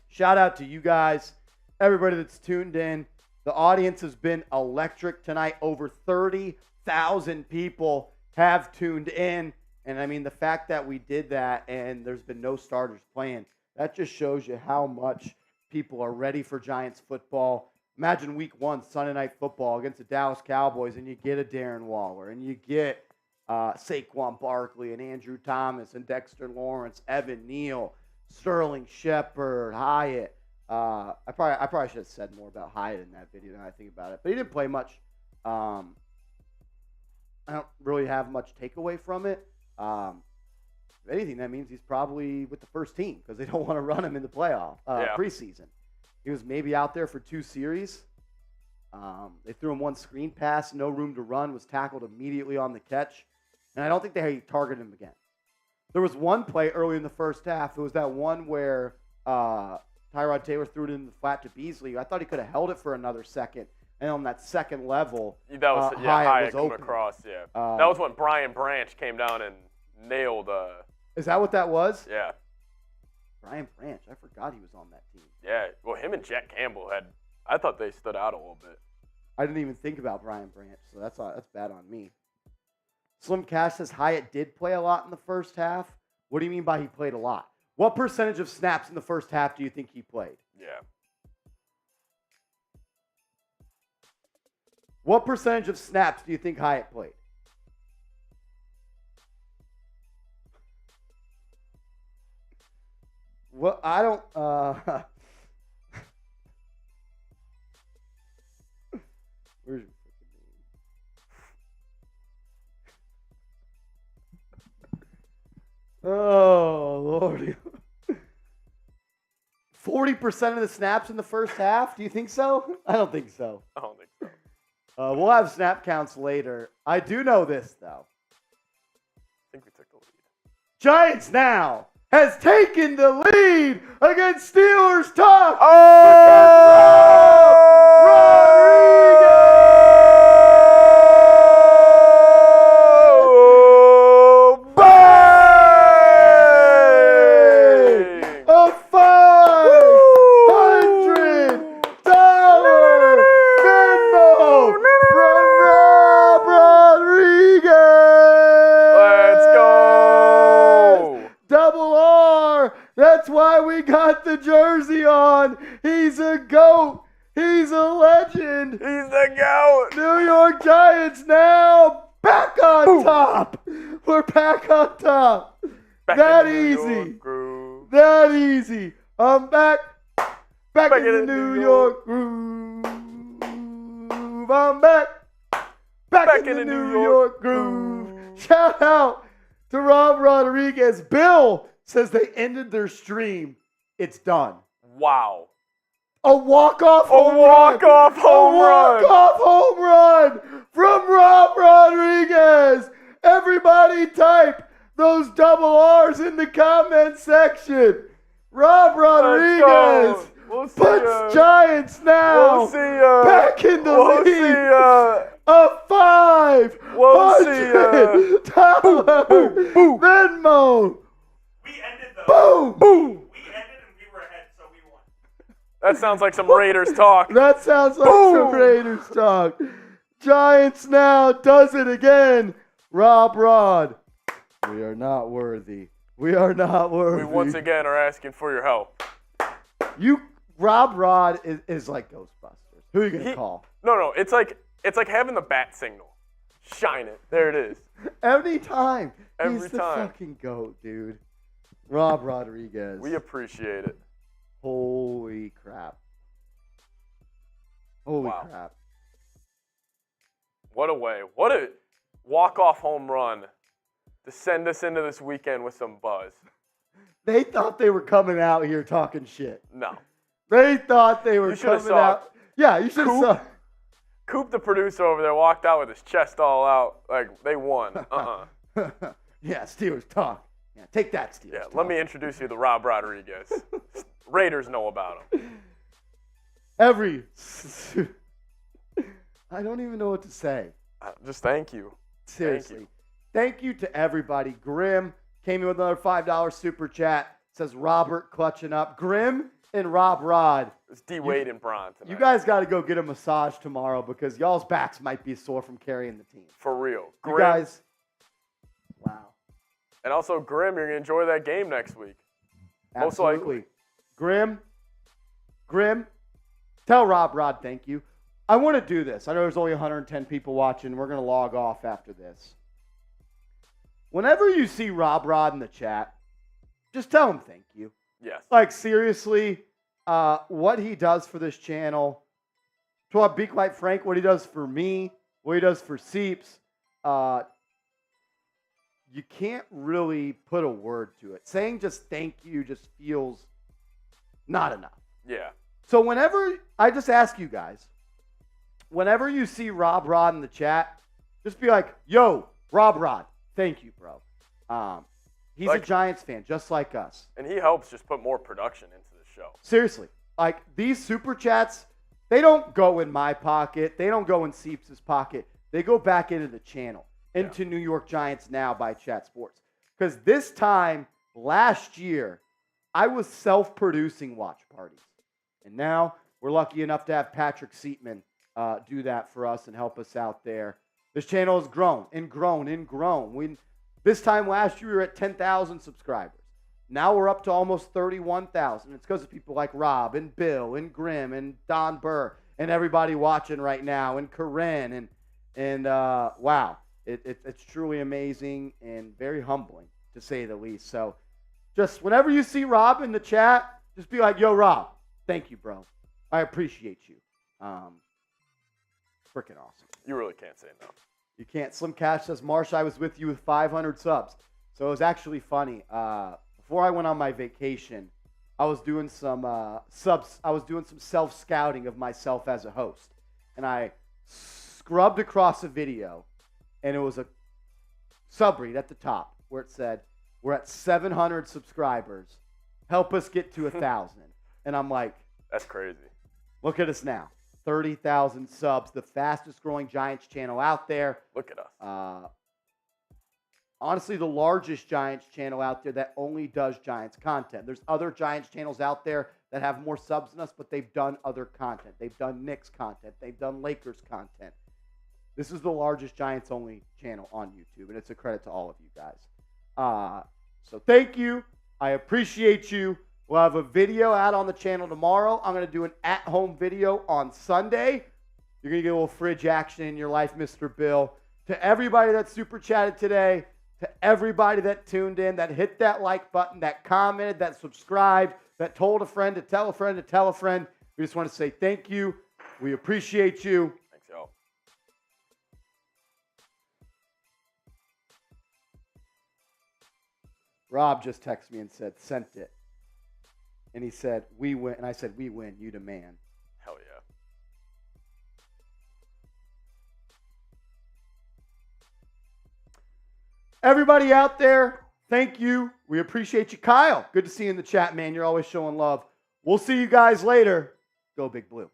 Shout out to you guys, everybody that's tuned in. The audience has been electric tonight. Over 30,000 people have tuned in. And, I mean, the fact that we did that and there's been no starters playing, that just shows you how much people are ready for Giants football. Imagine week 1, Sunday Night Football against the Dallas Cowboys, and you get a Darren Waller, and you get Saquon Barkley and Andrew Thomas and Dexter Lawrence, Evan Neal, Sterling Shepard, Hyatt. I probably should have said more about Hyatt in that video now I think about it. But he didn't play much. I don't really have much takeaway from it. If anything, that means he's probably with the first team because they don't want to run him in the playoff preseason. He was maybe out there for 2 series. They threw him 1 screen pass, no room to run, was tackled immediately on the catch. And I don't think they targeted him again. There was one play early in the first half. It was that one where Tyrod Taylor threw it in the flat to Beasley. I thought he could have held it for another second. And on that second level, that was Hyatt was coming open. across. Yeah, that was when Brian Branch came down and nailed. Is that what that was? Yeah. Brian Branch. I forgot he was on that team. Yeah. Well, him and Jack Campbell I thought they stood out a little bit. I didn't even think about Brian Branch, so that's bad on me. Slim Cash says Hyatt did play a lot in the first half. What do you mean by he played a lot? What percentage of snaps in the first half do you think he played? Yeah. What percentage of snaps do you think Hyatt played? Well, I don't. Where's your freaking name? Oh, Lordy. 40% of the snaps in the first half? Do you think so? I don't think so. I don't think so. We'll have snap counts later. I do know this, though. I think we took the lead. Giants now has taken the lead against Steelers top. That's why we got the jersey on. He's a GOAT. He's a legend. He's the GOAT. New York Giants now back on top. We're back on top. That easy. That easy. I'm back in the New York groove. I'm back in the New York groove. Shout out to Rob Rodriguez. Bill says they ended their stream. It's done. Wow. A walk-off home run from Rob Rodriguez. Everybody type those double R's in the comment section. Rob Rodriguez We'll see. Puts Giants now We'll see. back in the We'll league. see. A $500 We'll see. Venmo. We ended Boom. Boom. We ended and we were ahead, so we won. That sounds like some Raiders talk. That sounds like some Raiders talk. Giants now does it again. Rob Rod. We are not worthy. We are not worthy. We once again are asking for your help. Rob Rod is like Ghostbusters. Who are you gonna call? No. It's like having the bat signal. Shine it. There it is. Every time. Every He's the time. fucking GOAT, dude. Rob Rodriguez. We appreciate it. Holy crap. Holy Wow. crap. What a way. What a walk-off home run to send us into this weekend with some buzz. They thought they were coming out here talking shit. No. They thought they were You should have coming saw out. Yeah, you should have saw. Coop, the producer over there, walked out with his chest all out like they won. Yeah, Steelers talk. Yeah, take that, Steelers. Yeah, talk. let me introduce you to Rob Rodriguez. Raiders know about him. I don't even know what to say. Just thank you. Seriously. Thank you to everybody. Grim came in with another $5 super chat. Says Robert clutching up. Grim and Rob Rod. It's D. Wade and Braun tonight. You guys got to go get a massage tomorrow because y'all's backs might be sore from carrying the team. For real. You guys. Wow. And also, Grim, you're going to enjoy that game next week. Most Absolutely. likely. Grim, tell Rob Rod thank you. I want to do this. I know there's only 110 people watching. We're going to log off after this. Whenever you see Rob Rod in the chat, just tell him thank you. Yes. Like, seriously, what he does for this channel, to what Beak Light Frank, what he does for me, what he does for Seeps, you can't really put a word to it. Saying just thank you just feels not enough. Yeah. So whenever, I just ask you guys, whenever you see Rob Rod in the chat, just be like, yo, Rob Rod, thank you, bro. He's a Giants fan, just like us. And he helps just put more production into the show. Seriously. Like, these super chats, they don't go in my pocket. They don't go in Seeps' pocket. They go back into the channel, into New York Giants Now by Chat Sports. Because this time last year, I was self-producing watch parties. And now we're lucky enough to have Patrick Seatman do that for us and help us out there. This channel has grown and grown and grown. This time last year, we were at 10,000 subscribers. Now we're up to almost 31,000. It's because of people like Rob and Bill and Grim and Don Burr and everybody watching right now and Corinne and wow, it's truly amazing and very humbling to say the least. So just whenever you see Rob in the chat, just be like, yo, Rob, thank you, bro. I appreciate you. Freaking awesome. You really can't say no. You can't. Slim Cash says, Marsh, I was with you with 500 subs. So it was actually funny. Before I went on my vacation, I was doing some I was doing some self-scouting of myself as a host. And I scrubbed across a video, and it was a subread at the top where it said, we're at 700 subscribers. Help us get to 1,000. And I'm like, that's crazy. Look at us now. 30,000 subs, the fastest growing Giants channel out there. Look at us. Honestly, the largest Giants channel out there that only does Giants content. There's other Giants channels out there that have more subs than us, but they've done other content. They've done Knicks content. They've done Lakers content. This is the largest Giants only channel on YouTube, and it's a credit to all of you guys. So thank you. I appreciate you. We'll have a video out on the channel tomorrow. I'm going to do an at-home video on Sunday. You're going to get a little fridge action in your life, Mr. Bill. To everybody that super chatted today, to everybody that tuned in, that hit that like button, that commented, that subscribed, that told a friend to tell a friend to tell a friend, we just want to say thank you. We appreciate you. Thanks, y'all. Rob just texted me and said, sent it. And he said, we win. And I said, we win. You the man. Hell yeah. Everybody out there, thank you. We appreciate you. Kyle, good to see you in the chat, man. You're always showing love. We'll see you guys later. Go Big Blue.